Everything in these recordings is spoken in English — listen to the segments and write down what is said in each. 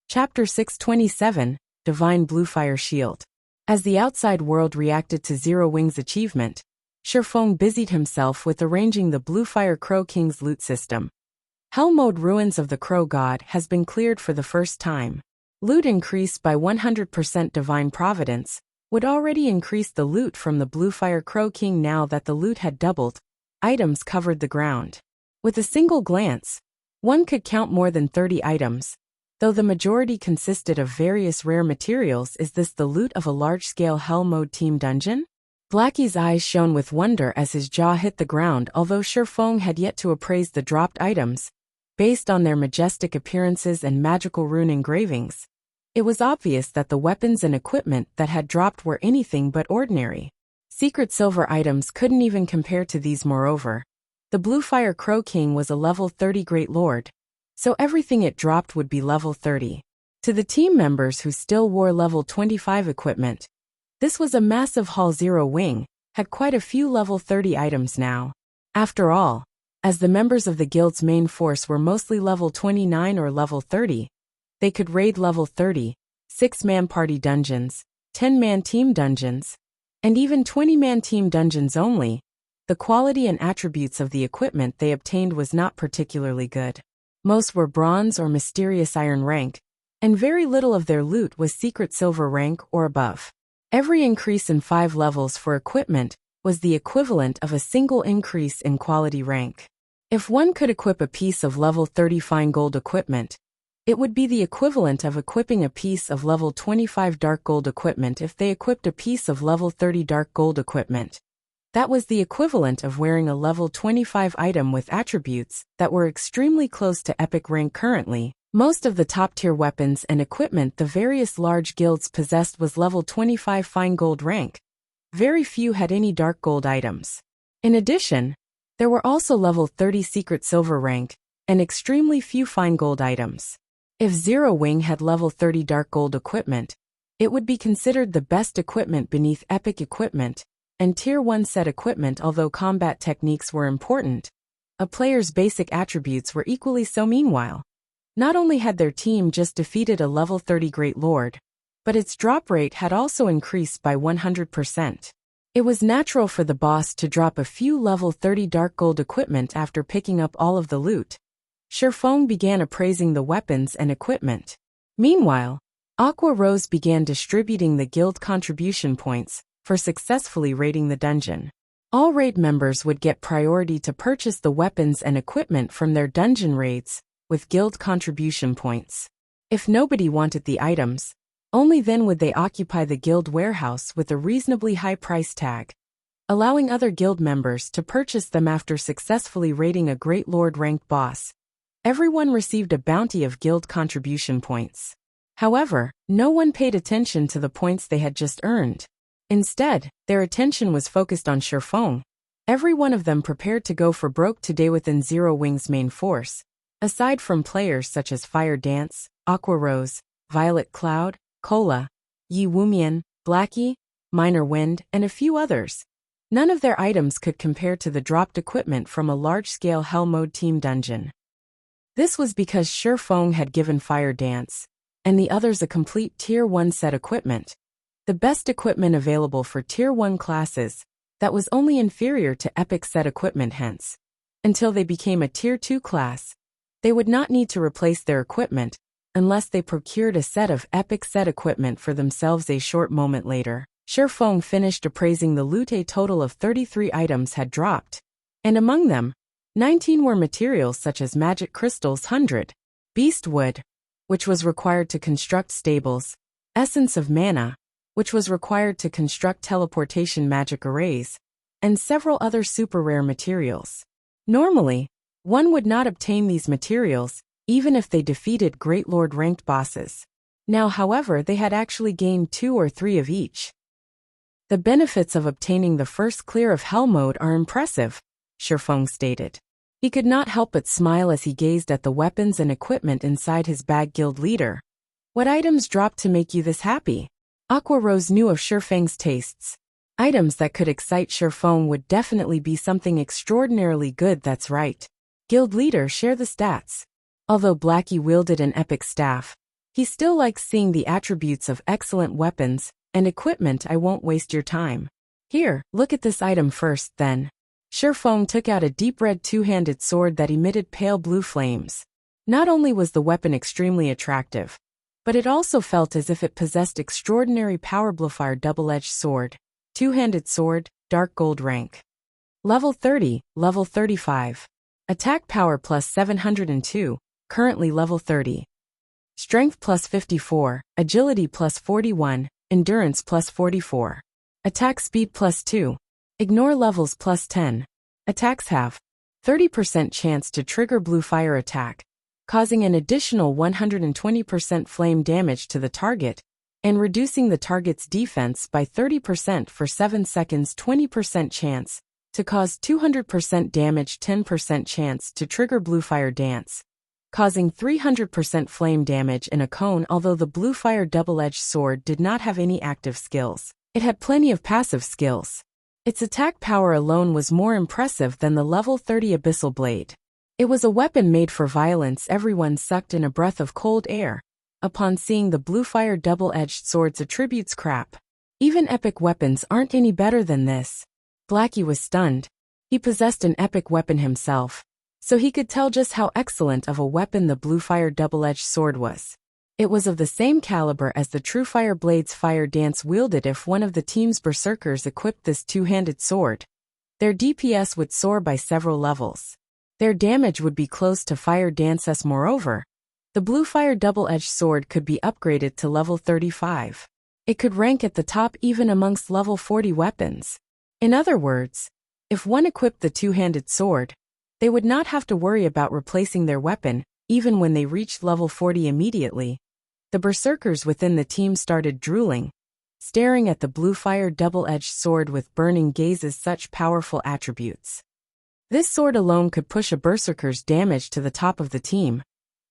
Chapter 627, Divine Bluefire Shield. As the outside world reacted to Zero Wing's achievement, Shifeng busied himself with arranging the Bluefire Crow King's loot system. Hell Mode Ruins of the Crow God has been cleared for the first time. Loot increased by 100%. Divine Providence would already increase the loot from the Bluefire Crow King. Now that the loot had doubled, items covered the ground. With a single glance, one could count more than 30 items. Though the majority consisted of various rare materials. Is this the loot of a large-scale Hell Mode team dungeon? Blackie's eyes shone with wonder as his jaw hit the ground. Although Shifeng had yet to appraise the dropped items, based on their majestic appearances and magical rune engravings, it was obvious that the weapons and equipment that had dropped were anything but ordinary. Secret silver items couldn't even compare to these. Moreover, the Bluefire Crow King was a level 30 Great Lord, so everything it dropped would be level 30. To the team members who still wore level 25 equipment, this was a massive haul. Zero Wing had quite a few level 30 items now. After all, as the members of the guild's main force were mostly level 29 or level 30, they could raid level 30, 6-man party dungeons, 10-man team dungeons, and even 20-man team dungeons only. The quality and attributes of the equipment they obtained was not particularly good. Most were bronze or mysterious iron rank, and very little of their loot was secret silver rank or above. Every increase in 5 levels for equipment was the equivalent of a single increase in quality rank. If one could equip a piece of level 30 fine gold equipment, it would be the equivalent of equipping a piece of level 25 dark gold equipment. If they equipped a piece of level 30 dark gold equipment, that was the equivalent of wearing a level 25 item with attributes that were extremely close to epic rank. Currently, most of the top-tier weapons and equipment the various large guilds possessed was level 25 fine gold rank. Very few had any dark gold items. In addition, there were also level 30 secret silver rank, and extremely few fine gold items. If Zero Wing had level 30 dark gold equipment, it would be considered the best equipment beneath epic equipment and Tier 1 set equipment. Although combat techniques were important, a player's basic attributes were equally so. Meanwhile, not only had their team just defeated a level 30 Great Lord, but its drop rate had also increased by 100%. It was natural for the boss to drop a few level 30 dark gold equipment after picking up all of the loot. Shifeng began appraising the weapons and equipment. Meanwhile, Aqua Rose began distributing the guild contribution points for successfully raiding the dungeon. All raid members would get priority to purchase the weapons and equipment from their dungeon raids with guild contribution points. If nobody wanted the items, only then would they occupy the guild warehouse with a reasonably high price tag, allowing other guild members to purchase them after successfully raiding a Great Lord ranked boss. Everyone received a bounty of guild contribution points. However, no one paid attention to the points they had just earned. Instead, their attention was focused on Shifeng. Every one of them prepared to go for broke today within Zero Wing's main force. Aside from players such as Fire Dance, Aqua Rose, Violet Cloud, Cola, Yi Wumian, Blackie, Minor Wind, and a few others, none of their items could compare to the dropped equipment from a large-scale Hell Mode team dungeon. This was because Shifeng had given Fire Dance and the others a complete Tier 1 set equipment, the best equipment available for Tier 1 classes that was only inferior to epic set equipment. Hence, until they became a Tier 2 class, they would not need to replace their equipment unless they procured a set of epic set equipment for themselves. A short moment later, Shifeng finished appraising the loot. A total of 33 items had dropped, and among them, 19 were materials such as magic crystals, 100, beast wood, which was required to construct stables, essence of mana, which was required to construct teleportation magic arrays, and several other super rare materials. Normally, one would not obtain these materials, even if they defeated Great Lord ranked bosses. Now, however, they had actually gained 2 or 3 of each. The benefits of obtaining the first clear of Hell Mode are impressive, Shifeng stated. He could not help but smile as he gazed at the weapons and equipment inside his bag. Guild leader, what items dropped to make you this happy? Aqua Rose knew of Shifeng's tastes. Items that could excite Shifeng would definitely be something extraordinarily good. That's right. Guild leader, share the stats. Although Blackie wielded an epic staff, He still likes seeing the attributes of excellent weapons and equipment. I won't waste your time. Here, look at this item first, then. Shifeng took out a deep red two-handed sword that emitted pale blue flames. Not only was the weapon extremely attractive, but it also felt as if it possessed extraordinary power. Bluefire double-edged sword. Two-handed sword, dark gold rank. Level 30, level 35. Attack power plus 702, currently level 30. Strength plus 54, agility plus 41, endurance plus 44. Attack speed plus 2. Ignore levels plus 10. Attacks have 30% chance to trigger blue fire attack, causing an additional 120% flame damage to the target, and reducing the target's defense by 30% for 7 seconds. 20% chance to cause 200% damage. 10% chance to trigger blue fire dance, causing 300% flame damage in a cone. Although the blue fire double-edged sword did not have any active skills, it had plenty of passive skills. Its attack power alone was more impressive than the level 30 abyssal blade. It was a weapon made for violence. Everyone sucked in a breath of cold air upon seeing the blue fire double-edged sword's attributes. Crap. Even epic weapons aren't any better than this. Blackie was stunned. He possessed an epic weapon himself, so he could tell just how excellent of a weapon the blue fire double-edged sword was. It was of the same caliber as the True Fire Blade's fire dance wielded. If one of the team's berserkers equipped this two-handed sword, their DPS would soar by several levels. Their damage would be close to fire dance's. Moreover, the blue fire double-edged sword could be upgraded to level 35. It could rank at the top even amongst level 40 weapons. In other words, if one equipped the two-handed sword, they would not have to worry about replacing their weapon, even when they reached level 40 immediately. The berserkers within the team started drooling, staring at the blue fire double-edged sword with burning gazes. Such powerful attributes. This sword alone could push a berserker's damage to the top of the team.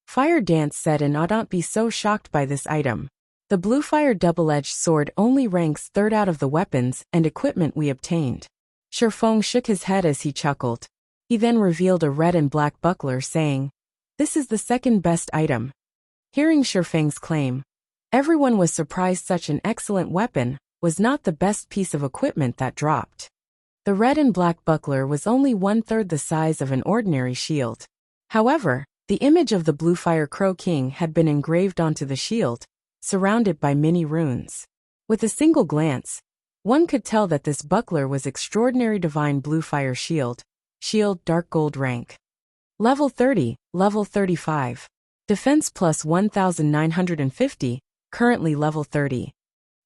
Fire Dance said, and I don't be so shocked by this item. The blue fire double-edged sword only ranks 3rd out of the weapons and equipment we obtained. Shifeng shook his head as he chuckled. He then revealed a red and black buckler, saying, "This is the 2nd best item." Hearing Shifeng's claim, everyone was surprised. Such an excellent weapon was not the best piece of equipment that dropped. The red and black buckler was only 1/3 the size of an ordinary shield. However, the image of the Blue Fire Crow King had been engraved onto the shield, surrounded by many runes. With a single glance, one could tell that this buckler was extraordinary. Divine Blue Fire Shield. Shield dark gold rank. Level 30, level 35. Defense plus 1950, currently level 30.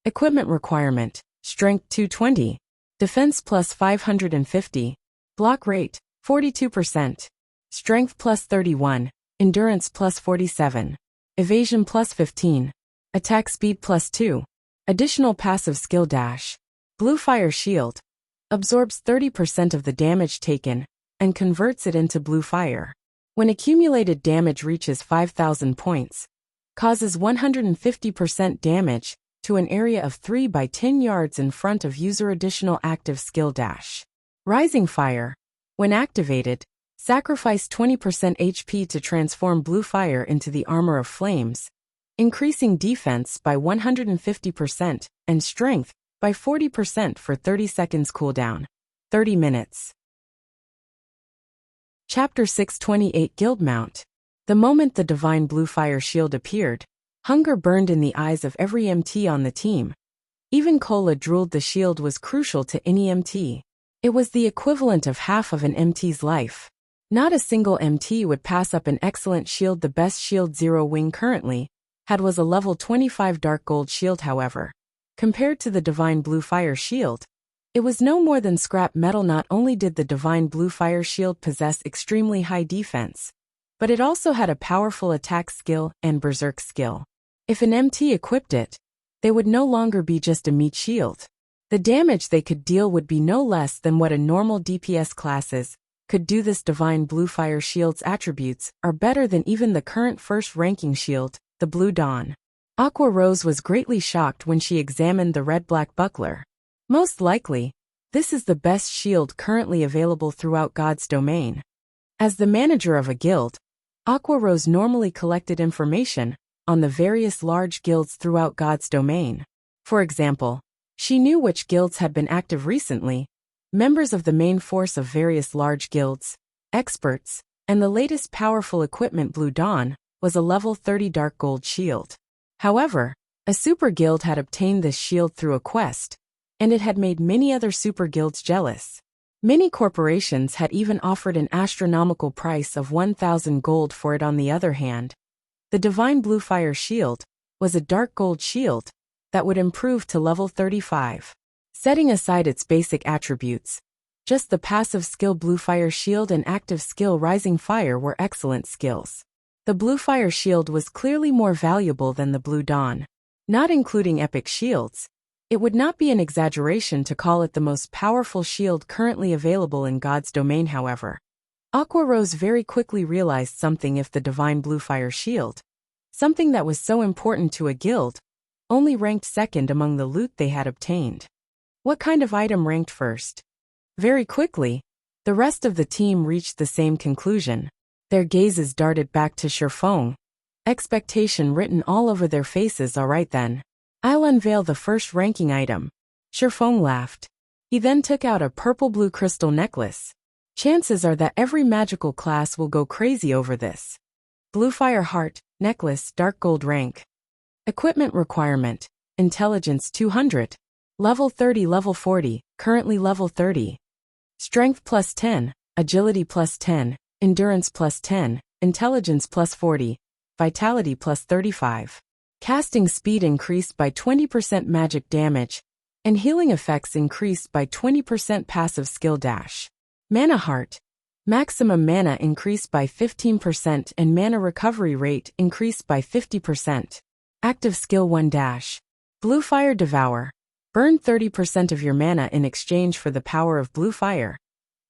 Equipment requirement, strength 220. Defense plus 550. Block rate, 42%. Strength plus 31. Endurance plus 47. Evasion plus 15. Attack speed plus 2. Additional passive skill dash. Blue Fire Shield. Absorbs 30% of the damage taken and converts it into blue fire. When accumulated damage reaches 5,000 points, causes 150% damage to an area of 3 by 10 yards in front of user. Additional active skill dash. Rising Fire. When activated, sacrifice 20% HP to transform blue fire into the armor of flames, increasing defense by 150% and strength by 40% for 30 seconds cooldown. 30 minutes. Chapter 628 Guild Mount. The moment the Divine Blue Fire Shield appeared, hunger burned in the eyes of every MT on the team. Even Cola drooled. The shield was crucial to any MT. It was the equivalent of half of an MT's life. Not a single MT would pass up an excellent shield. The best shield Zero Wing currently had was a level 25 dark gold shield. However, compared to the Divine Blue Fire Shield, it was no more than scrap metal. Not only did the Divine Blue Fire Shield possess extremely high defense, but it also had a powerful attack skill and berserk skill. If an MT equipped it, they would no longer be just a meat shield. The damage they could deal would be no less than what a normal DPS classes could do. This Divine Blue Fire Shield's attributes are better than even the current first ranking shield, the Blue Dawn. Aqua Rose was greatly shocked when she examined the red-black buckler. Most likely, this is the best shield currently available throughout God's domain. As the manager of a guild, Aqua Rose normally collected information on the various large guilds throughout God's domain. For example, she knew which guilds had been active recently, members of the main force of various large guilds, experts, and the latest powerful equipment. Blue Dawn was a level 30 dark gold shield. However, a super guild had obtained this shield through a quest, and it had made many other super guilds jealous. Many corporations had even offered an astronomical price of 1,000 gold for it. On the other hand, the Divine Blue Fire Shield was a dark gold shield that would improve to level 35. Setting aside its basic attributes, just the passive skill Blue Fire Shield and active skill Rising Fire were excellent skills. The Blue Fire Shield was clearly more valuable than the Blue Dawn. Not including epic shields, it would not be an exaggeration to call it the most powerful shield currently available in God's domain. However, Aqua Rose very quickly realized something. If the Divine Blue Fire Shield, something that was so important to a guild, only ranked second among the loot they had obtained, what kind of item ranked first? Very quickly, the rest of the team reached the same conclusion. Their gazes darted back to Sherfong, expectation written all over their faces. All right then, I'll unveil the first ranking item. Sherfong laughed. He then took out a purple-blue crystal necklace. Chances are that every magical class will go crazy over this. Blue Fire Heart, necklace, dark gold rank. Equipment requirement, intelligence 200. Level 30, level 40, currently level 30. Strength plus 10, agility plus 10, endurance plus 10, intelligence plus 40, vitality plus 35. Casting speed increased by 20%, magic damage, and healing effects increased by 20%. Passive skill dash. Mana Heart. Maximum mana increased by 15% and mana recovery rate increased by 50%. Active skill 1 dash. Blue Fire Devour. Burn 30% of your mana in exchange for the power of Blue Fire,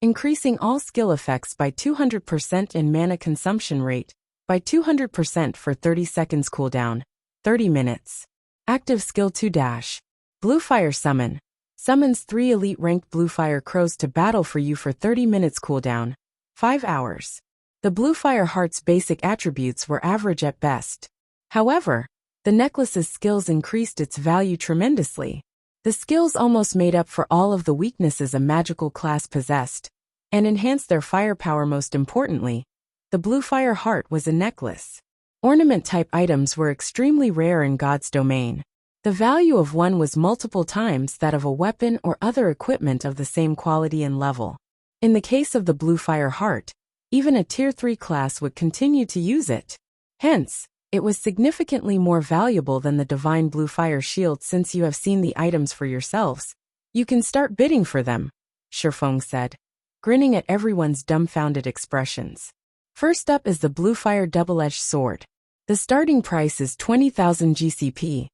increasing all skill effects by 200% and mana consumption rate by 200% for 30 seconds. Cooldown 30 minutes. Active skill 2 dash. Blue Fire Summon. Summons 3 elite ranked Blue Fire Crows to battle for you for 30 minutes. Cooldown 5 hours. The Blue Fire Heart's basic attributes were average at best. However, the necklace's skills increased its value tremendously. The skills almost made up for all of the weaknesses a magical class possessed, and enhanced their firepower. Most importantly, the Blue Fire Heart was a necklace. Ornament-type items were extremely rare in God's domain. The value of one was multiple times that of a weapon or other equipment of the same quality and level. In the case of the Blue Fire Heart, even a Tier 3 class would continue to use it. Hence, it was significantly more valuable than the Divine Blue Fire Shield. Since you have seen the items for yourselves, you can start bidding for them, Sherfong said, grinning at everyone's dumbfounded expressions. First up is the Blue Fire Double-Edged Sword. The starting price is 20,000 GCP.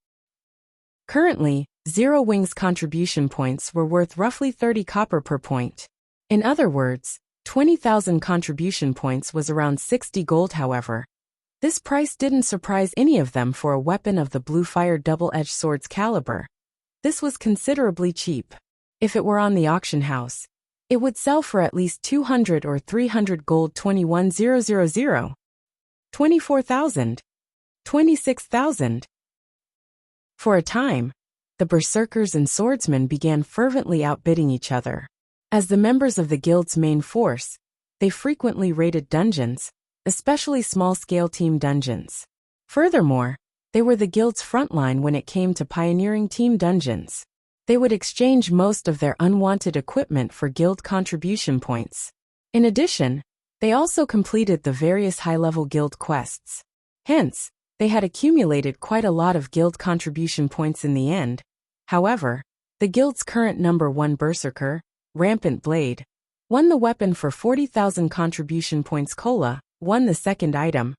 Currently, Zero Wings contribution points were worth roughly 30 copper per point. In other words, 20,000 contribution points was around 60 gold. However, this price didn't surprise any of them for a weapon of the Blue Fire Double-Edged Sword's caliber. This was considerably cheap. If it were on the auction house, it would sell for at least 200 or 300 gold. 21,000. 24,000. 26,000. For a time, the berserkers and swordsmen began fervently outbidding each other. As the members of the guild's main force, they frequently raided dungeons, especially small-scale team dungeons. Furthermore, they were the guild's frontline when it came to pioneering team dungeons. They would exchange most of their unwanted equipment for guild contribution points. In addition, they also completed the various high-level guild quests. Hence, they had accumulated quite a lot of guild contribution points in the end. However, the guild's current number 1 berserker, Rampant Blade, won the weapon for 40,000 contribution points. Cola won the second item,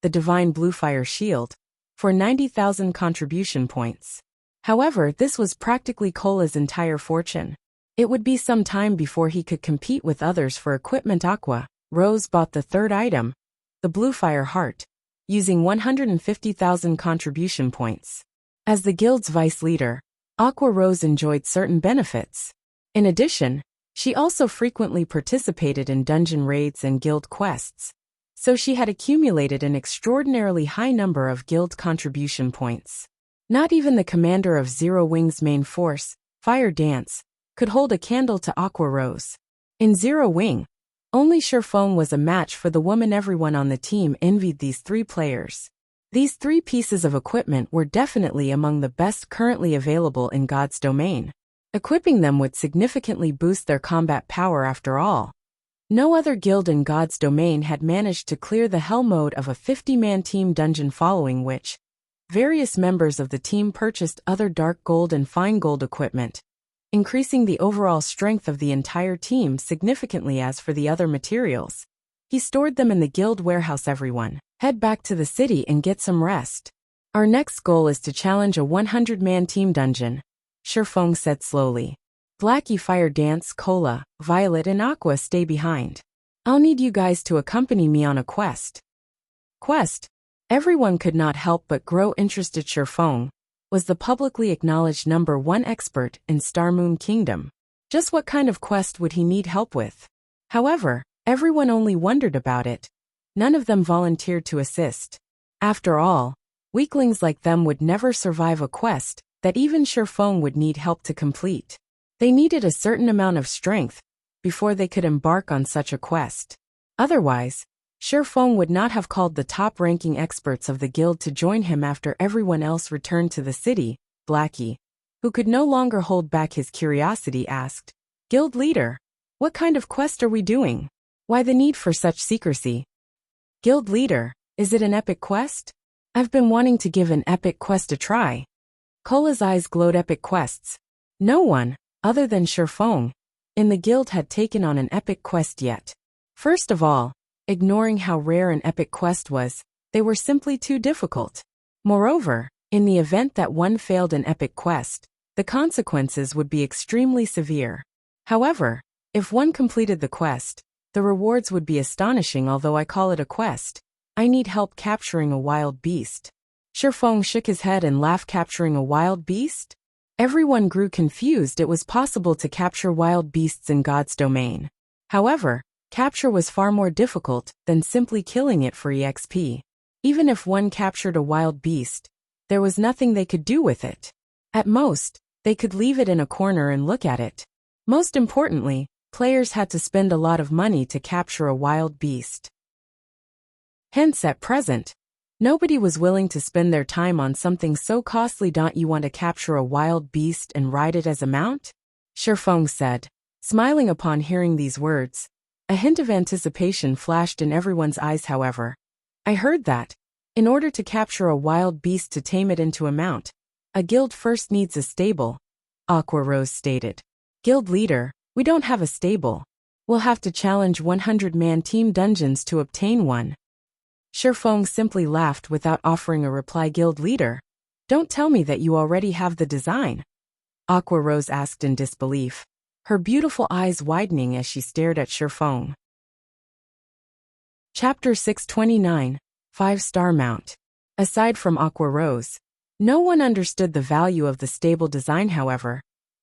the Divine Blue Fire Shield, for 90,000 contribution points. However, this was practically Cola's entire fortune. It would be some time before he could compete with others for equipment. Aqua Rose bought the third item, the Blue Fire Heart, using 150,000 contribution points. As the guild's vice leader, Aqua Rose enjoyed certain benefits. In addition, she also frequently participated in dungeon raids and guild quests, so she had accumulated an extraordinarily high number of guild contribution points. Not even the commander of Zero Wing's main force, Fire Dance, could hold a candle to Aqua Rose. In Zero Wing, only Sherfong was a match for the woman. Everyone on the team envied these three players. These three pieces of equipment were definitely among the best currently available in God's domain. Equipping them would significantly boost their combat power after all. No other guild in God's domain had managed to clear the hell mode of a 50-man team dungeon, following which, various members of the team purchased other dark gold and fine gold equipment, increasing the overall strength of the entire team significantly. As for the other materials, he stored them in the guild warehouse. Everyone, head back to the city and get some rest. Our next goal is to challenge a 100-man team dungeon, Sherfong said slowly. Blackie, Fire Dance, Cola, Violet and Aqua stay behind. I'll need you guys to accompany me on a quest. Quest? Everyone could not help but grow interested. Sherfong was the publicly acknowledged #1 expert in Star Moon Kingdom. Just what kind of quest would he need help with? However, everyone only wondered about it. None of them volunteered to assist. After all, weaklings like them would never survive a quest that even Sherfong would need help to complete. They needed a certain amount of strength before they could embark on such a quest. Otherwise, Sherfong would not have called the top-ranking experts of the guild to join him after everyone else returned to the city. Blackie, who could no longer hold back his curiosity, asked, "Guild leader, what kind of quest are we doing? Why the need for such secrecy?" "Guild leader, is it an epic quest? I've been wanting to give an epic quest a try." Cola's eyes glowed. Epic quests? No one, other than Sherfong, in the guild had taken on an epic quest yet. First of all, ignoring how rare an epic quest was, they were simply too difficult. Moreover, in the event that one failed an epic quest, the consequences would be extremely severe. However, if one completed the quest, the rewards would be astonishing. Although I call it a quest, I need help capturing a wild beast. Sherfong shook his head and laughed. Capturing a wild beast? Everyone grew confused. It was possible to capture wild beasts in God's domain. However, capture was far more difficult than simply killing it for EXP. Even if one captured a wild beast, there was nothing they could do with it. At most, they could leave it in a corner and look at it. Most importantly, players had to spend a lot of money to capture a wild beast. Hence, at present, nobody was willing to spend their time on something so costly. Don't you want to capture a wild beast and ride it as a mount? Sherfong said, smiling upon hearing these words. A hint of anticipation flashed in everyone's eyes. However, I heard that, in order to capture a wild beast to tame it into a mount, a guild first needs a stable, Aqua Rose stated. Guild leader, we don't have a stable. We'll have to challenge 100-man team dungeons to obtain one. Sherfong simply laughed without offering a reply. Guild leader, don't tell me that you already have the design. Aqua Rose asked in disbelief, her beautiful eyes widening as she stared at Sherfong. Chapter 629, 5-Star Mount. Aside from Aqua Rose, no one understood the value of the stable design. However,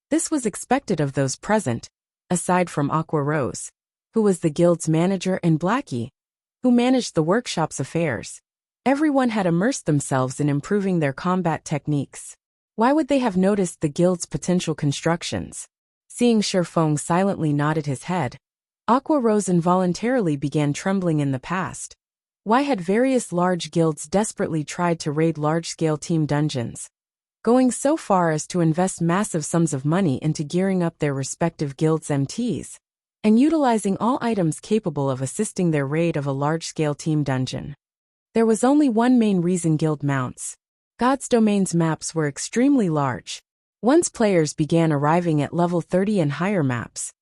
this was expected of those present, aside from Aqua Rose, who was the guild's manager, and Blackie, who managed the workshop's affairs. Everyone had immersed themselves in improving their combat techniques. Why would they have noticed the guild's potential constructions? Seeing Sherfong silently nodded his head, Aqua Rose involuntarily began trembling. In the past, why had various large guilds desperately tried to raid large-scale team dungeons, going so far as to invest massive sums of money into gearing up their respective guilds' MTs, and utilizing all items capable of assisting their raid of a large-scale team dungeon? There was only one main reason: guild mounts. God's domain's maps were extremely large. Once players began arriving at level 30 and higher maps,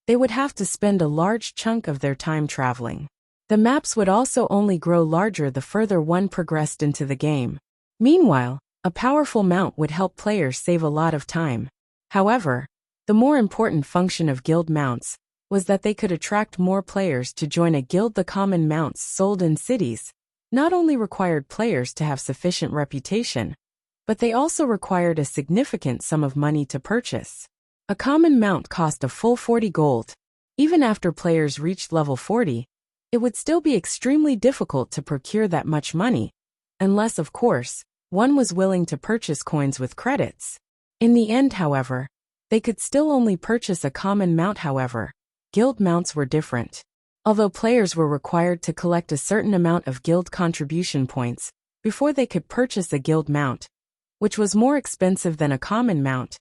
they would have to spend a large chunk of their time traveling. The maps would also only grow larger the further one progressed into the game. Meanwhile, a powerful mount would help players save a lot of time. However, the more important function of guild mounts was that they could attract more players to join a guild. The common mounts sold in cities not only required players to have sufficient reputation, but they also required a significant sum of money to purchase. A common mount cost a full 40 gold. Even after players reached level 40, It would still be extremely difficult to procure that much money, unless, of course, one was willing to purchase coins with credits. In the end, however, they could still only purchase a common mount. However, guild mounts were different. Although players were required to collect a certain amount of guild contribution points before they could purchase a guild mount, which was more expensive than a common mount,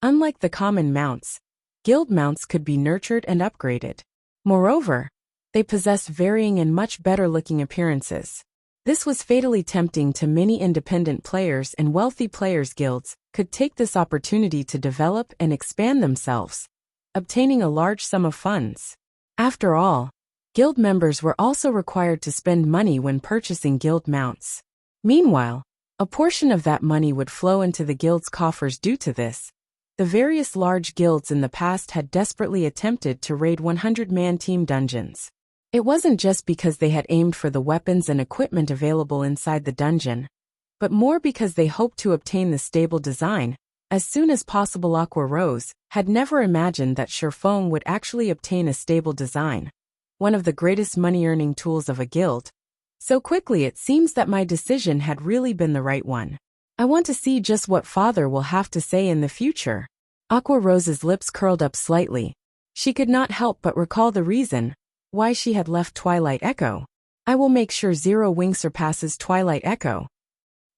unlike the common mounts, guild mounts could be nurtured and upgraded. Moreover, they possessed varying and much better-looking appearances. This was fatally tempting to many independent players, and wealthy players' guilds could take this opportunity to develop and expand themselves, obtaining a large sum of funds. After all, guild members were also required to spend money when purchasing guild mounts. Meanwhile, a portion of that money would flow into the guild's coffers. Due to this, the various large guilds in the past had desperately attempted to raid 100-man team dungeons. It wasn't just because they had aimed for the weapons and equipment available inside the dungeon, but more because they hoped to obtain the stable design as soon as possible. Aqua Rose had never imagined that Sherfong would actually obtain a stable design, one of the greatest money-earning tools of a guild. So quickly, it seems that my decision had really been the right one. I want to see just what father will have to say in the future. Aqua Rose's lips curled up slightly. She could not help but recall the reason why she had left Twilight Echo. I will make sure Zero Wing surpasses Twilight Echo.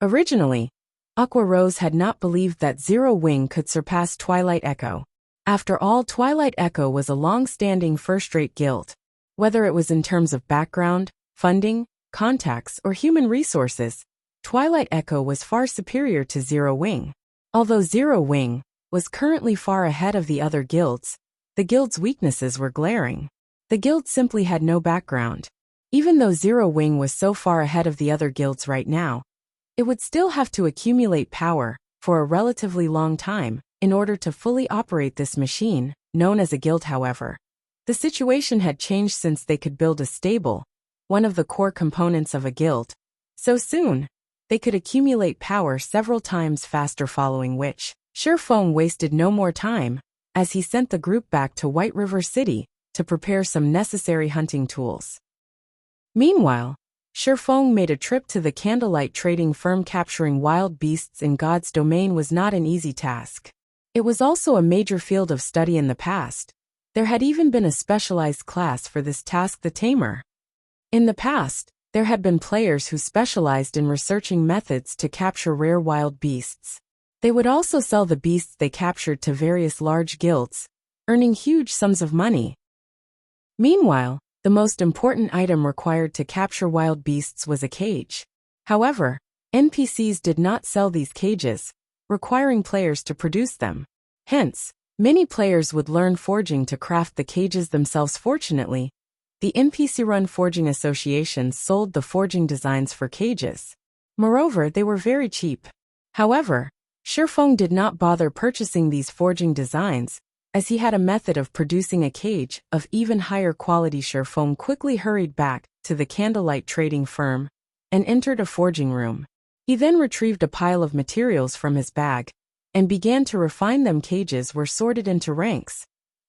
Originally, Aqua Rose had not believed that Zero Wing could surpass Twilight Echo. After all, Twilight Echo was a long-standing first-rate guild. Whether it was in terms of background, funding, contacts, or human resources, Twilight Echo was far superior to Zero Wing. Although Zero Wing was currently far ahead of the other guilds, the guild's weaknesses were glaring. The guild simply had no background. Even though Zero Wing was so far ahead of the other guilds right now, it would still have to accumulate power for a relatively long time in order to fully operate this machine, known as a guild. However, the situation had changed since they could build a stable, one of the core components of a guild, so soon they could accumulate power several times faster, following which Sherfong wasted no more time as he sent the group back to White River City to prepare some necessary hunting tools. Meanwhile, Sherfong made a trip to the candlelight trading firm. Capturing wild beasts in God's domain was not an easy task. It was also a major field of study in the past. There had even been a specialized class for this task, the Tamer. In the past, there had been players who specialized in researching methods to capture rare wild beasts. They would also sell the beasts they captured to various large guilds, earning huge sums of money. Meanwhile, the most important item required to capture wild beasts was a cage. However, NPCs did not sell these cages, requiring players to produce them. Hence, many players would learn forging to craft the cages themselves. Fortunately, the NPC-run forging associations sold the forging designs for cages. Moreover, they were very cheap. However, Sherfong did not bother purchasing these forging designs, as he had a method of producing a cage of even higher quality. Sherfong quickly hurried back to the candlelight trading firm and entered a forging room. He then retrieved a pile of materials from his bag and began to refine them. Cages were sorted into ranks,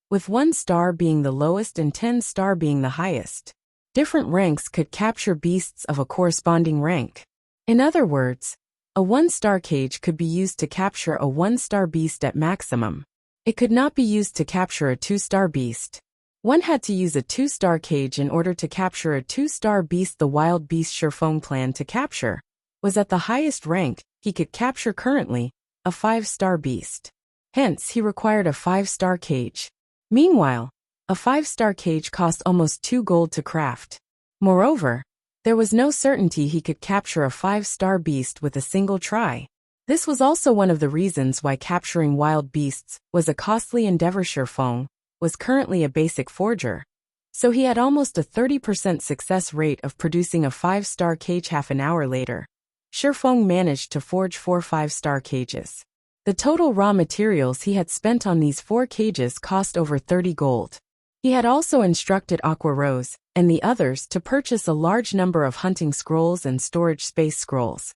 with 1 star being the lowest and 10 star being the highest. Different ranks could capture beasts of a corresponding rank. In other words, a 1-star cage could be used to capture a 1-star beast at maximum. It could not be used to capture a 2-star beast. One had to use a 2-star cage in order to capture a 2-star beast. The wild beast Sherfong planned to capture was at the highest rank he could capture currently, a 5-star beast. Hence, he required a 5-star cage. Meanwhile, a 5-star cage cost almost 2 gold to craft. Moreover, there was no certainty he could capture a 5-star beast with a single try. This was also one of the reasons why capturing wild beasts was a costly endeavor. Sherfong was currently a basic forger, so he had almost a 30% success rate of producing a 5-star cage. Half an hour later, Sherfong managed to forge 4 5-star cages. The total raw materials he had spent on these 4 cages cost over 30 gold. He had also instructed Aqua Rose and the others to purchase a large number of hunting scrolls and storage space scrolls,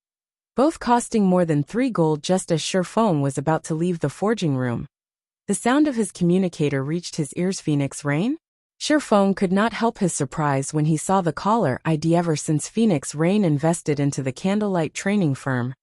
both costing more than 3 gold. Just as Sherfong was about to leave the forging room, the sound of his communicator reached his ears. Phoenix Rain? Shifeng could not help his surprise when he saw the caller ID. Ever since Phoenix Rain invested into the Candlelight training firm,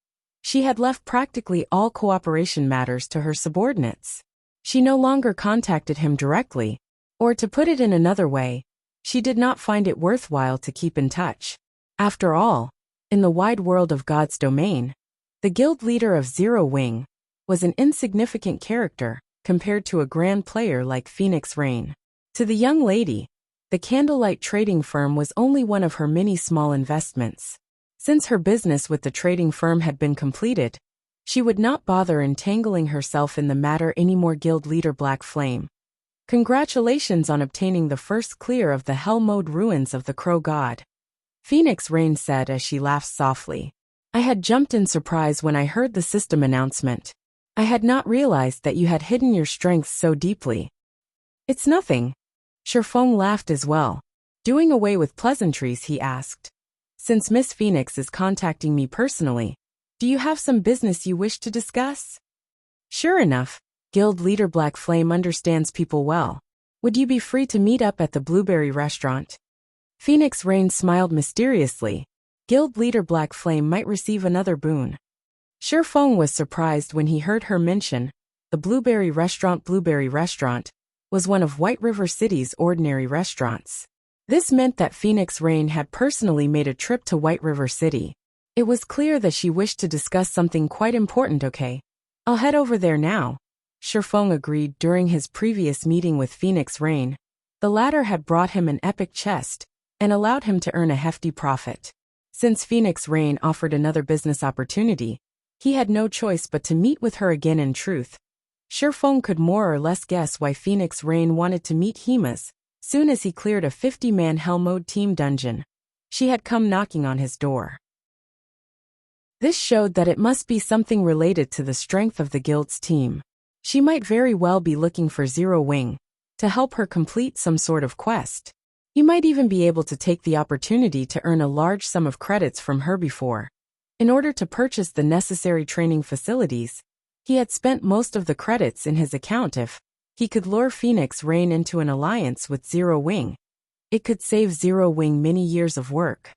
she had left practically all cooperation matters to her subordinates. She no longer contacted him directly, or to put it in another way, she did not find it worthwhile to keep in touch. After all, in the wide world of God's domain, the guild leader of Zero Wing was an insignificant character compared to a grand player like Phoenix Rain. To the young lady, the Candlelight trading firm was only one of her many small investments. Since her business with the trading firm had been completed, she would not bother entangling herself in the matter anymore. Guild leader Black Flame. Congratulations on obtaining the first clear of the hell-mode ruins of the Crow God. Phoenix Rain said as she laughed softly. I had jumped in surprise when I heard the system announcement. I had not realized that you had hidden your strengths so deeply. It's nothing. Shifeng laughed as well. Doing away with pleasantries, he asked. Since Miss Phoenix is contacting me personally, do you have some business you wish to discuss? Sure enough, Guild leader Black Flame understands people well. Would you be free to meet up at the Blueberry restaurant? Phoenix Rain smiled mysteriously. Guild leader Black Flame might receive another boon. Shifeng was surprised when he heard her mention the Blueberry restaurant. Blueberry restaurant was one of White River City's ordinary restaurants. This meant that Phoenix Rain had personally made a trip to White River City. It was clear that she wished to discuss something quite important. Okay, I'll head over there now. Shifeng agreed. During his previous meeting with Phoenix Rain, the latter had brought him an epic chest and allowed him to earn a hefty profit. Since Phoenix Rain offered another business opportunity, he had no choice but to meet with her again. In truth, Shifeng could more or less guess why Phoenix Rain wanted to meet him as soon as he cleared a 50-man Hell Mode team dungeon. She had come knocking on his door. This showed that it must be something related to the strength of the guild's team. She might very well be looking for Zero Wing to help her complete some sort of quest. He might even be able to take the opportunity to earn a large sum of credits from her before. In order to purchase the necessary training facilities, he had spent most of the credits in his account. If he could lure Phoenix Rain into an alliance with Zero Wing, it could save Zero Wing many years of work.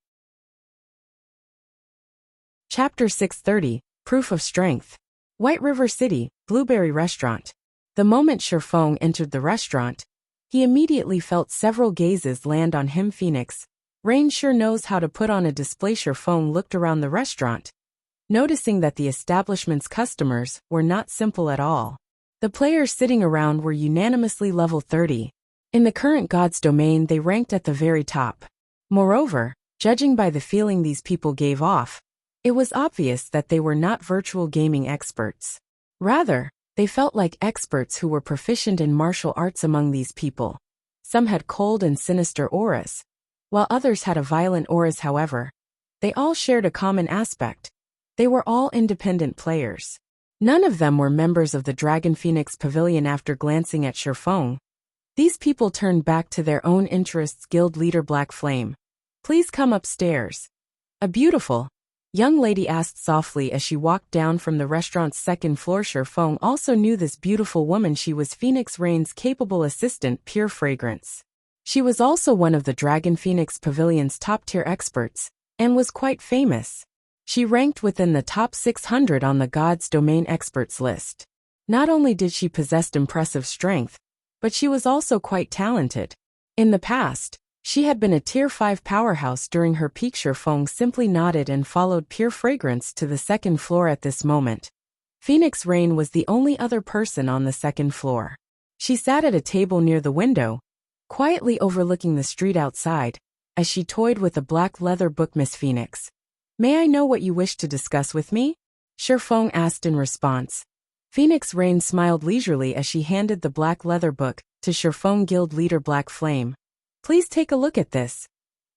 Chapter 630, Proof of Strength. White River City, Blueberry Restaurant. The moment Shifeng entered the restaurant, he immediately felt several gazes land on him. Phoenix Rain sure knows how to put on a display. Shifeng looked around the restaurant, noticing that the establishment's customers were not simple at all. The players sitting around were unanimously level 30. In the current God's domain, they ranked at the very top. Moreover, judging by the feeling these people gave off, it was obvious that they were not virtual gaming experts. Rather, they felt like experts who were proficient in martial arts. Among these people, some had cold and sinister auras, while others had a violent auras. However, they all shared a common aspect. They were all independent players. None of them were members of the Dragon Phoenix Pavilion. After glancing at Shifeng, these people turned back to their own interests. Guild leader Black Flame, please come upstairs. A beautiful young lady asked softly as she walked down from the restaurant's second floor. Shifeng also knew this beautiful woman. She was Phoenix Rain's capable assistant, Pure Fragrance. She was also one of the Dragon Phoenix Pavilion's top-tier experts, and was quite famous. She ranked within the top 600 on the God's Domain experts list. Not only did she possess impressive strength, but she was also quite talented. In the past, she had been a Tier 5 powerhouse during her peak. Shifeng simply nodded and followed Pure Fragrance to the second floor. At this moment, Phoenix Rain was the only other person on the second floor. She sat at a table near the window, quietly overlooking the street outside, as she toyed with a black leather book. Miss Phoenix, may I know what you wish to discuss with me? Shifeng asked in response. Phoenix Rain smiled leisurely as she handed the black leather book to Shifeng. Guild leader Black Flame, please take a look at this.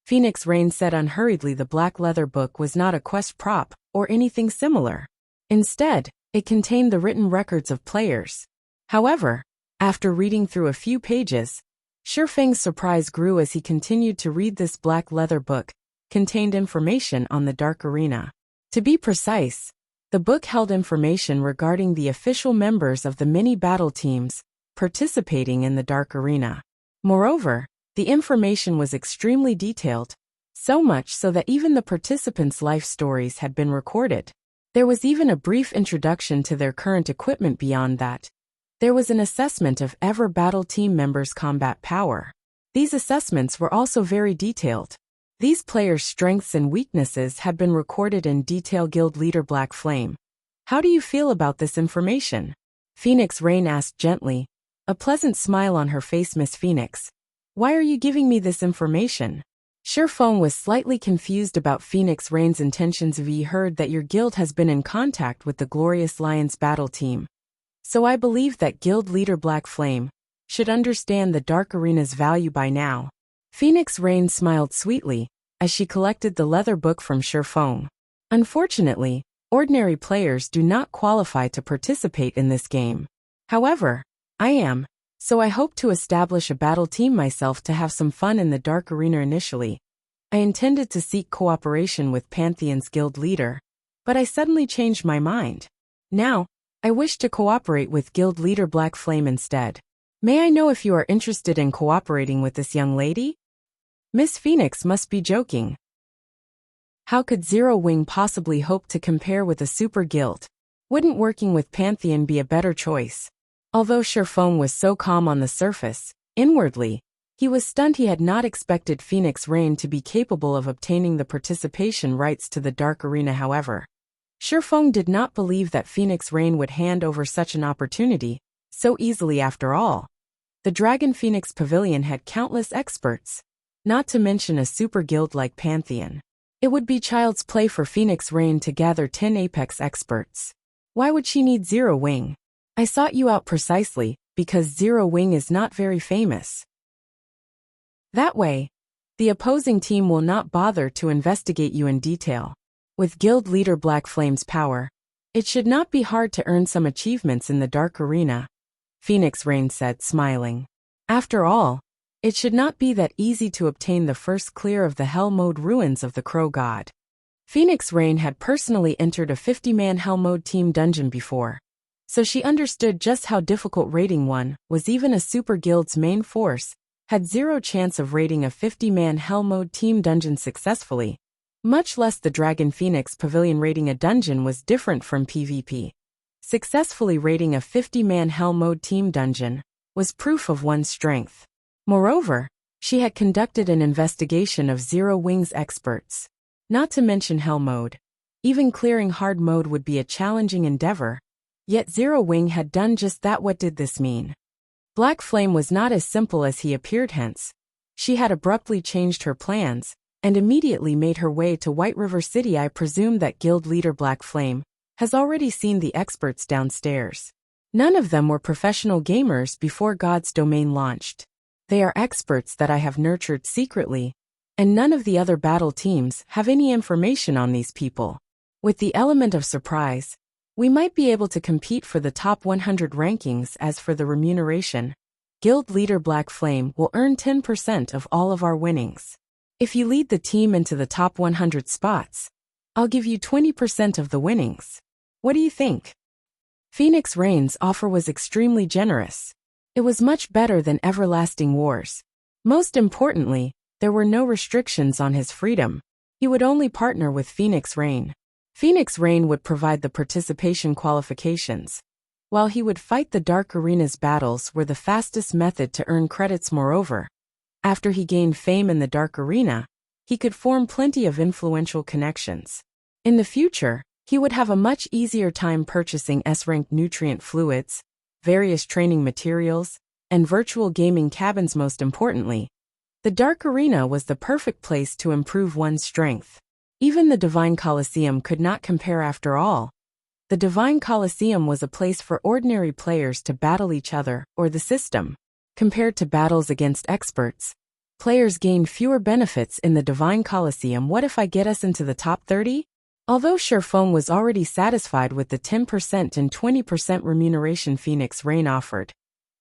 Phoenix Rain said unhurriedly. The black leather book was not a quest prop or anything similar. Instead, it contained the written records of players. However, after reading through a few pages, Shifeng's surprise grew as he continued to read. This black leather book contained information on the Dark Arena. To be precise, the book held information regarding the official members of the many battle teams participating in the Dark Arena. Moreover, The information was extremely detailed, so much so that even the participants' life stories had been recorded. There was even a brief introduction to their current equipment. Beyond that, there was an assessment of ever battle team members' combat power. These assessments were also very detailed. These players' strengths and weaknesses had been recorded in detail. Guild leader Black Flame, how do you feel about this information? Phoenix Rain asked gently, a pleasant smile on her face. Miss Phoenix, why are you giving me this information? Sherfone was slightly confused about Phoenix Rain's intentions. We heard that your guild has been in contact with the Glorious Lions battle team. So I believe that guild leader Black Flame should understand the Dark Arena's value by now. Phoenix Rain smiled sweetly as she collected the leather book from Sherfone. Unfortunately, ordinary players do not qualify to participate in this game. However, I am, so I hope to establish a battle team myself to have some fun in the Dark Arena. Initially, I intended to seek cooperation with Pantheon's guild leader, but I suddenly changed my mind. Now, I wish to cooperate with guild leader Black Flame instead. May I know if you are interested in cooperating with this young lady? Miss Phoenix must be joking. How could Zero Wing possibly hope to compare with a super guild? Wouldn't working with Pantheon be a better choice? Although Sherfone was so calm on the surface, inwardly, he was stunned. He had not expected Phoenix Rain to be capable of obtaining the participation rights to the Dark Arena. However, Sherfone did not believe that Phoenix Rain would hand over such an opportunity so easily. After all, the Dragon Phoenix Pavilion had countless experts, not to mention a super guild like Pantheon. It would be child's play for Phoenix Rain to gather 10 apex experts. Why would she need Zero Wing? I sought you out precisely because Zero Wing is not very famous. That way, the opposing team will not bother to investigate you in detail. With guild leader Black Flame's power, it should not be hard to earn some achievements in the Dark Arena, Phoenix Rain said, smiling. After all, it should not be that easy to obtain the first clear of the Hell Mode ruins of the Crow God. Phoenix Rain had personally entered a 50-man Hell Mode team dungeon before, so she understood just how difficult raiding one was. Even a super guild's main force had zero chance of raiding a 50-man Hell Mode team dungeon successfully, much less the Dragon Phoenix Pavilion. Raiding a dungeon was different from PvP. Successfully raiding a 50-man Hell Mode team dungeon was proof of one's strength. Moreover, she had conducted an investigation of Zero Wing's experts. Not to mention Hell Mode. Even clearing Hard Mode would be a challenging endeavor. Yet Zero Wing had done just that. What did this mean? Black Flame was not as simple as he appeared. Hence, she had abruptly changed her plans and immediately made her way to White River City. I presume that guild leader Black Flame has already seen the experts downstairs. None of them were professional gamers before God's Domain launched. They are experts that I have nurtured secretly, and none of the other battle teams have any information on these people. With the element of surprise, we might be able to compete for the top 100 rankings. As for the remuneration, guild leader Black Flame will earn 10% of all of our winnings. If you lead the team into the top 100 spots, I'll give you 20% of the winnings. What do you think? Phoenix Rain's offer was extremely generous. It was much better than Everlasting Wars. Most importantly, there were no restrictions on his freedom. He would only partner with Phoenix Rain. Phoenix Rain would provide the participation qualifications, while he would fight the Dark Arena's battles were the fastest method to earn credits. Moreover, after he gained fame in the Dark Arena, he could form plenty of influential connections. In the future, he would have a much easier time purchasing S-rank nutrient fluids, various training materials, and virtual gaming cabins. Most importantly, the Dark Arena was the perfect place to improve one's strength. Even the Divine Colosseum could not compare. After all, the Divine Colosseum was a place for ordinary players to battle each other or the system. Compared to battles against experts, players gain fewer benefits in the Divine Colosseum. What if I get us into the top 30? Although Sherfone was already satisfied with the 10% and 20% remuneration Phoenix Rain offered,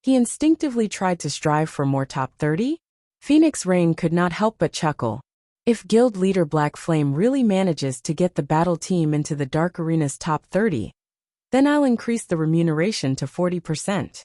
he instinctively tried to strive for more. Top 30? Phoenix Rain could not help but chuckle. If guild leader Black Flame really manages to get the battle team into the Dark Arena's top 30, then I'll increase the remuneration to 40%.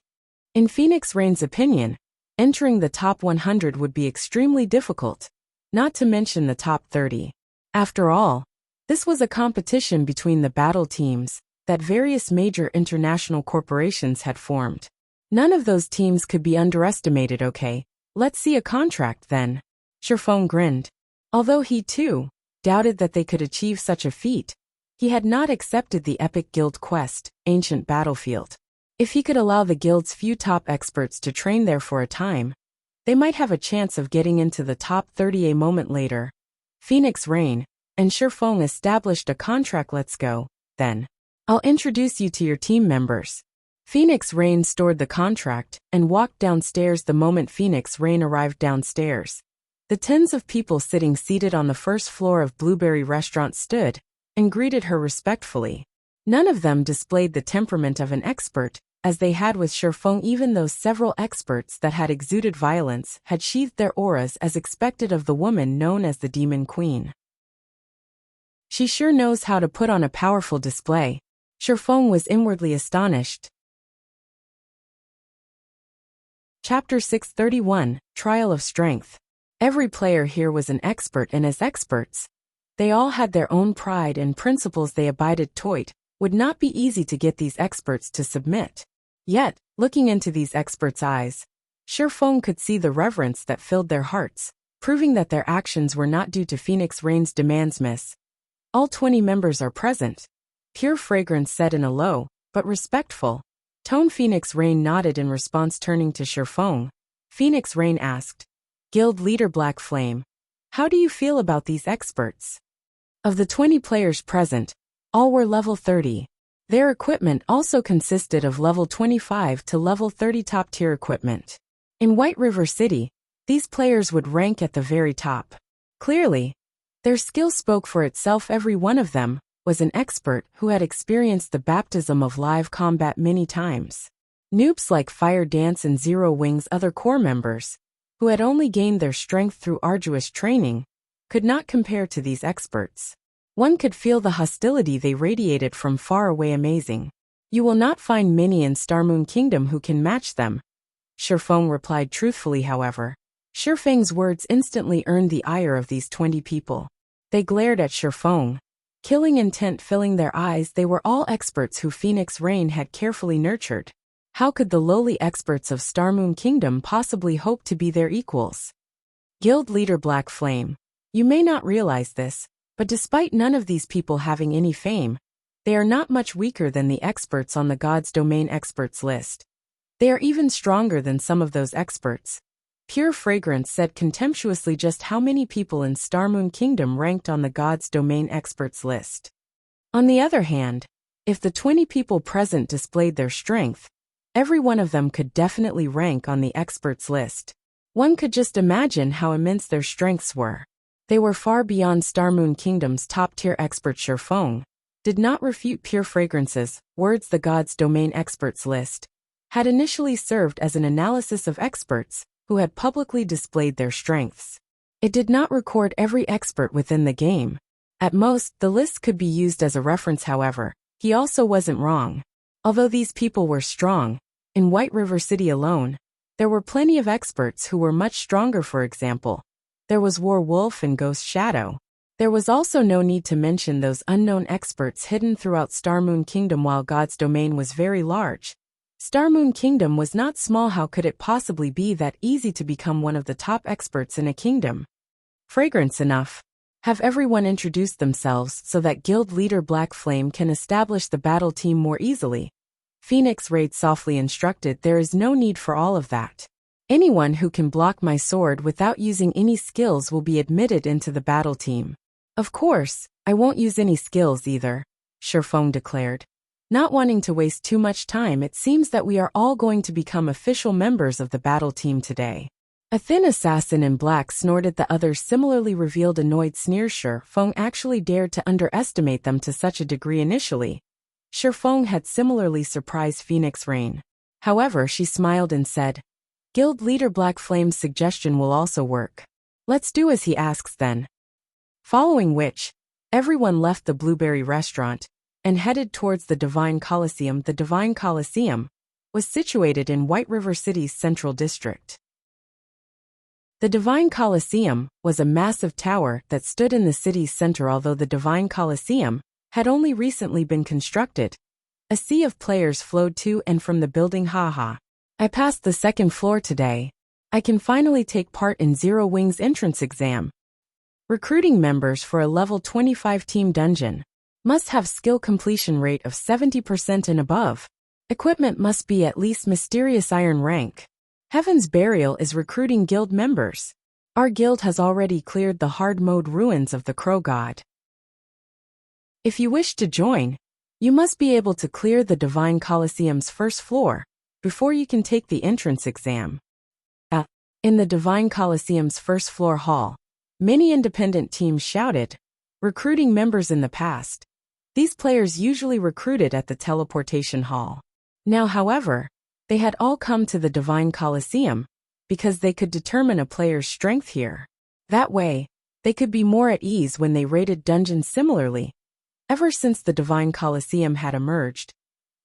In Phoenix Rain's opinion, Entering the top 100 would be extremely difficult, not to mention the top 30. After all, this was a competition between the battle teams that various major international corporations had formed. None of those teams could be underestimated. Okay, let's see a contract then. Shifeng grinned. Although he, too, doubted that they could achieve such a feat, he had not accepted the epic guild quest, Ancient Battlefield. If he could allow the guild's few top experts to train there for a time, they might have a chance of getting into the top 30. A moment later, Phoenix Rain and Shifeng established a contract. Let's go, then. I'll introduce you to your team members. Phoenix Rain stored the contract and walked downstairs. The moment Phoenix Rain arrived downstairs, the tens of people seated on the first floor of Blueberry Restaurant stood and greeted her respectfully. None of them displayed the temperament of an expert, as they had with Shifeng. Even though several experts that had exuded violence had sheathed their auras as expected of the woman known as the Demon Queen. She sure knows how to put on a powerful display. Shifeng was inwardly astonished. Chapter 631, Trial of Strength. Every player here was an expert, and as experts, they all had their own pride and principles they abided to. Would not be easy to get these experts to submit. Yet, looking into these experts' eyes, Shifeng could see the reverence that filled their hearts, proving that their actions were not due to Phoenix Rain's demands. Miss, all 20 members are present. Pure Fragrance said in a low, but respectful tone. Phoenix Rain nodded in response. Turning to Shifeng, Phoenix Rain asked, Guild Leader Black Flame, how do you feel about these experts? Of the 20 players present, all were level 30. Their equipment also consisted of level 25 to level 30 top-tier equipment. In White River City, these players would rank at the very top. Clearly, their skill spoke for itself. Every one of them was an expert who had experienced the baptism of live combat many times. Noobs like Fire Dance and Zero Wings, other core members, who had only gained their strength through arduous training, could not compare to these experts. One could feel the hostility they radiated from far away. Amazing. You will not find many in Starmoon Kingdom who can match them. Shifeng replied truthfully. However, Shifeng's words instantly earned the ire of these 20 people. They glared at Shifeng, killing intent filling their eyes. They were all experts who Phoenix Rain had carefully nurtured. How could the lowly experts of Starmoon Kingdom possibly hope to be their equals? Guild Leader Black Flame, you may not realize this, but despite none of these people having any fame, they are not much weaker than the experts on the God's Domain experts list. They are even stronger than some of those experts. Pure Fragrance said contemptuously. Just how many people in Starmoon Kingdom ranked on the God's Domain experts list? On the other hand, if the 20 people present displayed their strength, every one of them could definitely rank on the experts list. One could just imagine how immense their strengths were. They were far beyond Starmoon Kingdom's top-tier expert. Shifeng did not refute Pure Fragrance's words. The God's Domain experts list had initially served as an analysis of experts who had publicly displayed their strengths. It did not record every expert within the game. At most, the list could be used as a reference. However, he also wasn't wrong. Although these people were strong, in White River City alone, there were plenty of experts who were much stronger. For example, there was War Wolf and Ghost Shadow. There was also no need to mention those unknown experts hidden throughout Starmoon Kingdom. While God's Domain was very large, Starmoon Kingdom was not small. How could it possibly be that easy to become one of the top experts in a kingdom? Fragrance, enough. Have everyone introduce themselves so that Guild Leader Black Flame can establish the battle team more easily. Phoenix Rain softly instructed. There is no need for all of that. Anyone who can block my sword without using any skills will be admitted into the battle team. Of course, I won't use any skills either, Shifeng declared. Not wanting to waste too much time, it seems that we are all going to become official members of the battle team today. A thin assassin in black snorted. The others similarly revealed annoyed sneers. Shifeng actually dared to underestimate them to such a degree initially. Shifeng had similarly surprised Phoenix Rain. However, she smiled and said, Guild Leader Black Flame's suggestion will also work. Let's do as he asks then. Following which, everyone left the Blueberry Restaurant and headed towards the Divine Coliseum. The Divine Coliseum was situated in White River City's central district. The Divine Colosseum was a massive tower that stood in the city's center. Although the Divine Colosseum had only recently been constructed, a sea of players flowed to and from the building. Haha. I passed the second floor today. I can finally take part in Zero Wings entrance exam. Recruiting members for a level 25 team dungeon must have skill completion rate of 70% and above. Equipment must be at least mysterious iron rank. Heaven's Burial is recruiting guild members. Our guild has already cleared the hard mode ruins of the Crow God. If you wish to join, you must be able to clear the Divine Colosseum's first floor before you can take the entrance exam. In the Divine Colosseum's first floor hall, many independent teams shouted, recruiting members in the past. These players usually recruited at the teleportation hall. Now, however, they had all come to the Divine Colosseum because they could determine a player's strength here. That way, they could be more at ease when they raided dungeons. Similarly, ever since the Divine Colosseum had emerged,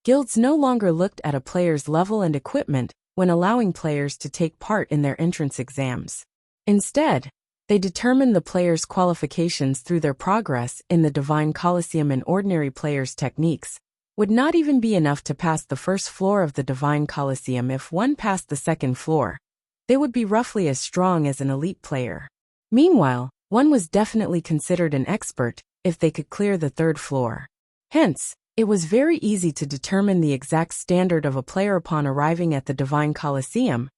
guilds no longer looked at a player's level and equipment when allowing players to take part in their entrance exams. Instead, they determined the player's qualifications through their progress in the Divine Colosseum, and ordinary players' techniques would not even be enough to pass the first floor of the Divine Colosseum. If one passed the second floor, they would be roughly as strong as an elite player. Meanwhile, one was definitely considered an expert if they could clear the third floor. Hence, it was very easy to determine the exact standard of a player upon arriving at the Divine Colosseum.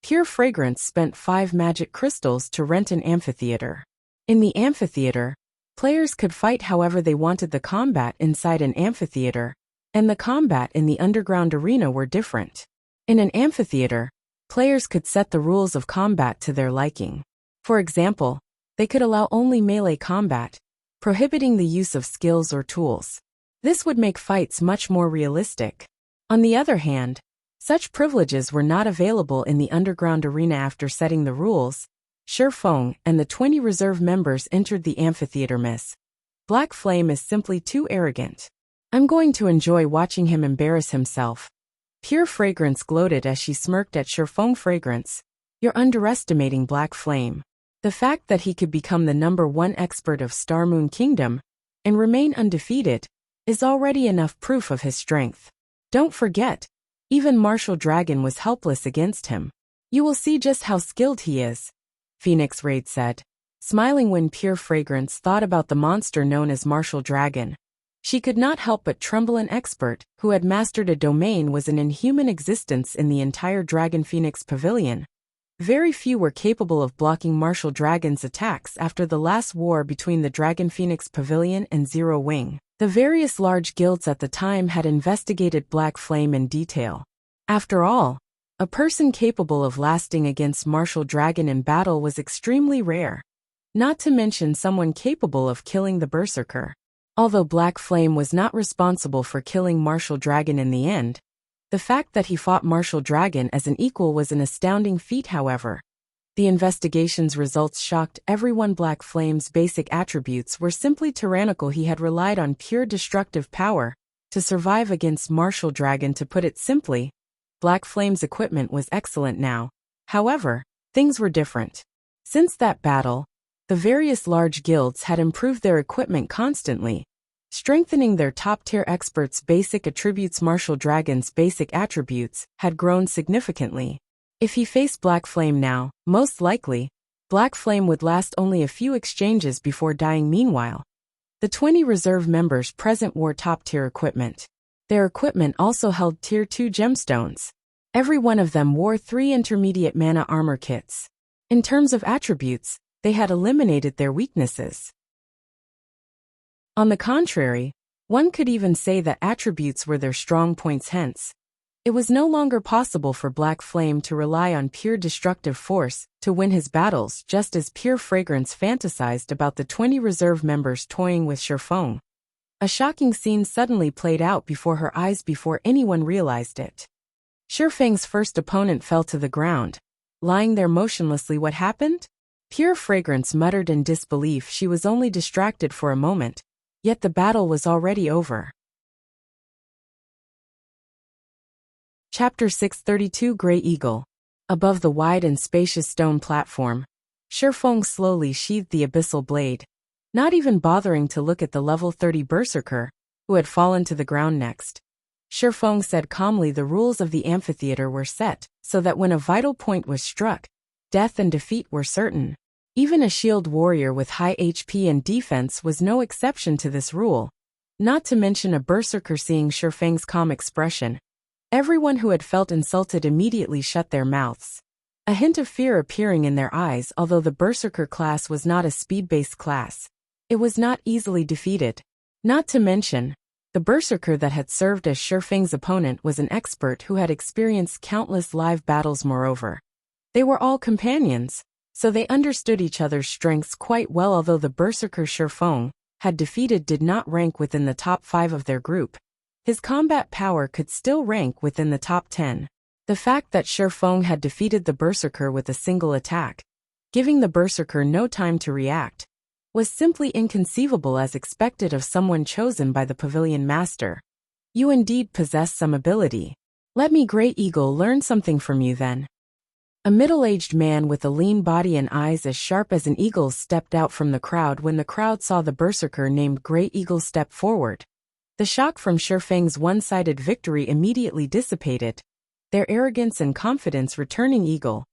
Pure Fragrance spent 5 magic crystals to rent an amphitheater. In the amphitheater, players could fight however they wanted. The combat inside an amphitheater and the combat in the underground arena were different. In an amphitheater, players could set the rules of combat to their liking. For example, they could allow only melee combat, prohibiting the use of skills or tools. This would make fights much more realistic. On the other hand, such privileges were not available in the underground arena. After setting the rules, Shifeng and the 20 reserve members entered the amphitheater. Miss Black Flame is simply too arrogant. I'm going to enjoy watching him embarrass himself. Pure Fragrance gloated as she smirked at Shifeng. Fragrance, you're underestimating Black Flame. The fact that he could become the #1 expert of Star Moon Kingdom and remain undefeated is already enough proof of his strength. Don't forget, even Martial Dragon was helpless against him. You will see just how skilled he is, Phoenix Raid said, smiling when Pure Fragrance thought about the monster known as Martial Dragon. She could not help but tremble. An expert who had mastered a domain was an inhuman existence in the entire Dragon Phoenix Pavilion. Very few were capable of blocking Martial Dragon's attacks. After the last war between the Dragon Phoenix Pavilion and Zero Wing, the various large guilds at the time had investigated Black Flame in detail. After all, a person capable of lasting against Martial Dragon in battle was extremely rare. Not to mention someone capable of killing the Berserker. Although Black Flame was not responsible for killing Martial Dragon in the end, the fact that he fought Martial Dragon as an equal was an astounding feat. However, the investigation's results shocked everyone. Black Flame's basic attributes were simply tyrannical. He had relied on pure destructive power to survive against Martial Dragon. To put it simply, Black Flame's equipment was excellent now. However, things were different. Since that battle, the various large guilds had improved their equipment constantly, strengthening their top-tier experts' basic attributes. Martial Dragon's basic attributes had grown significantly. If he faced Black Flame now, most likely, Black Flame would last only a few exchanges before dying. Meanwhile, the 20 reserve members present wore top-tier equipment. Their equipment also held Tier 2 gemstones. Every one of them wore 3 intermediate mana armor kits. In terms of attributes, they had eliminated their weaknesses. On the contrary, one could even say that attributes were their strong points. Hence, it was no longer possible for Black Flame to rely on pure destructive force to win his battles. Just as Pure Fragrance fantasized about the 20 reserve members toying with Shifeng, a shocking scene suddenly played out before her eyes before anyone realized it. Shifeng's first opponent fell to the ground, lying there motionlessly. What happened? Pure Fragrance muttered in disbelief. She was only distracted for a moment, yet the battle was already over. Chapter 632 Grey Eagle. Above the wide and spacious stone platform, Shifeng slowly sheathed the abyssal blade, not even bothering to look at the level 30 berserker, who had fallen to the ground next. Shifeng said calmly the rules of the amphitheater were set, so that when a vital point was struck, death and defeat were certain. Even a shield warrior with high HP and defense was no exception to this rule, not to mention a berserker. Seeing Shifeng's calm expression, everyone who had felt insulted immediately shut their mouths, a hint of fear appearing in their eyes. Although the berserker class was not a speed-based class, it was not easily defeated. Not to mention, the berserker that had served as Shifeng's opponent was an expert who had experienced countless live battles. Moreover, they were all companions, so they understood each other's strengths quite well. Although the berserker Shifeng had defeated did not rank within the top 5 of their group, his combat power could still rank within the top 10. The fact that Shifeng had defeated the berserker with a single attack, giving the berserker no time to react, was simply inconceivable, as expected of someone chosen by the pavilion master. You indeed possess some ability. Let me, Great Eagle, learn something from you then. A middle-aged man with a lean body and eyes as sharp as an eagle's stepped out from the crowd. When the crowd saw the berserker named Great Eagle step forward, the shock from Shifeng's one-sided victory immediately dissipated, their arrogance and confidence returning. Eagle,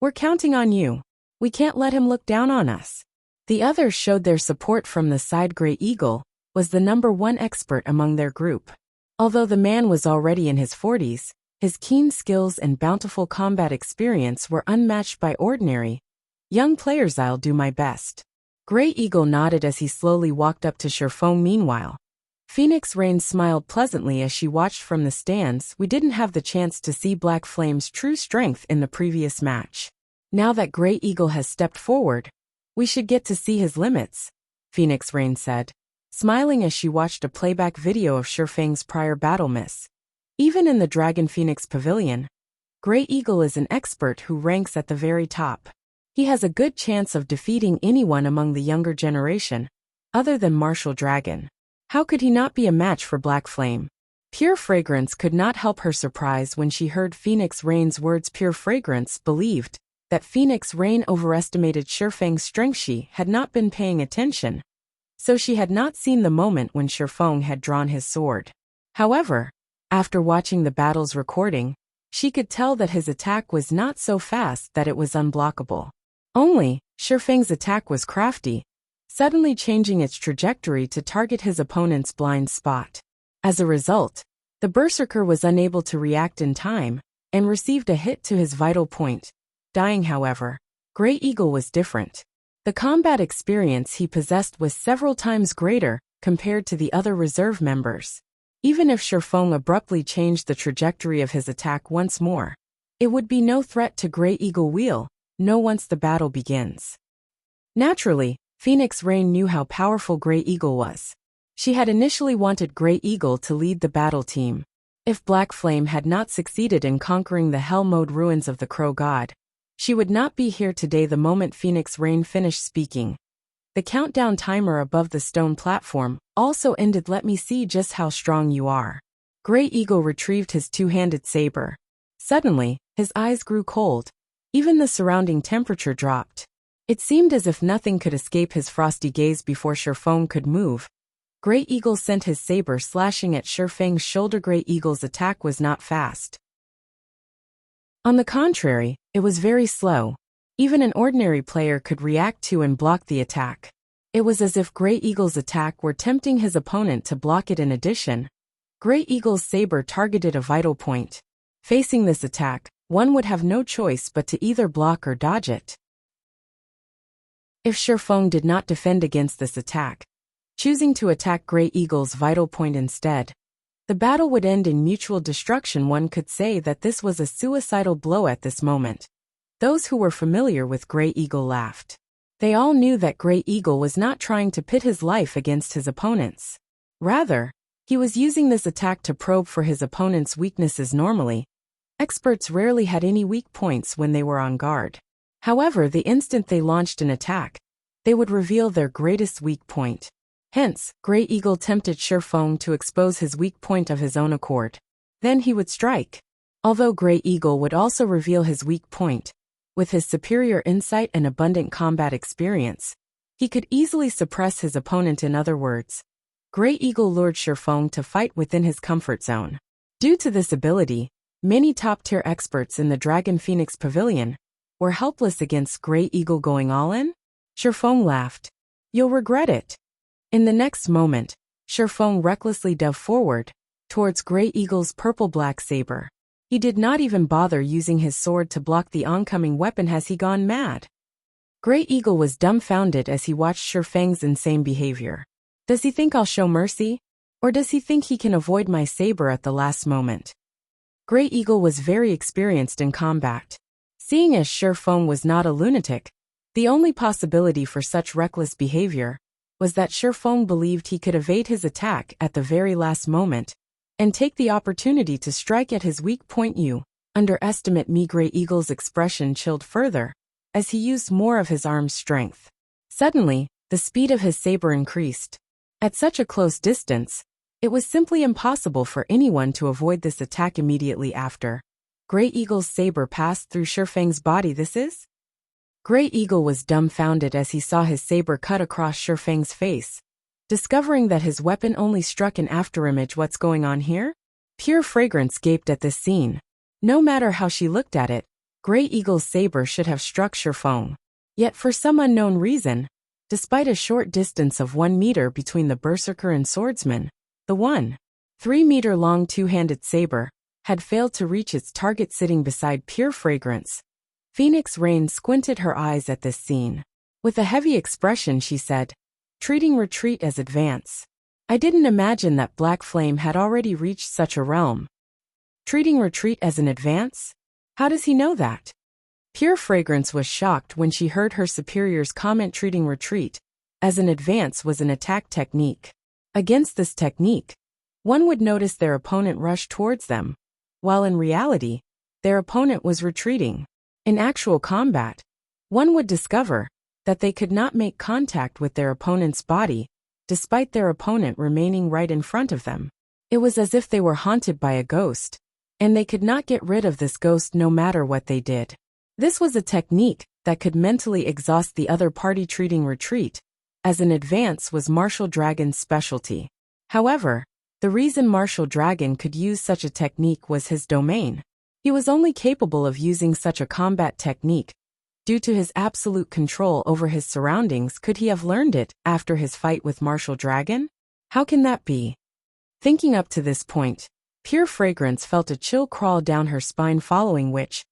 we're counting on you. We can't let him look down on us. The others showed their support from the side. Great Eagle was the #1 expert among their group. Although the man was already in his 40s, his keen skills and bountiful combat experience were unmatched by ordinary young players. I'll do my best. Great Eagle nodded as he slowly walked up to Shifeng. Meanwhile, Phoenix Rain smiled pleasantly as she watched from the stands. We didn't have the chance to see Black Flame's true strength in the previous match. Now that Great Eagle has stepped forward, we should get to see his limits, Phoenix Rain said, smiling as she watched a playback video of Shifeng's prior battle miss. Even in the Dragon Phoenix Pavilion, Great Eagle is an expert who ranks at the very top. He has a good chance of defeating anyone among the younger generation, other than Martial Dragon. How could he not be a match for Black Flame? Pure Fragrance could not help her surprise when she heard Phoenix Rain's words. Pure Fragrance believed that Phoenix Rain overestimated Shifeng's strength. She had not been paying attention, so she had not seen the moment when Shifeng had drawn his sword. However, after watching the battle's recording, she could tell that his attack was not so fast that it was unblockable. Only, Shifeng's attack was crafty, suddenly changing its trajectory to target his opponent's blind spot. As a result, the berserker was unable to react in time, and received a hit to his vital point, dying. However, Great Eagle was different. The combat experience he possessed was several times greater compared to the other reserve members. Even if Shifeng abruptly changed the trajectory of his attack once more, it would be no threat to Great Eagle. We'll know once the battle begins. Naturally, Phoenix Rain knew how powerful Great Eagle was. She had initially wanted Great Eagle to lead the battle team. If Black Flame had not succeeded in conquering the Hell Mode ruins of the Crow God, she would not be here today. The moment Phoenix Rain finished speaking, the countdown timer above the stone platform also ended. Let me see just how strong you are. Great Eagle retrieved his two-handed saber. Suddenly, his eyes grew cold. Even the surrounding temperature dropped. It seemed as if nothing could escape his frosty gaze. Before Shifeng could move, Great Eagle sent his saber slashing at Shifeng's shoulder. Great Eagle's attack was not fast. On the contrary, it was very slow. Even an ordinary player could react to and block the attack. It was as if Great Eagle's attack were tempting his opponent to block it. In addition, Great Eagle's saber targeted a vital point. Facing this attack, one would have no choice but to either block or dodge it. If Shifeng did not defend against this attack, choosing to attack Great Eagle's vital point instead, the battle would end in mutual destruction. One could say that this was a suicidal blow. At this moment, those who were familiar with Great Eagle laughed. They all knew that Great Eagle was not trying to pit his life against his opponent's. Rather, he was using this attack to probe for his opponent's weaknesses. Normally, experts rarely had any weak points when they were on guard. However, the instant they launched an attack, they would reveal their greatest weak point. Hence, Great Eagle tempted Shifeng to expose his weak point of his own accord. Then he would strike. Although Grey Eagle would also reveal his weak point, with his superior insight and abundant combat experience, he could easily suppress his opponent. In other words, Grey Eagle lured Shifeng to fight within his comfort zone. Due to this ability, many top-tier experts in the Dragon Phoenix Pavilion were helpless against Grey Eagle going all in. Shifeng laughed. "You'll regret it." In the next moment, Shifeng recklessly dove forward towards Grey Eagle's purple-black saber. He did not even bother using his sword to block the oncoming weapon. Has he gone mad? Grey Eagle was dumbfounded as he watched Shifeng's insane behavior. Does he think I'll show mercy? Or does he think he can avoid my saber at the last moment? Grey Eagle was very experienced in combat. Seeing as Shifeng was not a lunatic, the only possibility for such reckless behavior was that Shifeng believed he could evade his attack at the very last moment and take the opportunity to strike at his weak point. "You underestimate me." Grey Eagle's expression chilled further as he used more of his arm's strength. Suddenly, the speed of his saber increased. At such a close distance, it was simply impossible for anyone to avoid this attack. Immediately after, Grey Eagle's saber passed through Shifeng's body. This is? Grey Eagle was dumbfounded as he saw his saber cut across Shifeng's face, discovering that his weapon only struck an afterimage. What's going on here? Pure Fragrance gaped at this scene. No matter how she looked at it, Grey Eagle's saber should have struck Shifeng. Yet for some unknown reason, despite a short distance of 1 meter between the berserker and swordsman, the 1.3-meter-long two-handed saber had failed to reach its target. Sitting beside Pure Fragrance, Phoenix Rain squinted her eyes at this scene. With a heavy expression she said, "Treating retreat as advance. I didn't imagine that Black Flame had already reached such a realm." Treating retreat as an advance? How does he know that? Pure Fragrance was shocked when she heard her superior's comment. Treating retreat as an advance was an attack technique. Against this technique, one would notice their opponent rush towards them, while in reality, their opponent was retreating. In actual combat, one would discover that they could not make contact with their opponent's body, despite their opponent remaining right in front of them. It was as if they were haunted by a ghost, and they could not get rid of this ghost no matter what they did. This was a technique that could mentally exhaust the other party. Treating retreat as an advance was Martial Dragon's specialty. However, the reason Martial Dragon could use such a technique was his domain. He was only capable of using such a combat technique due to his absolute control over his surroundings. Could he have learned it after his fight with Martial Dragon? How can that be? Thinking up to this point, Pure Fragrance felt a chill crawl down her spine, following which,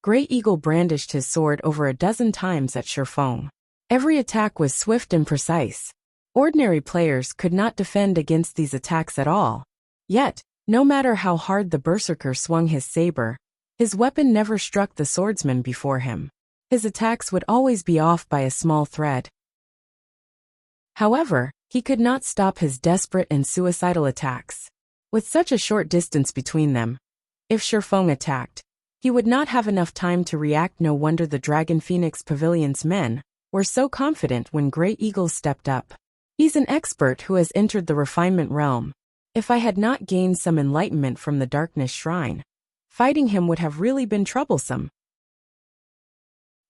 Grey Eagle brandished his sword over a dozen times at Shifeng. Every attack was swift and precise. Ordinary players could not defend against these attacks at all. Yet, no matter how hard the berserker swung his saber, his weapon never struck the swordsman before him. His attacks would always be off by a small thread. However, he could not stop his desperate and suicidal attacks. With such a short distance between them, if Shifeng attacked, he would not have enough time to react. No wonder the Dragon Phoenix Pavilion's men were so confident when Grey Eagle stepped up. He's an expert who has entered the refinement realm. If I had not gained some enlightenment from the Darkness Shrine, fighting him would have really been troublesome.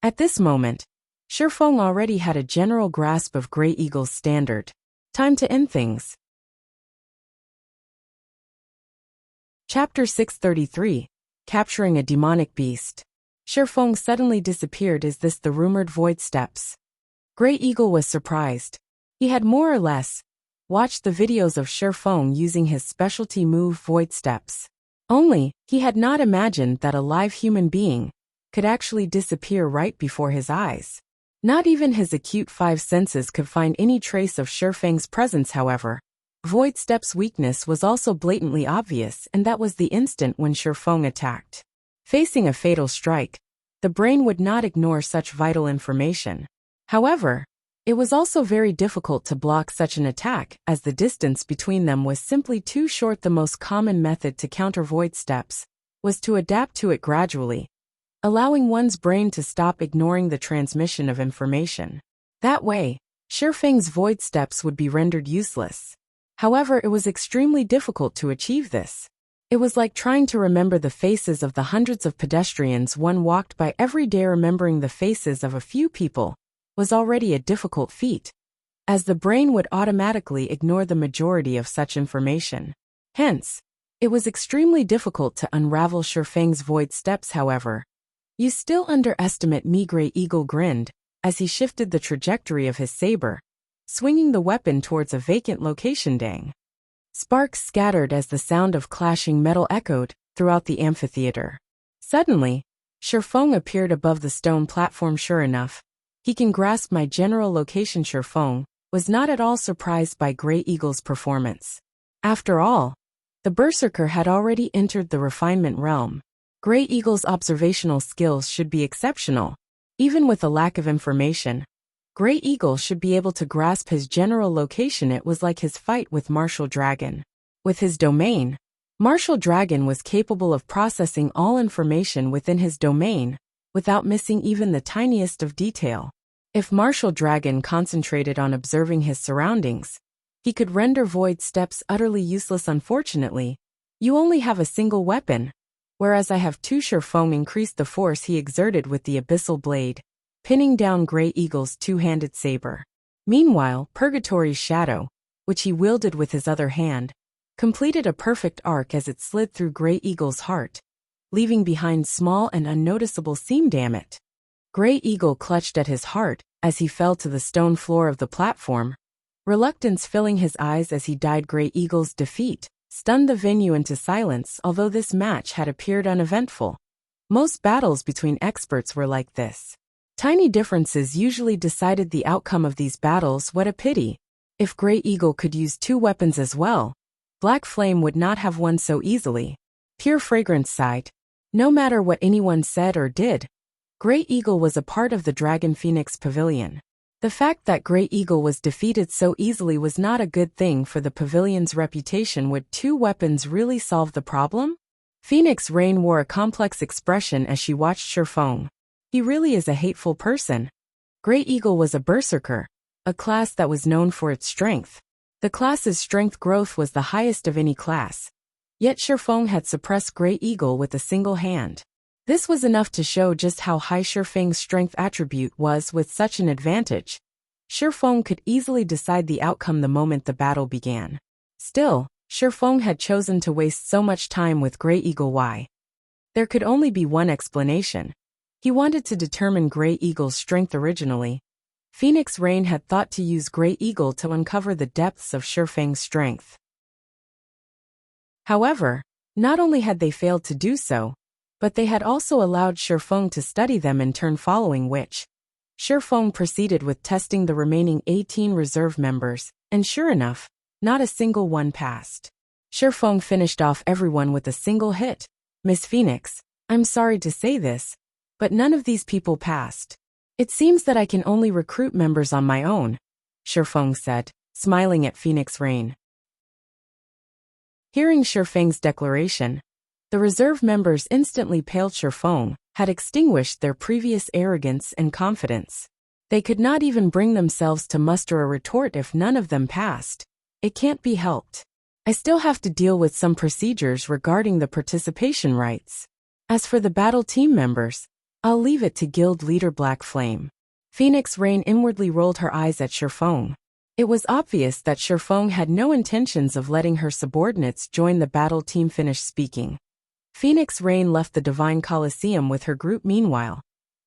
At this moment, Shifeng already had a general grasp of Grey Eagle's standard. Time to end things. Chapter 633, Capturing a Demonic Beast. Shifeng suddenly disappeared. Is this the rumored Void Steps? Grey Eagle was surprised. He had more or less watched the videos of Shifeng using his specialty move Void Steps. Only, he had not imagined that a live human being could actually disappear right before his eyes. Not even his acute 5 senses could find any trace of Shifeng's presence. However, Void Step's weakness was also blatantly obvious, and that was the instant when Shifeng attacked. Facing a fatal strike, the brain would not ignore such vital information. However, it was also very difficult to block such an attack, as the distance between them was simply too short. The most common method to counter Void Steps was to adapt to it gradually, allowing one's brain to stop ignoring the transmission of information. That way, Shifeng's Void Steps would be rendered useless. However, it was extremely difficult to achieve this. It was like trying to remember the faces of the hundreds of pedestrians one walked by every day. Remembering the faces of a few people was already a difficult feat, as the brain would automatically ignore the majority of such information. Hence, it was extremely difficult to unravel Shifeng's void steps. However, "You still underestimate me," Grey Eagle grinned, as he shifted the trajectory of his saber, swinging the weapon towards a vacant location. Dang! Sparks scattered as the sound of clashing metal echoed throughout the amphitheater. Suddenly, Shifeng appeared above the stone platform. Sure enough, he can grasp my general location. Shifeng was not at all surprised by Grey Eagle's performance. After all, the Berserker had already entered the refinement realm. Grey Eagle's observational skills should be exceptional. Even with a lack of information, Grey Eagle should be able to grasp his general location. It was like his fight with Martial Dragon. With his domain, Martial Dragon was capable of processing all information within his domain without missing even the tiniest of detail. If Martial Dragon concentrated on observing his surroundings, he could render void steps utterly useless. Unfortunately, you only have a single weapon, whereas I have two. Shifeng increased the force he exerted with the abyssal blade, pinning down Grey Eagle's two-handed saber. Meanwhile, Purgatory's shadow, which he wielded with his other hand, completed a perfect arc as it slid through Grey Eagle's heart, leaving behind small and unnoticeable seam. Damn it! Grey Eagle clutched at his heart as he fell to the stone floor of the platform, reluctance filling his eyes as he died. Grey Eagle's defeat stunned the venue into silence. Although this match had appeared uneventful, most battles between experts were like this. Tiny differences usually decided the outcome of these battles. What a pity! If Grey Eagle could use two weapons as well, Black Flame would not have won so easily. Pure Fragrance sighed. No matter what anyone said or did, Grey Eagle was a part of the Dragon Phoenix Pavilion. The fact that Grey Eagle was defeated so easily was not a good thing for the pavilion's reputation. Would two weapons really solve the problem? Phoenix Rain wore a complex expression as she watched Shifeng. He really is a hateful person. Grey Eagle was a berserker, a class that was known for its strength. The class's strength growth was the highest of any class. Yet Shifeng had suppressed Grey Eagle with a single hand. This was enough to show just how high Shifeng's strength attribute was. With such an advantage, Shifeng could easily decide the outcome the moment the battle began. Still, Shifeng had chosen to waste so much time with Grey Eagle. Why? There could only be one explanation. He wanted to determine Grey Eagle's strength. Originally, Phoenix Rain had thought to use Grey Eagle to uncover the depths of Shifeng's strength. However, not only had they failed to do so, but they had also allowed Shifeng to study them in turn, following which, Shifeng proceeded with testing the remaining 18 reserve members, and sure enough, not a single one passed. Shifeng finished off everyone with a single hit. "Miss Phoenix, I'm sorry to say this, but none of these people passed. It seems that I can only recruit members on my own," Shifeng said, smiling at Phoenix Rain. Hearing Shifeng's declaration, the reserve members instantly paled. Shifeng had extinguished their previous arrogance and confidence. They could not even bring themselves to muster a retort if none of them passed. "It can't be helped. I still have to deal with some procedures regarding the participation rights. As for the battle team members, I'll leave it to guild leader Black Flame." Phoenix Rain inwardly rolled her eyes at Shifeng. It was obvious that Shifeng had no intentions of letting her subordinates join the battle team. Finish speaking. Phoenix Rain left the Divine Coliseum with her group. Meanwhile,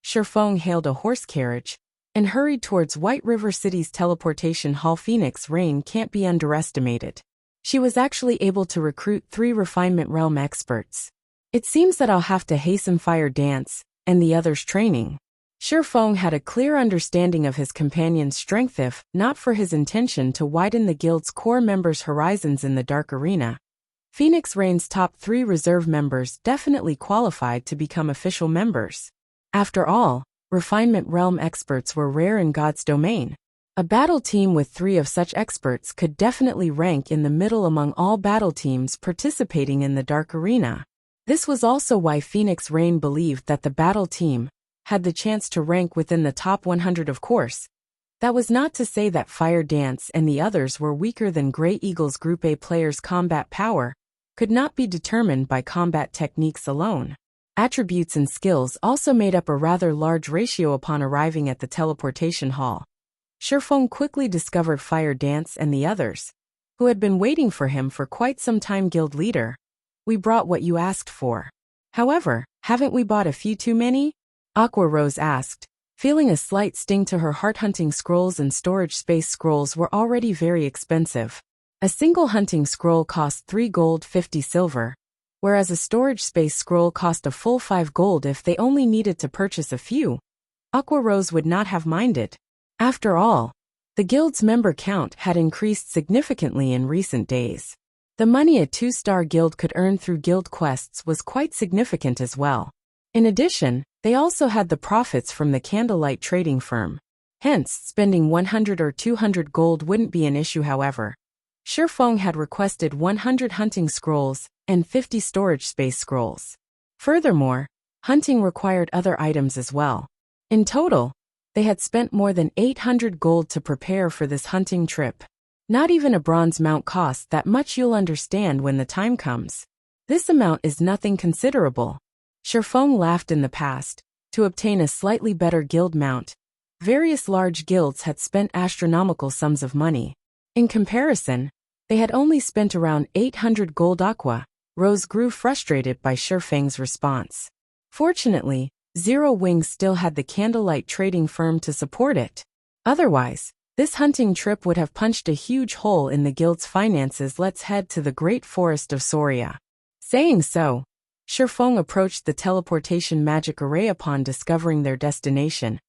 Shifeng hailed a horse carriage and hurried towards White River City's teleportation hall. Phoenix Rain can't be underestimated. She was actually able to recruit 3 refinement realm experts. It seems that I'll have to hasten Fire Dance and the others' training. Shifeng had a clear understanding of his companion's strength, if not for his intention to widen the guild's core members' horizons in the Dark Arena. Phoenix Rain's top 3 reserve members definitely qualified to become official members. After all, refinement realm experts were rare in God's domain. A battle team with 3 of such experts could definitely rank in the middle among all battle teams participating in the Dark Arena. This was also why Phoenix Rain believed that the battle team had the chance to rank within the top 100. Of course, that was not to say that Fire Dance and the others were weaker than Grey Eagle's Group A players' combat power. could not be determined by combat techniques alone. Attributes and skills also made up a rather large ratio upon arriving at the teleportation hall. Shifeng quickly discovered Fire Dance and the others, who had been waiting for him for quite some time. Guild leader, we brought what you asked for. However, haven't we bought a few too many? Aqua Rose asked, feeling a slight sting to her heart. Hunting scrolls and storage space scrolls were already very expensive. A single hunting scroll cost 3 gold 50 silver, whereas a storage space scroll cost a full 5 gold. If they only needed to purchase a few, Aqua Rose would not have minded. After all, the guild's member count had increased significantly in recent days. The money a 2-star guild could earn through guild quests was quite significant as well. In addition, they also had the profits from the candlelight trading firm. Hence, spending 100 or 200 gold wouldn't be an issue. However, Shifeng had requested 100 hunting scrolls and 50 storage space scrolls. Furthermore, hunting required other items as well. In total, they had spent more than 800 gold to prepare for this hunting trip. Not even a bronze mount costs that much. You'll understand when the time comes. This amount is nothing considerable. Shifeng laughed. In the past, to obtain a slightly better guild mount, various large guilds had spent astronomical sums of money. In comparison, they had only spent around 800 gold. Aqua Rose grew frustrated by Shifeng's response. Fortunately, Zero Wings still had the candlelight trading firm to support it. Otherwise, this hunting trip would have punched a huge hole in the guild's finances. Let's head to the Great Forest of Soria. Saying so, Shifeng approached the teleportation magic array. Upon discovering their destination,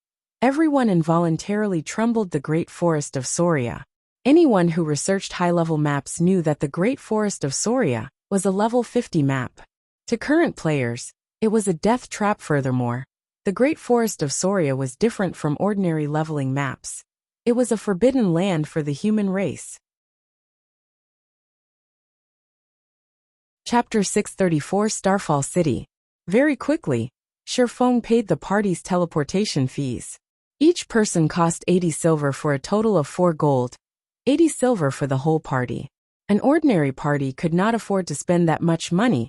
everyone involuntarily trembled. The Great Forest of Soria. Anyone who researched high-level maps knew that the Great Forest of Soria was a level 50 map. To current players, it was a death trap. Furthermore, the Great Forest of Soria was different from ordinary leveling maps. It was a forbidden land for the human race. Chapter 634 Starfall City. Very quickly, Shifeng paid the party's teleportation fees. Each person cost 80 silver for a total of 4 gold, 80 silver for the whole party. An ordinary party could not afford to spend that much money,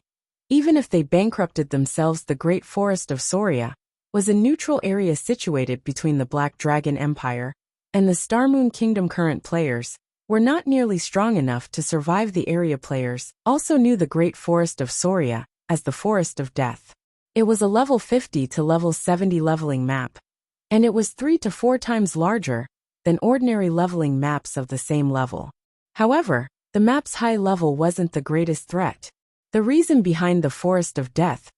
even if they bankrupted themselves. The Great Forest of Soria was a neutral area situated between the Black Dragon Empire and the Starmoon Kingdom. Current players were not nearly strong enough to survive. The area players also knew the Great Forest of Soria as the Forest of Death. It was a level 50 to level 70 leveling map, and it was 3 to 4 times larger than ordinary leveling maps of the same level. However, the map's high level wasn't the greatest threat. The reason behind the Forest of Death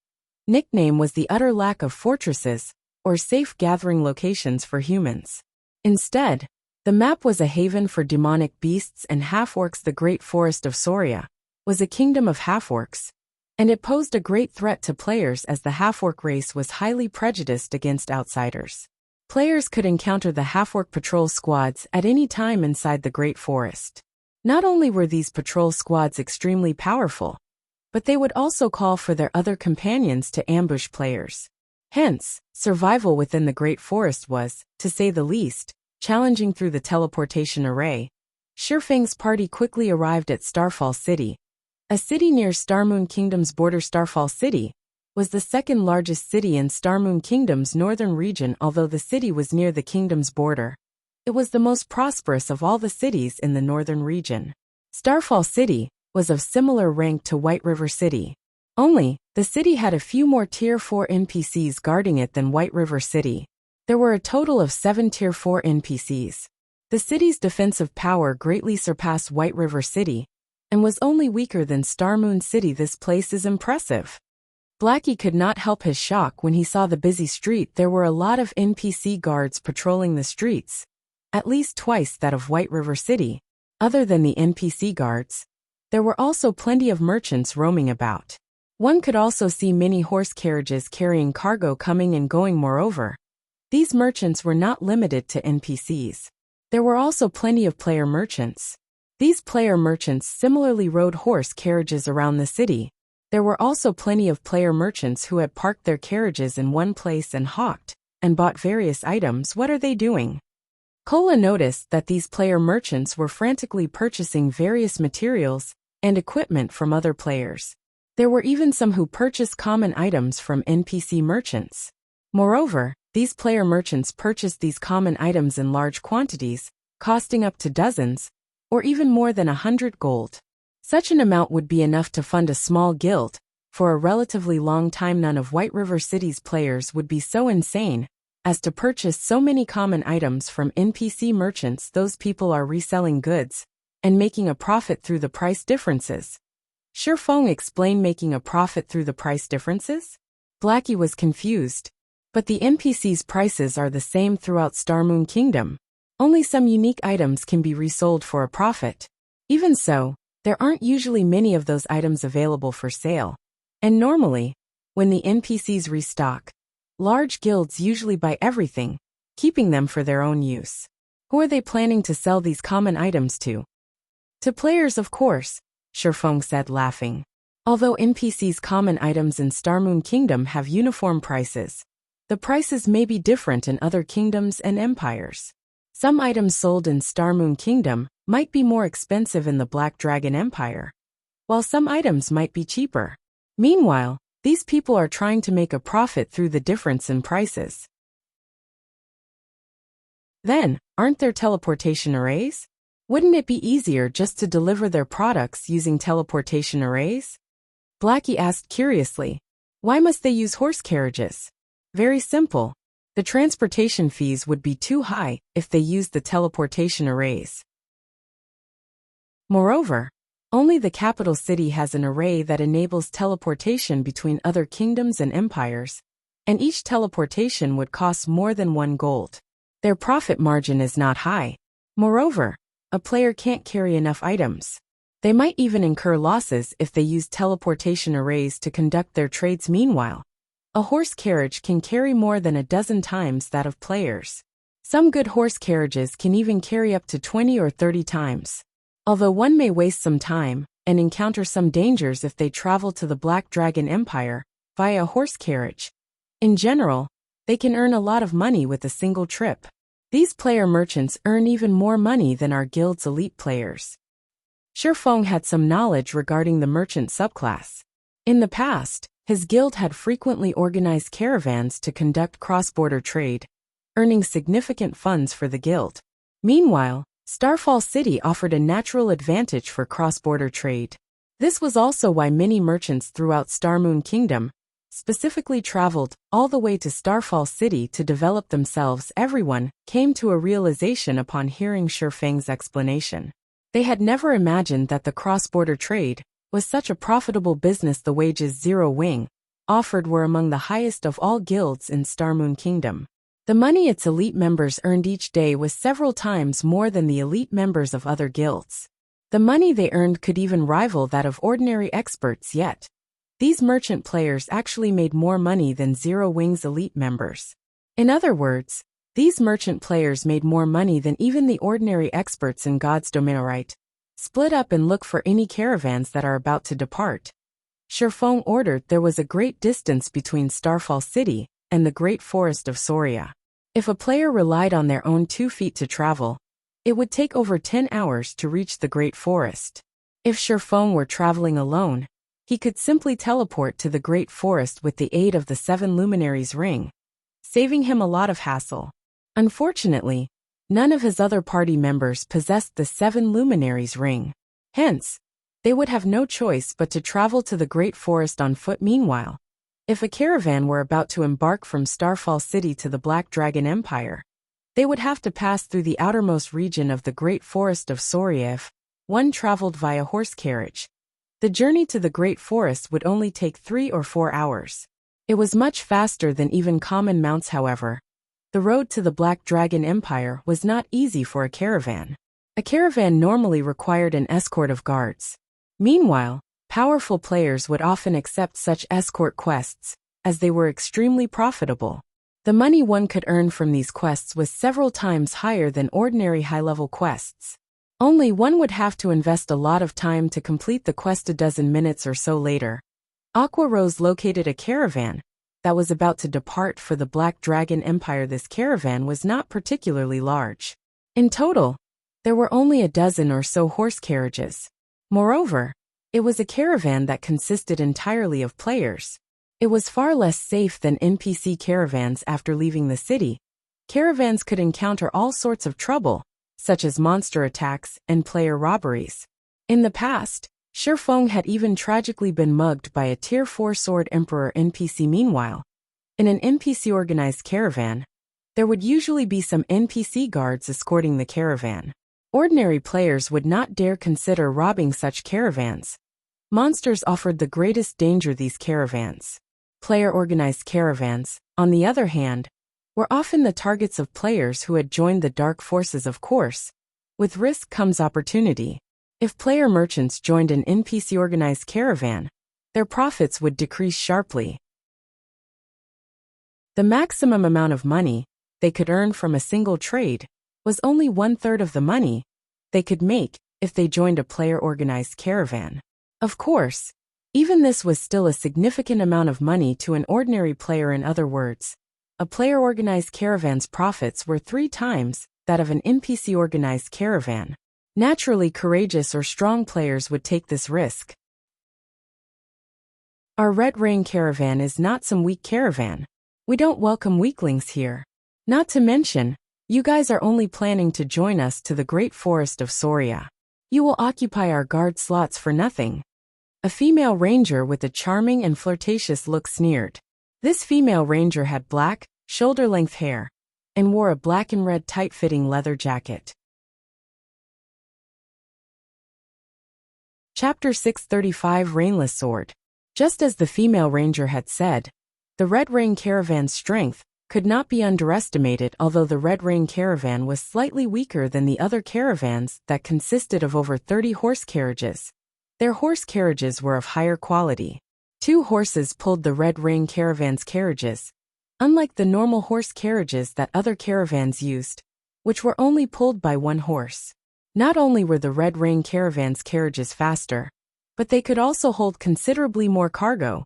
nickname was the utter lack of fortresses or safe gathering locations for humans. Instead, the map was a haven for demonic beasts and half-orcs. The Great Forest of Soria was a kingdom of half-orcs, and it posed a great threat to players as the half-orc race was highly prejudiced against outsiders. Players could encounter the half-orc patrol squads at any time inside the Great Forest. Not only were these patrol squads extremely powerful, but they would also call for their other companions to ambush players. Hence, survival within the Great Forest was, to say the least, challenging. Through the teleportation array, Shifeng's party quickly arrived at Starfall City, a city near Starmoon Kingdom's border. Starfall City was the second largest city in Starmoon Kingdom's northern region. Although the city was near the kingdom's border, it was the most prosperous of all the cities in the northern region. Starfall City was of similar rank to White River City. Only, the city had a few more Tier 4 NPCs guarding it than White River City. There were a total of 7 Tier 4 NPCs. The city's defensive power greatly surpassed White River City, and was only weaker than Starmoon City. This place is impressive. Blackie could not help his shock when he saw the busy street. There were a lot of NPC guards patrolling the streets, at least twice that of White River City. Other than the NPC guards, there were also plenty of merchants roaming about. One could also see many horse carriages carrying cargo coming and going. Moreover, these merchants were not limited to NPCs. There were also plenty of player merchants. These player merchants similarly rode horse carriages around the city. There were also plenty of player merchants who had parked their carriages in one place and hawked and bought various items. What are they doing? Kola noticed that these player merchants were frantically purchasing various materials and equipment from other players. There were even some who purchased common items from NPC merchants. Moreover, these player merchants purchased these common items in large quantities, costing up to dozens, or even more than 100 gold. Such an amount would be enough to fund a small guild. For a relatively long time, none of White River City's players would be so insane as to purchase so many common items from NPC merchants. Those people are reselling goods and making a profit through the price differences. Shifeng explained making a profit through the price differences? Blackie was confused. But the NPC's prices are the same throughout Starmoon Kingdom. Only some unique items can be resold for a profit. Even so, there aren't usually many of those items available for sale. And normally, when the NPCs restock, large guilds usually buy everything, keeping them for their own use. Who are they planning to sell these common items to? To players, of course, Shifeng said, laughing. Although NPCs' common items in Starmoon Kingdom have uniform prices, the prices may be different in other kingdoms and empires. Some items sold in Starmoon Kingdom might be more expensive in the Black Dragon Empire, while some items might be cheaper. Meanwhile, these people are trying to make a profit through the difference in prices. Then, aren't there teleportation arrays? Wouldn't it be easier just to deliver their products using teleportation arrays? Blackie asked curiously. Why must they use horse carriages? Very simple. The transportation fees would be too high if they used the teleportation arrays. Moreover, only the capital city has an array that enables teleportation between other kingdoms and empires, and each teleportation would cost more than 1 gold. Their profit margin is not high. Moreover, a player can't carry enough items. They might even incur losses if they use teleportation arrays to conduct their trades. Meanwhile, a horse carriage can carry more than a dozen times that of players. Some good horse carriages can even carry up to 20 or 30 times. Although one may waste some time and encounter some dangers if they travel to the Black Dragon Empire via a horse carriage, in general, they can earn a lot of money with a single trip. These player merchants earn even more money than our guild's elite players. Shifeng had some knowledge regarding the merchant subclass. In the past, his guild had frequently organized caravans to conduct cross-border trade, earning significant funds for the guild. Meanwhile, Starfall City offered a natural advantage for cross-border trade. This was also why many merchants throughout Starmoon Kingdom specifically traveled all the way to Starfall City to develop themselves. Everyone came to a realization upon hearing Shifeng's explanation. They had never imagined that the cross-border trade was such a profitable business. The wages Zero Wing offered were among the highest of all guilds in Starmoon Kingdom. The money its elite members earned each day was several times more than the elite members of other guilds. The money they earned could even rival that of ordinary experts. Yet, these merchant players actually made more money than Zero Wing's elite members. In other words, these merchant players made more money than even the ordinary experts in God's domain. Right? Split up and look for any caravans that are about to depart. Shifeng ordered. There was a great distance between Starfall City and the Great Forest of Soria. If a player relied on their own 2 feet to travel, it would take over 10 hours to reach the Great Forest. If Shifeng were traveling alone, he could simply teleport to the Great Forest with the aid of the 7 Luminaries ring, saving him a lot of hassle. Unfortunately, none of his other party members possessed the 7 Luminaries ring. Hence, they would have no choice but to travel to the Great Forest on foot. Meanwhile, if a caravan were about to embark from Starfall City to the Black Dragon Empire, they would have to pass through the outermost region of the Great Forest of Soria. If one traveled via horse carriage, the journey to the Great Forest would only take 3 or 4 hours. It was much faster than even common mounts. However, the road to the Black Dragon Empire was not easy for a caravan. A caravan normally required an escort of guards. Meanwhile, powerful players would often accept such escort quests, as they were extremely profitable. The money one could earn from these quests was several times higher than ordinary high-level quests. Only one would have to invest a lot of time to complete the quest. A dozen minutes or so later, Aqua Rose located a caravan that was about to depart for the Black Dragon Empire. This caravan was not particularly large. In total, there were only a dozen or so horse carriages. Moreover, It was a caravan that consisted entirely of players. It was far less safe than NPC caravans after leaving the city. Caravans could encounter all sorts of trouble, such as monster attacks and player robberies. In the past, Shifeng had even tragically been mugged by a Tier 4 Sword Emperor NPC. Meanwhile, in an NPC-organized caravan, there would usually be some NPC guards escorting the caravan. Ordinary players would not dare consider robbing such caravans. Monsters offered the greatest danger these caravans. Player-organized caravans, on the other hand, were often the targets of players who had joined the dark forces. Of course, with risk comes opportunity. If player merchants joined an NPC-organized caravan, their profits would decrease sharply. The maximum amount of money they could earn from a single trade was only 1/3 of the money they could make if they joined a player-organized caravan. Of course, even this was still a significant amount of money to an ordinary player. In other words, a player-organized caravan's profits were 3 times that of an NPC-organized caravan. Naturally, courageous or strong players would take this risk. Our Red Rain caravan is not some weak caravan. We don't welcome weaklings here. Not to mention, you guys are only planning to join us to the great forest of Soria. You will occupy our guard slots for nothing. A female ranger with a charming and flirtatious look sneered. This female ranger had black, shoulder-length hair, and wore a black and red tight-fitting leather jacket. Chapter 635 Rainless Sword. Just as the female ranger had said, the Red Rain caravan's strength could not be underestimated. Although the Red Rain caravan was slightly weaker than the other caravans that consisted of over 30 horse carriages, their horse carriages were of higher quality. 2 horses pulled the Red Rain caravan's carriages, unlike the normal horse carriages that other caravans used, which were only pulled by 1 horse. Not only were the Red Rain caravan's carriages faster, but they could also hold considerably more cargo,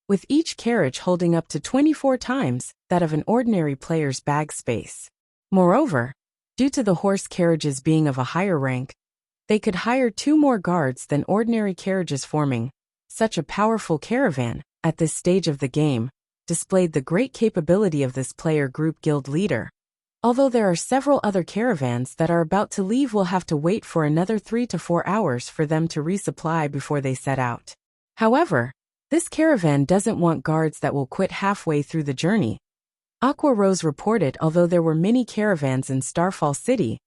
with each carriage holding up to 24 times that of an ordinary player's bag space. Moreover, due to the horse carriages being of a higher rank, they could hire 2 more guards than ordinary carriages. Forming such a powerful caravan, at this stage of the game, displayed the great capability of this player group guild leader. Although there are several other caravans that are about to leave, will have to wait for another 3 to 4 hours for them to resupply before they set out. However, this caravan doesn't want guards that will quit halfway through the journey. Aqua Rose reported, although there were many caravans in Starfall City,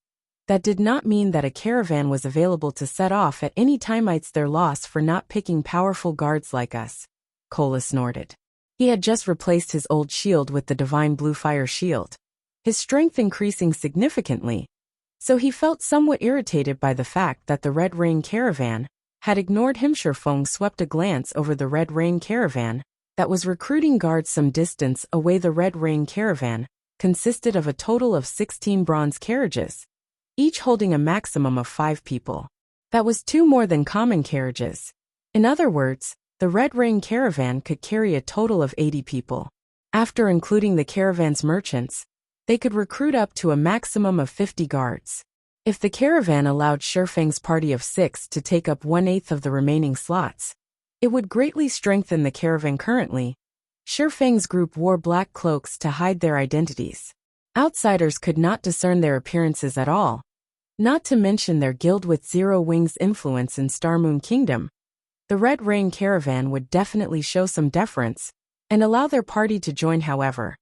that did not mean that a caravan was available to set off at any time. It's their loss for not picking powerful guards like us. Cola snorted. He had just replaced his old shield with the Divine Blue Fire shield, his strength increasing significantly, so he felt somewhat irritated by the fact that the Red Rain caravan had ignored him. Shifeng swept a glance over the Red Rain caravan that was recruiting guards some distance away. The Red Rain caravan consisted of a total of 16 bronze carriages, each holding a maximum of 5 people. That was 2 more than common carriages. In other words, the Red Rain caravan could carry a total of 80 people. After including the caravan's merchants, they could recruit up to a maximum of 50 guards. If the caravan allowed Shifeng's party of 6 to take up 1/8 of the remaining slots, it would greatly strengthen the caravan. Currently, Shifeng's group wore black cloaks to hide their identities. Outsiders could not discern their appearances at all, not to mention their guild with Zero Wings influence in Starmoon Kingdom. The Red Rain caravan would definitely show some deference and allow their party to join. However,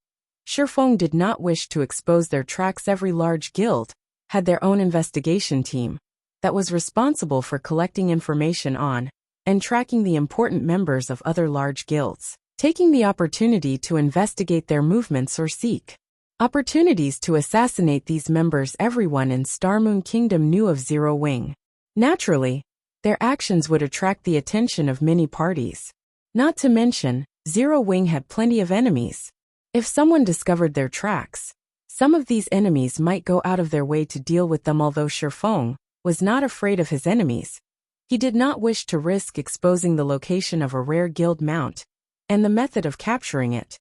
Shifeng did not wish to expose their tracks. Every large guild had their own investigation team that was responsible for collecting information on and tracking the important members of other large guilds, taking the opportunity to investigate their movements or seek opportunities to assassinate these members. Everyone in Starmoon Kingdom knew of Zero Wing. Naturally, their actions would attract the attention of many parties. Not to mention, Zero Wing had plenty of enemies. If someone discovered their tracks, some of these enemies might go out of their way to deal with them. Although Shifeng was not afraid of his enemies, he did not wish to risk exposing the location of a rare guild mount and the method of capturing it.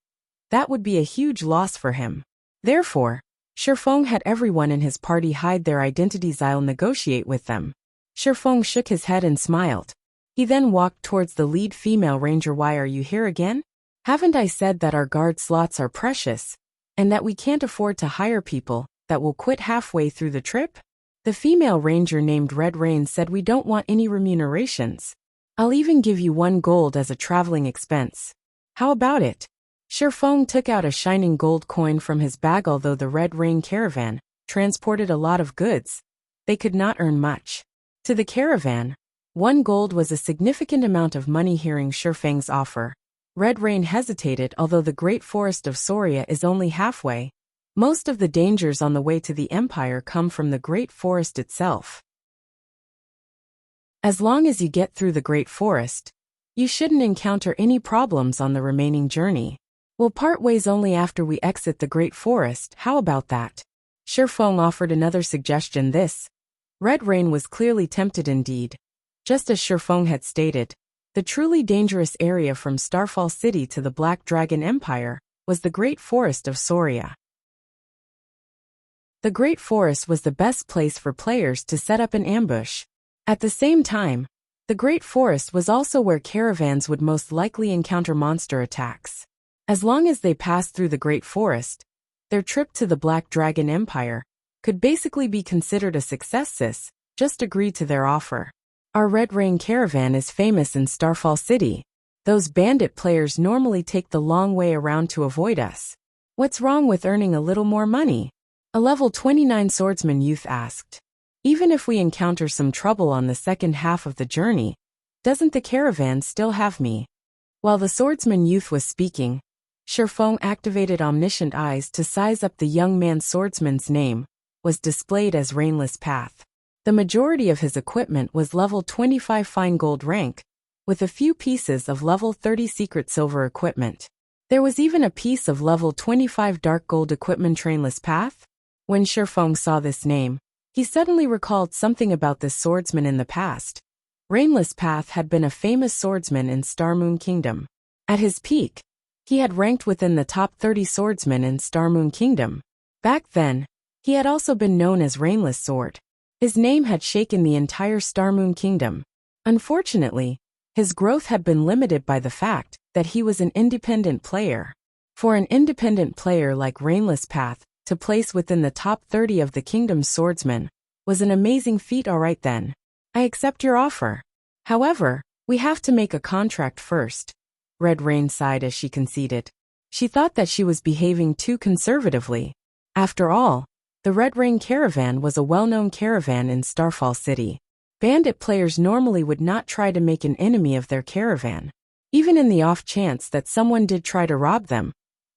That would be a huge loss for him. Therefore, Shifeng had everyone in his party hide their identities. I'll negotiate with them. Shifeng shook his head and smiled. He then walked towards the lead female ranger. Why are you here again? Haven't I said that our guard slots are precious, and that we can't afford to hire people that will quit halfway through the trip? The female ranger named Red Rain said, we don't want any remunerations. I'll even give you 1 gold as a traveling expense. How about it? Shifeng took out a shining gold coin from his bag. Although the Red Rain caravan transported a lot of goods, they could not earn much. To the caravan, 1 gold was a significant amount of money. Hearing Shifeng's offer, Red Rain hesitated. Although the great forest of Soria is only halfway, most of the dangers on the way to the empire come from the great forest itself. As long as you get through the great forest, you shouldn't encounter any problems on the remaining journey. We'll part ways only after we exit the great forest. How about that? Shifeng offered another suggestion. This Red Rain was clearly tempted indeed. Just as Shifeng had stated, the truly dangerous area from Starfall City to the Black Dragon Empire was the Great Forest of Soria. The Great Forest was the best place for players to set up an ambush. At the same time, the Great Forest was also where caravans would most likely encounter monster attacks. As long as they passed through the Great Forest, their trip to the Black Dragon Empire could basically be considered a success. Just agree to their offer. Our Red Rain caravan is famous in Starfall City. Those bandit players normally take the long way around to avoid us. What's wrong with earning a little more money? A level 29 swordsman youth asked. Even if we encounter some trouble on the second half of the journey, doesn't the caravan still have me? While the swordsman youth was speaking, Shifeng activated omniscient eyes to size up the young man's. Swordsman's name was displayed as Rainless Path. The majority of his equipment was level 25 fine gold rank, with a few pieces of level 30 secret silver equipment. There was even a piece of level 25 dark gold equipment. Rainless Path? When Shifeng saw this name, he suddenly recalled something about this swordsman in the past. Rainless Path had been a famous swordsman in Starmoon Kingdom. At his peak, he had ranked within the top 30 swordsmen in Starmoon Kingdom. Back then, he had also been known as Rainless Sword. His name had shaken the entire Starmoon Kingdom. Unfortunately, his growth had been limited by the fact that he was an independent player. For an independent player like Rainless Path to place within the top 30 of the kingdom's swordsmen was an amazing feat. Alright then. I accept your offer. However, we have to make a contract first. Red Rain sighed as she conceded. She thought that she was behaving too conservatively. After all, the Red Rain caravan was a well-known caravan in Starfall City. Bandit players normally would not try to make an enemy of their caravan. Even in the off chance that someone did try to rob them,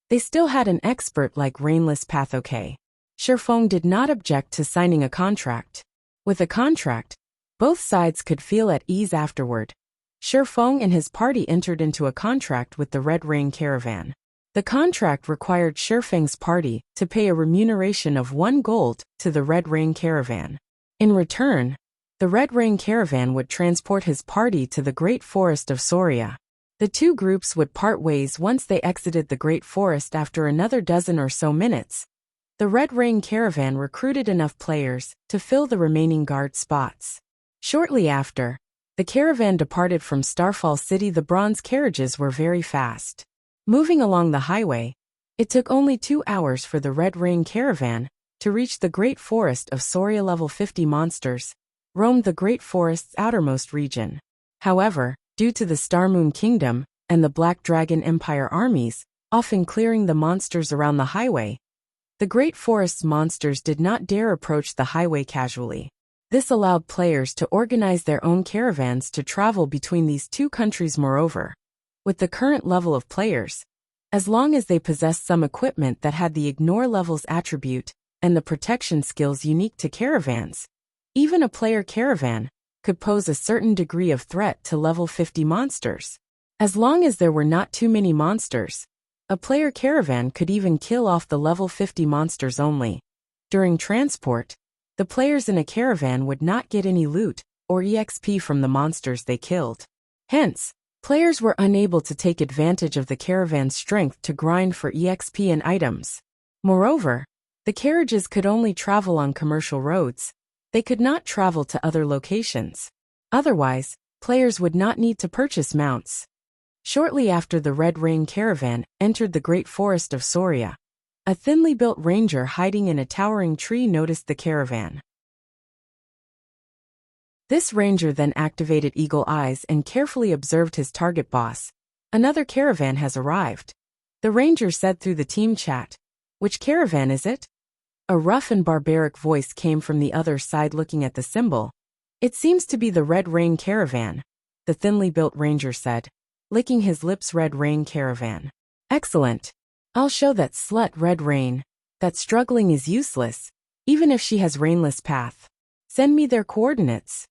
they still had an expert like Rainless Path. Okay. Shifeng did not object to signing a contract. With a contract, both sides could feel at ease afterward. Shifeng and his party entered into a contract with the Red Rain caravan. The contract required Shifeng's party to pay a remuneration of 1 gold to the Red Rain caravan. In return, the Red Rain caravan would transport his party to the Great Forest of Soria. The two groups would part ways once they exited the Great Forest. After another dozen or so minutes, the Red Rain caravan recruited enough players to fill the remaining guard spots. Shortly after, the caravan departed from Starfall City. The bronze carriages were very fast. Moving along the highway, it took only 2 hours for the Red Rain caravan to reach the Great Forest of Soria. Level 50 monsters roamed the Great Forest's outermost region. However, due to the Starmoon Kingdom and the Black Dragon Empire armies often clearing the monsters around the highway, the Great Forest's monsters did not dare approach the highway casually. This allowed players to organize their own caravans to travel between these two countries. Moreover, with the current level of players, as long as they possessed some equipment that had the Ignore Levels attribute and the protection skills unique to caravans, even a player caravan could pose a certain degree of threat to level 50 monsters. As long as there were not too many monsters, a player caravan could even kill off the level 50 monsters only. During transport, the players in a caravan would not get any loot or EXP from the monsters they killed. Hence, players were unable to take advantage of the caravan's strength to grind for EXP and items. Moreover, the carriages could only travel on commercial roads. They could not travel to other locations. Otherwise, players would not need to purchase mounts. Shortly after the Red Rain caravan entered the great forest of Soria, a thinly built ranger hiding in a towering tree noticed the caravan. This ranger then activated eagle eyes and carefully observed his target boss. Another caravan has arrived. The ranger said through the team chat. Which caravan is it? A rough and barbaric voice came from the other side looking at the symbol. It seems to be the Red Rain caravan, the thinly built ranger said, licking his lips. Red Rain caravan. Excellent. I'll show that slut Red Rain that struggling is useless, even if she has rainless path. Send me their coordinates.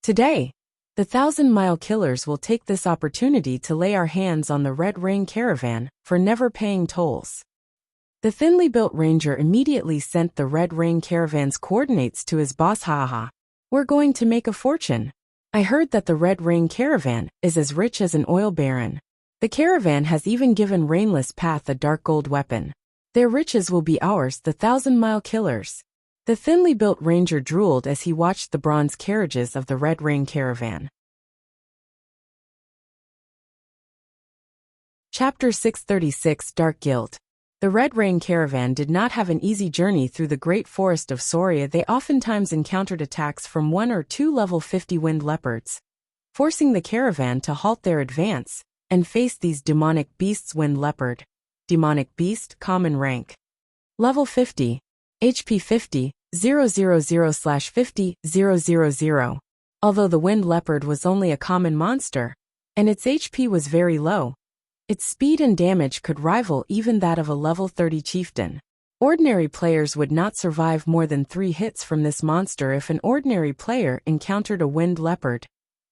Today, the 1,000-mile killers will take this opportunity to lay our hands on the Red Rain caravan for never paying tolls. The thinly built ranger immediately sent the Red Rain caravan's coordinates to his boss. Haha. We're going to make a fortune. I heard that the Red Rain caravan is as rich as an oil baron. The caravan has even given Rainless Path a dark gold weapon. Their riches will be ours, the 1,000-mile killers. The thinly built ranger drooled as he watched the bronze carriages of the Red Rain caravan. Chapter 636 Dark Guild. The Red Rain caravan did not have an easy journey through the great forest of Soria. They oftentimes encountered attacks from 1 or 2 level 50 wind leopards, forcing the caravan to halt their advance and face these demonic beasts. Wind leopard. Demonic beast, common rank. Level 50. HP 50, 000/50, 000. Although the wind leopard was only a common monster, and its HP was very low, its speed and damage could rival even that of a level 30 chieftain. Ordinary players would not survive more than 3 hits from this monster. If an ordinary player encountered a wind leopard,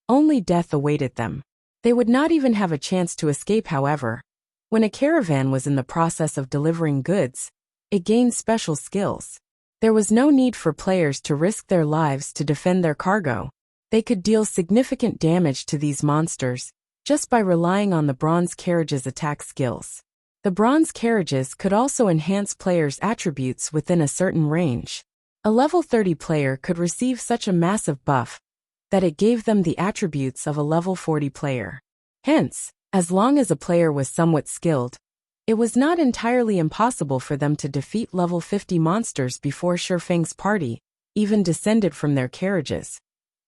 only death awaited them. They would not even have a chance to escape. However, when a caravan was in the process of delivering goods, it gained special skills. There was no need for players to risk their lives to defend their cargo. They could deal significant damage to these monsters just by relying on the bronze carriage's attack skills. The bronze carriages could also enhance players' attributes within a certain range. A level 30 player could receive such a massive buff that it gave them the attributes of a level 40 player. Hence, as long as a player was somewhat skilled, it was not entirely impossible for them to defeat level 50 monsters before Shifeng's party even descended from their carriages.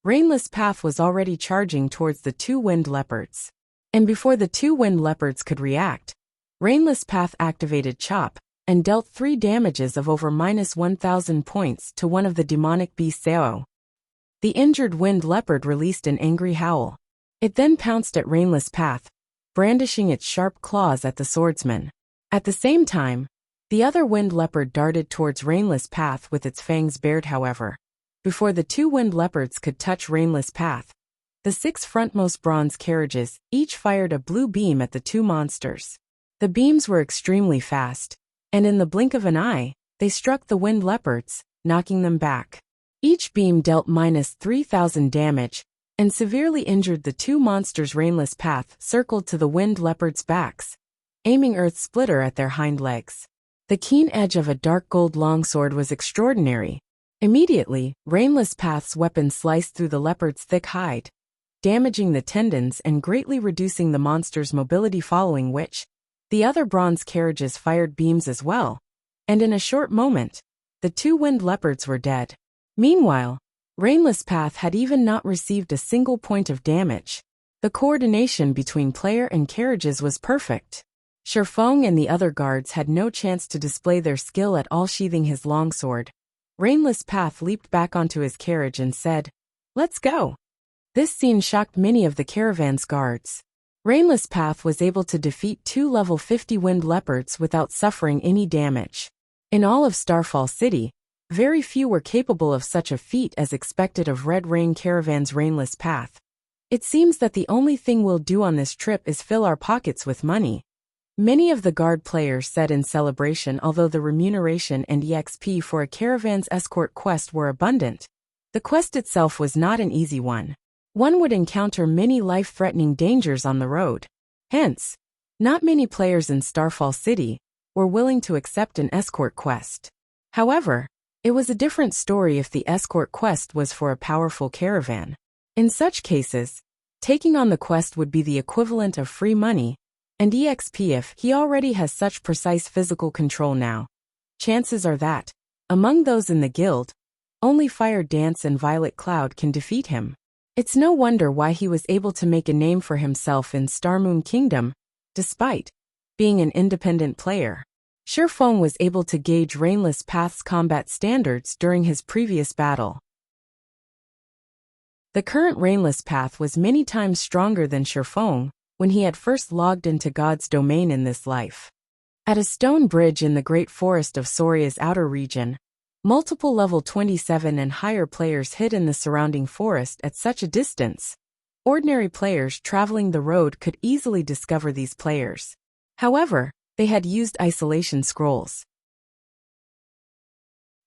Rainless Path was already charging towards the 2 wind leopards. And before the 2 wind leopards could react, Rainless Path activated Chop and dealt 3 damages of over -1,000 points to one of the demonic beasts. The injured wind leopard released an angry howl. It then pounced at Rainless Path, brandishing its sharp claws at the swordsman. At the same time, the other wind leopard darted towards Rainless Path with its fangs bared. However, before the 2 wind leopards could touch Rainless Path, the 6 frontmost bronze carriages each fired a blue beam at the 2 monsters. The beams were extremely fast, and in the blink of an eye, they struck the wind leopards, knocking them back. Each beam dealt -3,000 damage, and severely injured the 2 monsters. Rainless Path circled to the wind leopards' backs, aiming Earth Splitter at their hind legs. The keen edge of a dark gold longsword was extraordinary. Immediately, Rainless Path's weapon sliced through the leopard's thick hide, damaging the tendons and greatly reducing the monster's mobility, following which, the other bronze carriages fired beams as well, and in a short moment, the 2 wind leopards were dead. Meanwhile, Rainless Path had even not received a single point of damage. The coordination between player and carriages was perfect. Shifeng and the other guards had no chance to display their skill at all. Sheathing his longsword, Rainless Path leaped back onto his carriage and said, "Let's go." This scene shocked many of the caravan's guards. Rainless Path was able to defeat 2 level 50 wind leopards without suffering any damage. In all of Starfall City, very few were capable of such a feat as expected of Red Rain Caravan's Rainless Path. It seems that the only thing we'll do on this trip is fill our pockets with money, many of the guard players said in celebration. Although the remuneration and EXP for a caravan's escort quest were abundant, the quest itself was not an easy one. One would encounter many life-threatening dangers on the road. Hence, not many players in Starfall City were willing to accept an escort quest. However, it was a different story if the escort quest was for a powerful caravan. In such cases, taking on the quest would be the equivalent of free money and EXP if he already has such precise physical control now. Chances are that, among those in the guild, only Fire Dance and Violet Cloud can defeat him. It's no wonder why he was able to make a name for himself in Starmoon Kingdom, despite being an independent player. Shifeng was able to gauge Rainless Path's combat standards during his previous battle. The current Rainless Path was many times stronger than Shifeng when he had first logged into God's domain in this life. At a stone bridge in the Great Forest of Soria's outer region, multiple level 27 and higher players hid in the surrounding forest at such a distance. Ordinary players traveling the road could easily discover these players. However, they had used isolation scrolls.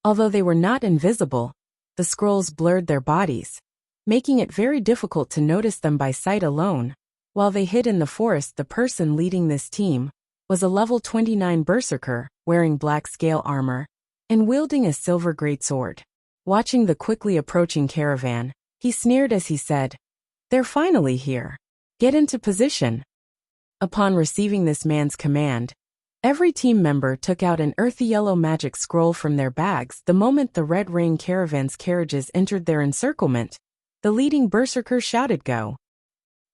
Although they were not invisible, the scrolls blurred their bodies, making it very difficult to notice them by sight alone. While they hid in the forest, the person leading this team was a level 29 berserker, wearing black scale armor and wielding a silver greatsword. Watching the quickly approaching caravan, he sneered as he said, "They're finally here. Get into position." Upon receiving this man's command, every team member took out an earthy yellow magic scroll from their bags. The moment the Red Rain caravan's carriages entered their encirclement, the leading berserker shouted, "Go!"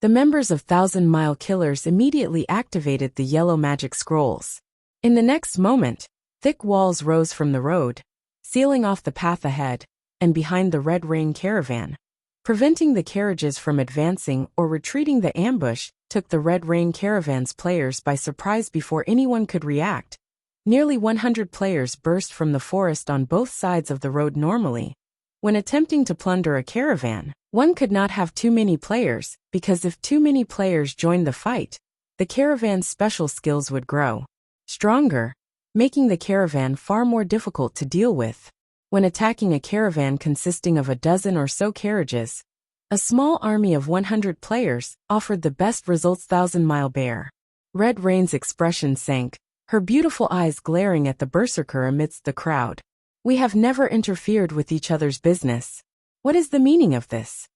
The members of Thousand Mile Killers immediately activated the yellow magic scrolls. In the next moment, thick walls rose from the road, sealing off the path ahead and behind the Red Rain caravan. Preventing the carriages from advancing or retreating, the ambush took the Red Rain caravan's players by surprise before anyone could react. Nearly 100 players burst from the forest on both sides of the road. Normally, when attempting to plunder a caravan, one could not have too many players, because if too many players joined the fight, the caravan's special skills would grow stronger, making the caravan far more difficult to deal with. When attacking a caravan consisting of a dozen or so carriages, a small army of 100 players offered the best results. Thousand Mile Bear. Red Rain's expression sank, her beautiful eyes glaring at the berserker amidst the crowd. "We have never interfered with each other's business. What is the meaning of this?"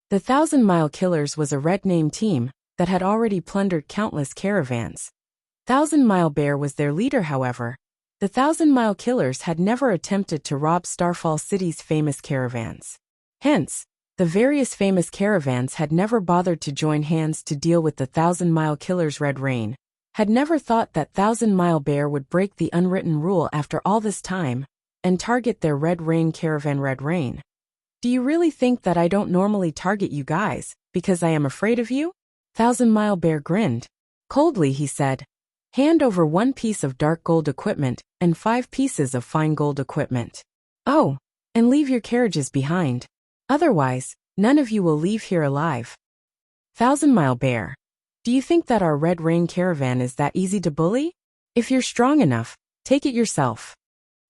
The Thousand Mile Killers was a red name team that had already plundered countless caravans. Thousand Mile Bear was their leader. However, the Thousand Mile Killers had never attempted to rob Starfall City's famous caravans. Hence, the various famous caravans had never bothered to join hands to deal with the Thousand Mile Killers. Red Rain had never thought that Thousand Mile Bear would break the unwritten rule after all this time and target their Red Rain caravan. Red Rain, do you really think that I don't normally target you guys because I am afraid of you? Thousand Mile Bear grinned. Coldly he said, "Hand over 1 piece of dark gold equipment and 5 pieces of fine gold equipment. Oh, and leave your carriages behind. Otherwise, none of you will leave here alive." Thousand Mile Bear, do you think that our Red Rain caravan is that easy to bully? If you're strong enough, take it yourself.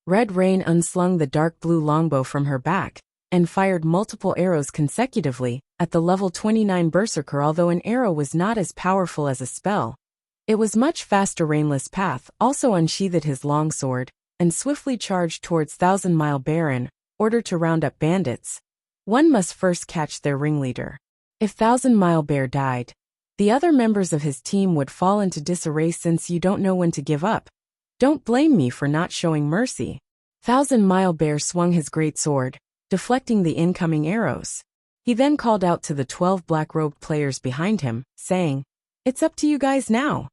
Red Rain unslung the dark blue longbow from her back and fired multiple arrows consecutively at the level 29 berserker. Although an arrow was not as powerful as a spell, it was much faster. Rainless Path also unsheathed his longsword and swiftly charged towards Thousand Mile Bear in order to round up bandits. One must first catch their ringleader. If Thousand Mile Bear died, the other members of his team would fall into disarray. Since you don't know when to give up, don't blame me for not showing mercy. Thousand Mile Bear swung his great sword, deflecting the incoming arrows. He then called out to the 12 black-robed players behind him, saying, "It's up to you guys now."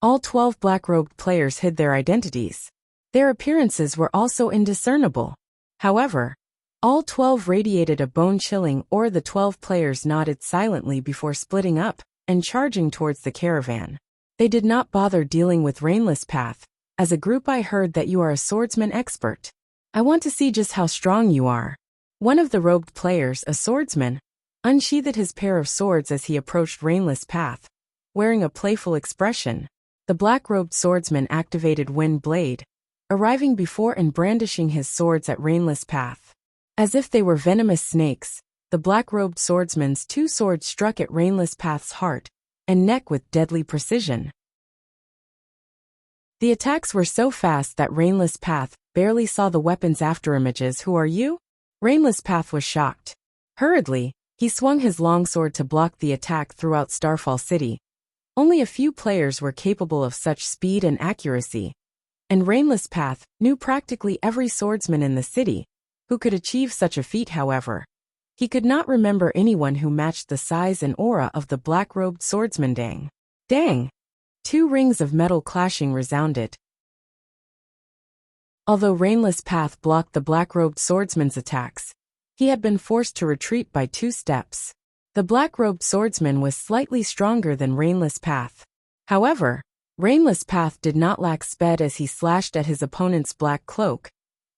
All 12 black-robed players hid their identities. Their appearances were also indiscernible. However, all 12 radiated a bone-chilling aura. The 12 players nodded silently before splitting up and charging towards the caravan. They did not bother dealing with Rainless Path. As a group, I heard that you are a swordsman expert. I want to see just how strong you are. One of the robed players, a swordsman, unsheathed his pair of swords as he approached Rainless Path, wearing a playful expression. The black-robed swordsman activated Wind Blade, arriving before and brandishing his swords at Rainless Path. As if they were venomous snakes, the black-robed swordsman's 2 swords struck at Rainless Path's heart and neck with deadly precision. The attacks were so fast that Rainless Path barely saw the weapon's afterimages. "Who are you?" Rainless Path was shocked. Hurriedly, He swung his longsword to block the attack throughout Starfall City. Only a few players were capable of such speed and accuracy, and Rainless Path knew practically every swordsman in the city who could achieve such a feat. However, he could not remember anyone who matched the size and aura of the black-robed swordsman. Dang! Dang! 2 rings of metal clashing resounded. Although Rainless Path blocked the black-robed swordsman's attacks, he had been forced to retreat by 2 steps. The black-robed swordsman was slightly stronger than Rainless Path. However, Rainless Path did not lack speed as he slashed at his opponent's black cloak,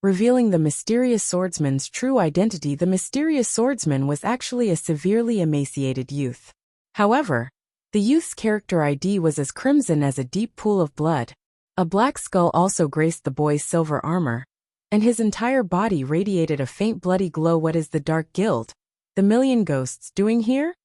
revealing the mysterious swordsman's true identity. The mysterious swordsman was actually a severely emaciated youth. However, the youth's character ID was as crimson as a deep pool of blood. A black skull also graced the boy's silver armor, and his entire body radiated a faint bloody glow. What is the Dark Guild, the Million Ghosts, doing here?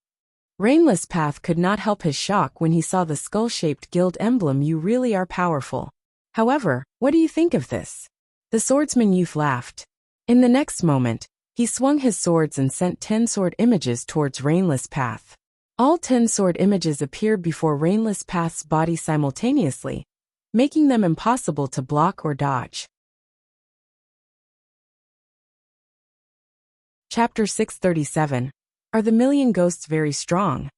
Rainless Path could not help his shock when he saw the skull-shaped guild emblem. You really are powerful. However, what do you think of this? The swordsman youth laughed. In the next moment, he swung his swords and sent 10 sword images towards Rainless Path. All 10 sword images appeared before Rainless Path's body simultaneously, making them impossible to block or dodge. Chapter 637. Are the Million Ghosts very strong?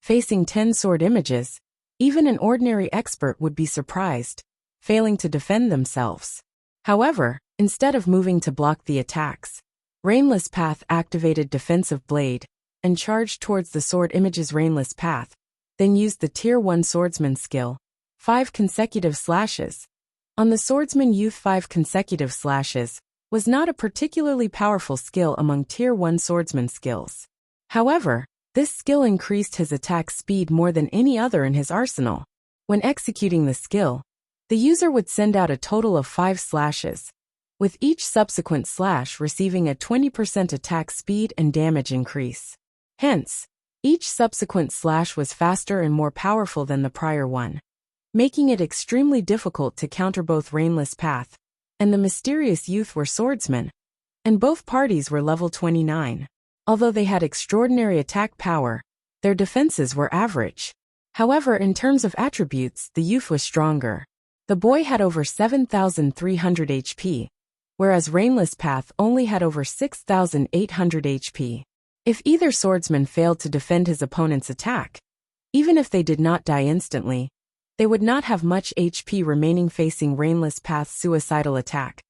Facing 10 sword images, even an ordinary expert would be surprised, failing to defend themselves. However, instead of moving to block the attacks, Rainless Path activated Defensive Blade and charged towards the sword images. Rainless Path then used the Tier 1 Swordsman skill, 5 consecutive slashes. On the swordsman youth, 5 consecutive slashes was not a particularly powerful skill among Tier 1 swordsman skills. However, this skill increased his attack speed more than any other in his arsenal. When executing the skill, the user would send out a total of 5 slashes, with each subsequent slash receiving a 20% attack speed and damage increase. Hence, each subsequent slash was faster and more powerful than the prior one, making it extremely difficult to counter. Both Rainless Path and the mysterious youth were swordsmen, and both parties were level 29. Although they had extraordinary attack power, their defenses were average. However, in terms of attributes, the youth was stronger. The boy had over 7,300 HP, whereas Rainless Path only had over 6,800 HP. If either swordsman failed to defend his opponent's attack, even if they did not die instantly, they would not have much HP remaining. Facing Rainless Path's suicidal attack,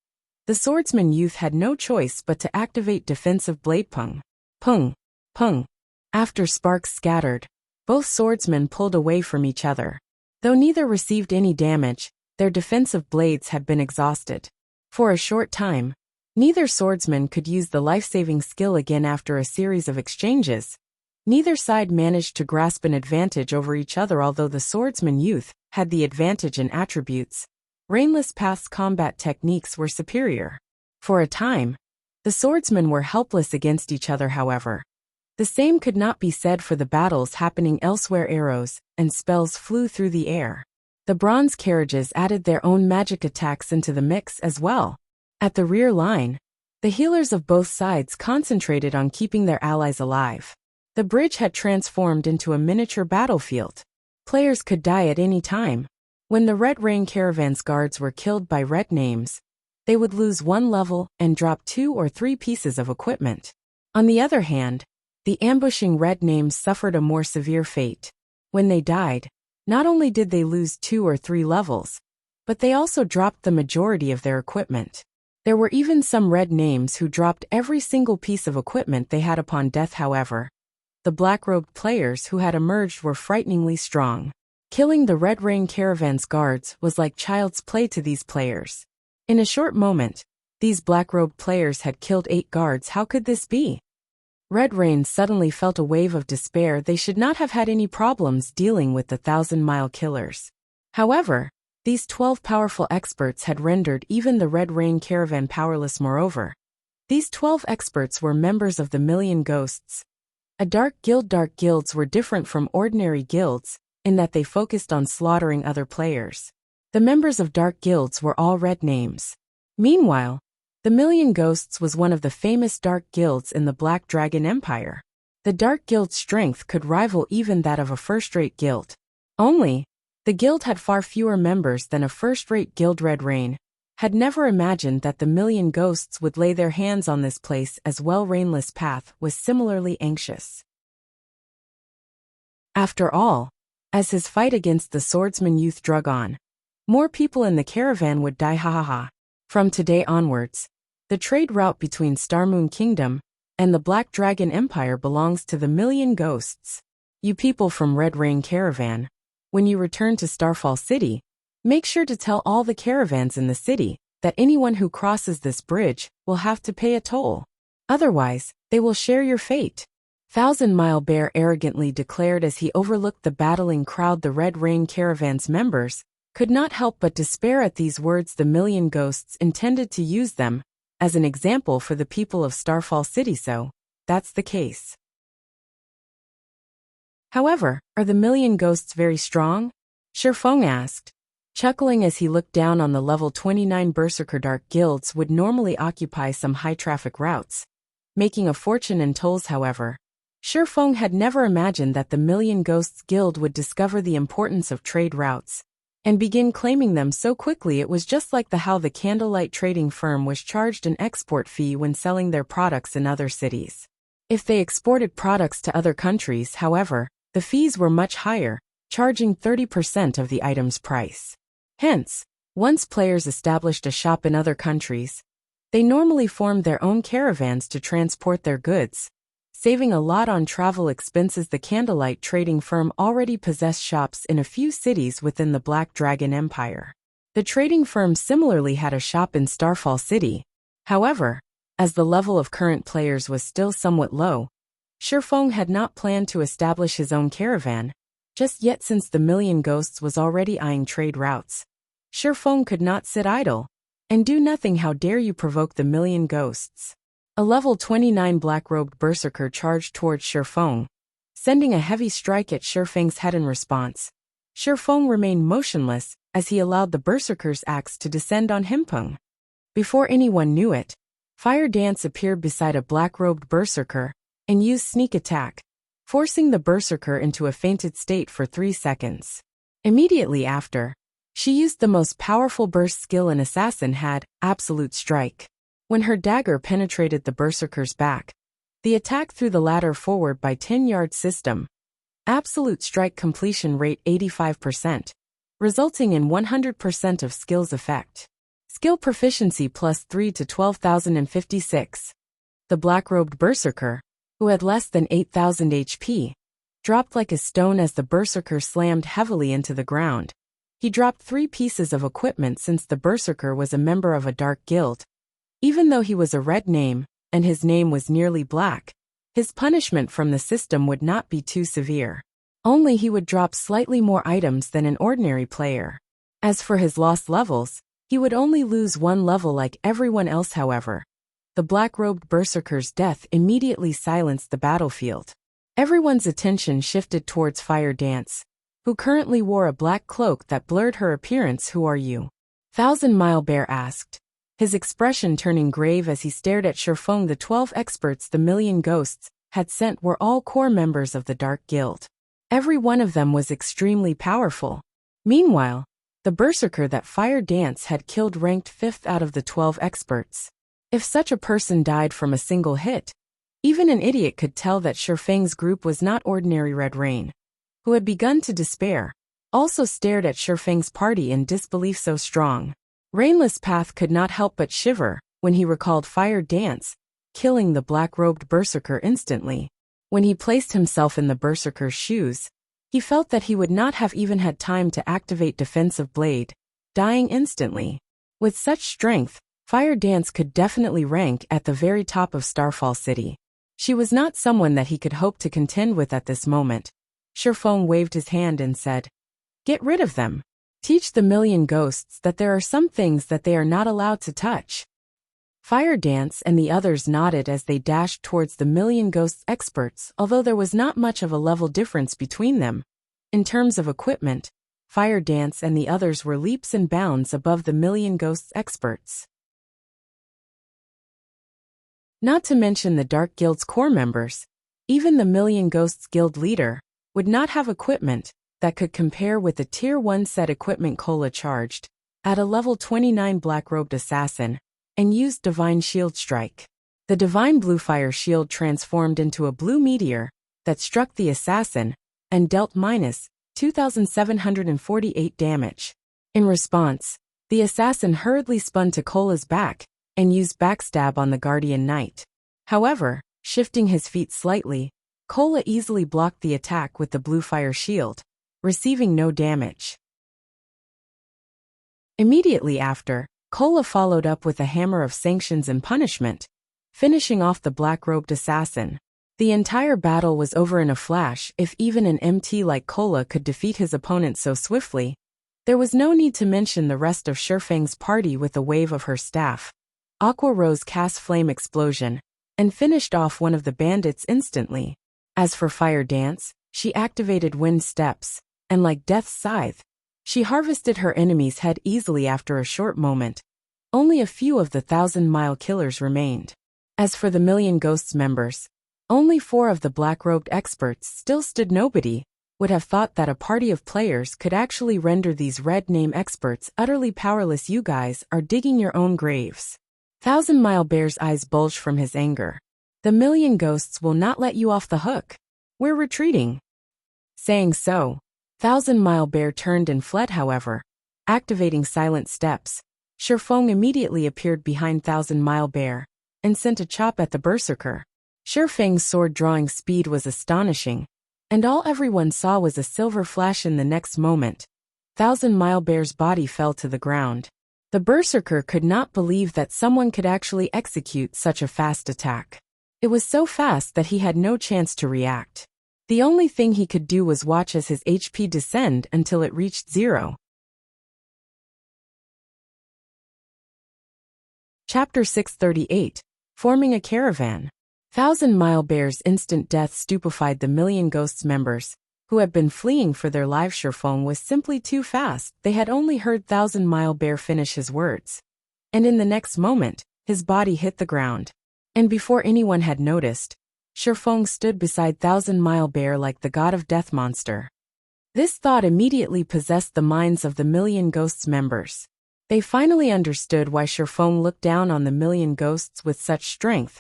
the swordsman youth had no choice but to activate Defensive Blade. Pung, pung, pung. After sparks scattered, both swordsmen pulled away from each other. Though neither received any damage, their defensive blades had been exhausted. For a short time, neither swordsman could use the life-saving skill again. After a series of exchanges, neither side managed to grasp an advantage over each other. Although the swordsman youth had the advantage in attributes, Rainless Path's combat techniques were superior. For a time, the swordsmen were helpless against each other. However, the same could not be said for the battles happening elsewhere. Arrows and spells flew through the air. The bronze carriages added their own magic attacks into the mix as well. At the rear line, the healers of both sides concentrated on keeping their allies alive. The bridge had transformed into a miniature battlefield. Players could die at any time. When the Red Rain Caravan's guards were killed by red names, they would lose 1 level and drop 2 or 3 pieces of equipment. On the other hand, the ambushing red names suffered a more severe fate. When they died, not only did they lose 2 or 3 levels, but they also dropped the majority of their equipment. There were even some red names who dropped every single piece of equipment they had upon death. However, the black-robed players who had emerged were frighteningly strong. Killing the Red Rain Caravan's guards was like child's play to these players. In a short moment, these black-robed players had killed 8 guards. How could this be? Red Rain suddenly felt a wave of despair. They should not have had any problems dealing with the 1,000-mile killers. However, these 12 powerful experts had rendered even the Red Rain Caravan powerless. Moreover, these 12 experts were members of the Million Ghosts, a dark guild. Dark guilds were different from ordinary guilds in that they focused on slaughtering other players. The members of dark guilds were all red names. Meanwhile, the Million Ghosts was one of the famous dark guilds in the Black Dragon Empire. The Dark Guild's strength could rival even that of a first-rate guild. Only, the guild had far fewer members than a first-rate guild. Red Rain had never imagined that the million ghosts would lay their hands on this place as well. Rainless Path was similarly anxious. After all, as his fight against the swordsman youth drug on, more people in the caravan would die. From today onwards, the trade route between Starmoon Kingdom and the Black Dragon Empire belongs to the Million Ghosts. You people from Red Rain Caravan, when you return to Starfall City, make sure to tell all the caravans in the city that anyone who crosses this bridge will have to pay a toll. Otherwise, they will share your fate. Thousand Mile Bear arrogantly declared as he overlooked the battling crowd. The Red Rain Caravan's members could not help but despair at these words. The Million Ghosts intended to use them as an example for the people of Starfall City, so that's the case. However, are the Million Ghosts very strong? Shifeng asked, chuckling as he looked down on the level 29 Berserker. Dark guilds would normally occupy some high-traffic routes, making a fortune in tolls. However, Shifeng had never imagined that the Million Ghosts Guild would discover the importance of trade routes and begin claiming them so quickly. It was just like how the Candlelight trading firm was charged an export fee when selling their products in other cities. If they exported products to other countries, however, the fees were much higher, charging 30% of the item's price. Hence, once players established a shop in other countries, they normally formed their own caravans to transport their goods, saving a lot on travel expenses. The Candlelight trading firm already possessed shops in a few cities within the Black Dragon Empire. The trading firm similarly had a shop in Starfall City. However, as the level of current players was still somewhat low, Shifeng had not planned to establish his own caravan just yet. Since the Million Ghosts was already eyeing trade routes, Shifeng could not sit idle and do nothing. How dare you provoke the Million Ghosts? A level 29 black-robed berserker charged towards Shifeng, sending a heavy strike at Shifeng's head. In response, Shifeng remained motionless as he allowed the berserker's axe to descend on him. Before anyone knew it, Fire Dance appeared beside a black-robed berserker and used sneak attack, forcing the berserker into a fainted state for 3 seconds. Immediately after, she used the most powerful burst skill an assassin had, Absolute Strike. When her dagger penetrated the berserker's back, the attack threw the latter forward by 10-yard system. Absolute Strike completion rate 85%, resulting in 100% of skill's effect. Skill proficiency +3 to 12,056. The black-robed berserker, who had less than 8,000 HP, dropped like a stone as the berserker slammed heavily into the ground. He dropped 3 pieces of equipment since the berserker was a member of a dark guild. Even though he was a red name, and his name was nearly black, his punishment from the system would not be too severe. Only he would drop slightly more items than an ordinary player. As for his lost levels, he would only lose 1 level like everyone else. However, the black-robed berserker's death immediately silenced the battlefield. Everyone's attention shifted towards Fire Dance, who currently wore a black cloak that blurred her appearance. Who are you? Thousand Mile Bear asked, his expression turning grave as he stared at Shifeng. The 12 experts the Million Ghosts had sent were all core members of the Dark Guild. Every one of them was extremely powerful. Meanwhile, the berserker that Fire Dance had killed ranked 5th out of the 12 experts. If such a person died from a single hit, even an idiot could tell that Shifeng's group was not ordinary. Red Rain, who had begun to despair, also stared at Shifeng's party in disbelief. So strong. Rainless Path could not help but shiver when he recalled Fire Dance killing the black-robed berserker instantly. When he placed himself in the berserker's shoes, he felt that he would not have even had time to activate Defensive Blade, dying instantly. With such strength, Fire Dance could definitely rank at the very top of Starfall City. She was not someone that he could hope to contend with at this moment. Shifeng waved his hand and said, "Get rid of them. Teach the Million Ghosts that there are some things that they are not allowed to touch." Fire Dance and the others nodded as they dashed towards the Million Ghosts experts. Although there was not much of a level difference between them, in terms of equipment, Fire Dance and the others were leaps and bounds above the Million Ghosts experts. Not to mention the Dark Guild's core members, Even the Million Ghosts Guild leader would not have equipment that could compare with the Tier 1 set equipment Kola charged at a level 29 black-robed assassin and used Divine Shield Strike. The Divine Blue Fire Shield transformed into a blue meteor that struck the assassin and dealt minus 2,748 damage. In response, the assassin hurriedly spun to Kola's back and used backstab on the Guardian Knight. However, shifting his feet slightly, Kola easily blocked the attack with the Blue Fire Shield, receiving no damage. Immediately after, Kola followed up with a Hammer of Sanctions and Punishment, finishing off the black-robed assassin. The entire battle was over in a flash. If even an MT like Kola could defeat his opponent so swiftly, there was no need to mention the rest of Shifeng's party. With a wave of her staff, Aqua Rose cast Flame Explosion and finished off one of the bandits instantly. As for Fire Dance, she activated Wind Steps, and like Death's Scythe, she harvested her enemy's head easily. After a short moment, only a few of the 1,000-mile killers remained. As for the Million Ghosts members, only 4 of the black-robed experts still stood. Nobody would have thought that a party of players could actually render these red name experts utterly powerless. You guys are digging your own graves. 1,000-Mile Bear's eyes bulged from his anger. The Million Ghosts will not let you off the hook. We're retreating. Saying so, 1,000-Mile Bear turned and fled. However, activating Silent Steps, Shifeng immediately appeared behind 1,000-Mile Bear and sent a chop at the berserker. Shifeng's sword-drawing speed was astonishing, and all everyone saw was a silver flash. In the next moment, 1,000-Mile Bear's body fell to the ground. The berserker could not believe that someone could actually execute such a fast attack. It was so fast that he had no chance to react. The only thing he could do was watch as his HP descend until it reached 0. Chapter 638. Forming a Caravan. 1,000-Mile Bear's instant death stupefied the Million Ghosts members, who had been fleeing for their lives. Shifeng was simply too fast. They had only heard 1,000-Mile Bear finish his words, and in the next moment, his body hit the ground. And before anyone had noticed, Shifeng stood beside 1,000-Mile Bear like the god of death monster. This thought immediately possessed the minds of the Million Ghosts members. They finally understood why Shifeng looked down on the Million Ghosts with such strength.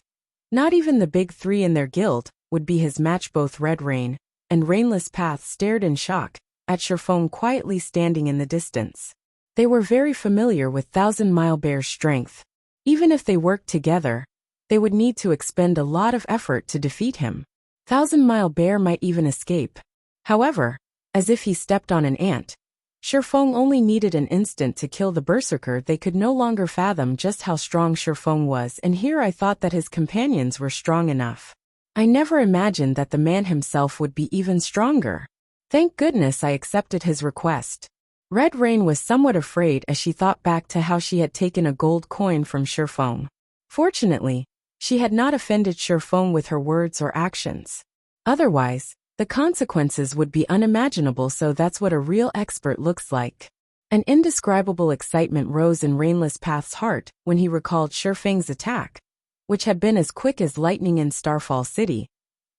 Not even the big 3 in their guild would be his match. Both Red Rain and Rainless Path stared in shock at Shifeng quietly standing in the distance. They were very familiar with 1,000-Mile Bear's strength. Even if they worked together, they would need to expend a lot of effort to defeat him. 1,000-Mile Bear might even escape. However, as if he stepped on an ant, Shifeng only needed an instant to kill the berserker. They could no longer fathom just how strong Shifeng was, and here I thought that his companions were strong enough. I never imagined that the man himself would be even stronger. Thank goodness I accepted his request. Red Rain was somewhat afraid as she thought back to how she had taken a gold coin from Shifeng. Fortunately, she had not offended Shifeng with her words or actions. Otherwise, the consequences would be unimaginable. So that's what a real expert looks like. An indescribable excitement rose in Rainless Path's heart when he recalled Shifeng's attack, which had been as quick as lightning in Starfall City.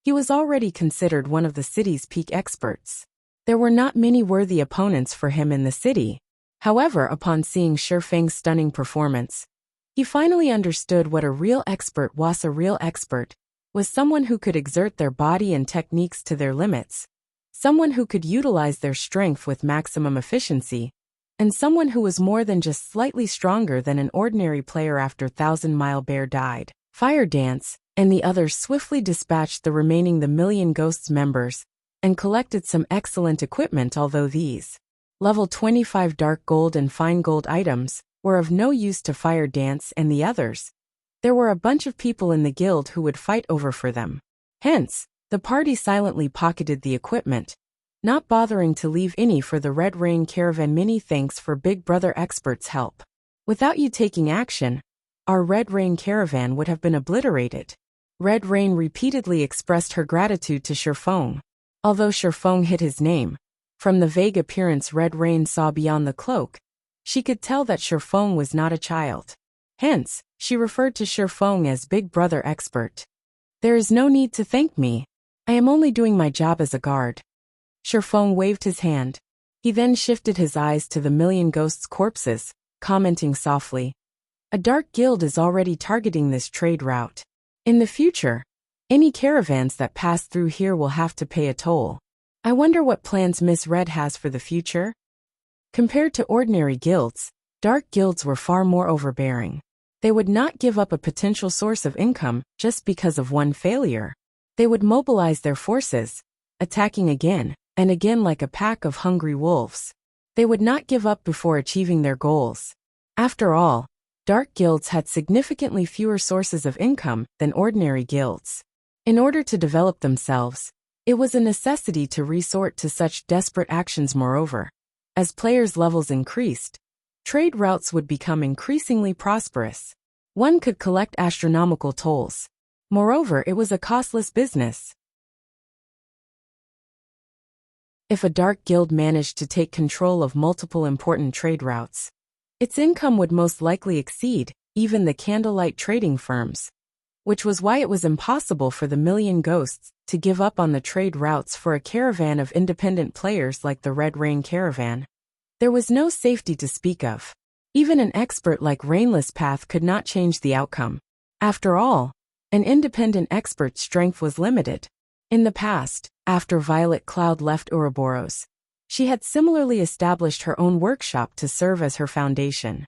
He was already considered one of the city's peak experts. There were not many worthy opponents for him in the city. However, upon seeing Shifeng's stunning performance, he finally understood what a real expert was. A real expert was someone who could exert their body and techniques to their limits, someone who could utilize their strength with maximum efficiency, and someone who was more than just slightly stronger than an ordinary player. After 1,000-Mile Bear died, Fire Dance and the others swiftly dispatched the remaining the Million Ghosts members and collected some excellent equipment. Although these level 25 dark gold and fine gold items were of no use to Fire Dance and the others, there were a bunch of people in the guild who would fight over for them. Hence, the party silently pocketed the equipment, not bothering to leave any for the Red Rain Caravan. Many thanks for Big Brother Expert's help. Without you taking action, our Red Rain Caravan would have been obliterated. Red Rain repeatedly expressed her gratitude to Shifeng. Although Shifeng hid his name, from the vague appearance Red Rain saw beyond the cloak, she could tell that Shifeng was not a child. Hence, she referred to Shifeng as Big Brother Expert. There is no need to thank me. I am only doing my job as a guard. Shifeng waved his hand. He then shifted his eyes to the million ghosts' corpses, commenting softly. A dark guild is already targeting this trade route. In the future, any caravans that pass through here will have to pay a toll. I wonder what plans Miss Red has for the future? Compared to ordinary guilds, dark guilds were far more overbearing. They would not give up a potential source of income just because of one failure. They would mobilize their forces, attacking again and again like a pack of hungry wolves. They would not give up before achieving their goals. After all, dark guilds had significantly fewer sources of income than ordinary guilds. In order to develop themselves, it was a necessity to resort to such desperate actions. Moreover, as players' levels increased, trade routes would become increasingly prosperous. One could collect astronomical tolls. Moreover, it was a costless business. If a dark guild managed to take control of multiple important trade routes, its income would most likely exceed even the candlelight trading firms, which was why it was impossible for the million ghosts to give up on the trade routes for a caravan of independent players like the Red Rain Caravan. There was no safety to speak of. Even an expert like Rainless Path could not change the outcome. After all, an independent expert's strength was limited. In the past, after Violet Cloud left Ouroboros, she had similarly established her own workshop to serve as her foundation.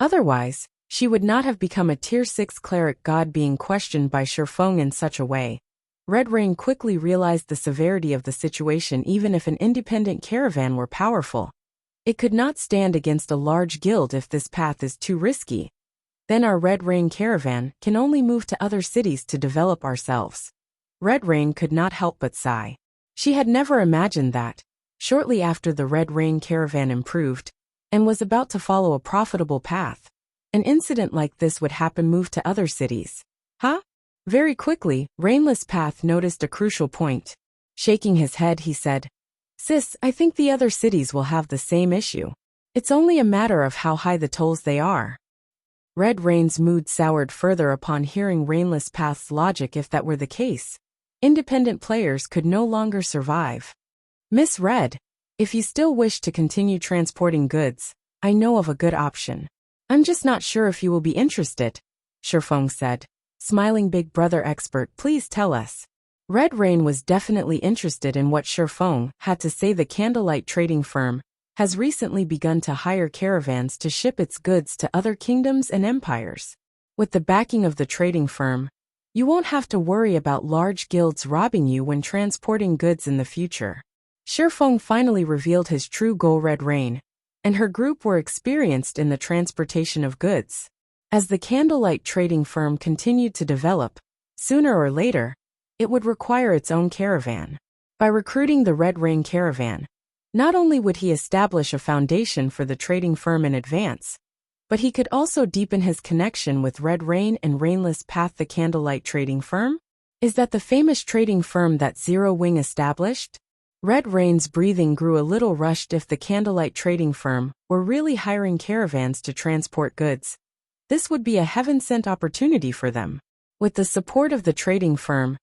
Otherwise, she would not have become a Tier 6 cleric god. Being questioned by Shifeng in such a way, Red Rain quickly realized the severity of the situation. Even if an independent caravan were powerful, it could not stand against a large guild. If this path is too risky, then our Red Rain Caravan can only move to other cities to develop ourselves. Red Rain could not help but sigh. She had never imagined that, shortly after the Red Rain Caravan improved and was about to follow a profitable path, an incident like this would happen. Move to other cities. Huh? Very quickly, Rainless Path noticed a crucial point. Shaking his head, he said, Sis, I think the other cities will have the same issue. It's only a matter of how high the tolls they are. Red Rain's mood soured further upon hearing Rainless Path's logic. If that were the case, independent players could no longer survive. Miss Red, if you still wish to continue transporting goods, I know of a good option. I'm just not sure if you will be interested, Shifeng said. Smiling big brother expert, please tell us. Red Rain was definitely interested in what Shifeng had to say. The candlelight trading firm has recently begun to hire caravans to ship its goods to other kingdoms and empires. With the backing of the trading firm, you won't have to worry about large guilds robbing you when transporting goods in the future. Shifeng finally revealed his true goal. Red Rain and her group were experienced in the transportation of goods. As the candlelight trading firm continued to develop, sooner or later, it would require its own caravan. By recruiting the Red Rain Caravan, not only would he establish a foundation for the trading firm in advance, but he could also deepen his connection with Red Rain and Rainless Path. The candlelight trading firm? Is that the famous trading firm that Zero Wing established? Red Rain's breathing grew a little rushed. If the candlelight trading firm were really hiring caravans to transport goods, this would be a heaven-sent opportunity for them. With the support of the trading firm,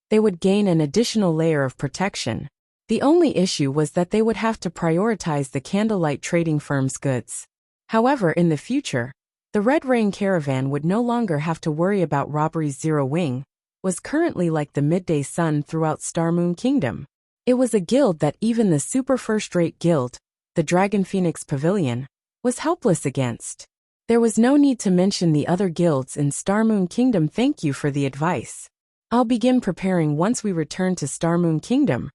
they would gain an additional layer of protection. The only issue was that they would have to prioritize the candlelight trading firm's goods. However, in the future, the Red Rain Caravan would no longer have to worry about robberies. Zero Wing was currently like the midday sun throughout Star Moon Kingdom. It was a guild that even the super first-rate guild, the Dragon Phoenix Pavilion, was helpless against. There was no need to mention the other guilds in Star Moon Kingdom. Thank you for the advice. I'll begin preparing once we return to Star Moon Kingdom.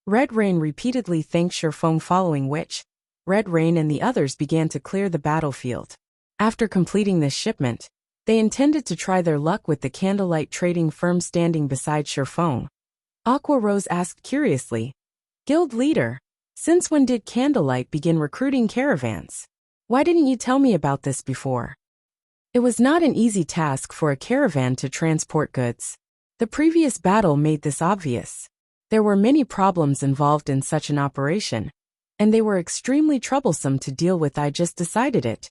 Red Rain repeatedly thanked Shifeng, following which, Red Rain and the others began to clear the battlefield. After completing this shipment, they intended to try their luck with the candlelight trading firm. Standing beside Shifeng, Aqua Rose asked curiously, Guild leader, since when did Candlelight begin recruiting caravans? Why didn't you tell me about this before? It was not an easy task for a caravan to transport goods. The previous battle made this obvious. There were many problems involved in such an operation, and they were extremely troublesome to deal with. I just decided it.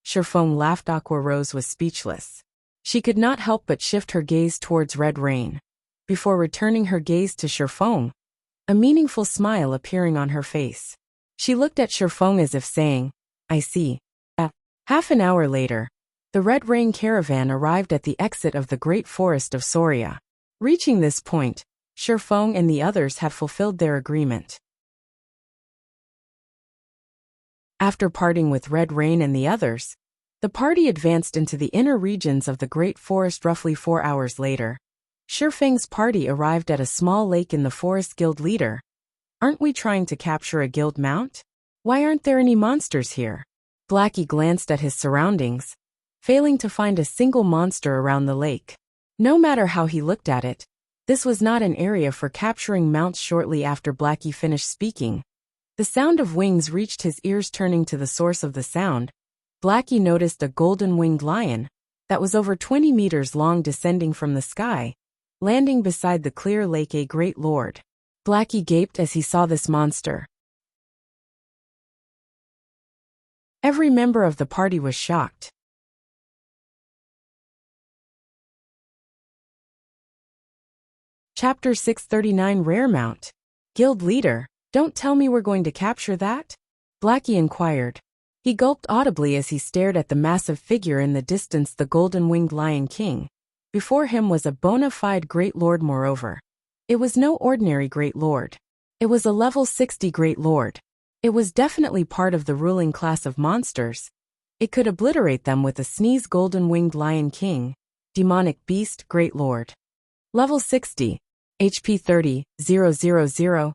Shifeng laughed. Aqua Rose was speechless. She could not help but shift her gaze towards Red Rain. before returning her gaze to Shifeng, a meaningful smile appearing on her face. She looked at Shifeng as if saying, "I see." Half an hour later, the Red Rain caravan arrived at the exit of the Great Forest of Soria. Reaching this point, Shifeng and the others had fulfilled their agreement. After parting with Red Rain and the others, the party advanced into the inner regions of the Great Forest. Roughly 4 hours later, Shifeng's party arrived at a small lake. In the forest guild leader, "Aren't we trying to capture a guild mount? Why aren't there any monsters here?" Blackie glanced at his surroundings, failing to find a single monster around the lake. No matter how he looked at it, this was not an area for capturing mounts. Shortly after Blackie finished speaking, the sound of wings reached his ears. Turning to the source of the sound, Blackie noticed a golden-winged lion that was over 20 meters long descending from the sky, landing beside the clear lake. A great lord. Blackie gaped as he saw this monster. Every member of the party was shocked. Chapter 639 Rare Mount. Guild Leader, don't tell me we're going to capture that? Blackie inquired. He gulped audibly as he stared at the massive figure in the distance. The golden-winged Lion King. Before him was a bona fide Great Lord. Moreover, it was no ordinary Great Lord. It was a level 60 Great Lord. It was definitely part of the ruling class of monsters. It could obliterate them with a sneeze. Golden-winged Lion King. Demonic Beast. Great Lord. Level 60. HP 30, 000, 000/30,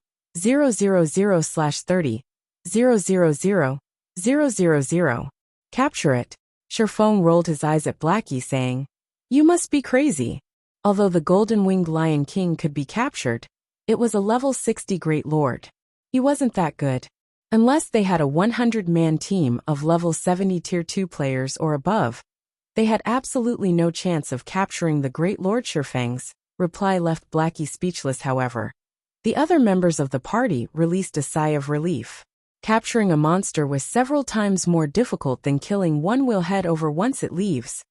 000, 000. Capture it. Shifeng rolled his eyes at Blackie, saying, "You must be crazy." Although the golden-winged Lion King could be captured, it was a level 60 Great Lord. He wasn't that good. Unless they had a 100-man team of level 70 Tier 2 players or above, they had absolutely no chance of capturing the Great Lord. Shifeng's reply left Blackie speechless. However, the other members of the party released a sigh of relief. Capturing a monster was several times more difficult than killing one. We'll head over once it leaves,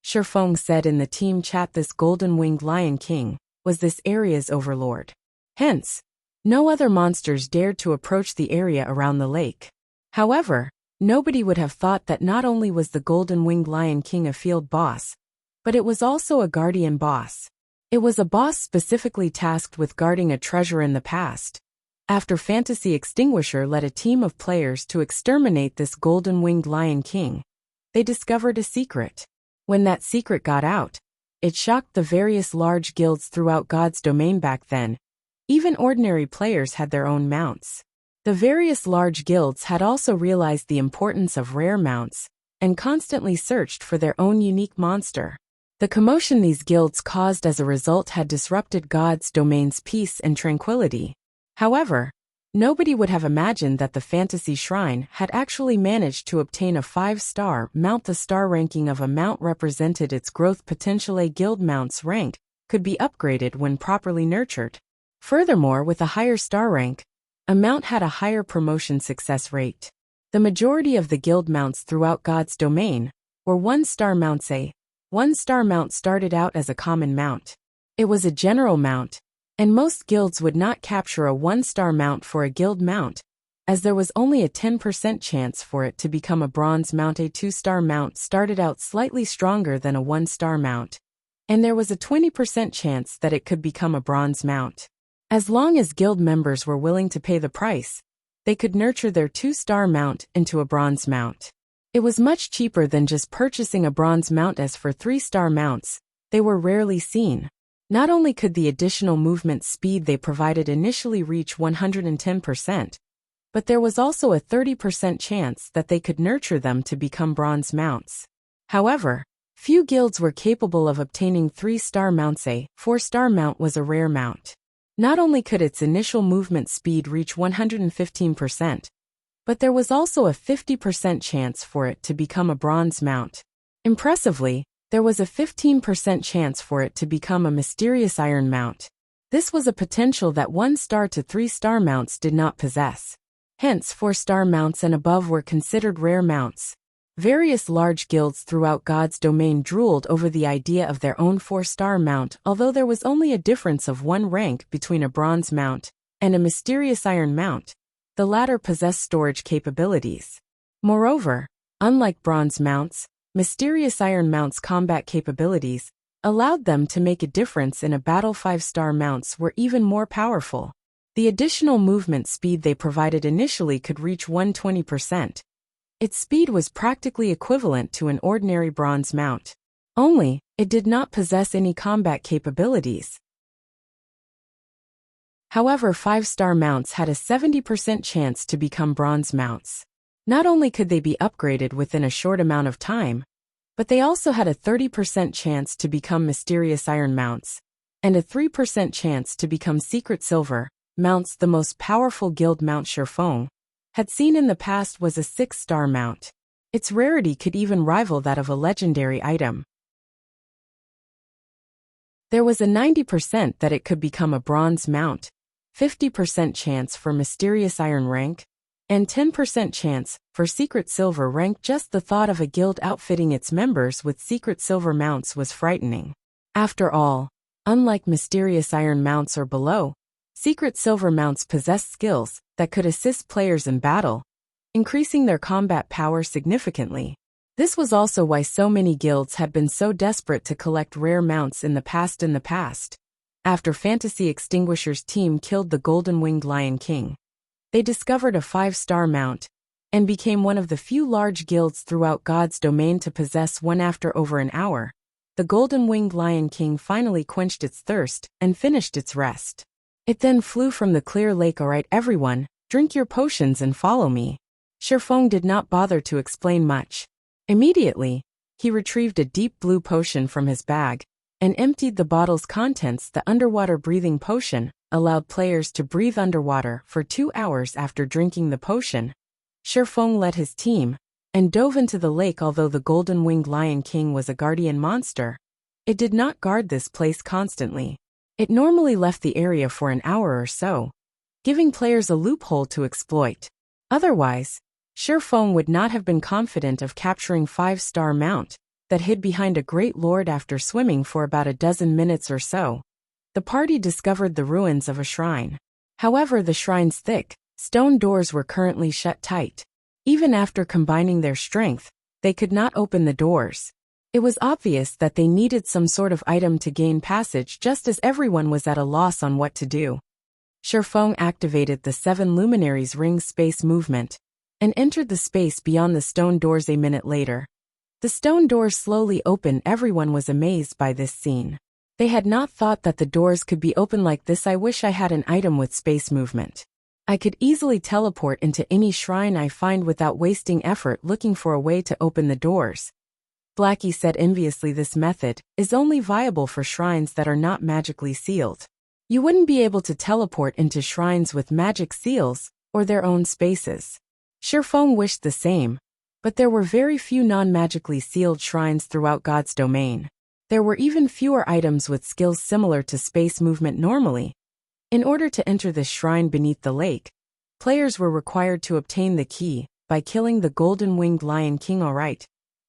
Shifeng said in the team chat. This golden-winged Lion King was this area's overlord. Hence, no other monsters dared to approach the area around the lake. However, nobody would have thought that not only was the golden-winged Lion King a field boss, but it was also a guardian boss. It was a boss specifically tasked with guarding a treasure in the past. After Fantasy Extinguisher led a team of players to exterminate this golden-winged Lion King, they discovered a secret. When that secret got out, it shocked the various large guilds throughout God's domain. Back then, even ordinary players had their own mounts. The various large guilds had also realized the importance of rare mounts and constantly searched for their own unique monster. The commotion these guilds caused as a result had disrupted God's domain's peace and tranquility. However, nobody would have imagined that the Fantasy Shrine had actually managed to obtain a 5-star mount. The star ranking of a mount represented its growth potential. A guild mount's rank could be upgraded when properly nurtured. Furthermore, with a higher star rank, a mount had a higher promotion success rate. The majority of the guild mounts throughout God's domain were 1-star mounts. A 1-star mount started out as a common mount. It was a general mount, and most guilds would not capture a 1-star mount for a guild mount, as there was only a 10% chance for it to become a bronze mount. A 2-star mount started out slightly stronger than a 1-star mount, and there was a 20% chance that it could become a bronze mount. As long as guild members were willing to pay the price, they could nurture their 2-star mount into a bronze mount. It was much cheaper than just purchasing a bronze mount. As for 3-star mounts, they were rarely seen. Not only could the additional movement speed they provided initially reach 110%, but there was also a 30% chance that they could nurture them to become bronze mounts. However, few guilds were capable of obtaining 3-star mounts. A 4-star mount was a rare mount. Not only could its initial movement speed reach 115%, but there was also a 50% chance for it to become a bronze mount. Impressively, there was a 15% chance for it to become a mysterious iron mount. This was a potential that 1-star to 3-star mounts did not possess. Hence, 4-star mounts and above were considered rare mounts. Various large guilds throughout God's domain drooled over the idea of their own 4-star mount, although there was only a difference of 1 rank between a bronze mount and a mysterious iron mount. The latter possessed storage capabilities. Moreover, unlike bronze mounts, mysterious iron mounts' combat capabilities allowed them to make a difference in a battle. 5-star mounts were even more powerful. The additional movement speed they provided initially could reach 120%. Its speed was practically equivalent to an ordinary bronze mount. Only, it did not possess any combat capabilities. However, 5-star mounts had a 70% chance to become bronze mounts. Not only could they be upgraded within a short amount of time, but they also had a 30% chance to become mysterious iron mounts, and a 3% chance to become secret silver mounts. The most powerful guild mount Sherfong had seen in the past was a 6-star mount. Its rarity could even rival that of a legendary item. There was a 90% that it could become a bronze mount, 50% chance for mysterious iron rank, and 10% chance for secret silver rank. Just the thought of a guild outfitting its members with secret silver mounts was frightening. After all, unlike mysterious iron mounts or below, secret silver mounts possessed skills that could assist players in battle, increasing their combat power significantly. This was also why so many guilds had been so desperate to collect rare mounts in the past. After Fantasy Extinguisher's team killed the golden-winged Lion King, they discovered a 5-star mount and became one of the few large guilds throughout God's domain to possess one. After over an hour, the golden-winged Lion King finally quenched its thirst and finished its rest. It then flew from the clear lake. Alright everyone, drink your potions and follow me. Sherfong did not bother to explain much. Immediately, he retrieved a deep blue potion from his bag and emptied the bottle's contents. The underwater breathing potion allowed players to breathe underwater for 2 hours. After drinking the potion, Sherfong led his team and dove into the lake. Although the golden-winged Lion King was a guardian monster, it did not guard this place constantly. It normally left the area for an hour or so, giving players a loophole to exploit. Otherwise, Sherfong would not have been confident of capturing 5-star mount that hid behind a great lord. After swimming for about a dozen minutes or so, the party discovered the ruins of a shrine. However, the shrine's thick stone doors were currently shut tight. Even after combining their strength, they could not open the doors. It was obvious that they needed some sort of item to gain passage. Just as everyone was at a loss on what to do, Sherfong activated the 7 luminaries ring space movement and entered the space beyond the stone doors. A minute later, the stone doors slowly opened. Everyone was amazed by this scene. They had not thought that the doors could be open like this. I wish I had an item with space movement. I could easily teleport into any shrine I find without wasting effort looking for a way to open the doors. Blackie said enviously. This method is only viable for shrines that are not magically sealed. You wouldn't be able to teleport into shrines with magic seals or their own spaces. Sherfong wished the same, but there were very few non-magically sealed shrines throughout God's domain. There were even fewer items with skills similar to space movement normally. In order to enter this shrine beneath the lake, players were required to obtain the key by killing the golden-winged Lion King. Alright,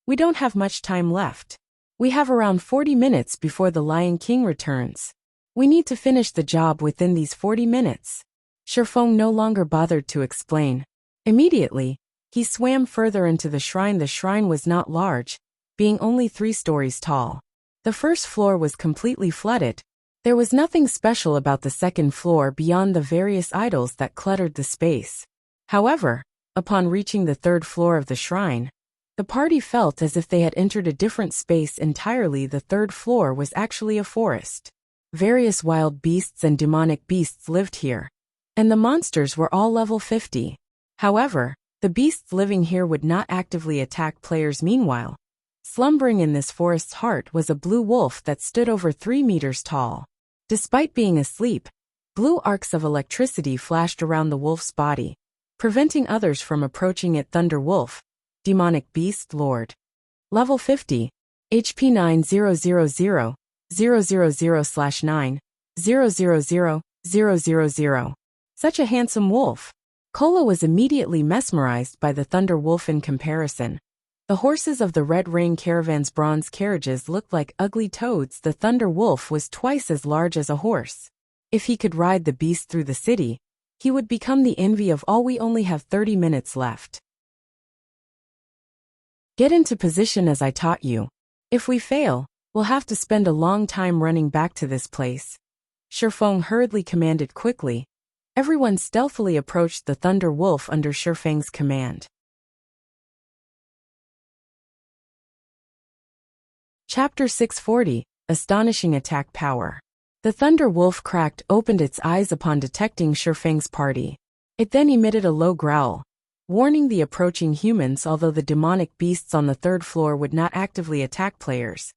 we don't have much time left. We have around 40 minutes before the Lion King returns. We need to finish the job within these 40 minutes. Sherfong no longer bothered to explain. Immediately, he swam further into the shrine. The shrine was not large, being only 3 stories tall. The first floor was completely flooded. There was nothing special about the second floor beyond the various idols that cluttered the space. However, upon reaching the 3rd floor of the shrine, the party felt as if they had entered a different space entirely. The 3rd floor was actually a forest. Various wild beasts and demonic beasts lived here, and the monsters were all level 50. However, the beasts living here would not actively attack players. Meanwhile, slumbering in this forest's heart was a blue wolf that stood over 3 meters tall. Despite being asleep, blue arcs of electricity flashed around the wolf's body, preventing others from approaching it. Thunder Wolf, Demonic Beast Lord. Level 50. HP 9000 000/9 000 Such a handsome wolf. Kola was immediately mesmerized by the Thunder Wolf. In comparison, The horses of the Red Rain Caravan's bronze carriages looked like ugly toads. The Thunder Wolf was twice as large as a horse. If he could ride the beast through the city, he would become the envy of all. We only have 30 minutes left. Get into position as I taught you. If we fail, we'll have to spend a long time running back to this place. Shifeng hurriedly commanded quickly. Everyone stealthily approached the Thunder Wolf under Shifeng's command. Chapter 640, Astonishing Attack Power. The Thunder Wolf opened its eyes upon detecting Shifeng's party. It then emitted a low growl, warning the approaching humans. Although the demonic beasts on the third floor would not actively attack players,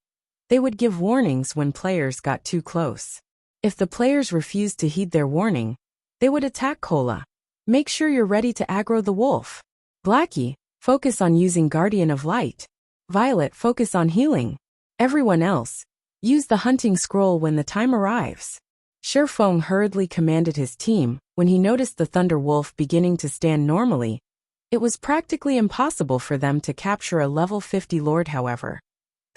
they would give warnings when players got too close. If the players refused to heed their warning, they would attack Cola. Make sure you're ready to aggro the wolf. Blackie, focus on using Guardian of Light. Violet, focus on healing. Everyone else, use the hunting scroll when the time arrives. Shifeng hurriedly commanded his team. When he noticed the Thunder Wolf beginning to stand normally, it was practically impossible for them to capture a level 50 lord. However,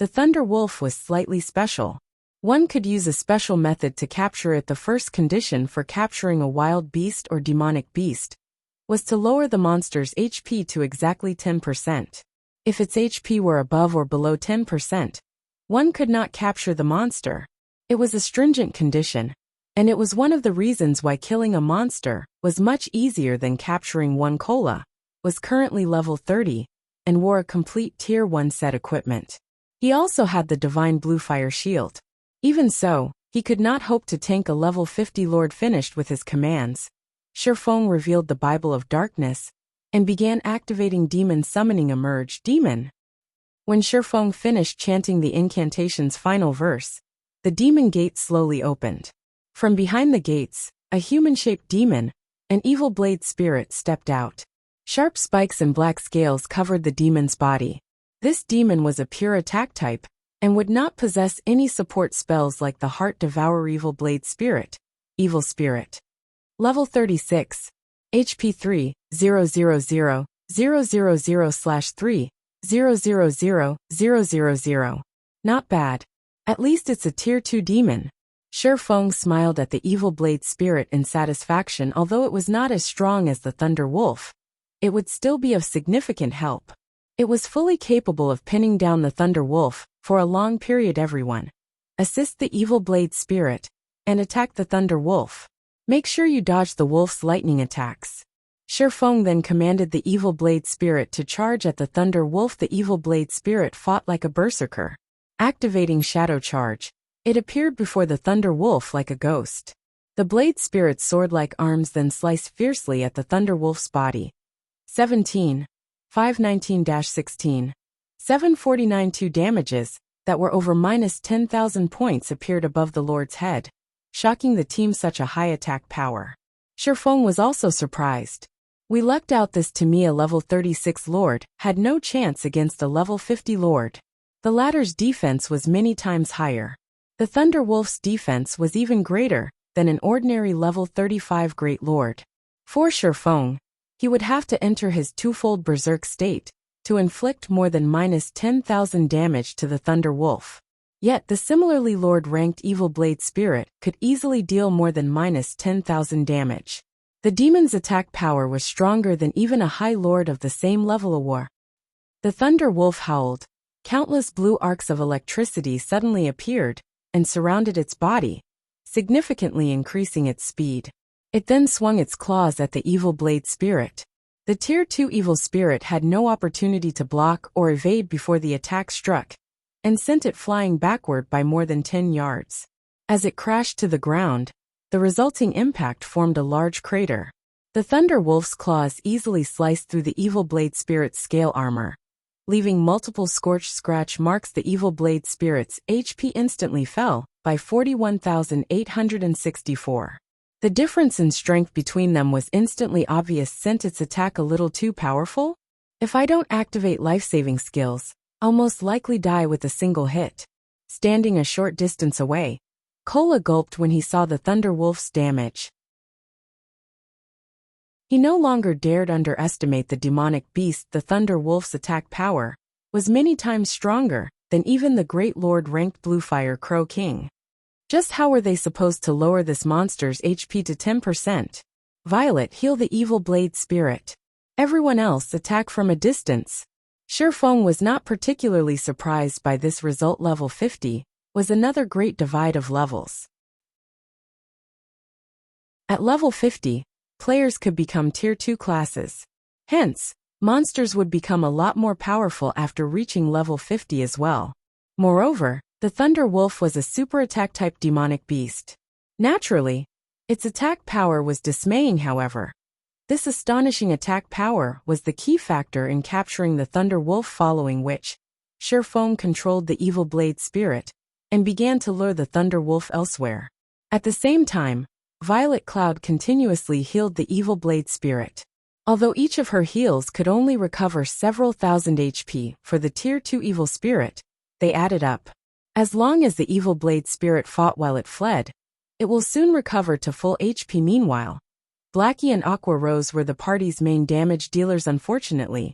the Thunder Wolf was slightly special. One could use a special method to capture it. The first condition for capturing a wild beast or demonic beast was to lower the monster's HP to exactly 10%. If its HP were above or below 10%, one could not capture the monster. It was a stringent condition, and it was one of the reasons why killing a monster was much easier than capturing one. Cola was currently level 30 and wore a complete Tier 1 set equipment. He also had the Divine Blue Fire Shield. Even so, he could not hope to tank a level 50 lord. Finished with his commands, Shifeng revealed the Bible of Darkness and began activating demon summoning. Emerge demon. When Shifeng finished chanting the incantation's final verse, the demon gate slowly opened. From behind the gates, a human-shaped demon, an evil blade spirit, stepped out. Sharp spikes and black scales covered the demon's body. This demon was a pure attack type and would not possess any support spells like the Heart Devourer. Evil blade spirit. Evil spirit. Level 36. HP 3, 000, 000/3. 000/000. Not bad. At least it's a Tier 2 demon. Shifeng smiled at the evil blade spirit in satisfaction. Although it was not as strong as the Thunder Wolf, it would still be of significant help. It was fully capable of pinning down the Thunder Wolf for a long period. Everyone, assist the evil blade spirit and attack the Thunder Wolf. Make sure you dodge the wolf's lightning attacks. Shifeng then commanded the evil blade spirit to charge at the Thunder Wolf. The evil blade spirit fought like a berserker. Activating Shadow Charge, it appeared before the Thunder Wolf like a ghost. The blade spirit's sword-like arms then sliced fiercely at the Thunder Wolf's body. 17. 519-16. 749. 2 damages that were over -10,000 points appeared above the Lord's head, shocking the team. Such a high attack power. Shifeng was also surprised. We lucked out. This to me, a level 36 Lord had no chance against a level 50 Lord. The latter's defense was many times higher. The Thunder Wolf's defense was even greater than an ordinary level 35 Great Lord. For Shifeng, he would have to enter his twofold berserk state to inflict more than -10,000 damage to the Thunder Wolf. Yet the similarly Lord-ranked Evil Blade Spirit could easily deal more than -10,000 damage. The demon's attack power was stronger than even a high lord of the same level of war. The Thunder Wolf howled. Countless blue arcs of electricity suddenly appeared and surrounded its body, significantly increasing its speed. It then swung its claws at the Evil Blade Spirit. The Tier 2 Evil Spirit had no opportunity to block or evade before the attack struck, and sent it flying backward by more than 10 yards. As it crashed to the ground, the resulting impact formed a large crater. The Thunder Wolf's claws easily sliced through the Evil Blade Spirit's scale armor, leaving multiple scorched scratch marks. The Evil Blade Spirit's HP instantly fell by 41,864. The difference in strength between them was instantly obvious. Sent its attack a little too powerful? If I don't activate life-saving skills, I'll most likely die with a single hit. Standing a short distance away, Cola gulped when he saw the Thunder Wolf's damage. He no longer dared underestimate the demonic beast. The Thunder Wolf's attack power was many times stronger than even the Great Lord-ranked Bluefire Crow King. Just how were they supposed to lower this monster's HP to 10%? Violet, heal the evil blade spirit. Everyone else attack from a distance. Shifeng was not particularly surprised by this result. Level 50 was another great divide of levels. At level 50, players could become Tier 2 classes. Hence, monsters would become a lot more powerful after reaching level 50 as well. Moreover, the Thunder Wolf was a super attack type demonic beast. Naturally, its attack power was dismaying. However, this astonishing attack power was the key factor in capturing the Thunder Wolf, following which, Shifeng controlled the evil blade spirit and began to lure the Thunder Wolf elsewhere. At the same time, Violet Cloud continuously healed the evil blade spirit. Although each of her heals could only recover several thousand HP for the Tier 2 evil spirit, they added up. As long as the evil blade spirit fought while it fled, it will soon recover to full HP. Meanwhile, Blackie and Aqua Rose were the party's main damage dealers. Unfortunately,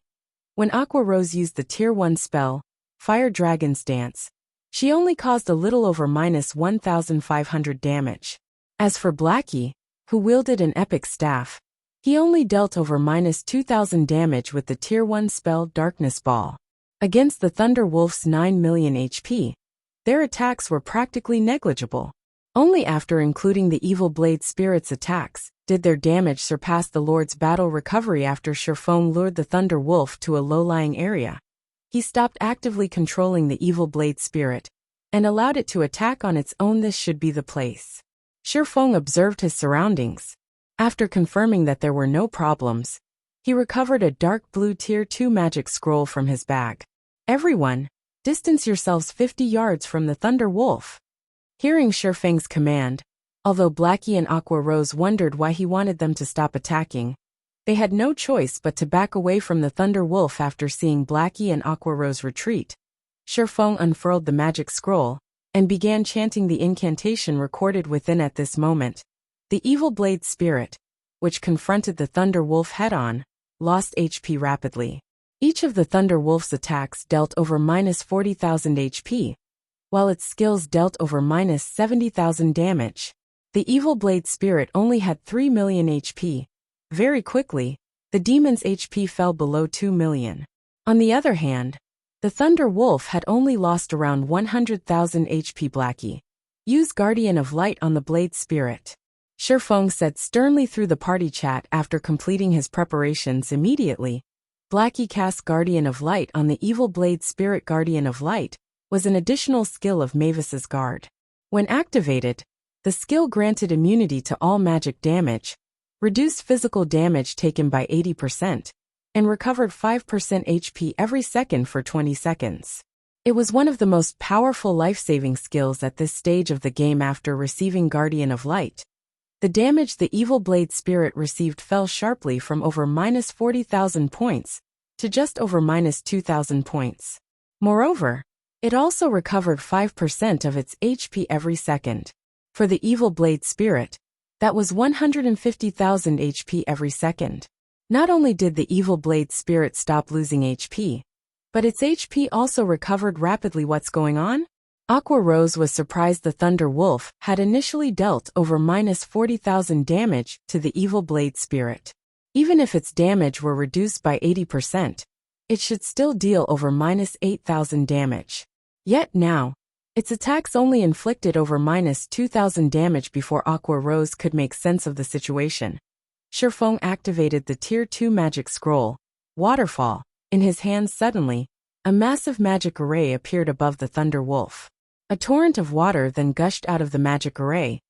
when Aqua Rose used the Tier 1 spell, Fire Dragon's Dance, she only caused a little over -1,500 damage. As for Blackie, who wielded an epic staff, he only dealt over -2,000 damage with the Tier 1 spell Darkness Ball. Against the Thunder Wolf's 9 million HP, their attacks were practically negligible. Only after including the evil blade spirit's attacks did their damage surpass the Lord's battle recovery. After Shifeng lured the Thunder Wolf to a low-lying area, he stopped actively controlling the evil blade spirit and allowed it to attack on its own. This should be the place. Shifeng observed his surroundings. After confirming that there were no problems, he recovered a dark blue Tier 2 magic scroll from his bag. Everyone, distance yourselves 50 yards from the Thunder Wolf. Hearing Shifeng's command, although Blackie and Aqua Rose wondered why he wanted them to stop attacking, they had no choice but to back away from the Thunder Wolf. After seeing Blackie and Aqua Rose retreat, Shifeng unfurled the magic scroll and began chanting the incantation recorded within. At this moment, the evil blade spirit, which confronted the Thunder Wolf head-on, lost HP rapidly. Each of the Thunder Wolf's attacks dealt over -40,000 HP, while its skills dealt over -70,000 damage. The evil blade spirit only had 3 million HP. Very quickly, the demon's HP fell below 2 million. On the other hand, the Thunder Wolf had only lost around 100,000 HP. Blackie, use Guardian of Light on the blade spirit, Shifeng said sternly through the party chat. After completing his preparations immediately, Blackie cast Guardian of Light on the evil blade spirit. Guardian of Light was an additional skill of Mavis's guard. When activated, the skill granted immunity to all magic damage, reduced physical damage taken by 80%, and recovered 5% HP every second for 20 seconds. It was one of the most powerful life-saving skills at this stage of the game. After receiving Guardian of Light, the damage the evil blade spirit received fell sharply from over -40,000 points to just over -2,000 points. Moreover, it also recovered 5% of its HP every second. For the evil blade spirit, that was 150,000 HP every second. Not only did the evil blade spirit stop losing HP, but its HP also recovered rapidly. What's going on? Aqua Rose was surprised the Thunder Wolf had initially dealt over -40,000 damage to the evil blade spirit. Even if its damage were reduced by 80%, it should still deal over -8,000 damage. Yet now, its attacks only inflicted over -2,000 damage. Before Aqua Rose could make sense of the situation, Shifeng activated the Tier 2 magic scroll, Waterfall, in his hands. Suddenly, a massive magic array appeared above the Thunder Wolf. A torrent of water then gushed out of the magic array,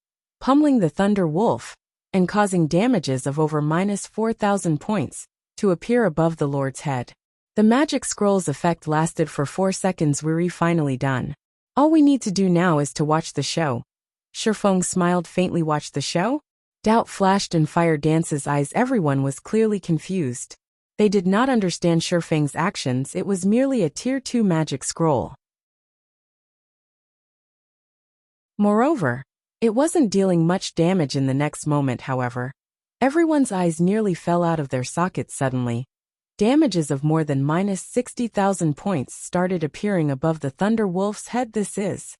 pummeling the Thunder Wolf and causing damages of over -4,000 points to appear above the Lord's head. The magic scroll's effect lasted for 4 seconds. We're finally done. All we need to do now is to watch the show. Shifeng smiled faintly. Watch the show? Doubt flashed in Fire Dance's eyes. Everyone was clearly confused. They did not understand Shifeng's actions. It was merely a Tier 2 magic scroll. Moreover, it wasn't dealing much damage in the next moment. However, everyone's eyes nearly fell out of their sockets. Suddenly, Damages of more than minus 60,000 points started appearing above the Thunder Wolf's head. This is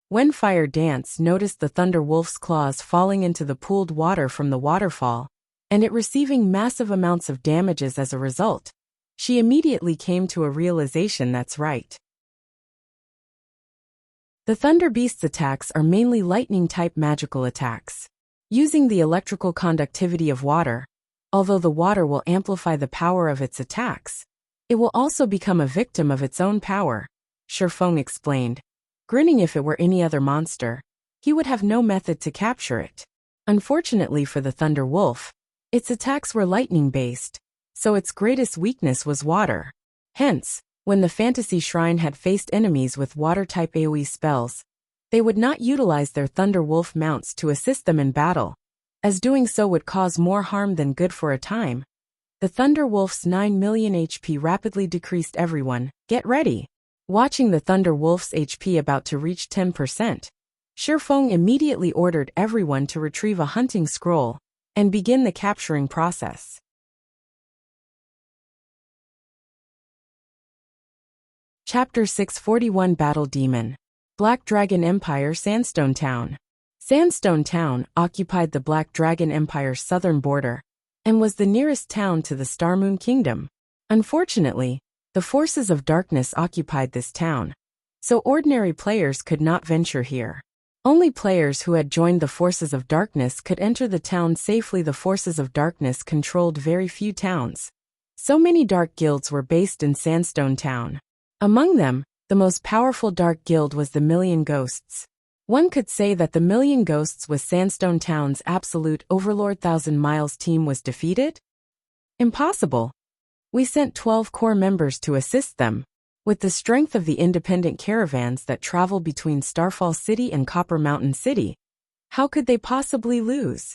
when Fire Dance noticed the Thunder Wolf's claws falling into the pooled water from the waterfall, and it receiving massive amounts of damages as a result. She immediately came to a realization that's right. The Thunder Beast's attacks are mainly lightning-type magical attacks. Using the electrical conductivity of water, although the water will amplify the power of its attacks, it will also become a victim of its own power, Shifeng explained. Grinning. If it were any other monster, he would have no method to capture it. Unfortunately for the Thunder Wolf, its attacks were lightning-based, so its greatest weakness was water. Hence, when the Fantasy Shrine had faced enemies with water-type AoE spells, they would not utilize their Thunder Wolf mounts to assist them in battle, as doing so would cause more harm than good for a time. The Thunder Wolf's 9 million HP rapidly decreased. Everyone, get ready. Watching the Thunder Wolf's HP about to reach 10%, Shifeng immediately ordered everyone to retrieve a hunting scroll and begin the capturing process. Chapter 641 Battle Demon. Black Dragon Empire. Sandstone Town. Sandstone Town occupied the Black Dragon Empire's southern border and was the nearest town to the Starmoon Kingdom. Unfortunately, the forces of darkness occupied this town, so ordinary players could not venture here. Only players who had joined the forces of darkness could enter the town safely. The forces of darkness controlled very few towns. So many dark guilds were based in Sandstone Town. Among them, the most powerful dark guild was the Million Ghosts. One could say that the Million Ghosts was Sandstone Town's absolute overlord. 1,000 Miles team was defeated? Impossible. We sent 12 core members to assist them. With the strength of the independent caravans that travel between Starfall City and Copper Mountain City, how could they possibly lose?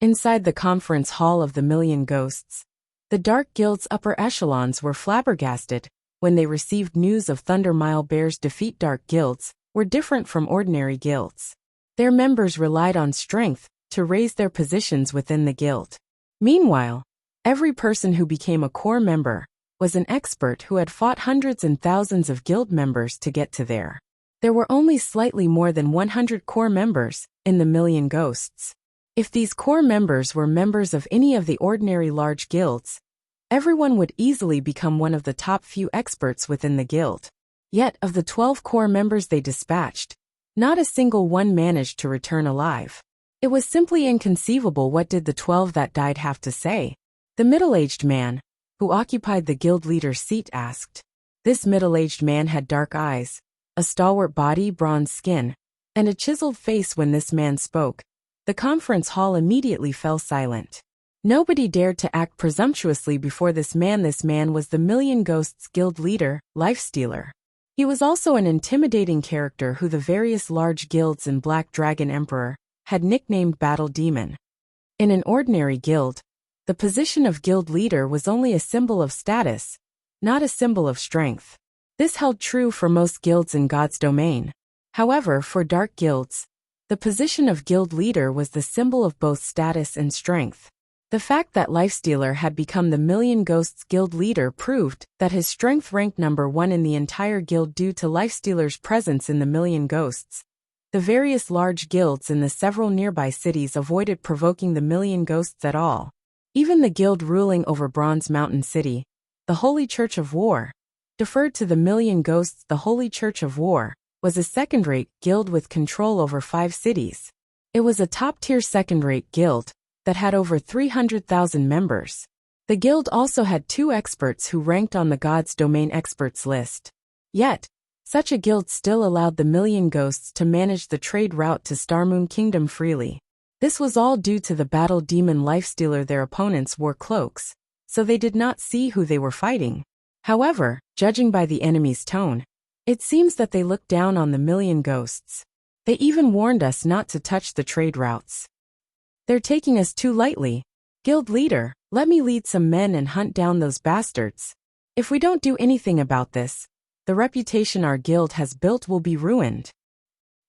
Inside the conference hall of the Million Ghosts, the Dark Guild's upper echelons were flabbergasted when they received news of Thunder Mile Bear's defeat. Dark Guilds were different from ordinary guilds. Their members relied on strength to raise their positions within the guild. Meanwhile, every person who became a core member was an expert who had fought hundreds and thousands of guild members to get to there. There were only slightly more than 100 core members in the Million Ghosts. If these core members were members of any of the ordinary large guilds, everyone would easily become one of the top few experts within the guild. Yet, of the 12 core members they dispatched, not a single one managed to return alive. It was simply inconceivable. What did the 12 that died have to say? The middle-aged man, who occupied the guild leader's seat, asked. This middle-aged man had dark eyes, a stalwart body, bronze skin, and a chiseled face. When this man spoke, the conference hall immediately fell silent. Nobody dared to act presumptuously before this man. This man was the Million Ghosts guild leader, Lifestealer. He was also an intimidating character who the various large guilds in Black Dragon Emperor had nicknamed Battle Demon. In an ordinary guild, the position of guild leader was only a symbol of status, not a symbol of strength. This held true for most guilds in God's domain. However, for dark guilds, the position of guild leader was the symbol of both status and strength. The fact that Lifestealer had become the Million Ghosts guild leader proved that his strength ranked number 1 in the entire guild. Due to Lifestealer's presence in the Million Ghosts, the various large guilds in the several nearby cities avoided provoking the Million Ghosts at all. Even the guild ruling over Bronze Mountain City, the Holy Church of War, deferred to the Million Ghosts. The Holy Church of War was a second-rate guild with control over 5 cities. It was a top-tier second-rate guild that had over 300,000 members. The guild also had 2 experts who ranked on the God's Domain experts list. Yet, such a guild still allowed the Million Ghosts to manage the trade route to Starmoon Kingdom freely. This was all due to the Battle Demon Lifestealer. Their opponents wore cloaks, so they did not see who they were fighting. However, judging by the enemy's tone, it seems that they looked down on the Million Ghosts. They even warned us not to touch the trade routes. They're taking us too lightly. Guild leader, let me lead some men and hunt down those bastards. If we don't do anything about this, the reputation our guild has built will be ruined.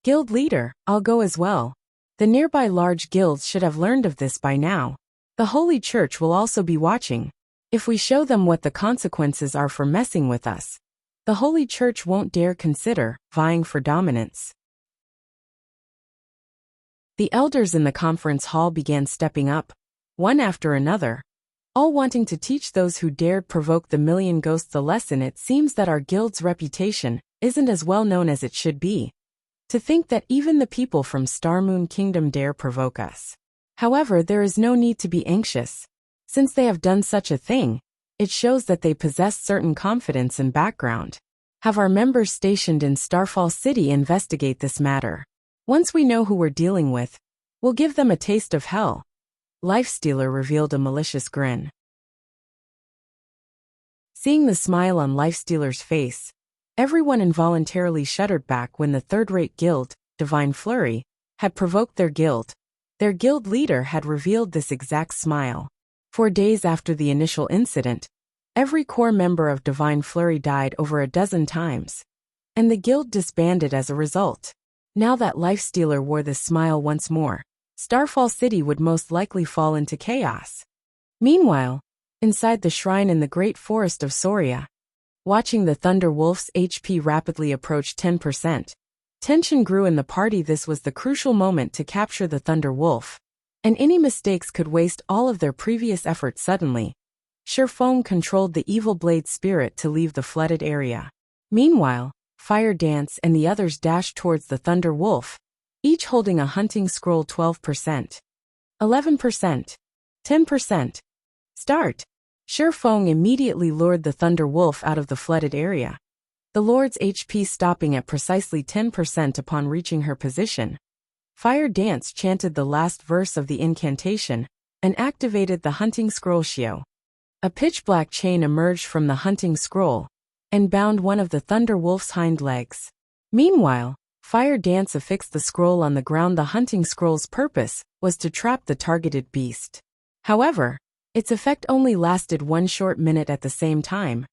Guild leader, I'll go as well. The nearby large guilds should have learned of this by now. The Holy Church will also be watching. If we show them what the consequences are for messing with us, the Holy Church won't dare consider vying for dominance. The elders in the conference hall began stepping up, one after another, all wanting to teach those who dared provoke the million ghosts a lesson. It seems that our guild's reputation isn't as well known as it should be. To think that even the people from Star Moon Kingdom dare provoke us. However, there is no need to be anxious. Since they have done such a thing, it shows that they possess certain confidence and background. Have our members stationed in Starfall City investigate this matter. Once we know who we're dealing with, we'll give them a taste of hell. Lifestealer revealed a malicious grin. Seeing the smile on Lifestealer's face, everyone involuntarily shuddered back when the third-rate guild, Divine Flurry, had provoked their guild. Their guild leader had revealed this exact smile. 4 days after the initial incident, every core member of Divine Flurry died over a dozen times, and the guild disbanded as a result. Now that Lifestealer wore this smile once more, Starfall City would most likely fall into chaos. Meanwhile, inside the shrine in the Great Forest of Soria, watching the Thunder Wolf's HP rapidly approach 10%, tension grew in the party. This was the crucial moment to capture the Thunder Wolf, and any mistakes could waste all of their previous efforts. Suddenly, Sherfong controlled the evil blade spirit to leave the flooded area. Meanwhile, Fire Dance and the others dashed towards the Thunder Wolf, each holding a hunting scroll. 12%, 11%, 10%. Start! Sherfong immediately lured the Thunder Wolf out of the flooded area, the Lord's HP stopping at precisely 10% upon reaching her position. Fire Dance chanted the last verse of the incantation and activated the hunting scroll Shio. A pitch-black chain emerged from the hunting scroll and bound one of the Thunder Wolf's hind legs. Meanwhile, Fire Dance affixed the scroll on the ground. The hunting scroll's purpose was to trap the targeted beast. However, its effect only lasted 1 short minute. At the same time,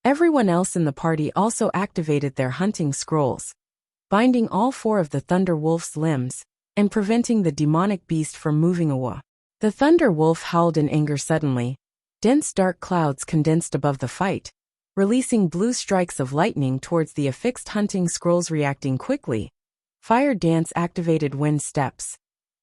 everyone else in the party also activated their hunting scrolls, binding all 4 of the Thunder Wolf's limbs and preventing the demonic beast from moving away. The Thunder Wolf howled in anger. Suddenly, dense dark clouds condensed above the fight, releasing blue strikes of lightning towards the affixed hunting scrolls. Reacting quickly, Fire Dance activated Wind Steps,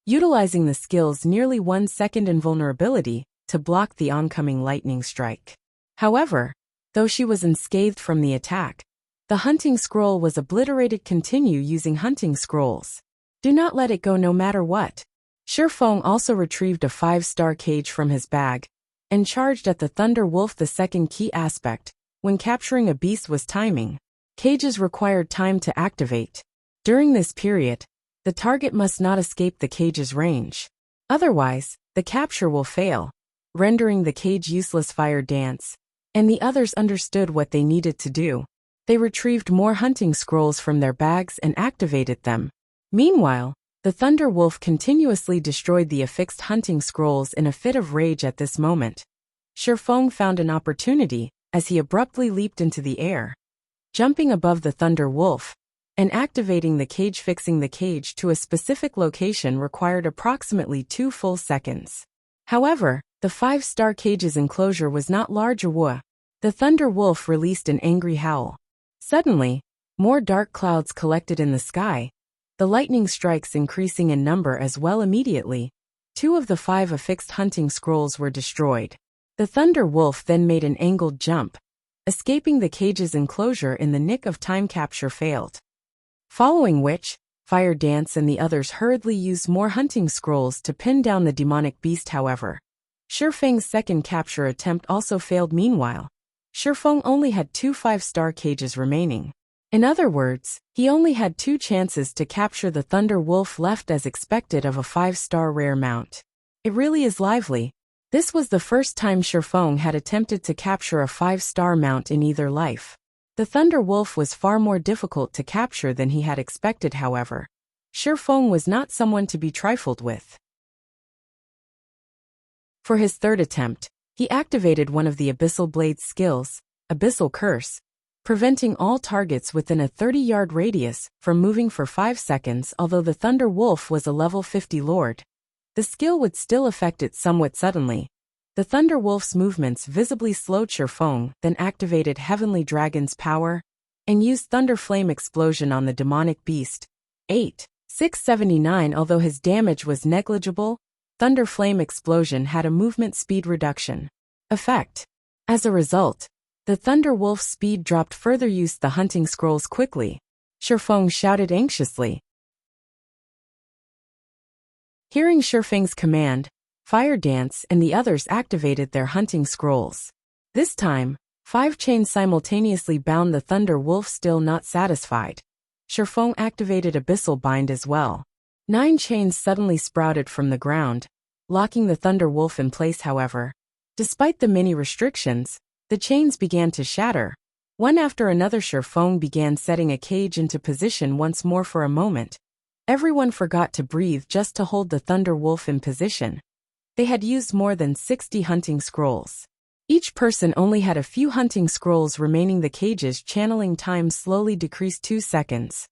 utilizing the skill's nearly 1 second invulnerability to block the oncoming lightning strike. However, though she was unscathed from the attack, the hunting scroll was obliterated. Continue using hunting scrolls. Do not let it go no matter what. Sherfong also retrieved a 5-star cage from his bag and charged at the Thunder Wolf. The second key aspect when capturing a beast was timing. Cages required time to activate. During this period, the target must not escape the cage's range. Otherwise, the capture will fail, rendering the cage useless. Fire Dance and the others understood what they needed to do. They retrieved more hunting scrolls from their bags and activated them. Meanwhile, the Thunder Wolf continuously destroyed the affixed hunting scrolls in a fit of rage. At this moment, Sherfong found an opportunity as he abruptly leaped into the air, jumping above the Thunder Wolf and activating the cage. Fixing the cage to a specific location required approximately 2 full seconds. However, the 5-star cage's enclosure was not large. The Thunder Wolf released an angry howl. Suddenly, more dark clouds collected in the sky, the lightning strikes increasing in number as well. Immediately, 2 of the 5 affixed hunting scrolls were destroyed. The Thunder Wolf then made an angled jump, escaping the cage's enclosure in the nick of time. Capture failed. Following which, Fire Dance and the others hurriedly used more hunting scrolls to pin down the demonic beast. However, Sherfeng's second capture attempt also failed. Meanwhile, Sherfeng only had 2 5-star cages remaining. In other words, he only had 2 chances to capture the Thunder Wolf left as expected of a 5-star rare mount. It really is lively. This was the first time Sherfeng had attempted to capture a 5-star mount in either life. The Thunder Wolf was far more difficult to capture than he had expected. However, Sherfeng was not someone to be trifled with. For his third attempt, he activated one of the Abyssal Blade's skills, Abyssal Curse, preventing all targets within a 30-yard radius from moving for 5 seconds. Although the Thunder Wolf was a level 50 lord, the skill would still affect it somewhat suddenly. The Thunder Wolf's movements visibly slowed Shifeng, then activated Heavenly Dragon's power and used Thunder Flame Explosion on the demonic beast. 679. Although his damage was negligible, Thunder Flame Explosion had a movement speed reduction effect. As a result, the Thunder Wolf's speed dropped. Further used the hunting scrolls quickly. Shifeng shouted anxiously. Hearing Shifeng's command, Fire Dance and the others activated their hunting scrolls. This time, 5 chains simultaneously bound the Thunder Wolf. Still not satisfied, Shifeng activated Abyssal Bind as well. 9 chains suddenly sprouted from the ground, locking the Thunder Wolf in place. However, despite the many restrictions, the chains began to shatter. One after another, Shifeng began setting a cage into position once more. For a moment, everyone forgot to breathe just to hold the Thunder Wolf in position. They had used more than 60 hunting scrolls. Each person only had a few hunting scrolls remaining. The cage's channeling time slowly decreased. 2 seconds.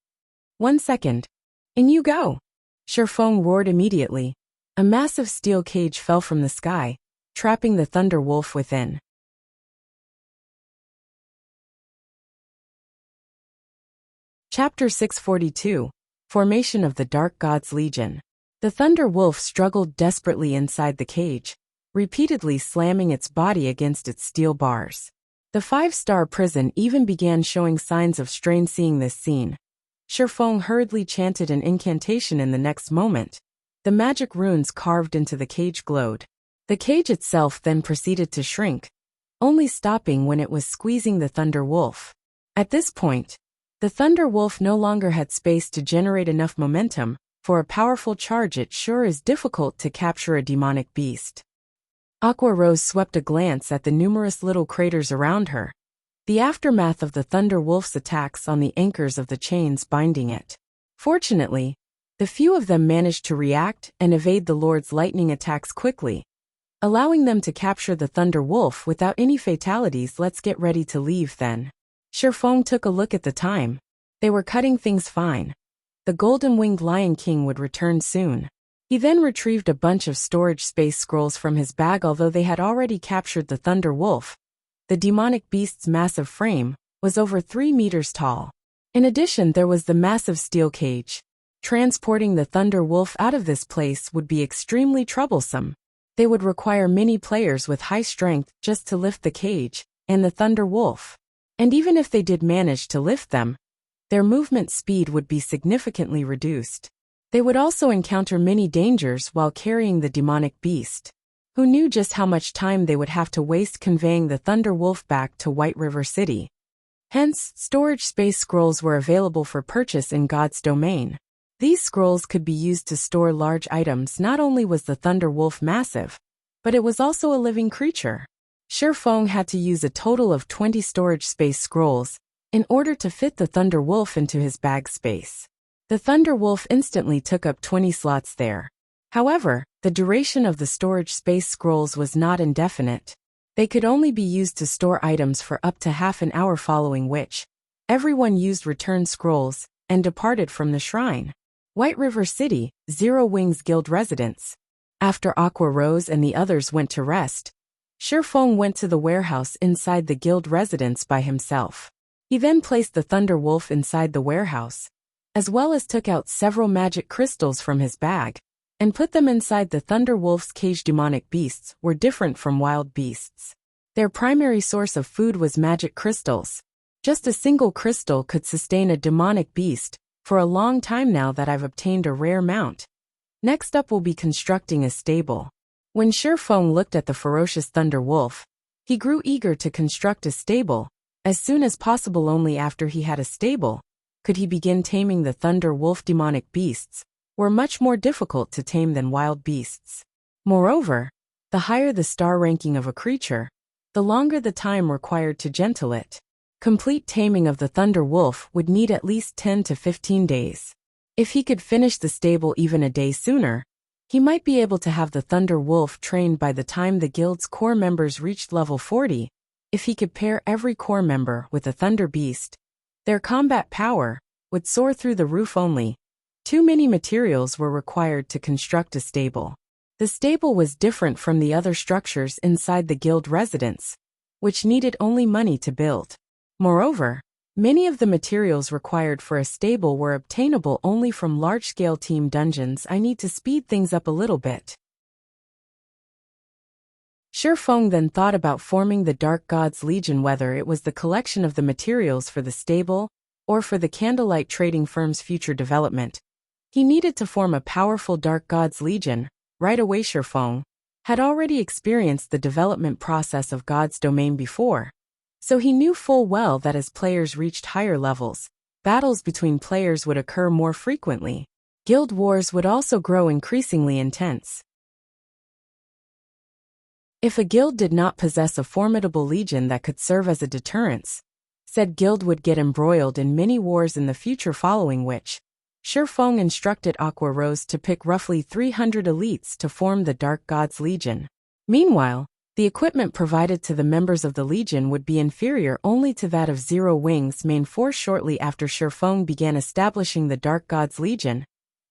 1 second. In you go! Shifeng roared immediately. A massive steel cage fell from the sky, trapping the Thunder Wolf within. Chapter 642. Formation of the Dark God's Legion. The Thunder Wolf struggled desperately inside the cage, repeatedly slamming its body against its steel bars. The 5-star prison even began showing signs of strain. Seeing this scene, Shifeng hurriedly chanted an incantation. In the next moment, the magic runes carved into the cage glowed. The cage itself then proceeded to shrink, only stopping when it was squeezing the Thunder Wolf. At this point, the Thunder Wolf no longer had space to generate enough momentum for a powerful charge. It sure is difficult to capture a demonic beast. Aqua Rose swept a glance at the numerous little craters around her, the aftermath of the Thunder Wolf's attacks on the anchors of the chains binding it. Fortunately, the few of them managed to react and evade the Lord's lightning attacks quickly, allowing them to capture the Thunder Wolf without any fatalities. Let's get ready to leave then. Shifeng took a look at the time. They were cutting things fine. The golden-winged Lion King would return soon. He then retrieved a bunch of storage space scrolls from his bag. Although they had already captured the Thunder Wolf, the demonic beast's massive frame was over 3 meters tall. In addition, there was the massive steel cage. Transporting the Thunder Wolf out of this place would be extremely troublesome. They would require many players with high strength just to lift the cage and the Thunder Wolf. And even if they did manage to lift them, their movement speed would be significantly reduced. They would also encounter many dangers while carrying the demonic beast. Who knew just how much time they would have to waste conveying the Thunder Wolf back to White River City? Hence, storage space scrolls were available for purchase in God's domain. These scrolls could be used to store large items. Not only was the Thunder Wolf massive, but it was also a living creature. Shifeng had to use a total of 20 storage space scrolls in order to fit the Thunder Wolf into his bag space. The Thunder Wolf instantly took up 20 slots there. However, the duration of the storage space scrolls was not indefinite. They could only be used to store items for up to half an hour, following which everyone used return scrolls and departed from the shrine. White River City, Zero Wings Guild residence. After Aqua Rose and the others went to rest, Shifeng went to the warehouse inside the guild residence by himself. He then placed the Thunder Wolf inside the warehouse, as well as took out several magic crystals from his bag and put them inside the Thunder Wolf's cage. Demonic beasts were different from wild beasts. Their primary source of food was magic crystals. Just a single crystal could sustain a demonic beast for a long time. Now that I've obtained a rare mount, next up will be constructing a stable. When Shifeng looked at the ferocious Thunder Wolf, he grew eager to construct a stable as soon as possible. Only after he had a stable could he begin taming the Thunder Wolf. Demonic beasts were much more difficult to tame than wild beasts. Moreover, the higher the star ranking of a creature, the longer the time required to gentle it. Complete taming of the Thunder Wolf would need at least 10 to 15 days. If he could finish the stable even a day sooner, he might be able to have the Thunder Wolf trained by the time the guild's core members reached level 40. If he could pair every core member with a Thunder Beast, their combat power would soar through the roof. Only too many materials were required to construct a stable. The stable was different from the other structures inside the guild residence, which needed only money to build. Moreover, many of the materials required for a stable were obtainable only from large-scale team dungeons. I need to speed things up a little bit. Shifeng then thought about forming the Dark God's Legion, whether it was the collection of the materials for the stable or for the candlelight trading firm's future development. He needed to form a powerful Dark God's Legion. Right away, Shifeng had already experienced the development process of God's domain before, so he knew full well that as players reached higher levels, battles between players would occur more frequently. Guild wars would also grow increasingly intense. If a guild did not possess a formidable legion that could serve as a deterrence, said guild would get embroiled in many wars in the future, following which, Shifeng instructed Aqua Rose to pick roughly 300 elites to form the Dark God's Legion. Meanwhile, the equipment provided to the members of the Legion would be inferior only to that of Zero Wing's main force. Shortly after Shifeng began establishing the Dark God's Legion,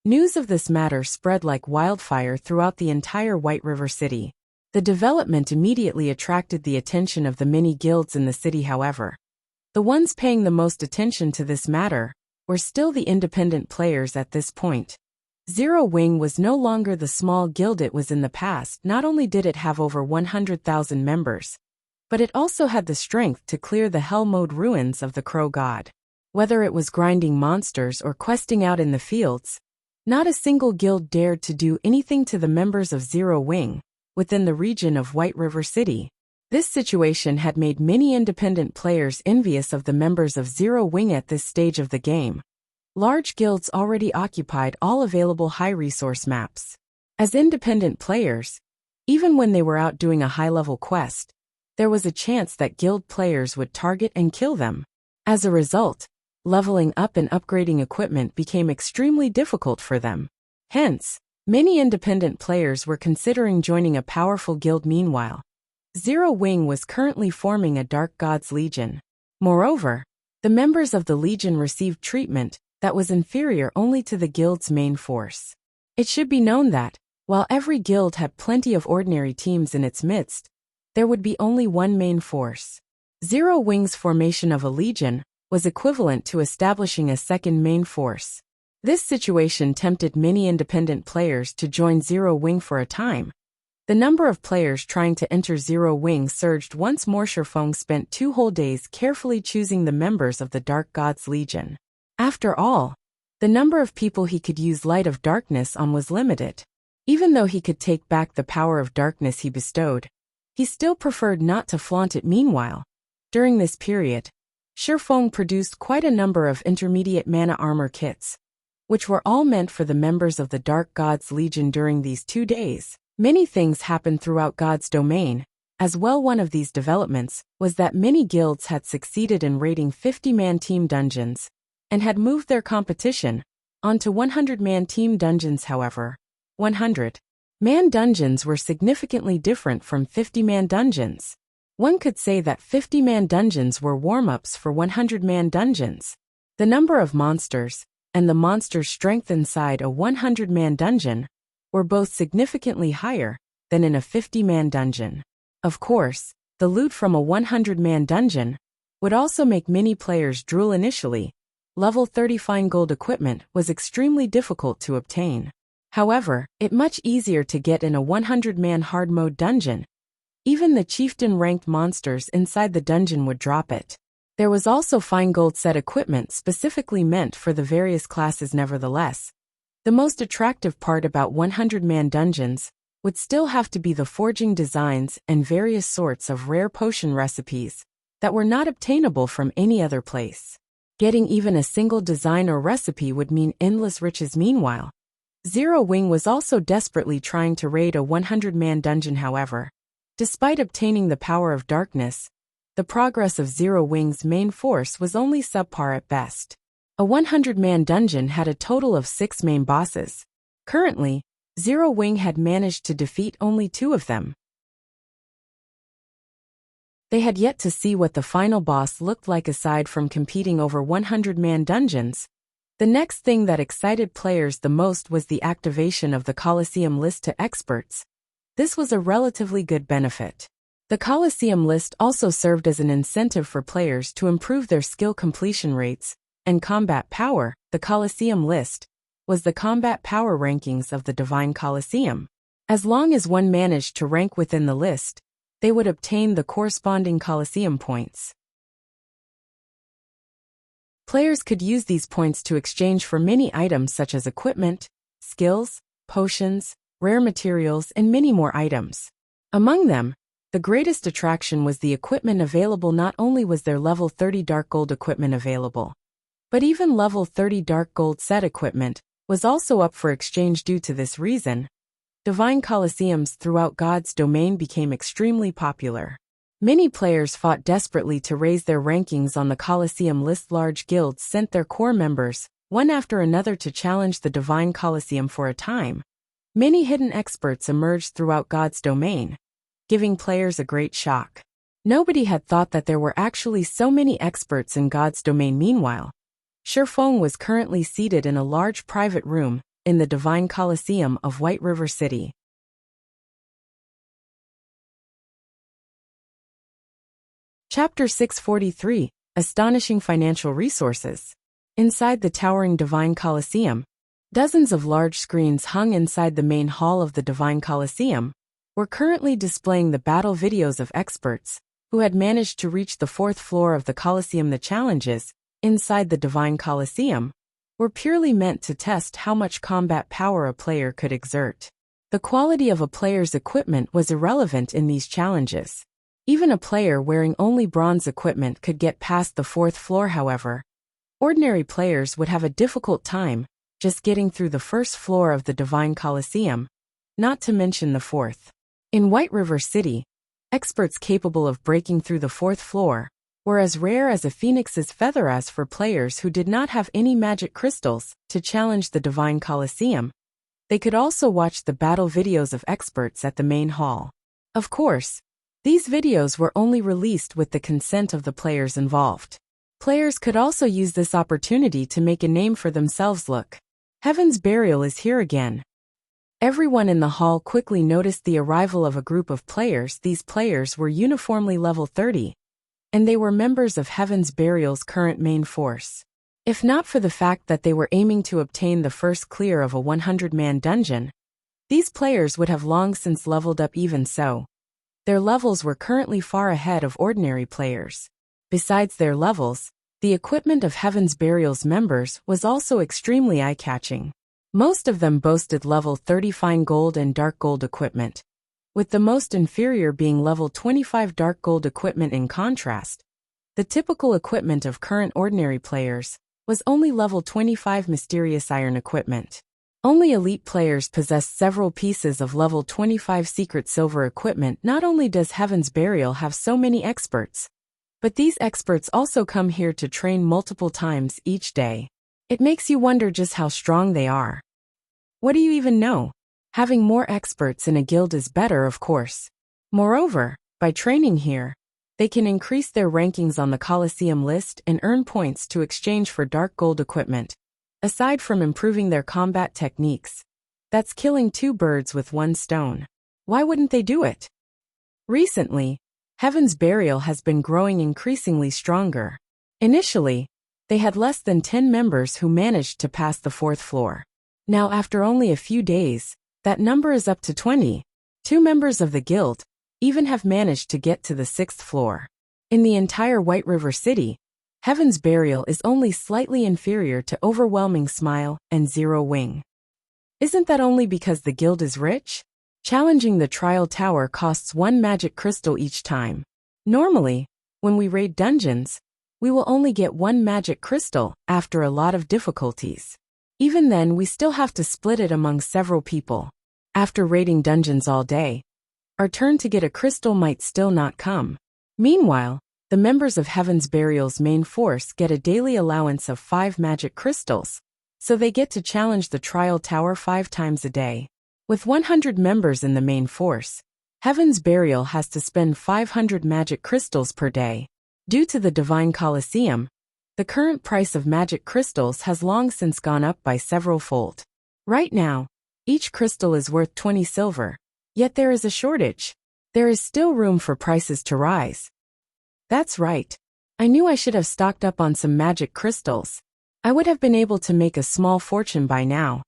news of this matter spread like wildfire throughout the entire White River City. The development immediately attracted the attention of the many guilds in the city. However, the ones paying the most attention to this matter were still the independent players at this point. Zero Wing was no longer the small guild it was in the past. Not only did it have over 100,000 members, but it also had the strength to clear the hell mode ruins of the Crow God. Whether it was grinding monsters or questing out in the fields, not a single guild dared to do anything to the members of Zero Wing within the region of White River City. This situation had made many independent players envious of the members of Zero Wing at this stage of the game. Large guilds already occupied all available high-resource maps. As independent players, even when they were out doing a high-level quest, there was a chance that guild players would target and kill them. As a result, leveling up and upgrading equipment became extremely difficult for them. Hence, many independent players were considering joining a powerful guild. Meanwhile, Zero Wing was currently forming a Dark God's Legion. Moreover, the members of the Legion received treatment that was inferior only to the guild's main force. It should be known that, while every guild had plenty of ordinary teams in its midst, there would be only one main force. Zero Wing's formation of a legion was equivalent to establishing a second main force. This situation tempted many independent players to join Zero Wing for a time. The number of players trying to enter Zero Wing surged once more. Shifeng spent 2 whole days carefully choosing the members of the Dark God's Legion. After all, the number of people he could use Light of Darkness on was limited. Even though he could take back the power of darkness he bestowed, he still preferred not to flaunt it. Meanwhile, during this period, Shifeng produced quite a number of intermediate mana armor kits, which were all meant for the members of the Dark God's Legion. During these 2 days, many things happened throughout God's domain. As well, one of these developments was that many guilds had succeeded in raiding 50-man team dungeons and had moved their competition onto 100-man team dungeons. However, 100-man dungeons were significantly different from 50-man dungeons. One could say that 50-man dungeons were warm-ups for 100-man dungeons. The number of monsters and the monster's strength inside a 100-man dungeon were both significantly higher than in a 50-man dungeon. Of course, the loot from a 100-man dungeon would also make many players drool initially. Level 30 fine gold equipment was extremely difficult to obtain. However, it much easier to get in a 100-man hard mode dungeon. Even the chieftain-ranked monsters inside the dungeon would drop it. There was also fine gold set equipment specifically meant for the various classes. Nevertheless, the most attractive part about 100-man dungeons would still have to be the forging designs and various sorts of rare potion recipes that were not obtainable from any other place. Getting even a single design or recipe would mean endless riches. Meanwhile, Zero Wing was also desperately trying to raid a 100-man dungeon. However, despite obtaining the power of darkness, the progress of Zero Wing's main force was only subpar at best. A 100-man dungeon had a total of 6 main bosses. Currently, Zero Wing had managed to defeat only 2 of them. They had yet to see what the final boss looked like. Aside from competing over 100-man dungeons, The next thing that excited players the most was the activation of the Colosseum list to experts. This was a relatively good benefit. The Colosseum list also served as an incentive for players to improve their skill completion rates and combat power. The Colosseum list was the combat power rankings of the Divine Colosseum. As long as one managed to rank within the list, they would obtain the corresponding Colosseum points. Players could use these points to exchange for many items such as equipment, skills, potions, rare materials, and many more items. Among them, the greatest attraction was the equipment available. Not only was there level 30 dark gold equipment available, but even level 30 dark gold set equipment was also up for exchange. Due to this reason, Divine Colosseums throughout God's domain became extremely popular. Many players fought desperately to raise their rankings on the Colosseum list. Large guilds sent their core members, one after another, to challenge the Divine Colosseum for a time. Many hidden experts emerged throughout God's domain, giving players a great shock. Nobody had thought that there were actually so many experts in God's domain. Meanwhile, Sherfong was currently seated in a large private room in the Divine Colosseum of White River City. Chapter 643, Astonishing Financial Resources. Inside the towering Divine Colosseum, dozens of large screens hung inside the main hall of the Divine Colosseum were currently displaying the battle videos of experts who had managed to reach the 4th floor of the Colosseum. The challenges inside the Divine Colosseum were purely meant to test how much combat power a player could exert. The quality of a player's equipment was irrelevant in these challenges. Even a player wearing only bronze equipment could get past the 4th floor. However, ordinary players would have a difficult time just getting through the 1st floor of the Divine Colosseum, not to mention the 4th. In White River City, experts capable of breaking through the 4th floor were as rare as a phoenix's feather. As for players who did not have any magic crystals to challenge the Divine Colosseum, they could also watch the battle videos of experts at the main hall. Of course, these videos were only released with the consent of the players involved. Players could also use this opportunity to make a name for themselves. Look, Heaven's Burial is here again. Everyone in the hall quickly noticed the arrival of a group of players. These players were uniformly level 30, and they were members of Heaven's Burial's current main force. If not for the fact that they were aiming to obtain the first clear of a 100-man dungeon, these players would have long since leveled up. Even so, their levels were currently far ahead of ordinary players. Besides their levels, the equipment of Heaven's Burial's members was also extremely eye-catching. Most of them boasted level 30 fine gold and dark gold equipment, with the most inferior being level 25 dark gold equipment. In contrast, the typical equipment of current ordinary players was only level 25 mysterious iron equipment. Only elite players possessed several pieces of level 25 secret silver equipment. Not only does Heaven's Burial have so many experts, but these experts also come here to train multiple times each day. It makes you wonder just how strong they are. What do you even know? Having more experts in a guild is better, of course. Moreover, by training here, they can increase their rankings on the Colosseum list and earn points to exchange for dark gold equipment. Aside from improving their combat techniques, that's killing two birds with one stone. Why wouldn't they do it? Recently, Heaven's Burial has been growing increasingly stronger. Initially, they had less than 10 members who managed to pass the 4th floor. Now, after only a few days, that number is up to 20. 2 members of the guild even have managed to get to the 6th floor. In the entire White River City, Heaven's Burial is only slightly inferior to Overwhelming Smile and Zero Wing. Isn't that only because the guild is rich? Challenging the Trial Tower costs 1 magic crystal each time. Normally, when we raid dungeons, we will only get 1 magic crystal after a lot of difficulties. Even then, we still have to split it among several people. After raiding dungeons all day, our turn to get a crystal might still not come. Meanwhile, the members of Heaven's Burial's main force get a daily allowance of 5 magic crystals, so they get to challenge the Trial Tower 5 times a day. With 100 members in the main force, Heaven's Burial has to spend 500 magic crystals per day. Due to the Divine Colosseum, The current price of magic crystals has long since gone up by several fold. Right now, each crystal is worth 20 silver. Yet there is a shortage. There is still room for prices to rise. That's right. I knew I should have stocked up on some magic crystals. I would have been able to make a small fortune by now.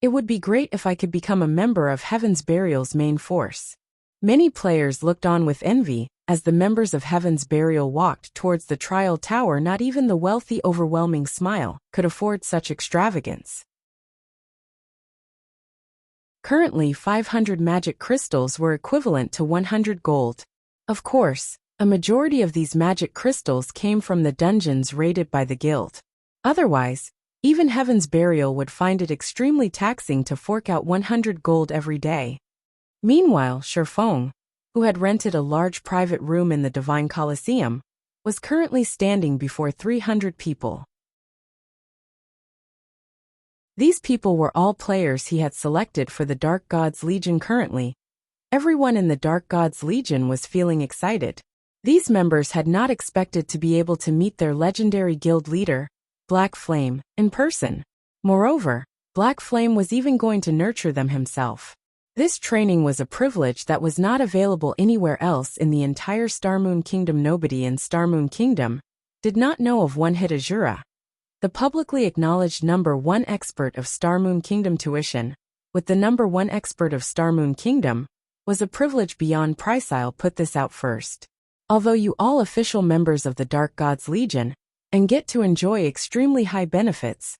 It would be great if I could become a member of Heaven's Burial's main force. Many players looked on with envy as the members of Heaven's Burial walked towards the trial tower. Not even the wealthy, overwhelming Smile could afford such extravagance. Currently, 500 magic crystals were equivalent to 100 gold. Of course, a majority of these magic crystals came from the dungeons raided by the guild. Otherwise, even Heaven's Burial would find it extremely taxing to fork out 100 gold every day. Meanwhile, Sherfong, who had rented a large private room in the Divine Colosseum, was currently standing before 300 people. These people were all players he had selected for the Dark Gods Legion. Currently, everyone in the Dark Gods Legion was feeling excited. These members had not expected to be able to meet their legendary guild leader, Black Flame, in person. Moreover, Black Flame was even going to nurture them himself. This training was a privilege that was not available anywhere else in the entire Starmoon Kingdom. Nobody in Starmoon Kingdom did not know of one-hit Azura, the publicly acknowledged #1 expert of Starmoon Kingdom. Tuition with the #1 expert of Starmoon Kingdom was a privilege beyond price. I'll put this out first. Although you all official members of the Dark Gods Legion and get to enjoy extremely high benefits,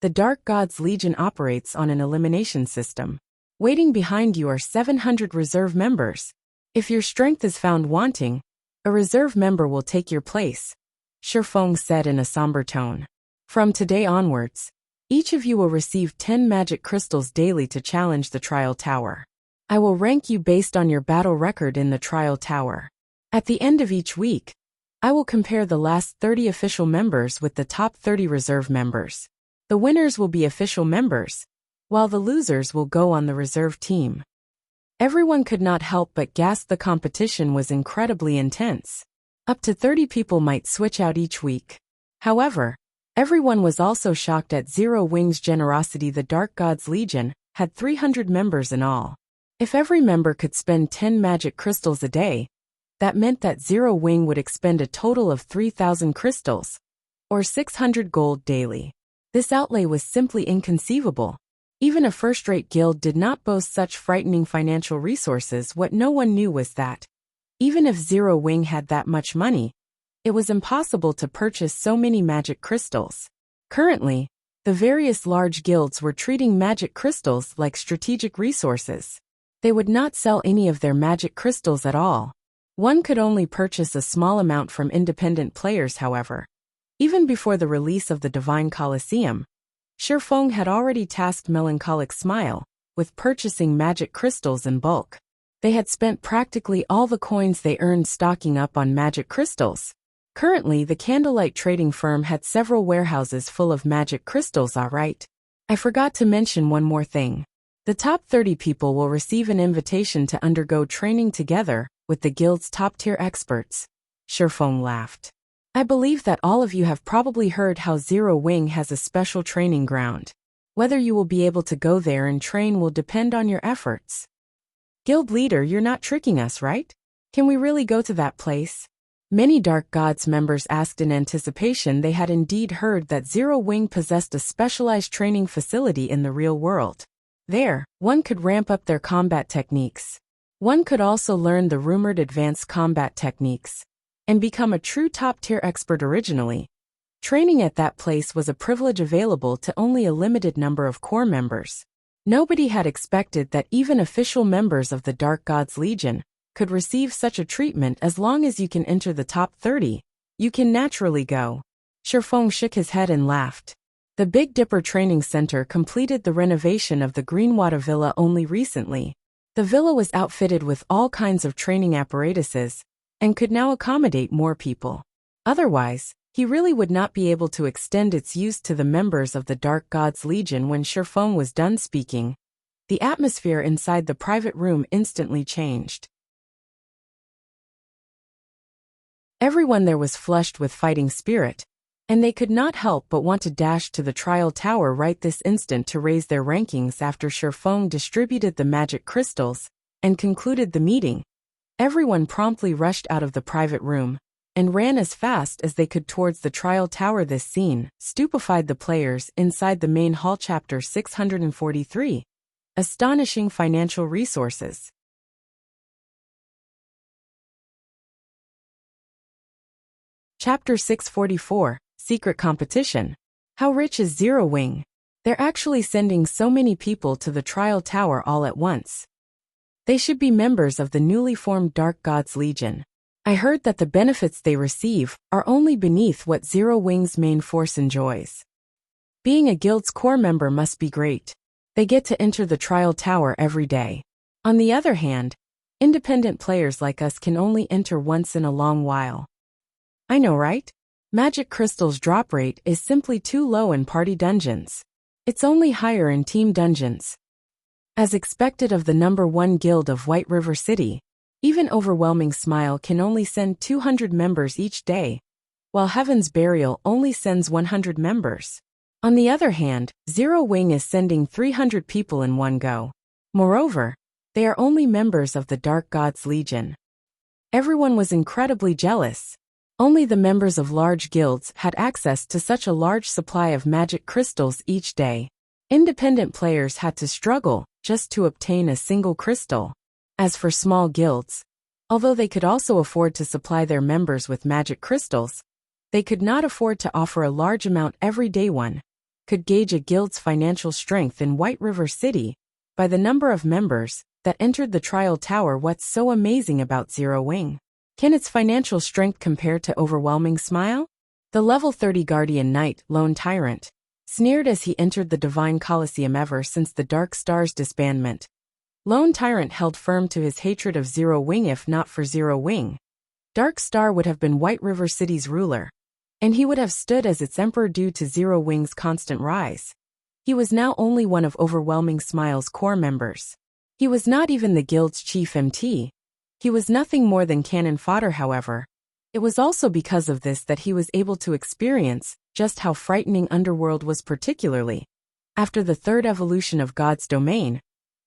the Dark Gods Legion operates on an elimination system. Waiting behind you are 700 reserve members. If your strength is found wanting, a reserve member will take your place, Sherfong said in a somber tone. From today onwards, each of you will receive 10 magic crystals daily to challenge the trial tower. I will rank you based on your battle record in the trial tower. At the end of each week, I will compare the last 30 official members with the top 30 reserve members. The winners will be official members, while the losers will go on the reserve team. Everyone could not help but gasp. The competition was incredibly intense. Up to 30 people might switch out each week. However, everyone was also shocked at Zero Wing's generosity. The Dark Gods Legion had 300 members in all. If every member could spend 10 magic crystals a day, that meant that Zero Wing would expend a total of 3,000 crystals, or 600 gold daily. This outlay was simply inconceivable. Even a first-rate guild did not boast such frightening financial resources. What no one knew was that, even if Zero Wing had that much money, it was impossible to purchase so many magic crystals. Currently, the various large guilds were treating magic crystals like strategic resources. They would not sell any of their magic crystals at all. One could only purchase a small amount from independent players. However, even before the release of the Divine Colosseum, Sherfong had already tasked Melancholic Smile with purchasing magic crystals in bulk. They had spent practically all the coins they earned stocking up on magic crystals. Currently, the Candlelight trading firm had several warehouses full of magic crystals. Alright. I forgot to mention one more thing. The top 30 people will receive an invitation to undergo training together with the guild's top-tier experts. Sherfong laughed. I believe that all of you have probably heard how Zero Wing has a special training ground. Whether you will be able to go there and train will depend on your efforts. Guild leader, you're not tricking us, right? Can we really go to that place? Many Dark Gods members asked in anticipation. They had indeed heard that Zero Wing possessed a specialized training facility in the real world. There, one could ramp up their combat techniques. One could also learn the rumored advanced combat techniques and become a true top-tier expert. Originally, training at that place was a privilege available to only a limited number of core members. Nobody had expected that even official members of the Dark Gods Legion could receive such a treatment. As long as you can enter the top 30, you can naturally go. Sherfong shook his head and laughed. The Big Dipper Training Center completed the renovation of the Greenwater Villa only recently. The villa was outfitted with all kinds of training apparatuses and could now accommodate more people. Otherwise, he really would not be able to extend its use to the members of the Dark Gods Legion. When Sherfong was done speaking, the atmosphere inside the private room instantly changed. Everyone there was flushed with fighting spirit, and they could not help but want to dash to the trial tower right this instant to raise their rankings after Shifeng distributed the magic crystals and concluded the meeting. Everyone promptly rushed out of the private room and ran as fast as they could towards the trial tower. This scene stupefied the players inside the main hall. Chapter 643. Astonishing Financial Resources. Chapter 644. Secret Competition. How rich is Zero Wing? They're actually sending so many people to the trial tower all at once. They should be members of the newly formed Dark Gods Legion. I heard that the benefits they receive are only beneath what Zero Wing's main force enjoys. Being a guild's core member must be great. They get to enter the trial tower every day. On the other hand, independent players like us can only enter once in a long while. I know, right? Magic Crystal's drop rate is simply too low in party dungeons. It's only higher in team dungeons. As expected of the #1 guild of White River City, even Overwhelming Smile can only send 200 members each day, while Heaven's Burial only sends 100 members. On the other hand, Zero Wing is sending 300 people in one go. Moreover, they are only members of the Dark Gods Legion. Everyone was incredibly jealous. Only the members of large guilds had access to such a large supply of magic crystals each day. Independent players had to struggle just to obtain a single crystal. As for small guilds, although they could also afford to supply their members with magic crystals, they could not afford to offer a large amount every day. One could gauge a guild's financial strength in White River City by the number of members that entered the trial tower. What's so amazing about Zero Wing? Can its financial strength compare to Overwhelming Smile? The level 30 Guardian Knight, Lone Tyrant, sneered as he entered the Divine Coliseum. Ever since the Dark Star's disbandment, Lone Tyrant held firm to his hatred of Zero Wing. If not for Zero Wing, Dark Star would have been White River City's ruler, and he would have stood as its emperor. Due to Zero Wing's constant rise, he was now only one of Overwhelming Smile's core members. He was not even the guild's chief MT. He was nothing more than cannon fodder. However, it was also because of this that he was able to experience just how frightening Underworld was, particularly after the third evolution of God's Domain.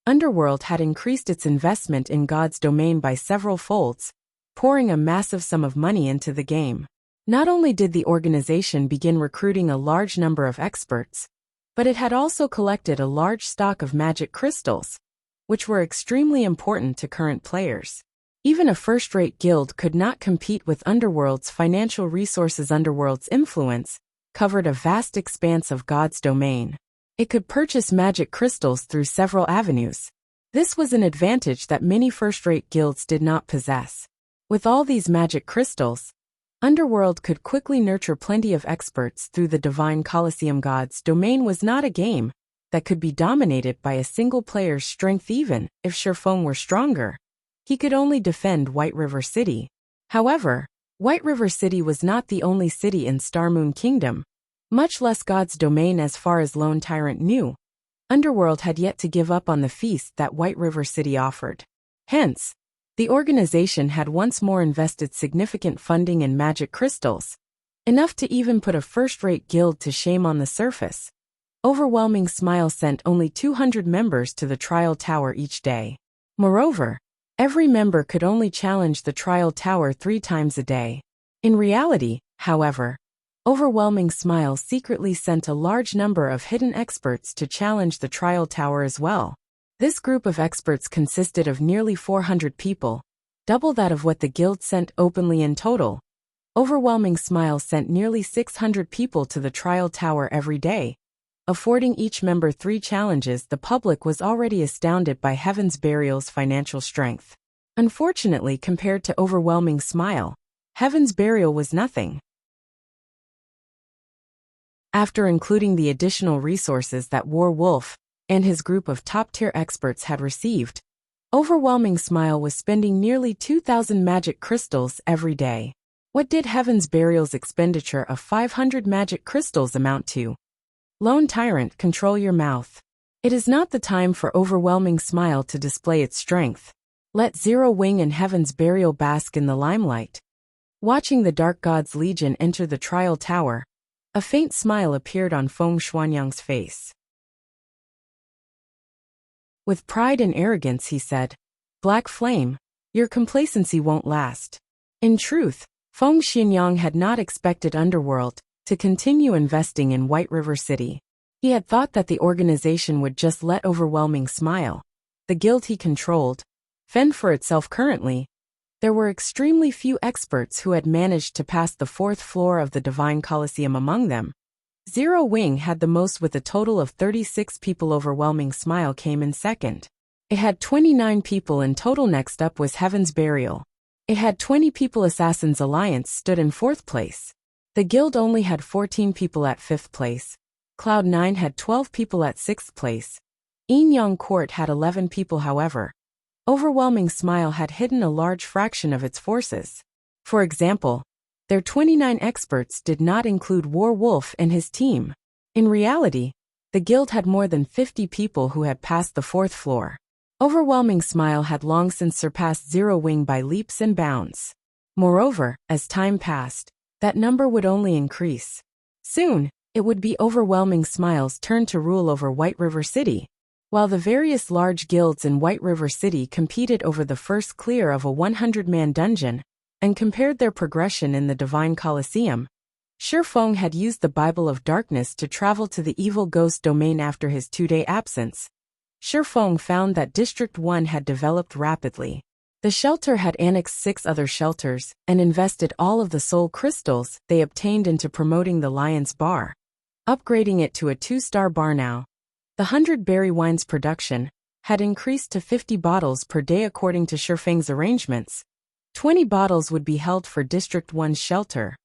Underworld had increased its investment in God's Domain by several folds, pouring a massive sum of money into the game. Not only did the organization begin recruiting a large number of experts, but it had also collected a large stock of magic crystals, which were extremely important to current players. Even a first-rate guild could not compete with Underworld's financial resources. Underworld's influence covered a vast expanse of God's Domain. It could purchase magic crystals through several avenues. This was an advantage that many first-rate guilds did not possess. With all these magic crystals, Underworld could quickly nurture plenty of experts through the Divine Coliseum. God's Domain was not a game that could be dominated by a single player's strength. Even if Shifeng were stronger, he could only defend White River City. However, White River City was not the only city in Starmoon Kingdom, much less God's Domain. As far as Lone Tyrant knew, Underworld had yet to give up on the feast that White River City offered. Hence, the organization had once more invested significant funding in magic crystals, enough to even put a first-rate guild to shame. On the surface, Overwhelming Smile sent only 200 members to the trial tower each day. Moreover, every member could only challenge the trial tower 3 times a day. In reality, however, Overwhelming Smile secretly sent a large number of hidden experts to challenge the trial tower as well. This group of experts consisted of nearly 400 people, double that of what the guild sent openly in total. Overwhelming Smile sent nearly 600 people to the trial tower every day, affording each member 3 challenges. The public was already astounded by Heaven's Burial's financial strength. Unfortunately, compared to Overwhelming Smile, Heaven's Burial was nothing. After including the additional resources that War Wolf and his group of top-tier experts had received, Overwhelming Smile was spending nearly 2,000 magic crystals every day. What did Heaven's Burial's expenditure of 500 magic crystals amount to? Lone Tyrant, control your mouth. It is not the time for Overwhelming Smile to display its strength. Let Zero Wing and Heaven's Burial bask in the limelight. Watching the Dark Gods Legion enter the trial tower, A faint smile appeared on Feng Xuanyang's face. With pride and arrogance he said, "Black Flame, your complacency won't last." In truth, Feng Xuanyang had not expected Underworld to continue investing in White River City. He had thought that the organization would just let Overwhelming Smile, the guild he controlled, fend for itself. Currently, there were extremely few experts who had managed to pass the 4th floor of the Divine Coliseum. Among them, Zero Wing had the most with a total of 36 people. Overwhelming Smile came in second. It had 29 people in total. Next up was Heaven's Burial. It had 20 people. Assassin's Alliance stood in 4th place. The guild only had 14 people at 5th place. Cloud9 had 12 people at 6th place. Yin Yang Court had 11 people. However, Overwhelming Smile had hidden a large fraction of its forces. For example, their 29 experts did not include War Wolf and his team. In reality, the guild had more than 50 people who had passed the 4th floor. Overwhelming Smile had long since surpassed Zero Wing by leaps and bounds. Moreover, as time passed, that number would only increase. Soon, it would be Overwhelming Smile's turn to rule over White River City. While the various large guilds in White River City competed over the first clear of a 100-man dungeon and compared their progression in the Divine Coliseum, Shifeng had used the Bible of Darkness to travel to the Evil Ghost domain after his 2-day absence. Shifeng found that District 1 had developed rapidly. The shelter had annexed 6 other shelters and invested all of the soul crystals they obtained into promoting the Lion's Bar, upgrading it to a 2-star bar now. The 100 berry wines production had increased to 50 bottles per day according to Shifeng's arrangements. 20 bottles would be held for District 1's shelter,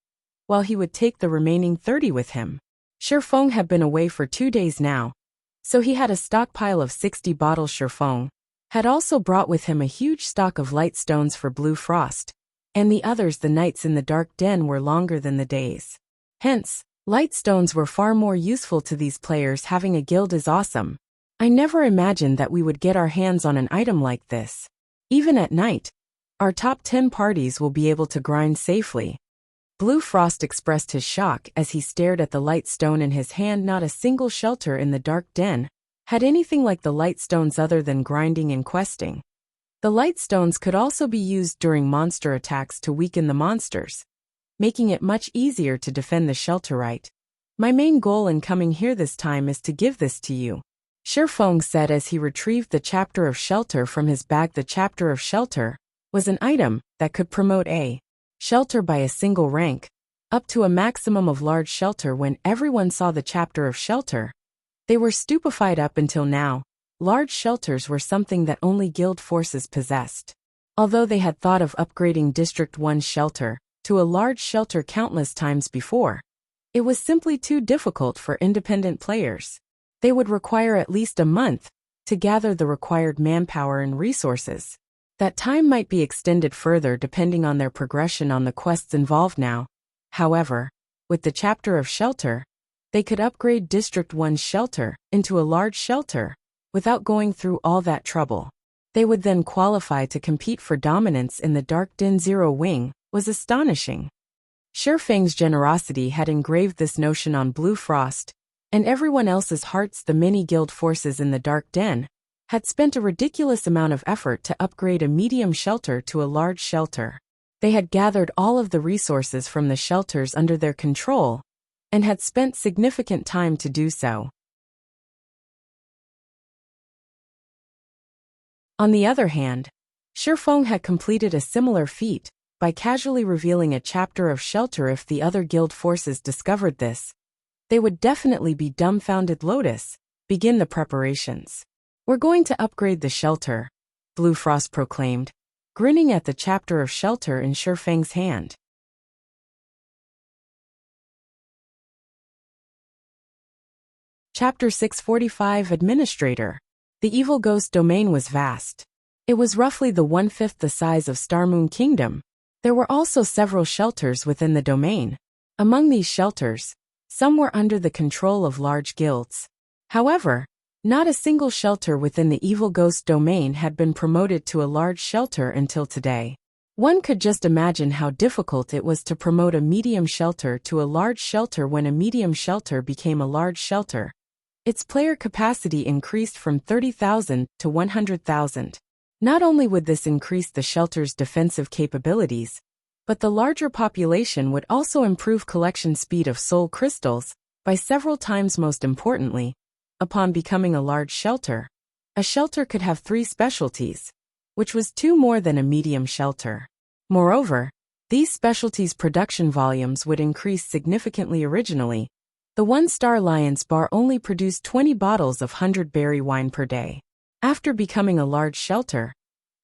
while he would take the remaining 30 with him. Shifeng had been away for 2 days now, so he had a stockpile of 60 bottles. Shifeng had also brought with him a huge stock of light stones for Blue Frost, and the others. The nights in the dark den were longer than the days. Hence, light stones were far more useful to these players. Having a guild is awesome. I never imagined that we would get our hands on an item like this. Even at night, our top 10 parties will be able to grind safely. Blue Frost expressed his shock as he stared at the light stone in his hand. Not a single shelter in the dark den had anything like the light stones other than grinding and questing. The light stones could also be used during monster attacks to weaken the monsters, making it much easier to defend the shelter. Right. My main goal in coming here this time is to give this to you, Shifeng said as he retrieved the Chapter of Shelter from his bag. The Chapter of Shelter was an item that could promote a shelter by a single rank, up to a maximum of large shelter. When everyone saw the Chapter of Shelter, they were stupefied. Up until now, large shelters were something that only guild forces possessed. Although they had thought of upgrading District 1's shelter to a large shelter countless times before, it was simply too difficult for independent players. They would require at least a month to gather the required manpower and resources. That time might be extended further depending on their progression on the quests involved now. However, with the Chapter of Shelter, they could upgrade District 1's shelter into a large shelter without going through all that trouble. They would then qualify to compete for dominance in the Dark Den. Zero Wing was astonishing. Shifeng's generosity had engraved this notion on Blue Frost and everyone else's hearts. The many guild forces in the Dark Den had spent a ridiculous amount of effort to upgrade a medium shelter to a large shelter. They had gathered all of the resources from the shelters under their control and had spent significant time to do so. On the other hand, Shifeng had completed a similar feat by casually revealing a Chapter of Shelter. If the other guild forces discovered this, they would definitely be dumbfounded. Lotus, begin the preparations. We're going to upgrade the shelter, Blue Frost proclaimed, grinning at the Chapter of Shelter in Shifeng's hand. Chapter 645 Administrator. The Evil Ghost domain was vast. It was roughly the 1/5 the size of Starmoon Kingdom. There were also several shelters within the domain. Among these shelters, some were under the control of large guilds. However, not a single shelter within the Evil Ghost domain had been promoted to a large shelter until today. One could just imagine how difficult it was to promote a medium shelter to a large shelter when a medium shelter became a large shelter. Its player capacity increased from 30,000 to 100,000. Not only would this increase the shelter's defensive capabilities, but the larger population would also improve collection speed of soul crystals by several times. Most importantly, upon becoming a large shelter, a shelter could have 3 specialties, which was 2 more than a medium shelter. Moreover, these specialties' production volumes would increase significantly. Originally, the 1-star Lion's Bar only produced 20 bottles of 100-berry wine per day. After becoming a large shelter,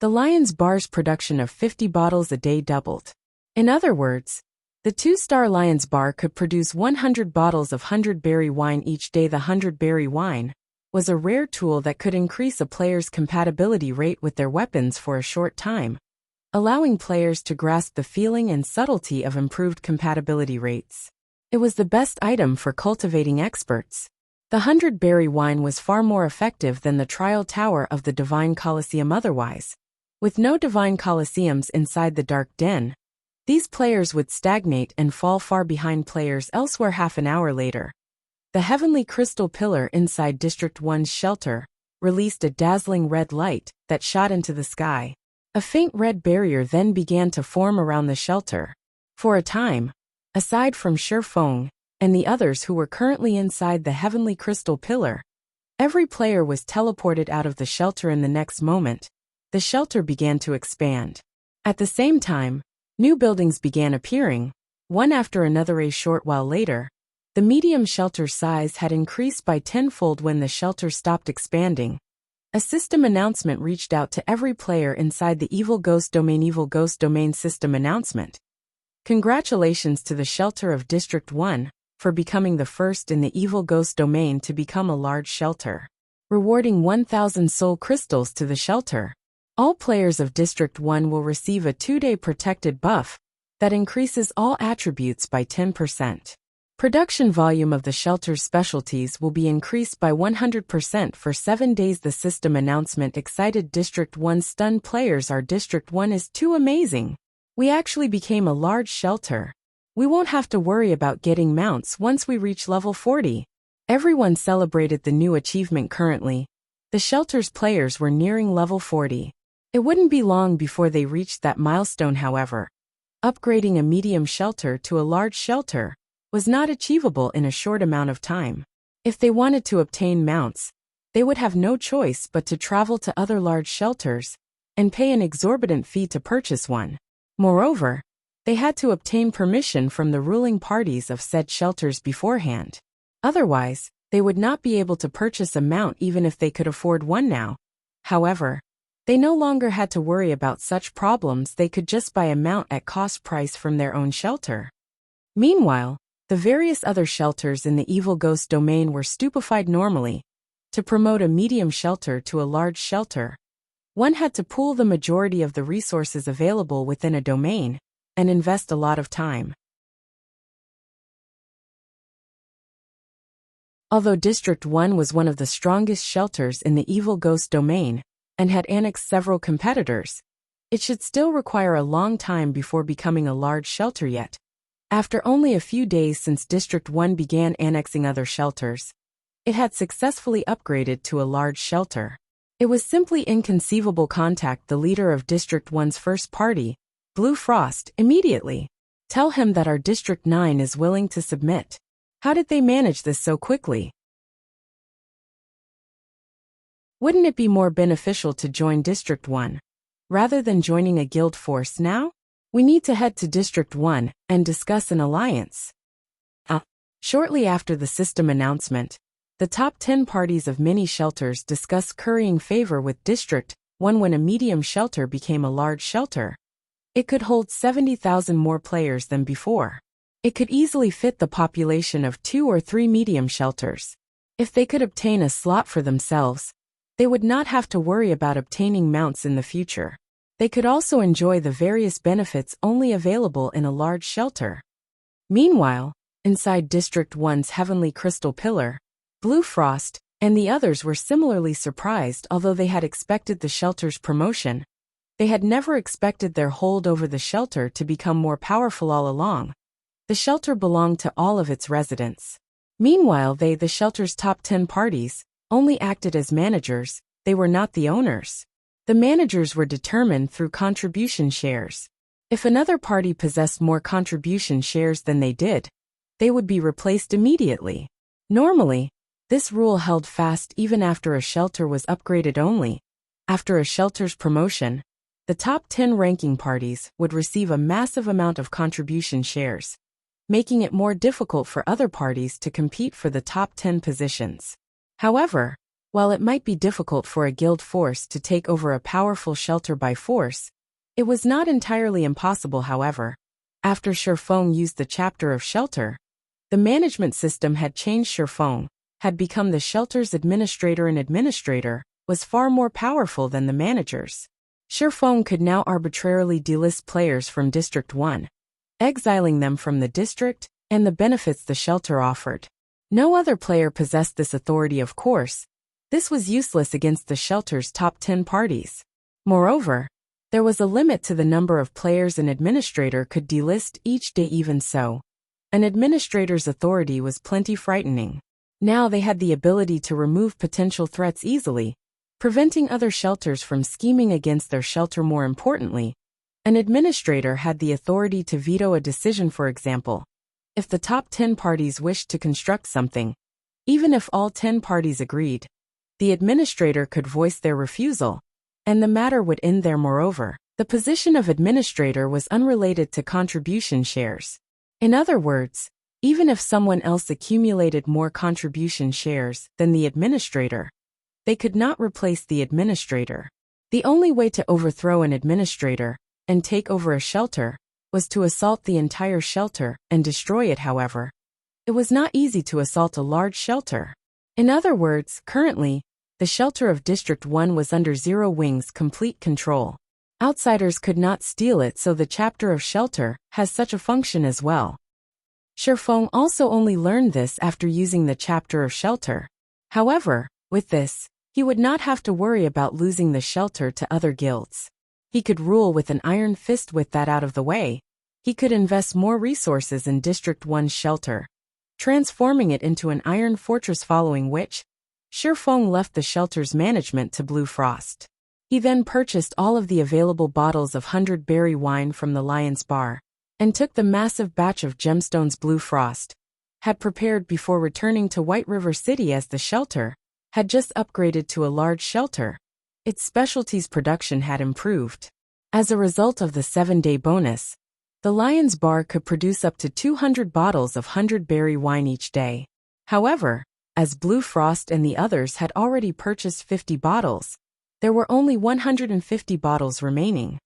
the Lion's Bar's production of 50 bottles a day doubled. In other words, the 2-star Lion's Bar could produce 100 bottles of 100-berry wine each day. The 100-berry wine was a rare tool that could increase a player's compatibility rate with their weapons for a short time, allowing players to grasp the feeling and subtlety of improved compatibility rates. It was the best item for cultivating experts. The 100-berry wine was far more effective than the trial tower of the Divine Colosseum. Otherwise, with no Divine Colosseums inside the Dark Den, these players would stagnate and fall far behind players elsewhere. Half an hour later, the heavenly crystal pillar inside District 1's shelter released a dazzling red light that shot into the sky. A faint red barrier then began to form around the shelter. For a time, aside from Shi Feng and the others who were currently inside the heavenly crystal pillar, every player was teleported out of the shelter. In the next moment, the shelter began to expand. At the same time, new buildings began appearing, one after another. A short while later, the medium shelter size had increased by 10-fold. When the shelter stopped expanding, a system announcement reached out to every player inside the Evil Ghost Domain. Evil Ghost Domain system announcement. Congratulations to the shelter of District 1 for becoming the first in the Evil Ghost Domain to become a large shelter. Rewarding 1,000 soul crystals to the shelter. All players of District 1 will receive a 2-day protected buff that increases all attributes by 10%. Production volume of the shelter's specialties will be increased by 100% for 7 days. The system announcement excited District 1 stunned players. Our District 1 is too amazing. We actually became a large shelter. We won't have to worry about getting mounts once we reach level 40. Everyone celebrated the new achievement. Currently, the shelter's players were nearing level 40. It wouldn't be long before they reached that milestone. However, upgrading a medium shelter to a large shelter was not achievable in a short amount of time. If they wanted to obtain mounts, they would have no choice but to travel to other large shelters and pay an exorbitant fee to purchase one. Moreover, they had to obtain permission from the ruling parties of said shelters beforehand. Otherwise, they would not be able to purchase a mount even if they could afford one now. However, they no longer had to worry about such problems. They could just buy a mount at cost price from their own shelter. Meanwhile, the various other shelters in the Evil Ghost Domain were stupefied. Normally, to promote a medium shelter to a large shelter, one had to pool the majority of the resources available within a domain and invest a lot of time. Although District 1 was one of the strongest shelters in the Evil Ghost Domain and had annexed several competitors, it should still require a long time before becoming a large shelter. Yet, after only a few days since District 1 began annexing other shelters, it had successfully upgraded to a large shelter. It was simply inconceivable. Contact the leader of District 1's first party, Blue Frost, immediately. Tell him that our District 9 is willing to submit. How did they manage this so quickly? Wouldn't it be more beneficial to join District 1, rather than joining a guild force now? We need to head to District 1 and discuss an alliance. Shortly after the system announcement, the top 10 parties of mini shelters discussed currying favor with District 1 when a medium shelter became a large shelter. It could hold 70,000 more players than before. It could easily fit the population of 2 or 3 medium shelters. If they could obtain a slot for themselves, they would not have to worry about obtaining mounts in the future. They could also enjoy the various benefits only available in a large shelter. Meanwhile, inside District 1's heavenly crystal pillar, Blue Frost and the others were similarly surprised. Although they had expected the shelter's promotion, They had never expected their hold over the shelter to become more powerful all along. The shelter belonged to all of its residents. Meanwhile, the shelter's top 10 parties, only acted as managers. They were not the owners. The managers were determined through contribution shares. If another party possessed more contribution shares than they did, they would be replaced immediately. Normally, this rule held fast even after a shelter was upgraded only. After a shelter's promotion, the top 10 ranking parties would receive a massive amount of contribution shares, making it more difficult for other parties to compete for the top 10 positions. However, while it might be difficult for a guild force to take over a powerful shelter by force, it was not entirely impossible. However, after Shifeng used the chapter of shelter, the management system had changed. Shifeng had become the shelter's administrator, and administrator was far more powerful than the managers. Shifeng could now arbitrarily delist players from District 1, exiling them from the district and the benefits the shelter offered. No other player possessed this authority, of course. This was useless against the shelter's top 10 parties. Moreover, there was a limit to the number of players an administrator could delist each day. Even so, an administrator's authority was plenty frightening. Now they had the ability to remove potential threats easily, preventing other shelters from scheming against their shelter. More importantly, an administrator had the authority to veto a decision. For example, if the top 10 parties wished to construct something, even if all 10 parties agreed, the administrator could voice their refusal, and the matter would end there. Moreover, the position of administrator was unrelated to contribution shares. In other words, even if someone else accumulated more contribution shares than the administrator, they could not replace the administrator. The only way to overthrow an administrator and take over a shelter was to assault the entire shelter and destroy it. However, it was not easy to assault a large shelter. In other words, currently, the shelter of District 1 was under Zero Wing's complete control. Outsiders could not steal it, so the chapter of shelter has such a function as well. Shifeng also only learned this after using the chapter of shelter. However, with this, he would not have to worry about losing the shelter to other guilds. He could rule with an iron fist. With that out of the way, he could invest more resources in District 1's shelter, transforming it into an iron fortress, following which, Shifeng left the shelter's management to Blue Frost. He then purchased all of the available bottles of 100-berry wine from the Lion's Bar, and took the massive batch of gemstones Blue Frost had prepared before returning to White River City. As the shelter had just upgraded to a large shelter, its specialties production had improved. As a result of the 7-day bonus, the Lion's Bar could produce up to 200 bottles of 100-berry wine each day. However, as Blue Frost and the others had already purchased 50 bottles, there were only 150 bottles remaining.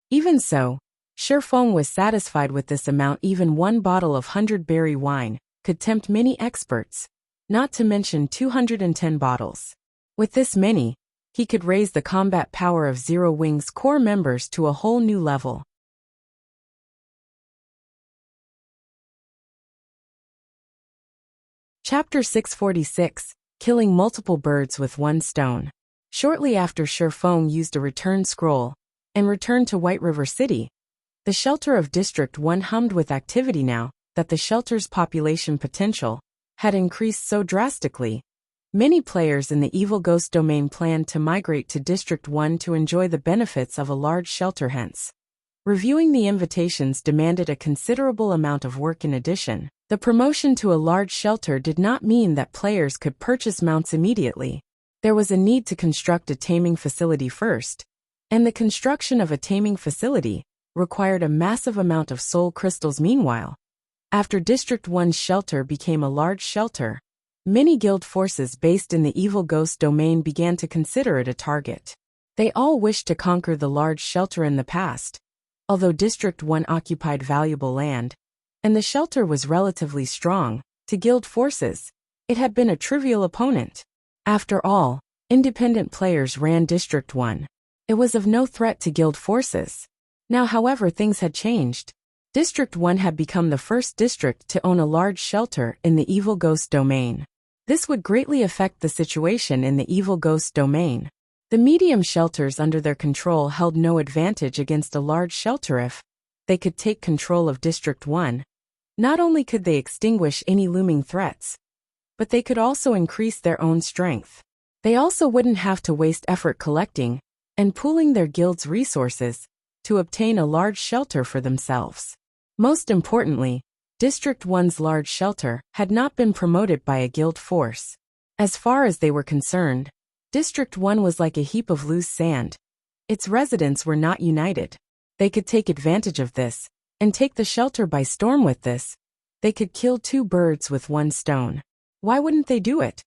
Even so, Shifeng was satisfied with this amount. Even one bottle of 100-berry wine could tempt many experts, not to mention 210 bottles. With this many, he could raise the combat power of Zero Wing's core members to a whole new level. Chapter 646, Killing Multiple Birds with One Stone. Shortly after Shifeng used a return scroll and returned to White River City, the shelter of District 1 hummed with activity now that the shelter's population potential had increased so drastically. Many players in the Evil Ghost domain planned to migrate to District 1 to enjoy the benefits of a large shelter. Hence, reviewing the invitations demanded a considerable amount of work. In addition, the promotion to a large shelter did not mean that players could purchase mounts immediately. There was a need to construct a taming facility first, and the construction of a taming facility required a massive amount of soul crystals. Meanwhile, after District 1's shelter became a large shelter, many guild forces based in the Evil Ghost domain began to consider it a target. They all wished to conquer the large shelter in the past. Although District 1 occupied valuable land, and the shelter was relatively strong, to guild forces, it had been a trivial opponent. After all, independent players ran District 1. It was of no threat to guild forces. Now, however, things had changed. District 1 had become the first district to own a large shelter in the Evil Ghost domain. This would greatly affect the situation in the evil ghost domain. The medium shelters under their control held no advantage against a large shelter if they could take control of District 1. Not only could they extinguish any looming threats, but they could also increase their own strength. They also wouldn't have to waste effort collecting and pooling their guild's resources to obtain a large shelter for themselves. Most importantly, District 1's large shelter had not been promoted by a guild force. As far as they were concerned, District 1 was like a heap of loose sand. Its residents were not united. They could take advantage of this and take the shelter by storm with this. They could kill two birds with one stone. Why wouldn't they do it?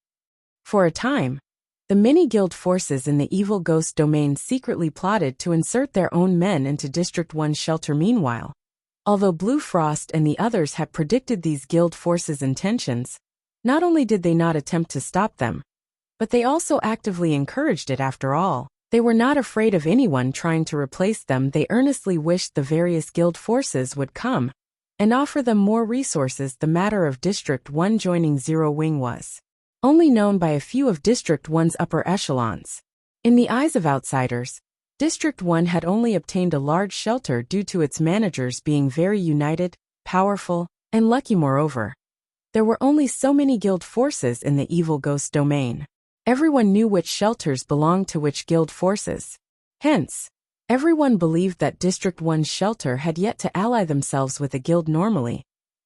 For a time, the mini-guild forces in the evil ghost domain secretly plotted to insert their own men into District 1's shelter meanwhile. Although Blue Frost and the others had predicted these guild forces' intentions, not only did they not attempt to stop them, but they also actively encouraged it after all. They were not afraid of anyone trying to replace them. They earnestly wished the various guild forces would come and offer them more resources. The matter of District 1 joining Zero Wing was only known by a few of District 1's upper echelons. In the eyes of outsiders, District 1 had only obtained a large shelter due to its managers being very united, powerful, and lucky. Moreover, there were only so many guild forces in the evil ghost domain. Everyone knew which shelters belonged to which guild forces. Hence, everyone believed that District 1's shelter had yet to ally themselves with a guild. Normally,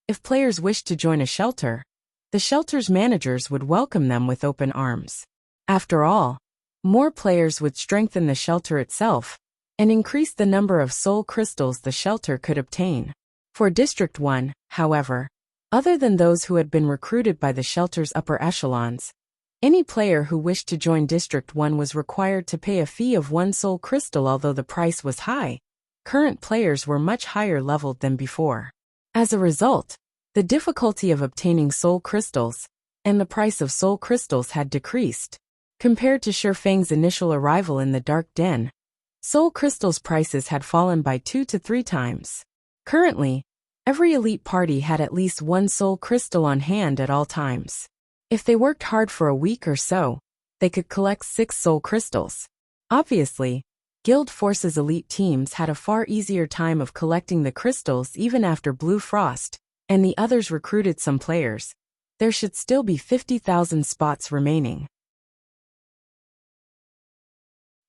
if players wished to join a shelter, the shelter's managers would welcome them with open arms. After all, more players would strengthen the shelter itself and increase the number of soul crystals the shelter could obtain. For District 1, however, other than those who had been recruited by the shelter's upper echelons, any player who wished to join District 1 was required to pay a fee of 1 soul crystal. Although the price was high, current players were much higher leveled than before. As a result, the difficulty of obtaining soul crystals and the price of soul crystals had decreased. Compared to Shifeng's initial arrival in the Dark Den, soul crystals' prices had fallen by 2 to 3 times. Currently, every elite party had at least 1 soul crystal on hand at all times. If they worked hard for a week or so, they could collect 6 soul crystals. Obviously, Guild Force's elite teams had a far easier time of collecting the crystals. Even after Blue Frost and the others recruited some players, there should still be 50,000 spots remaining.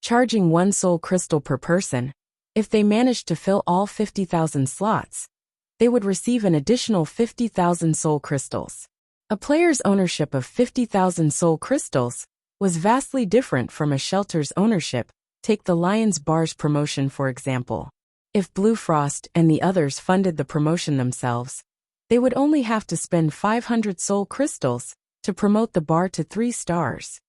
Charging 1 soul crystal per person, if they managed to fill all 50,000 slots, they would receive an additional 50,000 soul crystals. A player's ownership of 50,000 soul crystals was vastly different from a shelter's ownership. Take the Lion's Bar's promotion for example. If Blue Frost and the others funded the promotion themselves, they would only have to spend 500 soul crystals to promote the bar to 3 stars.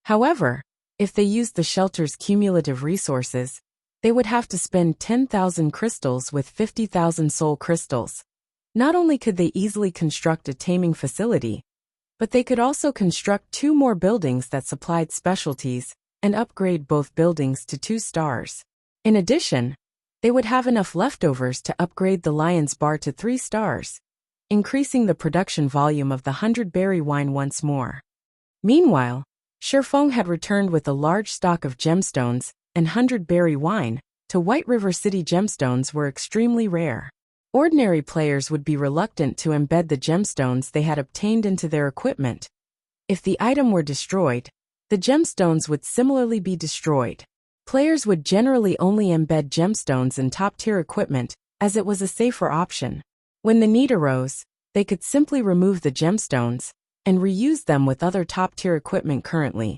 However, if they used the shelter's cumulative resources, they would have to spend 10,000 crystals with 50,000 soul crystals. Not only could they easily construct a taming facility, but they could also construct 2 more buildings that supplied specialties and upgrade both buildings to 2 stars. In addition, they would have enough leftovers to upgrade the Lion's Bar to 3 stars, increasing the production volume of the 100-berry wine once more. Meanwhile, Shifeng had returned with a large stock of gemstones and 100-berry wine. To White River City, gemstones were extremely rare. Ordinary players would be reluctant to embed the gemstones they had obtained into their equipment. If the item were destroyed, the gemstones would similarly be destroyed. Players would generally only embed gemstones in top-tier equipment, as it was a safer option. When the need arose, they could simply remove the gemstones and reuse them with other top-tier equipment. Currently,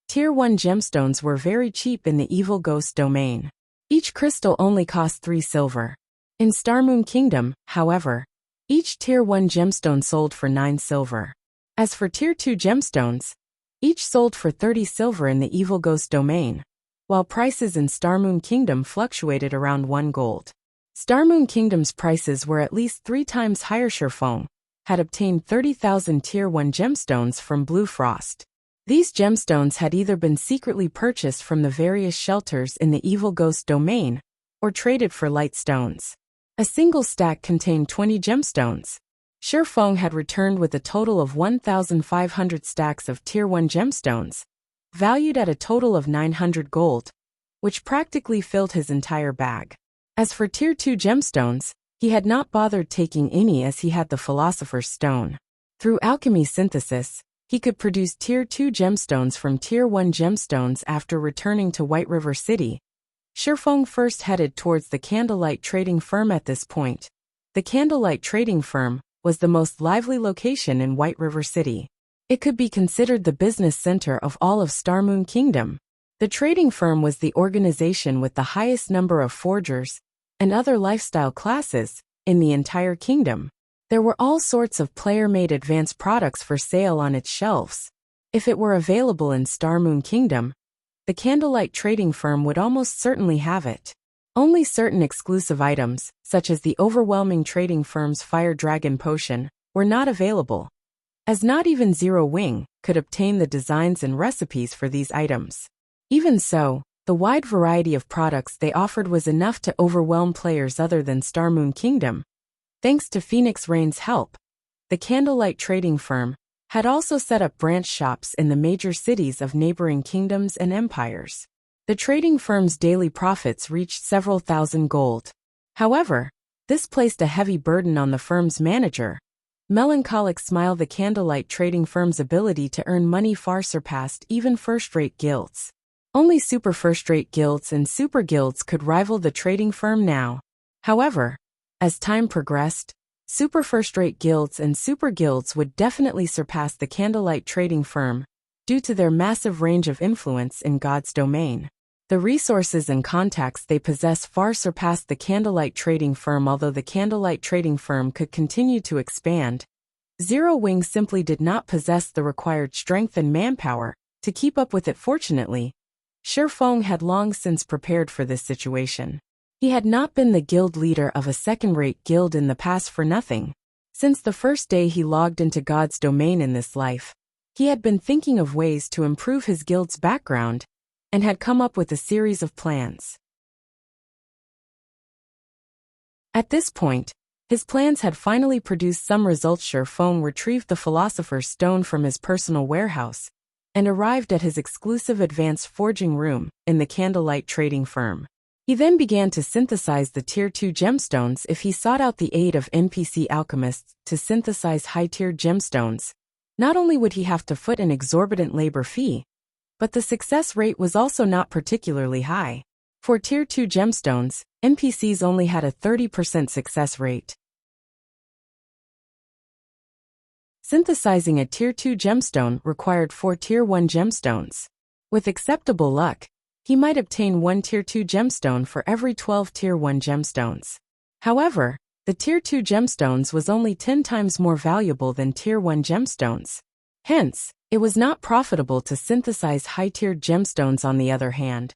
Tier 1 gemstones were very cheap in the Evil Ghost domain. Each crystal only cost 3 silver. In Starmoon Kingdom, however, each Tier 1 gemstone sold for 9 silver. As for Tier 2 gemstones, each sold for 30 silver in the Evil Ghost domain, while prices in Starmoon Kingdom fluctuated around 1 gold. Starmoon Kingdom's prices were at least 3 times higher. Shifeng had obtained 30,000 Tier 1 gemstones from Blue Frost. These gemstones had either been secretly purchased from the various shelters in the Evil Ghost domain, or traded for light stones. A single stack contained 20 gemstones. Shi Feng had returned with a total of 1,500 stacks of Tier 1 gemstones, valued at a total of 900 gold, which practically filled his entire bag. As for Tier 2 gemstones, he had not bothered taking any as he had the Philosopher's Stone. Through alchemy synthesis, he could produce Tier 2 gemstones from Tier 1 gemstones after returning to White River City. Shi Feng first headed towards the Candlelight Trading Firm at this point. The Candlelight Trading Firm was the most lively location in White River City. It could be considered the business center of all of Starmoon Kingdom. The trading firm was the organization with the highest number of forgers and other lifestyle classes in the entire kingdom. There were all sorts of player-made advanced products for sale on its shelves. If it were available in Starmoon Kingdom, the Candlelight Trading Firm would almost certainly have it. Only certain exclusive items, such as the overwhelming trading firm's Fire Dragon Potion, were not available, as not even Zero Wing could obtain the designs and recipes for these items. Even so, the wide variety of products they offered was enough to overwhelm players other than Starmoon Kingdom. Thanks to Phoenix Rain's help, the Candlelight Trading Firm had also set up branch shops in the major cities of neighboring kingdoms and empires. The trading firm's daily profits reached several thousand gold. However, this placed a heavy burden on the firm's manager. Melancholic Smile. The Candlelight Trading Firm's ability to earn money far surpassed even first-rate guilds. Only super first-rate guilds and super guilds could rival the trading firm now. However, as time progressed, super first-rate guilds and super guilds would definitely surpass the Candlelight Trading Firm due to their massive range of influence in God's domain. The resources and contacts they possess far surpassed the Candlelight Trading Firm. Although the Candlelight Trading Firm could continue to expand, Zero Wing simply did not possess the required strength and manpower to keep up with it. Fortunately, Shi Feng had long since prepared for this situation. He had not been the guild leader of a second-rate guild in the past for nothing. Since the first day he logged into God's domain in this life, he had been thinking of ways to improve his guild's background and had come up with a series of plans. At this point, his plans had finally produced some results. Shi Feng retrieved the Philosopher's Stone from his personal warehouse and arrived at his exclusive advanced forging room in the Candlelight Trading Firm. He then began to synthesize the Tier 2 gemstones. If he sought out the aid of NPC alchemists to synthesize high-tier gemstones, not only would he have to foot an exorbitant labor fee, but the success rate was also not particularly high. For Tier 2 gemstones, NPCs only had a 30% success rate. Synthesizing a Tier 2 gemstone required 4 Tier 1 gemstones. With acceptable luck, he might obtain 1 Tier 2 gemstone for every 12 Tier 1 gemstones. However, the Tier 2 gemstones was only 10 times more valuable than Tier 1 gemstones. Hence, it was not profitable to synthesize high-tiered gemstones. On the other hand,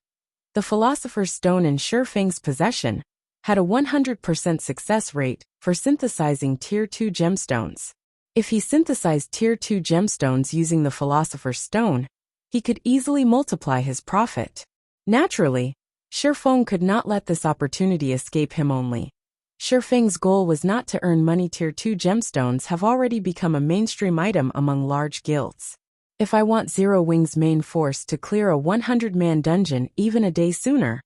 the Philosopher's Stone in Shi Feng's possession had a 100% success rate for synthesizing Tier 2 gemstones. If he synthesized Tier 2 gemstones using the Philosopher's Stone, he could easily multiply his profit. Naturally, Shi Feng could not let this opportunity escape him. Only Shi Feng's goal was not to earn money. Tier 2 gemstones have already become a mainstream item among large guilds. If I want Zero Wing's main force to clear a 100-man dungeon even a day sooner,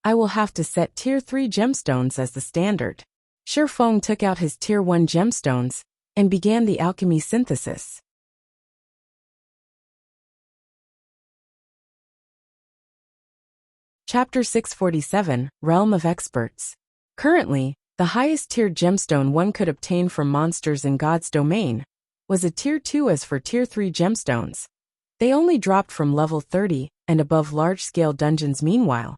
I will have to set Tier 3 gemstones as the standard. Shi Feng took out his Tier 1 gemstones and began the alchemy synthesis. Chapter 647, Realm of Experts. Currently, the highest tiered gemstone one could obtain from monsters in God's domain was a Tier 2. As for Tier 3 gemstones, they only dropped from level 30 and above large-scale dungeons. Meanwhile,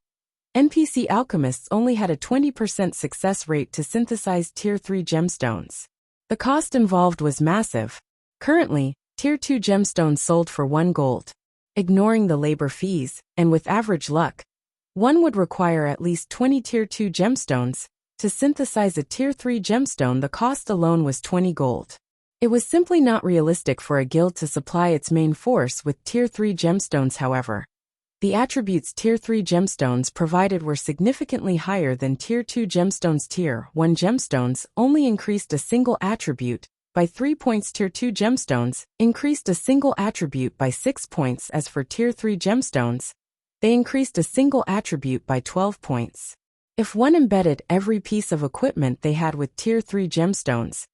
NPC alchemists only had a 20% success rate to synthesize Tier 3 gemstones. The cost involved was massive. Currently, Tier 2 gemstones sold for 1 gold. Ignoring the labor fees, and with average luck, one would require at least 20 Tier 2 gemstones to synthesize a Tier 3 gemstone. The cost alone was 20 gold. It was simply not realistic for a guild to supply its main force with Tier 3 gemstones. However, The attributes Tier 3 gemstones provided were significantly higher than Tier 2 gemstones. Tier 1 gemstones only increased a single attribute by 3 points. Tier 2 gemstones increased a single attribute by 6 points. As for Tier 3 gemstones, they increased a single attribute by 12 points. If one embedded every piece of equipment they had with Tier 3 gemstones,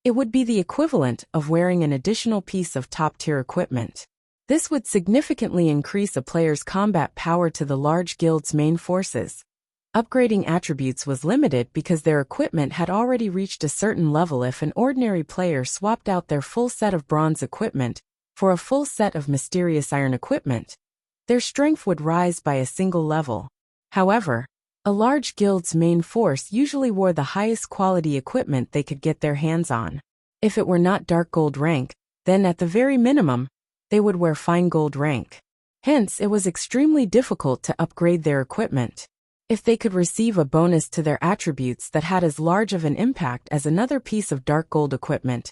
it would be the equivalent of wearing an additional piece of top-tier equipment. This would significantly increase a player's combat power to the large guild's main forces. Upgrading attributes was limited because their equipment had already reached a certain level. If an ordinary player swapped out their full set of bronze equipment for a full set of mysterious iron equipment, their strength would rise by a single level. However, a large guild's main force usually wore the highest quality equipment they could get their hands on. If it were not dark gold rank, then at the very minimum, they would wear fine gold rank. Hence, it was extremely difficult to upgrade their equipment. If they could receive a bonus to their attributes that had as large of an impact as another piece of dark gold equipment,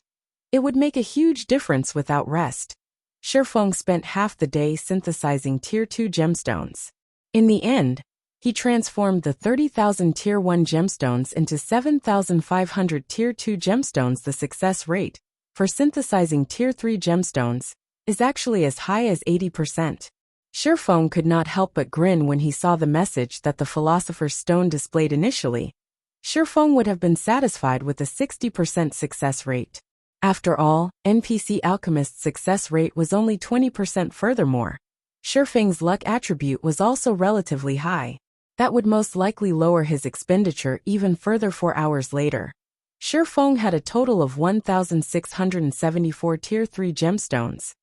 it would make a huge difference without rest. Shifeng spent half the day synthesizing Tier 2 gemstones. In the end, he transformed the 30,000 Tier 1 gemstones into 7,500 Tier 2 gemstones. The success rate for synthesizing Tier 3 gemstones is actually as high as 80%. Shifeng could not help but grin when he saw the message that the Philosopher's Stone displayed initially. Shifeng would have been satisfied with a 60% success rate. After all, NPC Alchemist's success rate was only 20%. Furthermore, Shifeng's luck attribute was also relatively high. That would most likely lower his expenditure even further. 4 hours later, Shifeng had a total of 1,674 Tier 3 gemstones.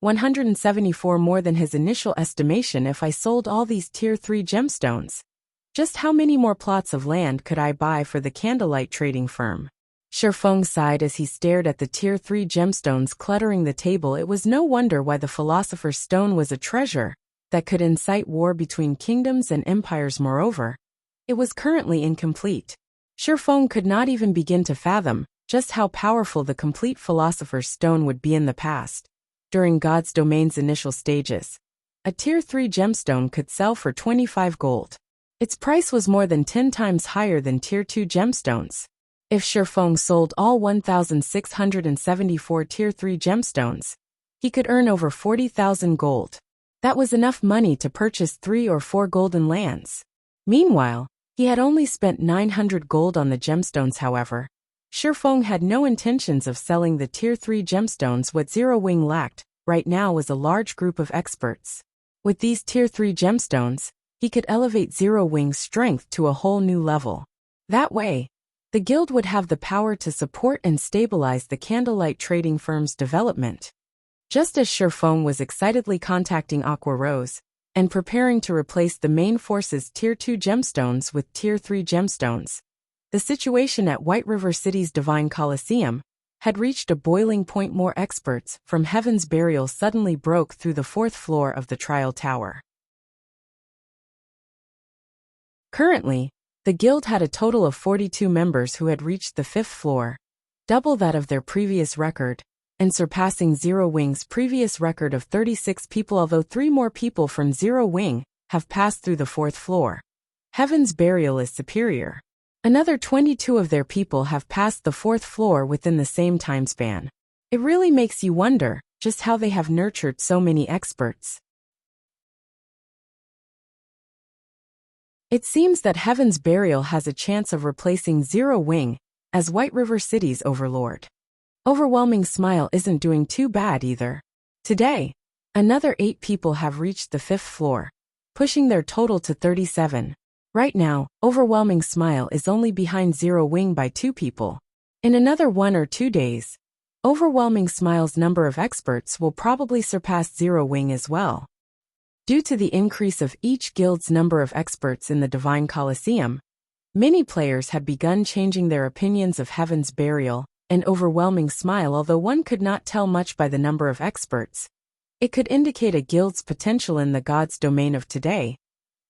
174 more than his initial estimation. If I sold all these Tier 3 gemstones, just how many more plots of land could I buy for the candlelight trading firm? Shifeng sighed as he stared at the Tier 3 gemstones cluttering the table. It was no wonder why the Philosopher's Stone was a treasure that could incite war between kingdoms and empires. Moreover, it was currently incomplete. Shifeng could not even begin to fathom just how powerful the complete Philosopher's Stone would be in the past. During God's Domain's initial stages, a Tier 3 gemstone could sell for 25 gold. Its price was more than 10 times higher than Tier 2 gemstones. If Shifeng sold all 1,674 Tier 3 gemstones, he could earn over 40,000 gold. That was enough money to purchase 3 or 4 golden lands. Meanwhile, he had only spent 900 gold on the gemstones. However, Shifeng had no intentions of selling the Tier 3 gemstones. What Zero Wing lacked right now was a large group of experts. With these Tier 3 gemstones, he could elevate Zero Wing's strength to a whole new level. That way, the guild would have the power to support and stabilize the candlelight trading firm's development. Just as Shifeng was excitedly contacting Aqua Rose and preparing to replace the main force's Tier 2 gemstones with Tier 3 gemstones, the situation at White River City's Divine Coliseum had reached a boiling point. More experts from Heaven's Burial suddenly broke through the 4th floor of the trial tower. Currently, the guild had a total of 42 members who had reached the 5th floor, double that of their previous record, and surpassing Zero Wing's previous record of 36 people. Although 3 more people from Zero Wing have passed through the 4th floor, Heaven's Burial is superior. Another 22 of their people have passed the 4th floor within the same time span. It really makes you wonder just how they have nurtured so many experts. It seems that Heaven's Burial has a chance of replacing Zero Wing as White River City's overlord. Overwhelming Smile isn't doing too bad either. Today, another 8 people have reached the 5th floor, pushing their total to 37. Right now, Overwhelming Smile is only behind Zero Wing by 2 people. In another 1 or 2 days, Overwhelming Smile's number of experts will probably surpass Zero Wing as well. Due to the increase of each guild's number of experts in the Divine Coliseum, many players had begun changing their opinions of Heaven's Burial and Overwhelming Smile. Although one could not tell much by the number of experts, it could indicate a guild's potential in the God's Domain of today.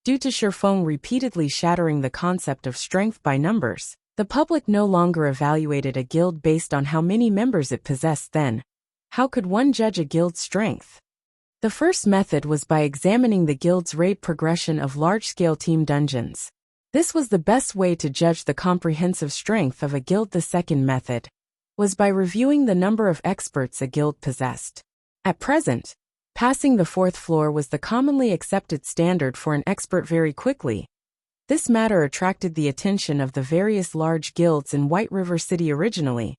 Due to Shifeng repeatedly shattering the concept of strength by numbers, the public no longer evaluated a guild based on how many members it possessed. Then, how could one judge a guild's strength? The first method was by examining the guild's raid progression of large-scale team dungeons. This was the best way to judge the comprehensive strength of a guild. The second method was by reviewing the number of experts a guild possessed. At present, passing the fourth floor was the commonly accepted standard for an expert very quickly. This matter attracted the attention of the various large guilds in White River City originally.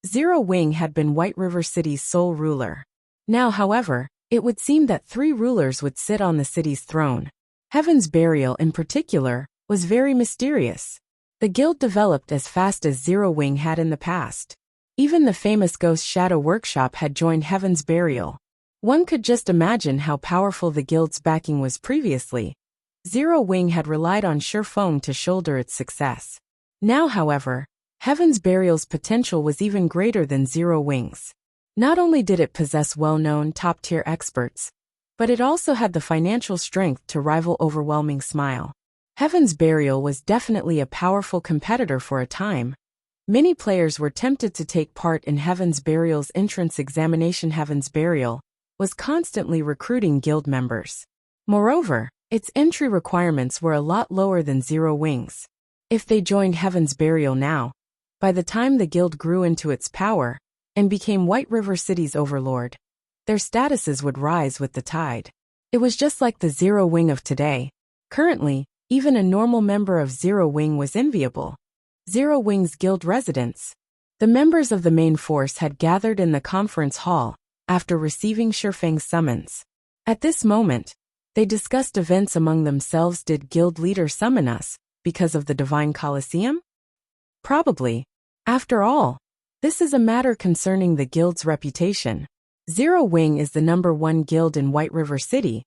Zero Wing had been White River City's sole ruler. Now, however, it would seem that 3 rulers would sit on the city's throne. Heaven's Burial, in particular, was very mysterious. The guild developed as fast as Zero Wing had in the past. Even the famous Ghost Shadow Workshop had joined Heaven's Burial. One could just imagine how powerful the guild's backing was previously. Zero Wing had relied on Sherfeng to shoulder its success. Now, however, Heaven's Burial's potential was even greater than Zero Wing's. Not only did it possess well-known, top-tier experts, but it also had the financial strength to rival Overwhelming Smile. Heaven's Burial was definitely a powerful competitor for a time. Many players were tempted to take part in Heaven's Burial's entrance examination. Heaven's Burial was constantly recruiting guild members. Moreover, its entry requirements were a lot lower than Zero Wing's. If they joined Heaven's Burial now, by the time the guild grew into its power and became White River City's overlord, their statuses would rise with the tide. It was just like the Zero Wing of today. Currently, even a normal member of Zero Wing was enviable. Zero Wing's guild residence. The members of the main force had gathered in the conference hall after receiving Sherfeng's summons. At this moment, they discussed events among themselves. Did guild leader summon us because of the Divine Colosseum? Probably. After all, this is a matter concerning the guild's reputation. Zero Wing is the #1 guild in White River City,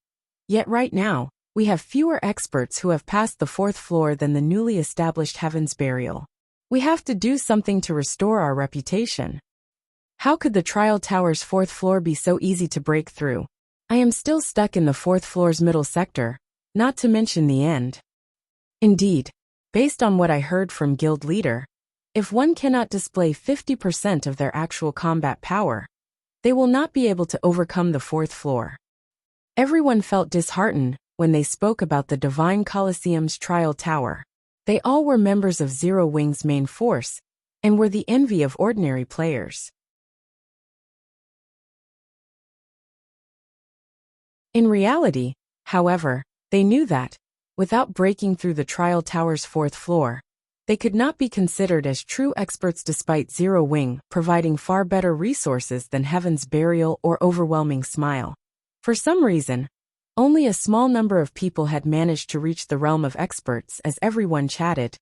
yet right now, we have fewer experts who have passed the 4th floor than the newly established Heaven's Burial. We have to do something to restore our reputation. How could the Trial Tower's 4th floor be so easy to break through? I am still stuck in the 4th floor's middle sector, not to mention the end. Indeed, based on what I heard from guild leader, if one cannot display 50% of their actual combat power, they will not be able to overcome the 4th floor. Everyone felt disheartened when they spoke about the Divine Colosseum's Trial Tower. They all were members of Zero Wing's main force, and were the envy of ordinary players. In reality, however, they knew that, without breaking through the Trial Tower's 4th floor, they could not be considered as true experts despite Zero Wing providing far better resources than Heaven's Burial or Overwhelming Smile. For some reason, only a small number of people had managed to reach the realm of experts. As everyone chatted,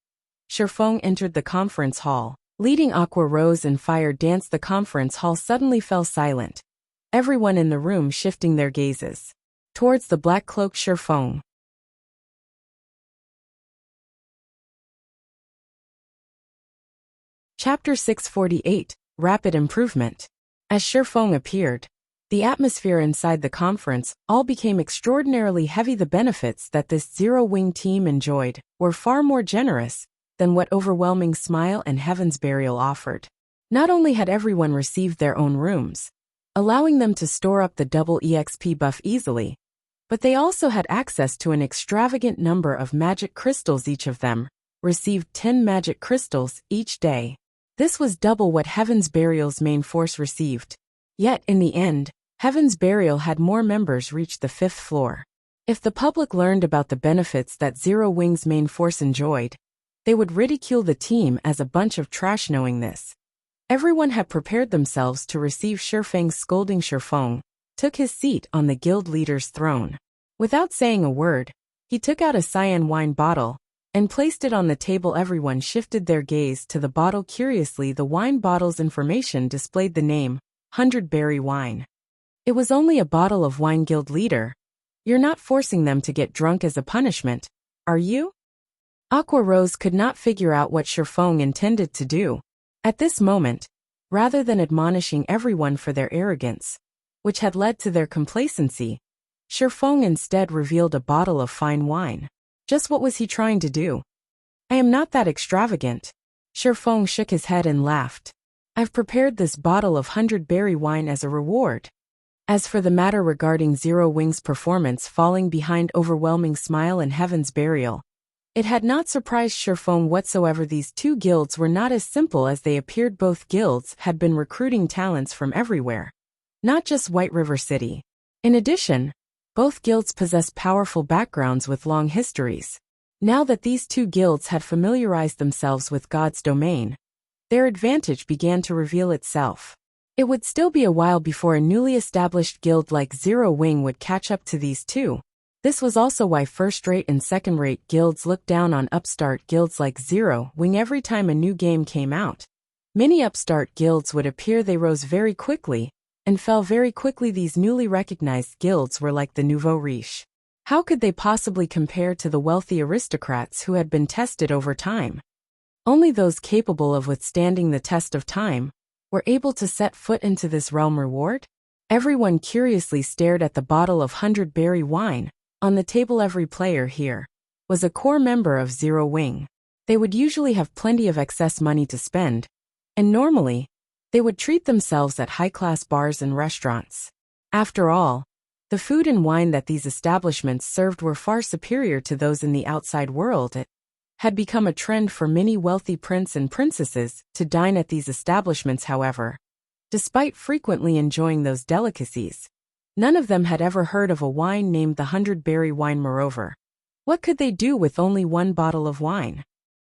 Sherfeng entered the conference hall. Leading Aqua Rose and Fire Dance. The conference hall suddenly fell silent, everyone in the room shifting their gazes towards the black-cloaked Sherfeng. Chapter 648, Rapid Improvement. As Sherfeng appeared, the atmosphere inside the conference all became extraordinarily heavy. The benefits that this Zero Wing team enjoyed were far more generous than what Overwhelming Smile and Heaven's Burial offered. Not only had everyone received their own rooms, allowing them to store up the double EXP buff easily, but they also had access to an extravagant number of magic crystals. Each of them received 10 magic crystals each day. This was double what Heaven's Burial's main force received. Yet, in the end, Heaven's Burial had more members reach the 5th floor. If the public learned about the benefits that Zero Wing's main force enjoyed, they would ridicule the team as a bunch of trash. Knowing this, everyone had prepared themselves to receive Sherfeng's scolding. Sherfeng took his seat on the guild leader's throne. Without saying a word, he took out a cyan wine bottle and placed it on the table. Everyone shifted their gaze to the bottle curiously. The wine bottle's information displayed the name, 100 Berry Wine. It was only a bottle of wine. Guild leader, you're not forcing them to get drunk as a punishment, are you? Aqua Rose could not figure out what Sherfeng intended to do. At this moment, rather than admonishing everyone for their arrogance, which had led to their complacency, Sherfeng instead revealed a bottle of fine wine. Just what was he trying to do? I am not that extravagant. Sherfeng shook his head and laughed. I've prepared this bottle of 100 Berry Wine as a reward. As for the matter regarding Zero Wing's performance falling behind Overwhelming Smile and Heaven's Burial, it had not surprised Sherfong whatsoever. These two guilds were not as simple as they appeared. Both guilds had been recruiting talents from everywhere, not just White River City. In addition, both guilds possess powerful backgrounds with long histories. Now that these two guilds had familiarized themselves with God's domain, their advantage began to reveal itself. It would still be a while before a newly established guild like Zero Wing would catch up to these two. This was also why first-rate and second-rate guilds looked down on upstart guilds like Zero Wing every time a new game came out. Many upstart guilds would appear. They rose very quickly and fell very quickly. These newly recognized guilds were like the nouveau riche. How could they possibly compare to the wealthy aristocrats who had been tested over time? Only those capable of withstanding the test of time were able to set foot into this realm. Reward? Everyone curiously stared at the bottle of 100-berry wine on the table. Every player here was a core member of Zero Wing. They would usually have plenty of excess money to spend, and normally, they would treat themselves at high-class bars and restaurants. After all, the food and wine that these establishments served were far superior to those in the outside world. It had become a trend for many wealthy princes and princesses to dine at these establishments. However, despite frequently enjoying those delicacies, none of them had ever heard of a wine named the 100-berry wine. Moreover, what could they do with only one bottle of wine?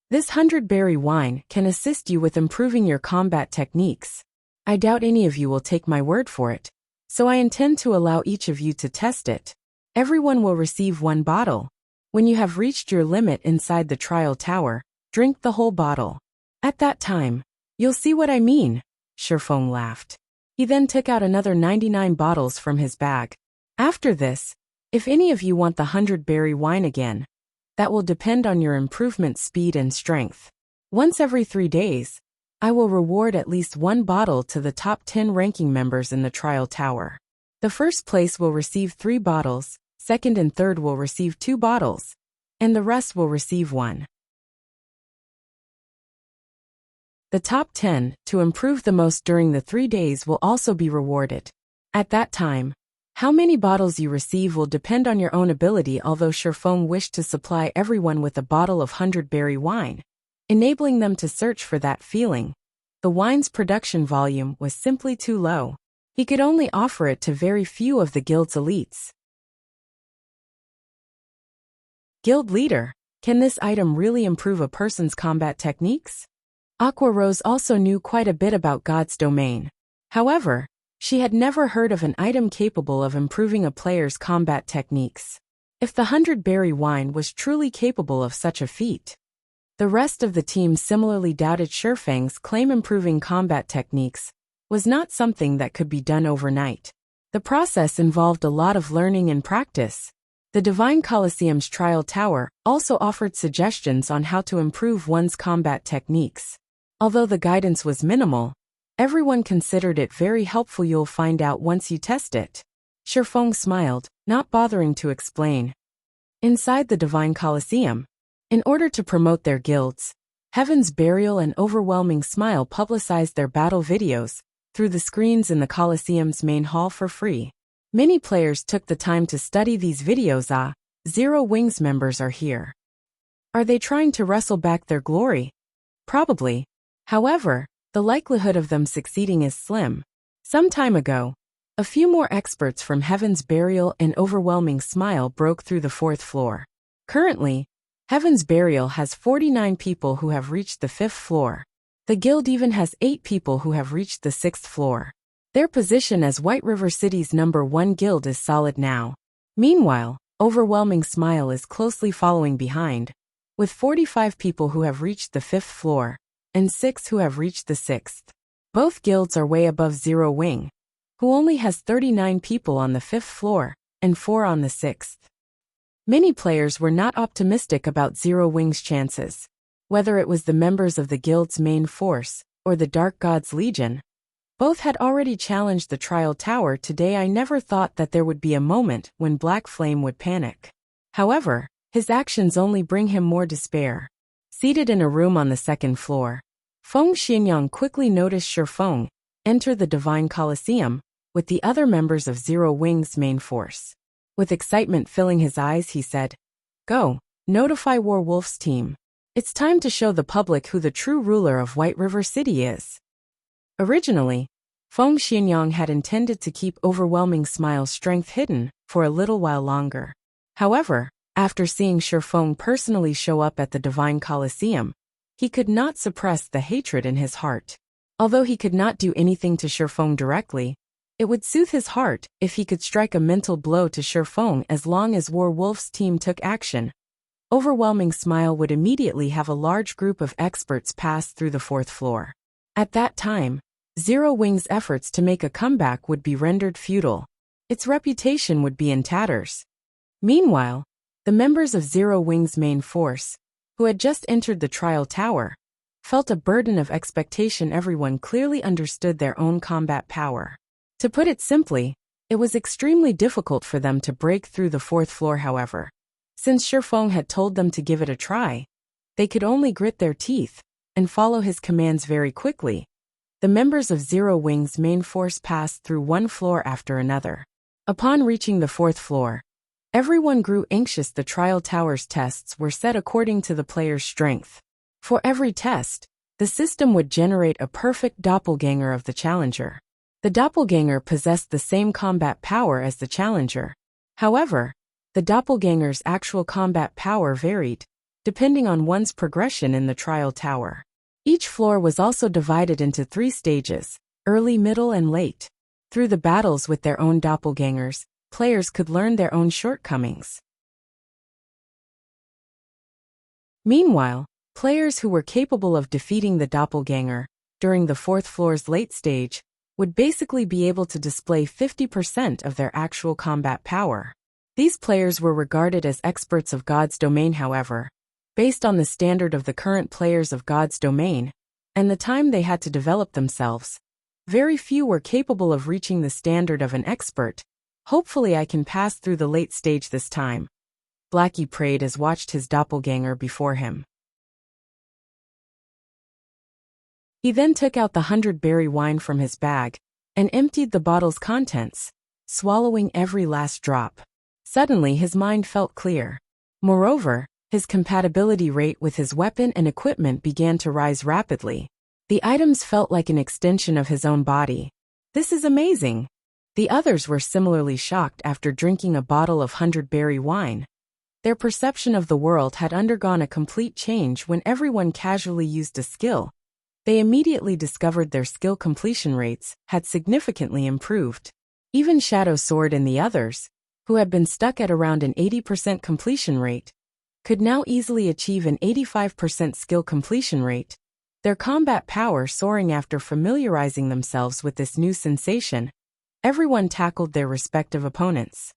This 100-berry wine can assist you with improving your combat techniques. I doubt any of you will take my word for it, so I intend to allow each of you to test it. Everyone will receive one bottle. When you have reached your limit inside the trial tower, drink the whole bottle. At that time, you'll see what I mean. Sherfong laughed. He then took out another 99 bottles from his bag. After this, if any of you want the 100-berry wine again, that will depend on your improvement speed and strength. Once every 3 days, I will reward at least one bottle to the top 10 ranking members in the trial tower. The first place will receive 3 bottles, second and third will receive 2 bottles, and the rest will receive 1. The top 10, to improve the most during the 3 days, will also be rewarded. At that time, how many bottles you receive will depend on your own ability. Although Sherfong wished to supply everyone with a bottle of 100-berry wine, enabling them to search for that feeling, the wine's production volume was simply too low. He could only offer it to very few of the guild's elites. Guild leader, can this item really improve a person's combat techniques? Aqua Rose also knew quite a bit about God's domain. However, she had never heard of an item capable of improving a player's combat techniques. If the 100-berry wine was truly capable of such a feat, the rest of the team similarly doubted Sherfang's claim. Improving combat techniques was not something that could be done overnight. The process involved a lot of learning and practice. The Divine Colosseum's trial tower also offered suggestions on how to improve one's combat techniques. Although the guidance was minimal, everyone considered it very helpful. You'll find out once you test it. Sherfong smiled, not bothering to explain. Inside the Divine Colosseum, in order to promote their guilds, Heaven's Burial and Overwhelming Smile publicized their battle videos through the screens in the Colosseum's main hall for free. Many players took the time to study these videos. Zero Wing's members are here. Are they trying to wrestle back their glory? Probably. However, the likelihood of them succeeding is slim. Some time ago, a few more experts from Heaven's Burial and Overwhelming Smile broke through the 4th floor. Currently, Heaven's Burial has 49 people who have reached the 5th floor. The guild even has 8 people who have reached the 6th floor. Their position as White River City's #1 guild is solid now. Meanwhile, Overwhelming Smile is closely following behind, with 45 people who have reached the 5th floor, and 6 who have reached the 6th. Both guilds are way above Zero Wing, who only has 39 people on the 5th floor, and 4 on the 6th. Many players were not optimistic about Zero Wing's chances. Whether it was the members of the guild's main force, or the Dark God's Legion, both had already challenged the trial tower today. I never thought that there would be a moment when Black Flame would panic. However, his actions only bring him more despair. Seated in a room on the 2nd floor, Feng Xianyang quickly noticed Sherfong enter the Divine Colosseum with the other members of Zero Wing's main force. With excitement filling his eyes, he said, "Go, notify Werewolf's team. It's time to show the public who the true ruler of White River City is." Originally, Feng Xianyang had intended to keep Overwhelming Smile's strength hidden for a little while longer. However, after seeing Shifeng personally show up at the Divine Colosseum, he could not suppress the hatred in his heart. Although he could not do anything to Shifeng directly, it would soothe his heart if he could strike a mental blow to Shifeng as long as Werewolf's team took action. Overwhelming Smile would immediately have a large group of experts pass through the fourth floor. At that time, Zero Wing's efforts to make a comeback would be rendered futile. Its reputation would be in tatters. Meanwhile, the members of Zero Wing's main force, who had just entered the trial tower, felt a burden of expectation. Everyone clearly understood their own combat power. To put it simply, it was extremely difficult for them to break through the fourth floor. However, since Shifeng had told them to give it a try, they could only grit their teeth and follow his commands very quickly. The members of Zero Wing's main force passed through one floor after another. Upon reaching the fourth floor, everyone grew anxious. The trial tower's tests were set according to the player's strength. For every test, the system would generate a perfect doppelganger of the challenger. The doppelganger possessed the same combat power as the challenger. However, the doppelganger's actual combat power varied, depending on one's progression in the trial tower. Each floor was also divided into 3 stages, early, middle, and late. Through the battles with their own doppelgangers, players could learn their own shortcomings. Meanwhile, players who were capable of defeating the doppelganger during the fourth floor's late stage would basically be able to display 50% of their actual combat power. These players were regarded as experts of God's domain. However, based on the standard of the current players of God's domain, and the time they had to develop themselves, very few were capable of reaching the standard of an expert. Hopefully I can pass through the late stage this time, Blackie prayed as watched his doppelganger before him. He then took out the 100-berry wine from his bag and emptied the bottle's contents, swallowing every last drop. Suddenly his mind felt clear. Moreover, his compatibility rate with his weapon and equipment began to rise rapidly. The items felt like an extension of his own body. This is amazing. The others were similarly shocked after drinking a bottle of 100-berry wine. Their perception of the world had undergone a complete change when everyone casually used a skill. They immediately discovered their skill completion rates had significantly improved. Even Shadow Sword and the others, who had been stuck at around an 80% completion rate, could now easily achieve an 85% skill completion rate, their combat power soaring after familiarizing themselves with this new sensation. Everyone tackled their respective opponents.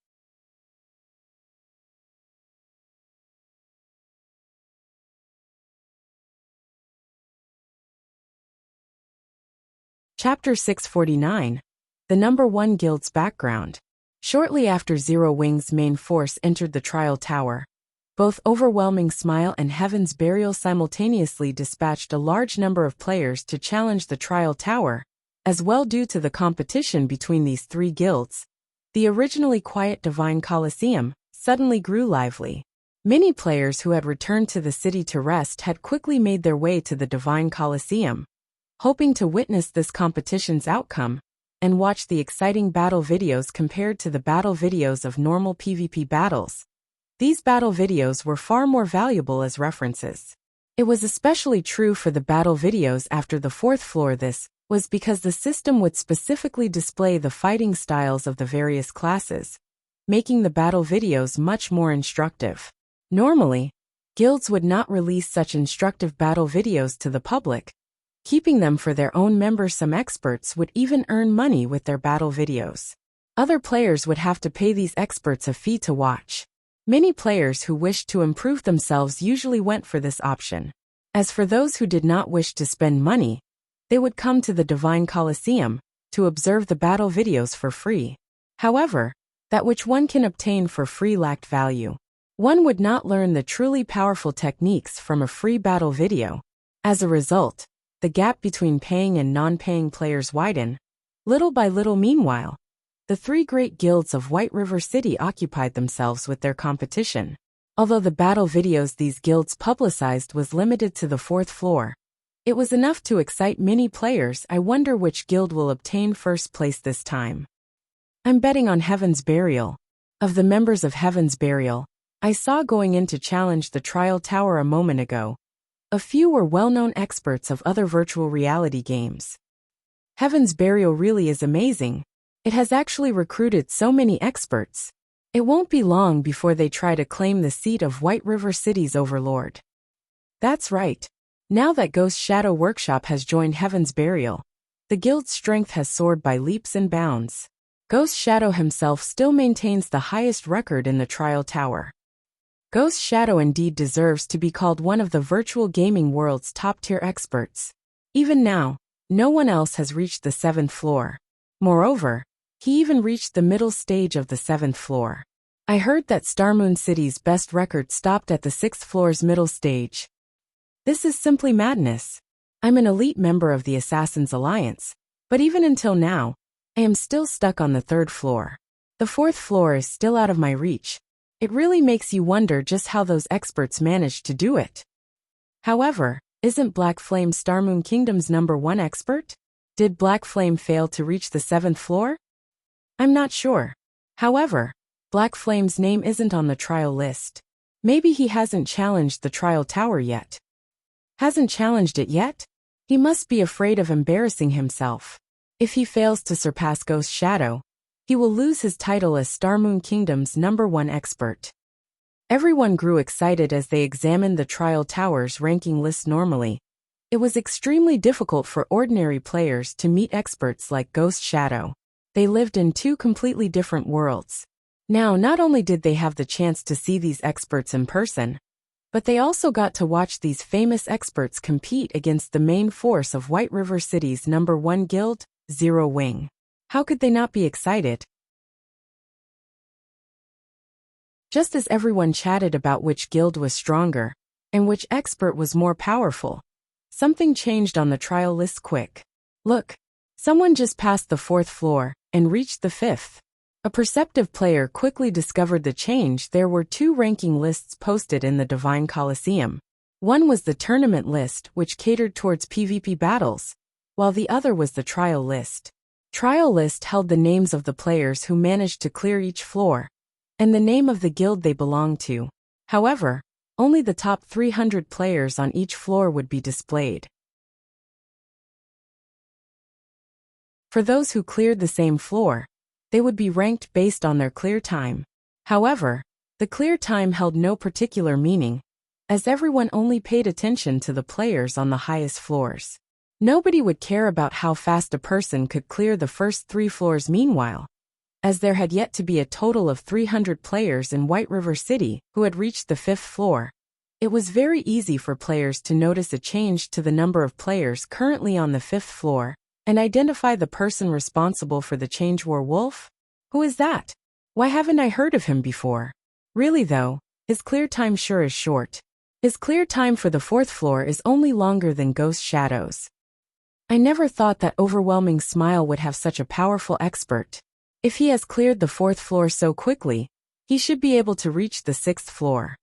Chapter 649. The Number 1 Guild's Background. Shortly after Zero Wing's main force entered the trial tower, both Overwhelming Smile and Heaven's Burial simultaneously dispatched a large number of players to challenge the trial tower. As well, due to the competition between these 3 guilds, the originally quiet Divine Colosseum suddenly grew lively. Many players who had returned to the city to rest had quickly made their way to the Divine Colosseum, hoping to witness this competition's outcome and watch the exciting battle videos compared to the battle videos of normal PvP battles. These battle videos were far more valuable as references. It was especially true for the battle videos after the fourth floor. This was because the system would specifically display the fighting styles of the various classes, making the battle videos much more instructive. Normally, guilds would not release such instructive battle videos to the public, keeping them for their own members. Some experts would even earn money with their battle videos. Other players would have to pay these experts a fee to watch. Many players who wished to improve themselves usually went for this option. As for those who did not wish to spend money, they would come to the Divine Colosseum to observe the battle videos for free. However, that which one can obtain for free lacked value. One would not learn the truly powerful techniques from a free battle video. As a result, the gap between paying and non-paying players widened, little by little. Meanwhile, the three great guilds of White River City occupied themselves with their competition. Although the battle videos these guilds publicized was limited to the 4th floor, it was enough to excite many players. I wonder which guild will obtain first place this time. I'm betting on Heaven's Burial. Of the members of Heaven's Burial, I saw going in to challenge the Trial Tower a moment ago, a few were well-known experts of other virtual reality games. Heaven's Burial really is amazing. It has actually recruited so many experts. It won't be long before they try to claim the seat of White River City's overlord. That's right. Now that Ghost Shadow Workshop has joined Heaven's Burial, the guild's strength has soared by leaps and bounds. Ghost Shadow himself still maintains the highest record in the Trial Tower. Ghost Shadow indeed deserves to be called one of the virtual gaming world's top-tier experts. Even now, no one else has reached the 7th floor. Moreover, he even reached the middle stage of the 7th floor. I heard that Starmoon City's best record stopped at the 6th floor's middle stage. This is simply madness. I'm an elite member of the Assassin's Alliance, but even until now, I am still stuck on the 3rd floor. The 4th floor is still out of my reach. It really makes you wonder just how those experts managed to do it. However, isn't Black Flame Starmoon Kingdom's #1 expert? Did Black Flame fail to reach the 7th floor? I'm not sure. However, Black Flame's name isn't on the trial list. Maybe he hasn't challenged the Trial Tower yet. Hasn't challenged it yet? He must be afraid of embarrassing himself. If he fails to surpass Ghost Shadow, he will lose his title as Starmoon Kingdom's #1 expert. Everyone grew excited as they examined the Trial Tower's ranking list. Normally, it was extremely difficult for ordinary players to meet experts like Ghost Shadow. They lived in two completely different worlds. Now, not only did they have the chance to see these experts in person, but they also got to watch these famous experts compete against the main force of White River City's #1 guild, Zero Wing. How could they not be excited? Just as everyone chatted about which guild was stronger and which expert was more powerful, something changed on the trial list quick. Look, someone just passed the 4th floor and reached the 5th. A perceptive player quickly discovered the change. There were two ranking lists posted in the Divine Colosseum. One was the tournament list, which catered towards PvP battles, while the other was the trial list. Trial list held the names of the players who managed to clear each floor, and the name of the guild they belonged to. However, only the top 300 players on each floor would be displayed. For those who cleared the same floor, they would be ranked based on their clear time. However, the clear time held no particular meaning, as everyone only paid attention to the players on the highest floors. Nobody would care about how fast a person could clear the first 3 floors. Meanwhile, as there had yet to be a total of 300 players in White River City who had reached the 5th floor, it was very easy for players to notice a change to the number of players currently on the 5th floor, and identify the person responsible for the change. Wolf? Who is that? Why haven't I heard of him before? Really though, his clear time sure is short. His clear time for the 4th floor is only longer than Ghost Shadow's. I never thought that Overwhelming Smile would have such a powerful expert. If he has cleared the 4th floor so quickly, he should be able to reach the 6th floor.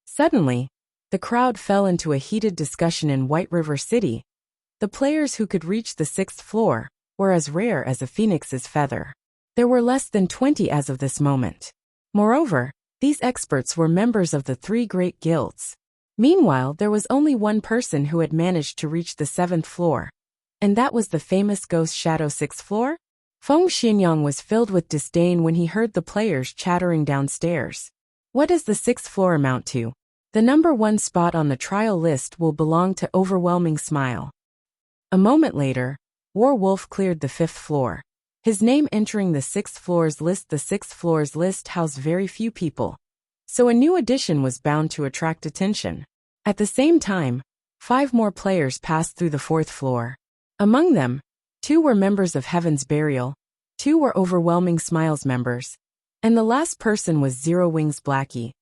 Suddenly, the crowd fell into a heated discussion in White River City. The players who could reach the 6th floor were as rare as a phoenix's feather. There were less than 20 as of this moment. Moreover, these experts were members of the 3 great guilds. Meanwhile, there was only one person who had managed to reach the 7th floor, and that was the famous Ghost Shadow 6th floor. Feng Xinyang was filled with disdain when he heard the players chattering downstairs. What does the 6th floor amount to? The #1 spot on the trial list will belong to Overwhelming Smile. A moment later, Wolf cleared the 5th floor. His name entering the 6th floor's list. The 6th floor's list housed very few people, so a new addition was bound to attract attention. At the same time, 5 more players passed through the 4th floor. Among them, 2 were members of Heaven's Burial, 2 were Overwhelming Smile's members, and the last person was Zero Wings Blackie,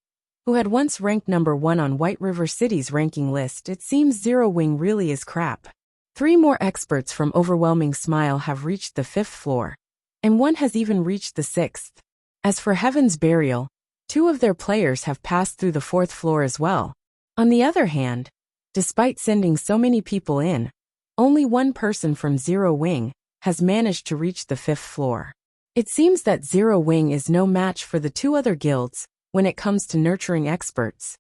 who had once ranked #1 on White River City's ranking list. It seems Zero Wing really is crap. 3 more experts from Overwhelming Smile have reached the 5th floor, and one has even reached the 6th. As for Heaven's Burial, 2 of their players have passed through the 4th floor as well. On the other hand, despite sending so many people in, only one person from Zero Wing has managed to reach the 5th floor. It seems that Zero Wing is no match for the 2 other guilds when it comes to nurturing experts.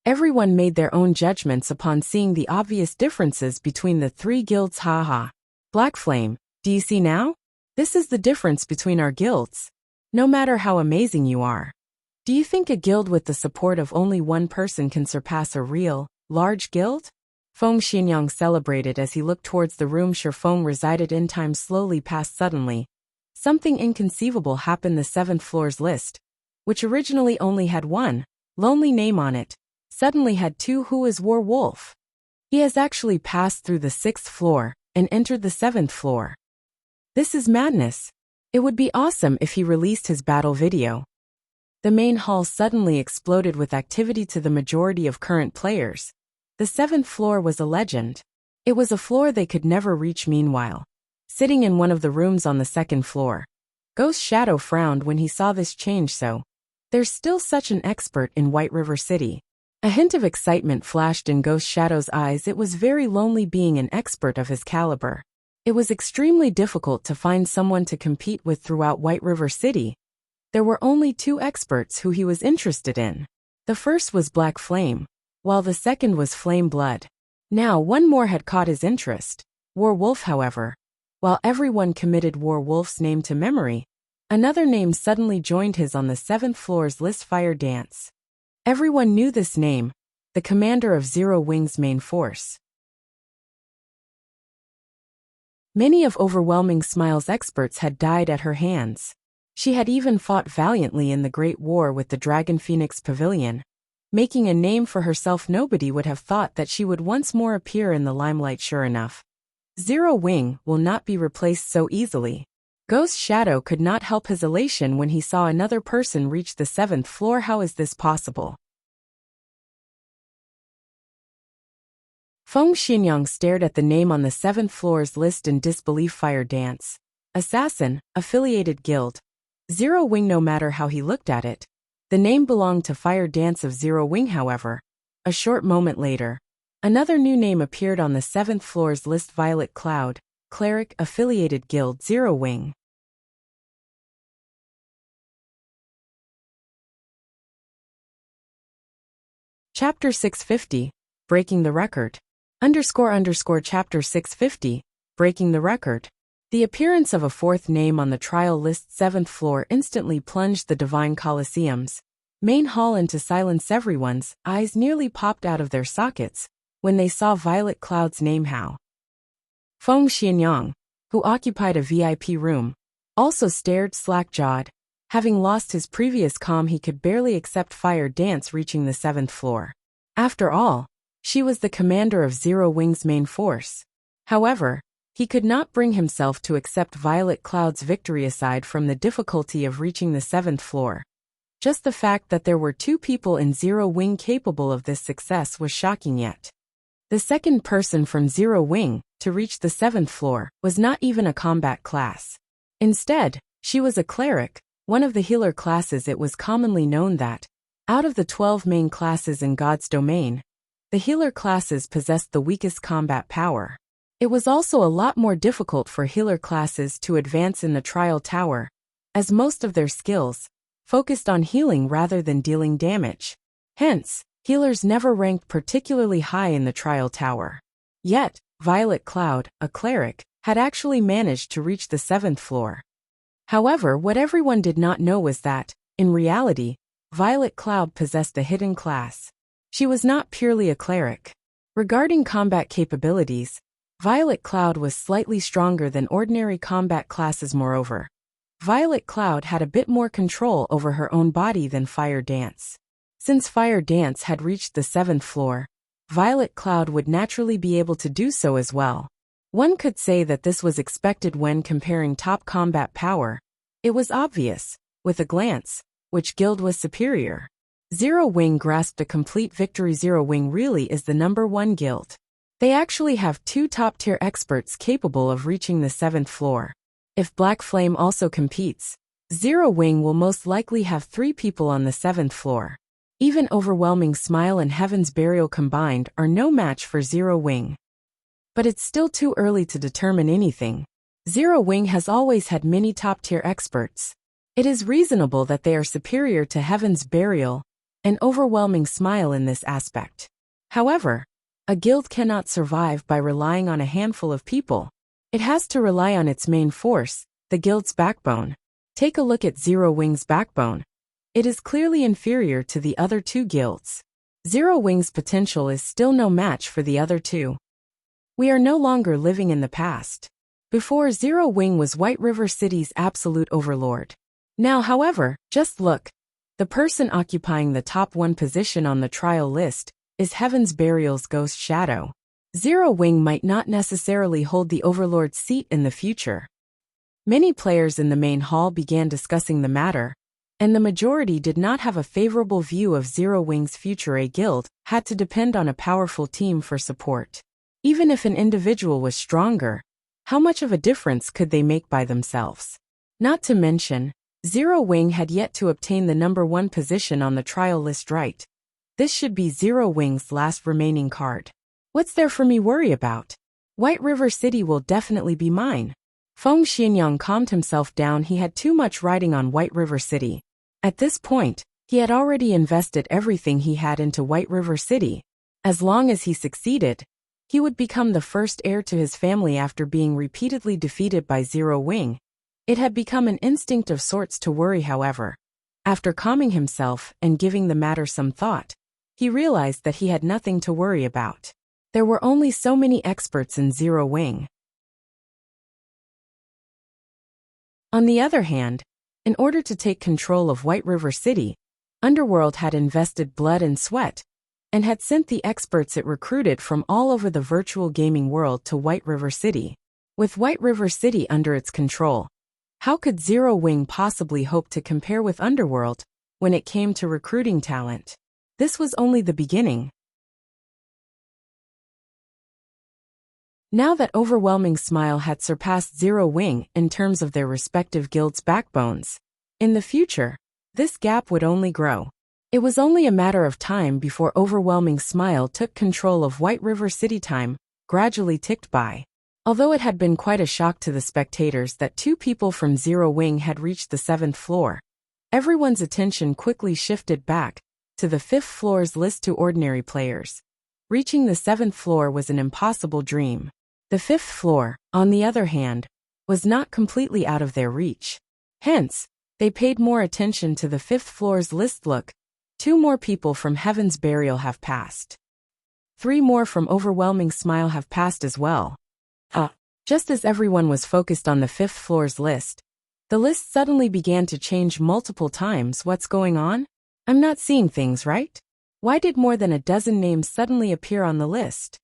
Everyone made their own judgments upon seeing the obvious differences between the 3 guilds. Haha. Black Flame, do you see now? This is the difference between our guilds. No matter how amazing you are. Do you think a guild with the support of only one person can surpass a real, large guild? Feng Xinyang celebrated as he looked towards the room Feng resided in. Time slowly passed. Suddenly, something inconceivable happened. The 7th floor's list, which originally only had one lonely name on it, suddenly had 2. Who is War Wolf? He has actually passed through the 6th floor and entered the 7th floor. This is madness. It would be awesome if he released his battle video. The main hall suddenly exploded with activity to the majority of current players. The 7th floor was a legend. It was a floor they could never reach. Meanwhile, sitting in one of the rooms on the 2nd floor, Ghost Shadow frowned when he saw this change. So, there's still such an expert in White River City. A hint of excitement flashed in Ghost Shadow's eyes. It was very lonely being an expert of his caliber. It was extremely difficult to find someone to compete with throughout White River City. There were only 2 experts who he was interested in. The first was Black Flame, while the second was Flame Blood. Now one more had caught his interest, War Wolf. However, while everyone committed War Wolf's name to memory, another name suddenly joined his on the 7th floor's list. Fire Dance. Everyone knew this name, the commander of Zero Wing's main force. Many of Overwhelming Smile's experts had died at her hands. She had even fought valiantly in the Great War with the Dragon Phoenix Pavilion, making a name for herself. Nobody would have thought that she would once more appear in the limelight. Sure enough, Zero Wing will not be replaced so easily. Ghost Shadow could not help his elation when he saw another person reach the 7th floor. How is this possible? Feng Xinyang stared at the name on the 7th floor's list in disbelief. Fire Dance. Assassin, affiliated guild. Zero Wing. No matter how he looked at it, the name belonged to Fire Dance of Zero Wing. However, a short moment later, another new name appeared on the 7th floor's list. Violet Cloud, Cleric, affiliated guild. Zero Wing. Chapter 650, Breaking the Record. Chapter 650, Breaking the Record. The appearance of a 4th name on the trial list's 7th floor instantly plunged the Divine Colosseum's main hall into silence. Everyone's eyes nearly popped out of their sockets when they saw Violet Cloud's name. How? Feng Xinyang, who occupied a VIP room, also stared slack-jawed. Having lost his previous calm, he could barely accept Fire Dance reaching the 7th floor. After all, she was the commander of Zero Wing's main force. However, he could not bring himself to accept Violet Cloud's victory. Aside from the difficulty of reaching the 7th floor, just the fact that there were 2 people in Zero Wing capable of this success was shocking. Yet, the second person from Zero Wing to reach the 7th floor was not even a combat class. Instead, she was a cleric, one of the healer classes. It was commonly known that, out of the 12 main classes in God's domain, the healer classes possessed the weakest combat power. It was also a lot more difficult for healer classes to advance in the trial tower, as most of their skills focused on healing rather than dealing damage. Hence, healers never ranked particularly high in the trial tower. Yet, Violet Cloud, a cleric, had actually managed to reach the 7th floor. However, what everyone did not know was that, in reality, Violet Cloud possessed a hidden class. She was not purely a cleric. Regarding combat capabilities, Violet Cloud was slightly stronger than ordinary combat classes. Moreover, Violet Cloud had a bit more control over her own body than Fire Dance. Since Fire Dance had reached the 7th floor, Violet Cloud would naturally be able to do so as well. One could say that this was expected when comparing top combat power. It was obvious, with a glance, which guild was superior. Zero Wing grasped a complete victory. Zero Wing really is the #1 guild. They actually have 2 top-tier experts capable of reaching the 7th floor. If Black Flame also competes, Zero Wing will most likely have 3 people on the 7th floor. Even Overwhelming Smile and Heaven's Burial combined are no match for Zero Wing. But it's still too early to determine anything. Zero Wing has always had many top-tier experts. It is reasonable that they are superior to Heaven's Burial and Overwhelming Smile in this aspect. However, a guild cannot survive by relying on a handful of people. It has to rely on its main force, the guild's backbone. Take a look at Zero Wing's backbone. It is clearly inferior to the other 2 guilds. Zero Wing's potential is still no match for the other 2. We are no longer living in the past. Before, Zero Wing was White River City's absolute overlord. Now, however, just look. The person occupying the top 1 position on the trial list is Heaven's Burial's Ghost Shadow. Zero Wing might not necessarily hold the overlord's seat in the future. Many players in the main hall began discussing the matter, and the majority did not have a favorable view of Zero Wing's future. A guild had to depend on a powerful team for support. Even if an individual was stronger, how much of a difference could they make by themselves? Not to mention, Zero Wing had yet to obtain the number 1 position on the trial list, right? This should be Zero Wing's last remaining card. What's there for me worry about? White River City will definitely be mine. Feng Xianyang calmed himself down. He had too much riding on White River City. At this point, he had already invested everything he had into White River City. As long as he succeeded, he would become the first heir to his family after being repeatedly defeated by Zero Wing. It had become an instinct of sorts to worry, however. After calming himself and giving the matter some thought, he realized that he had nothing to worry about. There were only so many experts in Zero Wing. On the other hand, in order to take control of White River City, Underworld had invested blood and sweat, and had sent the experts it recruited from all over the virtual gaming world to White River City. With White River City under its control, how could Zero Wing possibly hope to compare with Underworld when it came to recruiting talent? This was only the beginning. Now that Overwhelming Smile had surpassed Zero Wing in terms of their respective guilds' backbones, in the future, this gap would only grow. It was only a matter of time before Overwhelming Smile took control of White River City. Time gradually ticked by. Although it had been quite a shock to the spectators that 2 people from Zero Wing had reached the 7th floor, everyone's attention quickly shifted back to the 5th floor's list. To ordinary players, reaching the 7th floor was an impossible dream. The 5th floor, on the other hand, was not completely out of their reach. Hence, they paid more attention to the 5th floor's list. Look, 2 more people from Heaven's Burial have passed. 3 more from Overwhelming Smile have passed as well. Just as everyone was focused on the 5th floor's list, the list suddenly began to change multiple times. What's going on? I'm not seeing things right. Why did more than a dozen names suddenly appear on the list?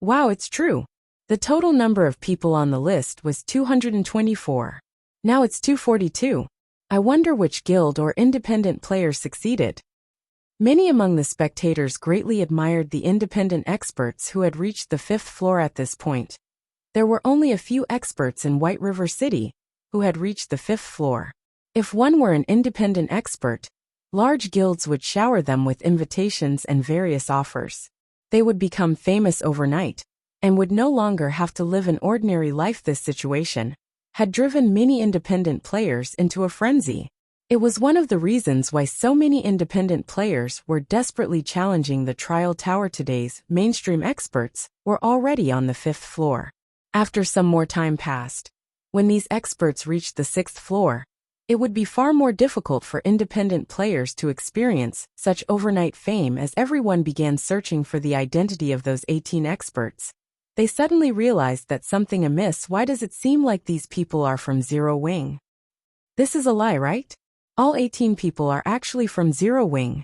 Wow, it's true. The total number of people on the list was 224. Now it's 242. I wonder which guild or independent player succeeded. Many among the spectators greatly admired the independent experts who had reached the 5th floor at this point. There were only a few experts in White River City who had reached the 5th floor. If one were an independent expert, large guilds would shower them with invitations and various offers. They would become famous overnight, and would no longer have to live an ordinary life. This situation had driven many independent players into a frenzy. It was one of the reasons why so many independent players were desperately challenging the trial tower. Today's mainstream experts were already on the 5th floor. After some more time passed, when these experts reached the 6th floor, it would be far more difficult for independent players to experience such overnight fame. As everyone began searching for the identity of those 18 experts, they suddenly realized that something amiss. Why does it seem like these people are from Zero Wing? This is a lie, right? All 18 people are actually from Zero Wing.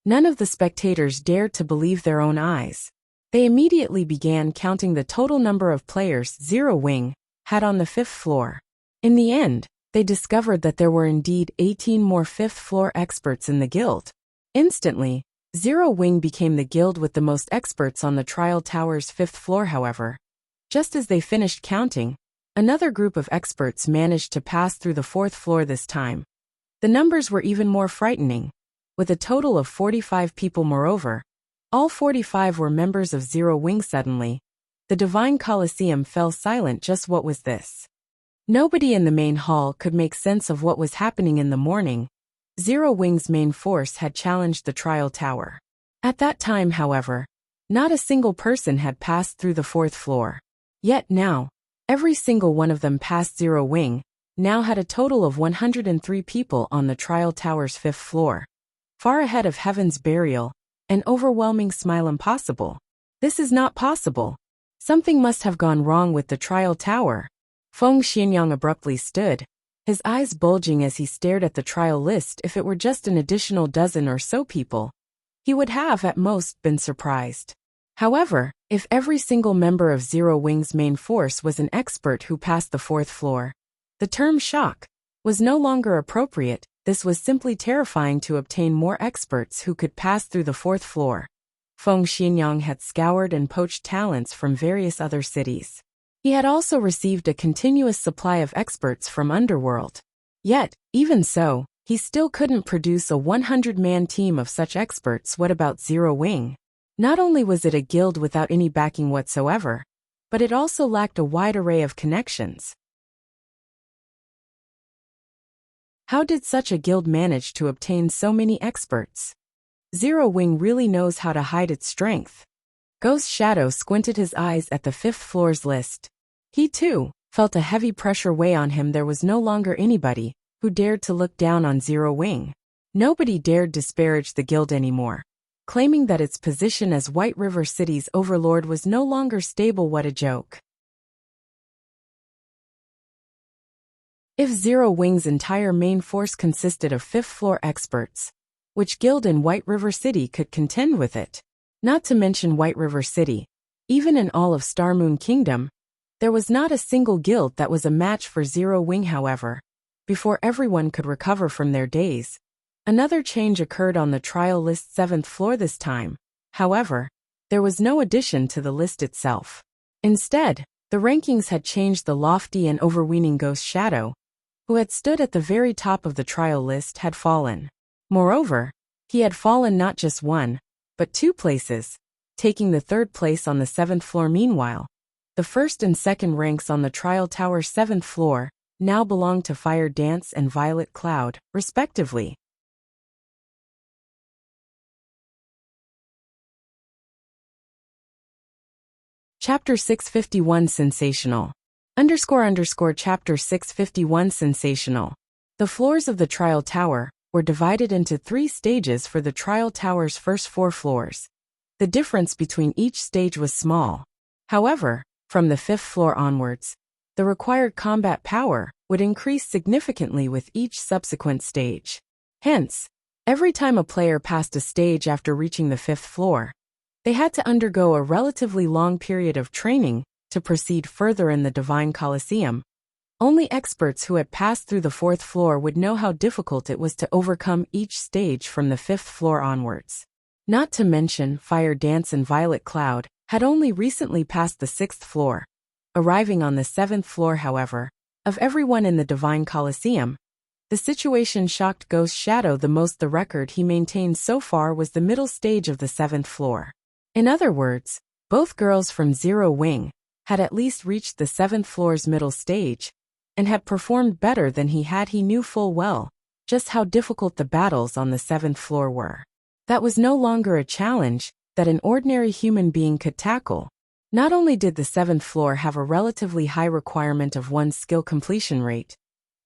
None of the spectators dared to believe their own eyes. They immediately began counting the total number of players Zero Wing had on the 5th floor. In the end, they discovered that there were indeed 18 more 5th floor experts in the guild. Instantly, Zero Wing became the guild with the most experts on the trial tower's 5th floor. However, just as they finished counting, Another group of experts managed to pass through the fourth floor this time. The numbers were even more frightening. With a total of 45 people moreover, all 45 were members of Zero Wing. Suddenly, the Divine Colosseum fell silent. Just what was this? Nobody in the main hall could make sense of what was happening in the morning. Zero Wing's main force had challenged the trial tower. At that time, however, not a single person had passed through the fourth floor. Yet now, every single one of them past Zero Wing now had a total of 103 people on the trial tower's fifth floor. Far ahead of Heaven's burial, an overwhelming smile. Impossible. This is not possible. Something must have gone wrong with the trial tower. Feng Xianyang abruptly stood, his eyes bulging as he stared at the trial list. If it were just an additional dozen or so people, he would have at most been surprised. However, if every single member of Zero Wing's main force was an expert who passed the fourth floor, the term shock was no longer appropriate. This was simply terrifying. To obtain more experts who could pass through the fourth floor, Feng Xianyang had scoured and poached talents from various other cities. He had also received a continuous supply of experts from Underworld. Yet, even so, he still couldn't produce a 100-man team of such experts. What about Zero Wing? Not only was it a guild without any backing whatsoever, but it also lacked a wide array of connections. How did such a guild manage to obtain so many experts? Zero Wing really knows how to hide its strength. Ghost Shadow squinted his eyes at the fifth floor's list. He too felt a heavy pressure weigh on him. There was no longer anybody who dared to look down on Zero Wing. Nobody dared disparage the guild anymore, claiming that its position as White River City's overlord was no longer stable. What a joke. If Zero Wing's entire main force consisted of fifth-floor experts, which guild in White River City could contend with it? Not to mention White River City, even in all of Star Moon Kingdom, there was not a single guild that was a match for Zero Wing. However, before everyone could recover from their daze, another change occurred on the trial list's 7th floor this time. However, there was no addition to the list itself. Instead, the rankings had changed. The lofty and overweening Ghost Shadow, who had stood at the very top of the trial list, had fallen. Moreover, he had fallen not just one, but 2 places, taking the 3rd place on the 7th floor. Meanwhile, the 1st and 2nd ranks on the trial tower's 7th floor now belonged to Fire Dance and Violet Cloud, respectively. Chapter 651 Sensational. Chapter 651 Sensational. The floors of the trial tower were divided into 3 stages for the trial tower's first 4 floors. The difference between each stage was small. However, from the 5th floor onwards, the required combat power would increase significantly with each subsequent stage. Hence, every time a player passed a stage after reaching the 5th floor, they had to undergo a relatively long period of training to proceed further in the Divine Colosseum. Only experts who had passed through the 4th floor would know how difficult it was to overcome each stage from the 5th floor onwards. Not to mention, Fire Dance and Violet Cloud had only recently passed the 6th floor. Arriving on the 7th floor, however, of everyone in the Divine Colosseum, the situation shocked Ghost Shadow the most. The record he maintained so far was the middle stage of the 7th floor. In other words, both girls from Zero Wing had at least reached the 7th floor's middle stage, and had performed better than he had. He knew full well just how difficult the battles on the 7th floor were. That was no longer a challenge that an ordinary human being could tackle. Not only did the 7th floor have a relatively high requirement of 1 skill completion rate,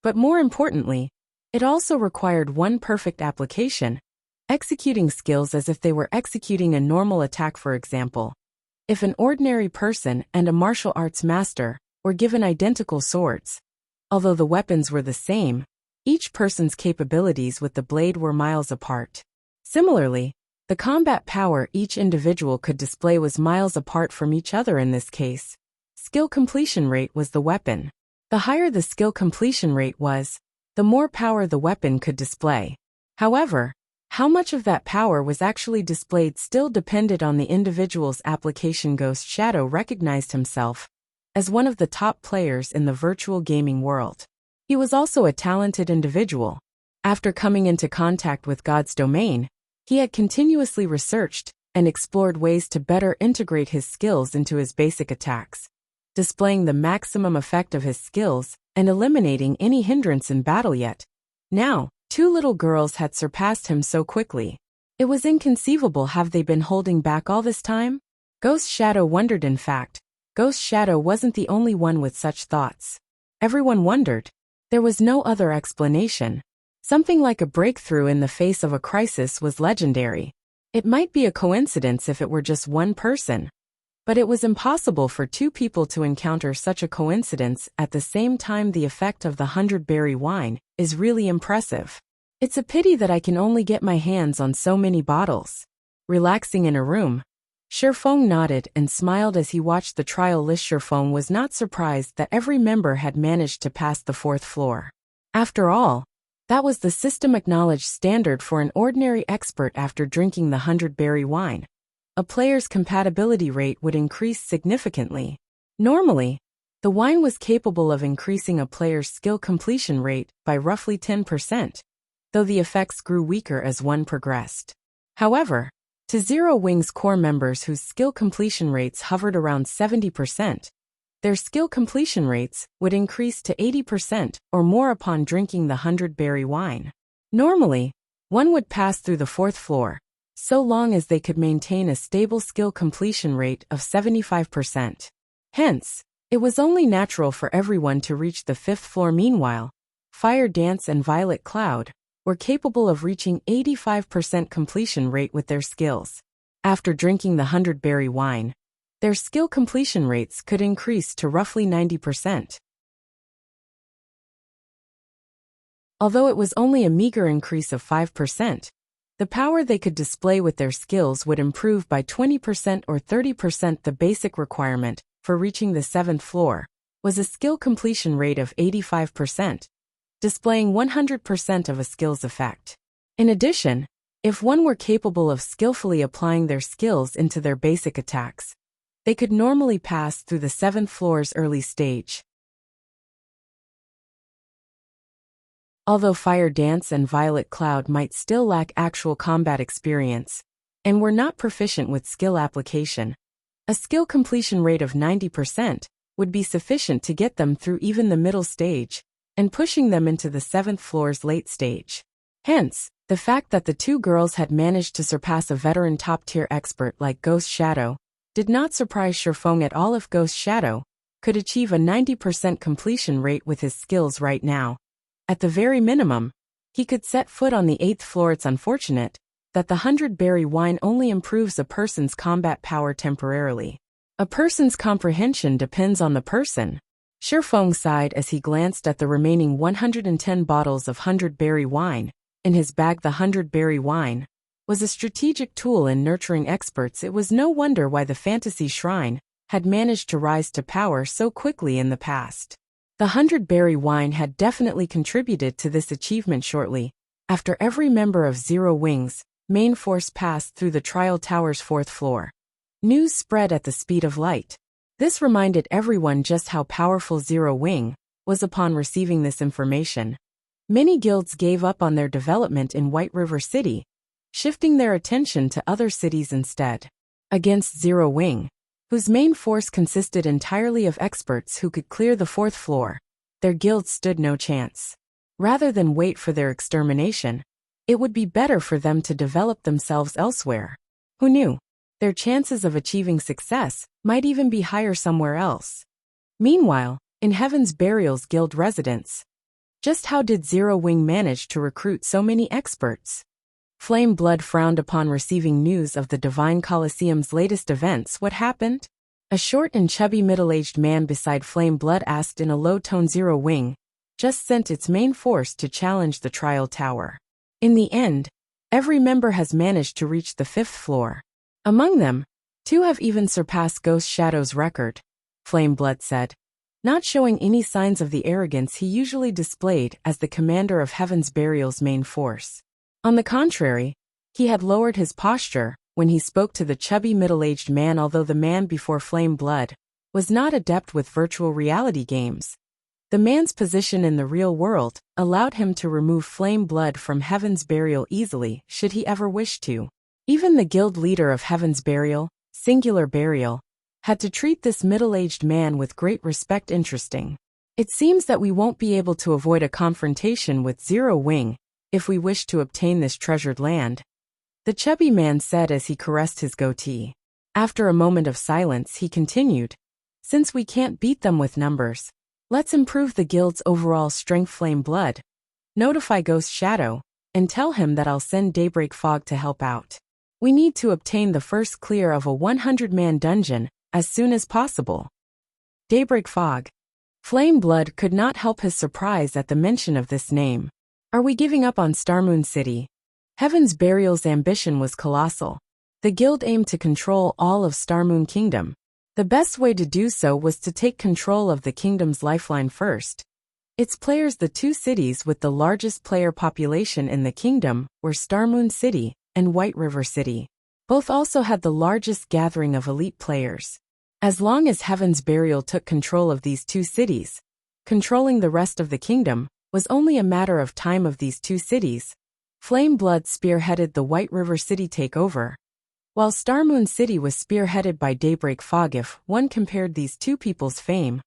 but more importantly, it also required 1 perfect application, executing skills as if they were executing a normal attack. For example, if an ordinary person and a martial arts master were given identical swords, although the weapons were the same, each person's capabilities with the blade were miles apart. Similarly, the combat power each individual could display was miles apart from each other. In this case, skill completion rate was the weapon. The higher the skill completion rate was, the more power the weapon could display. However, how much of that power was actually displayed still depended on the individual's application. Ghost Shadow recognized himself as one of the top players in the virtual gaming world. He was also a talented individual. After coming into contact with God's domain, he had continuously researched and explored ways to better integrate his skills into his basic attacks, displaying the maximum effect of his skills and eliminating any hindrance in battle. Yet now, two little girls had surpassed him so quickly. It was inconceivable. Have they been holding back all this time? Ghost Shadow wondered. In fact, Ghost Shadow wasn't the only one with such thoughts. Everyone wondered. There was no other explanation. Something like a breakthrough in the face of a crisis was legendary. It might be a coincidence if it were just one person, but it was impossible for two people to encounter such a coincidence at the same time. The effect of the 100-berry wine is really impressive. It's a pity that I can only get my hands on so many bottles. Relaxing in a room, Sherfeng nodded and smiled as he watched the trial list. Sherfeng was not surprised that every member had managed to pass the 4th floor. After all, that was the system-acknowledged standard for an ordinary expert. After drinking the 100-berry wine, a player's compatibility rate would increase significantly. Normally, the wine was capable of increasing a player's skill completion rate by roughly 10%, though the effects grew weaker as one progressed. However, to Zero Wing's core members whose skill completion rates hovered around 70%, their skill completion rates would increase to 80% or more upon drinking the 100-berry wine. Normally, one would pass through the 4th floor, so long as they could maintain a stable skill completion rate of 75%. Hence, it was only natural for everyone to reach the 5th floor. Meanwhile, Fire Dance and Violet Cloud were capable of reaching 85% completion rate with their skills. After drinking the 100-berry wine, their skill completion rates could increase to roughly 90%. Although it was only a meager increase of 5%, the power they could display with their skills would improve by 20% or 30%. The basic requirement for reaching the 7th floor was a skill completion rate of 85%, displaying 100% of a skill's effect. In addition, if one were capable of skillfully applying their skills into their basic attacks, they could normally pass through the 7th floor's early stage. Although Fire Dance and Violet Cloud might still lack actual combat experience and were not proficient with skill application, a skill completion rate of 90% would be sufficient to get them through even the middle stage and pushing them into the 7th floor's late stage. Hence, the fact that the two girls had managed to surpass a veteran top-tier expert like Ghost Shadow did not surprise Sherfeng at all. If Ghost Shadow could achieve a 90% completion rate with his skills right now, at the very minimum, he could set foot on the 8th floor. It's unfortunate that the 100-berry wine only improves a person's combat power temporarily. A person's comprehension depends on the person. Sherfeng sighed as he glanced at the remaining 110 bottles of 100-berry wine in his bag. The 100-berry wine was a strategic tool in nurturing experts. It was no wonder why the Fantasy Shrine had managed to rise to power so quickly in the past. The 100-berry wine had definitely contributed to this achievement. Shortly after every member of Zero Wing's main force passed through the trial tower's 4th floor, news spread at the speed of light. This reminded everyone just how powerful Zero Wing was. Upon receiving this information, many guilds gave up on their development in White River City, shifting their attention to other cities instead. Against Zero Wing, whose main force consisted entirely of experts who could clear the 4th floor, their guilds stood no chance. Rather than wait for their extermination, it would be better for them to develop themselves elsewhere. Who knew? Their chances of achieving success might even be higher somewhere else. Meanwhile, in Heaven's Burial's guild residence, just how did Zero Wing manage to recruit so many experts? Flame Blood frowned upon receiving news of the Divine Colosseum's latest events. What happened? A short and chubby middle-aged man beside Flame Blood asked in a low tone. Zero Wing just sent its main force to challenge the trial tower. In the end, every member has managed to reach the 5th floor. Among them, 2 have even surpassed Ghost Shadow's record, Flame Blood said, not showing any signs of the arrogance he usually displayed as the commander of Heaven's Burial's main force. On the contrary, he had lowered his posture when he spoke to the chubby middle-aged man. Although the man before Flame Blood was not adept with virtual reality games. The man's position in the real world allowed him to remove flame blood from Heaven's Burial easily, should he ever wish to. Even the guild leader of Heaven's Burial, Singular Burial, had to treat this middle-aged man with great respect. Interesting. It seems that we won't be able to avoid a confrontation with Zero Wing if we wish to obtain this treasured land, the chubby man said as he caressed his goatee. After a moment of silence, he continued, since we can't beat them with numbers, let's improve the guild's overall strength. Flame blood. Notify Ghost Shadow, and tell him that I'll send Daybreak Fog to help out. We need to obtain the first clear of a 100-man dungeon as soon as possible. Daybreak Fog. Flame Blood could not help his surprise at the mention of this name. Are we giving up on Starmoon City? Heaven's Burial's ambition was colossal. The guild aimed to control all of Starmoon Kingdom. The best way to do so was to take control of the kingdom's lifeline first. Its players, the two cities with the largest player population in the kingdom, were Starmoon City and White River City. Both also had the largest gathering of elite players. As long as Heaven's Burial took control of these two cities, controlling the rest of the kingdom was only a matter of time. Of these two cities, Flame Blood spearheaded the White River City takeover, while Starmoon City was spearheaded by Daybreak Fog. If one compared these two people's fame,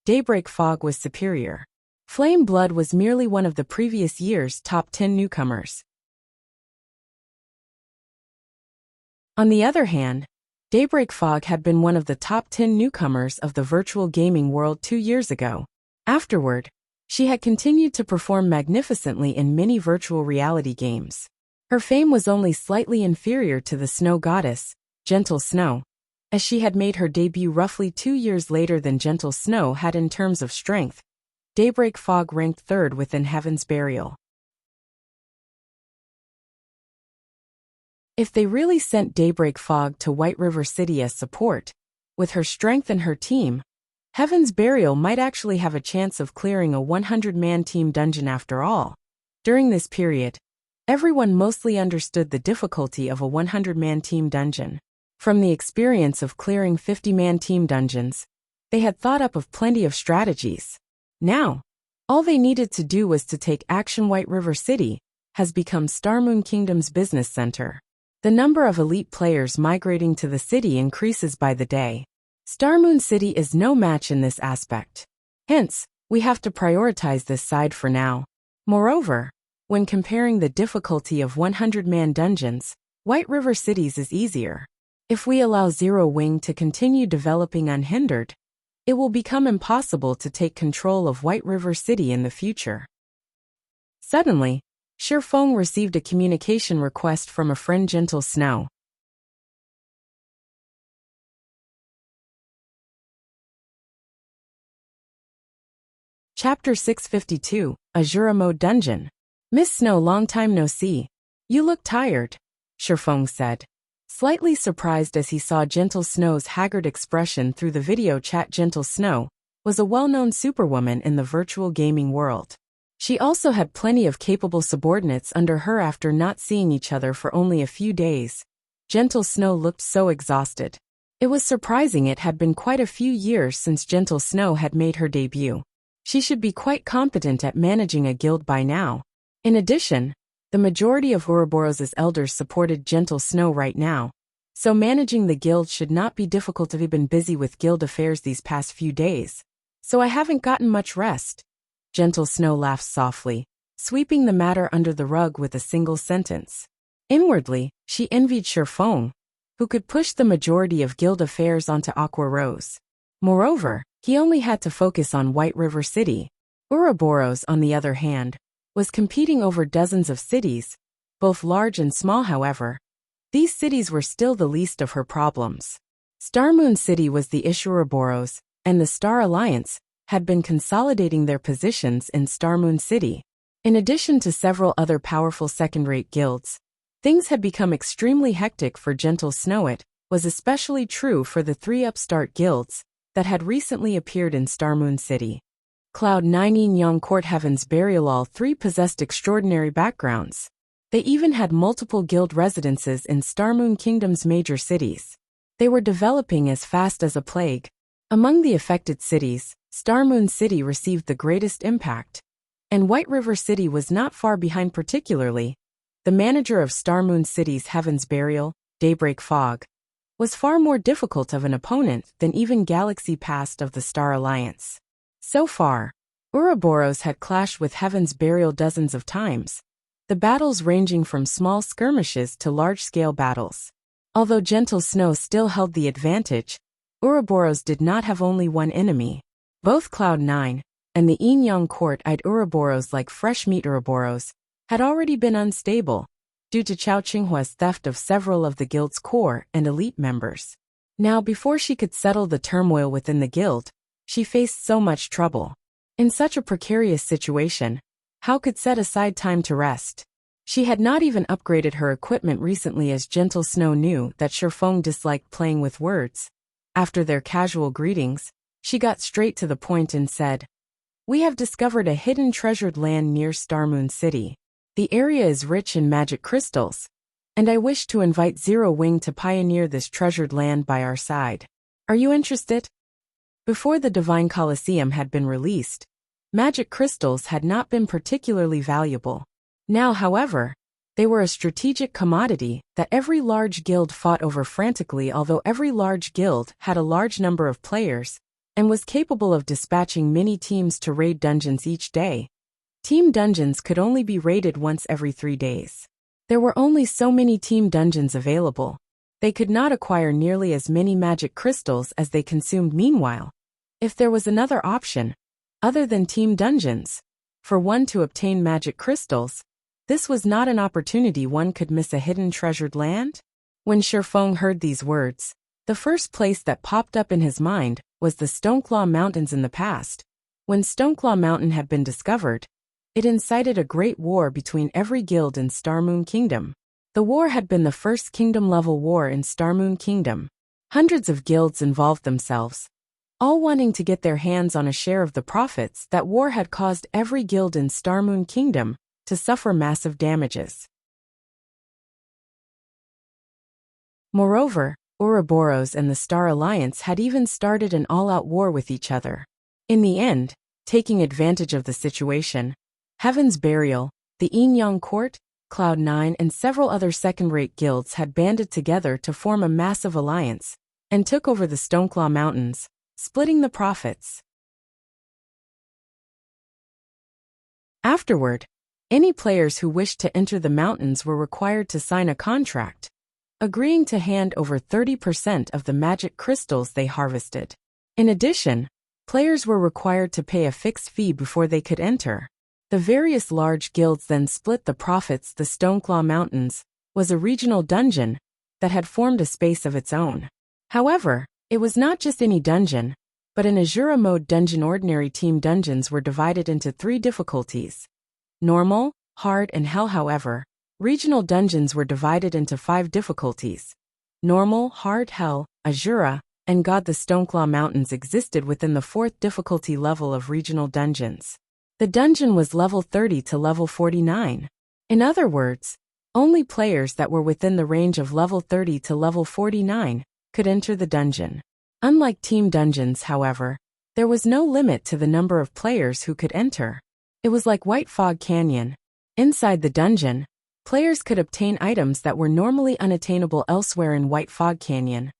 Daybreak Fog was superior. Flame Blood was merely one of the previous year's top 10 newcomers. On the other hand, Daybreak Fog had been one of the top 10 newcomers of the virtual gaming world 2 years ago. Afterward, she had continued to perform magnificently in many virtual reality games. Her fame was only slightly inferior to the Snow Goddess, Gentle Snow, as she had made her debut roughly 2 years later than Gentle Snow had. In terms of strength, Daybreak Fog ranked third within Heaven's Burial. If they really sent Daybreak Fog to White River City as support, with her strength and her team, Heaven's Burial might actually have a chance of clearing a 100-man team dungeon after all. During this period, everyone mostly understood the difficulty of a 100-man team dungeon. From the experience of clearing 50-man team dungeons, they had thought up of plenty of strategies. Now, all they needed to do was to take action. White River City has become Starmoon Kingdom's business center. The number of elite players migrating to the city increases by the day. Starmoon City is no match in this aspect. Hence, we have to prioritize this side for now. Moreover, when comparing the difficulty of 100-man dungeons, White River Cities is easier. If we allow Zero Wing to continue developing unhindered, it will become impossible to take control of White River City in the future. Suddenly, Shifeng received a communication request from a friend. Gentle Snow. Chapter 652, Azura Mode Dungeon. Miss Snow, long time no see. You look tired, Shifeng said, slightly surprised as he saw Gentle Snow's haggard expression through the video chat. Gentle Snow was a well-known superwoman in the virtual gaming world. She also had plenty of capable subordinates under her. After not seeing each other for only a few days, Gentle Snow looked so exhausted. It was surprising. It had been quite a few years since Gentle Snow had made her debut. She should be quite competent at managing a guild by now. In addition, the majority of Ouroboros's elders supported Gentle Snow right now, so managing the guild should not be difficult. I've been busy with guild affairs these past few days, so I haven't gotten much rest. Gentle Snow laughed softly, sweeping the matter under the rug with a single sentence. Inwardly, she envied Shifeng, who could push the majority of guild affairs onto Aqua Rose. Moreover, he only had to focus on White River City. Ouroboros, on the other hand, was competing over dozens of cities, both large and small. However, these cities were still the least of her problems. Starmoon City was the issue. Ouroboros and the Star Alliance had been consolidating their positions in Starmoon City. In addition to several other powerful second-rate guilds, things had become extremely hectic for Gentle Snow. It was especially true for the 3 upstart guilds that had recently appeared in Starmoon City. Cloud9 and Young Court, Heaven's Burial, all 3 possessed extraordinary backgrounds. They even had multiple guild residences in Starmoon Kingdom's major cities. They were developing as fast as a plague. Among the affected cities, Star Moon City received the greatest impact, and White River City was not far behind particularly. The manager of Star Moon City's Heaven's Burial, Daybreak Fog, was far more difficult of an opponent than even Galaxy Past of the Star Alliance. So far, Ouroboros had clashed with Heaven's Burial dozens of times, the battles ranging from small skirmishes to large-scale battles. Although Gentle Snow still held the advantage, Ouroboros did not have only one enemy. Both Cloud9 and the Yin Yang court eyed Ouroboros like fresh meat. Ouroboros had already been unstable due to Chao Qinghua's theft of several of the guild's core and elite members. Now, before she could settle the turmoil within the guild, she faced so much trouble. In such a precarious situation, how could set aside time to rest? She had not even upgraded her equipment recently, as Gentle Snow knew that Shifeng disliked playing with words. After their casual greetings, she got straight to the point and said, "We have discovered a hidden treasured land near Star Moon City. The area is rich in magic crystals, and I wish to invite Zero Wing to pioneer this treasured land by our side. Are you interested?" Before the Divine Colosseum had been released, magic crystals had not been particularly valuable. Now, however, they were a strategic commodity that every large guild fought over frantically. Although every large guild had a large number of players and was capable of dispatching many teams to raid dungeons each day, team dungeons could only be raided once every 3 days. There were only so many team dungeons available. They could not acquire nearly as many magic crystals as they consumed. Meanwhile, if there was another option, other than team dungeons, for one to obtain magic crystals, this was not an opportunity one could miss. A hidden treasured land? When Shifeng heard these words, the first place that popped up in his mind was the Stoneclaw Mountains. In the past, when Stoneclaw Mountain had been discovered, it incited a great war between every guild in Star Moon Kingdom. The war had been the first kingdom-level war in Star Moon Kingdom. Hundreds of guilds involved themselves, all wanting to get their hands on a share of the profits that war had caused every guild in Star Moon Kingdom to suffer massive damages. Moreover, Ouroboros and the Star Alliance had even started an all-out war with each other. In the end, taking advantage of the situation, Heaven's Burial, the Yin Yang Court, Cloud9 and several other second-rate guilds had banded together to form a massive alliance and took over the Stoneclaw Mountains, splitting the profits. Afterward, any players who wished to enter the mountains were required to sign a contract, agreeing to hand over 30% of the magic crystals they harvested. In addition, players were required to pay a fixed fee before they could enter. The various large guilds then split the profits. The Stoneclaw Mountains was a regional dungeon that had formed a space of its own. However, it was not just any dungeon, but an Azura mode dungeon. Ordinary team dungeons were divided into 3 difficulties: normal, hard, and hell. However, regional dungeons were divided into 5 difficulties: normal, hard, hell, Azura, and God. The Stoneclaw Mountains existed within the 4th difficulty level of regional dungeons. The dungeon was level 30 to level 49. In other words, only players that were within the range of level 30 to level 49 could enter the dungeon. Unlike team dungeons, however, there was no limit to the number of players who could enter. It was like White Fog Canyon. Inside the dungeon, players could obtain items that were normally unattainable elsewhere. In White Fog Canyon,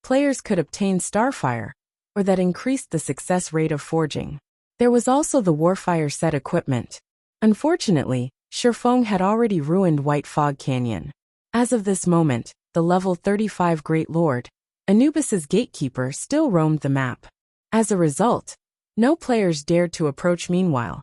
players could obtain Starfire, or that increased the success rate of forging. There was also the Warfire set equipment. Unfortunately, Shifeng had already ruined White Fog Canyon. As of this moment, the level 35 Great Lord, Anubis's gatekeeper, still roamed the map. As a result, no players dared to approach. Meanwhile,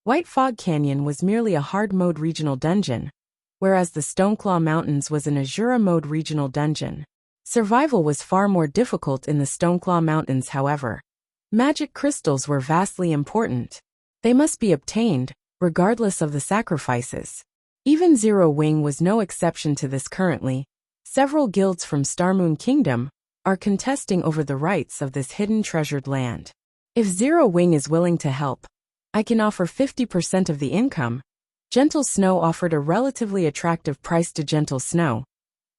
White Fog Canyon was merely a hard mode regional dungeon, whereas the Stoneclaw Mountains was an Azura mode regional dungeon. Survival was far more difficult in the Stoneclaw Mountains. However, magic crystals were vastly important. They must be obtained, regardless of the sacrifices. Even Zero Wing was no exception to this. Currently, several guilds from Star Moon Kingdom are contesting over the rights of this hidden treasured land. If Zero Wing is willing to help, I can offer 50% of the income. Gentle Snow offered a relatively attractive price to Gentle Snow.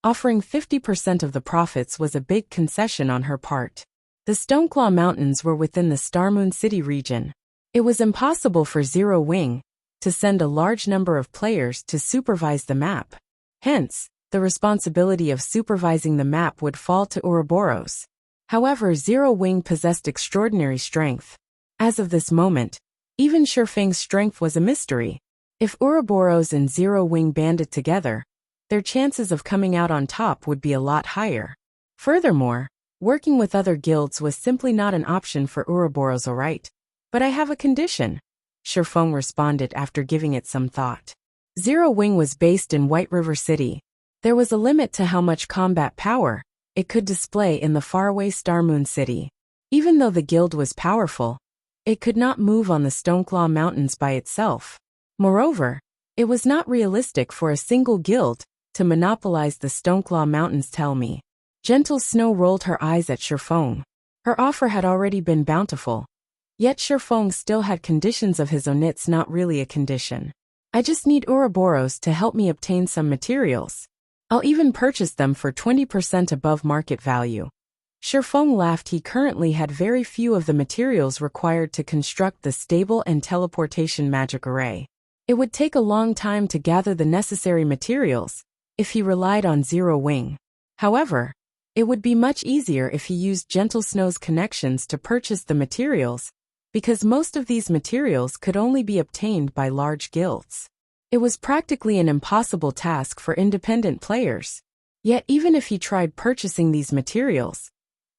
Offering 50% of the profits was a big concession on her part. The Stoneclaw Mountains were within the Starmoon City region. It was impossible for Zero Wing to send a large number of players to supervise the map. Hence, the responsibility of supervising the map would fall to Ouroboros. However, Zero Wing possessed extraordinary strength. As of this moment, even Shifeng's strength was a mystery. If Ouroboros and Zero Wing banded together, their chances of coming out on top would be a lot higher. Furthermore, working with other guilds was simply not an option for Ouroboros, alright? But I have a condition, Shifeng responded after giving it some thought. Zero Wing was based in White River City. There was a limit to how much combat power it could display in the faraway Starmoon City. Even though the guild was powerful, it could not move on the Stoneclaw Mountains by itself. Moreover, it was not realistic for a single guild to monopolize the Stoneclaw Mountains. Tell me. Gentle Snow rolled her eyes at Shifeng. Her offer had already been bountiful. Yet Shifeng still had conditions of his own. It's not really a condition. I just need Ouroboros to help me obtain some materials. I'll even purchase them for 20% above market value. Shifeng laughed. He currently had very few of the materials required to construct the stable and teleportation magic array. It would take a long time to gather the necessary materials if he relied on Zero Wing. However, it would be much easier if he used Gentle Snow's connections to purchase the materials, because most of these materials could only be obtained by large guilds. It was practically an impossible task for independent players. Yet even if he tried purchasing these materials,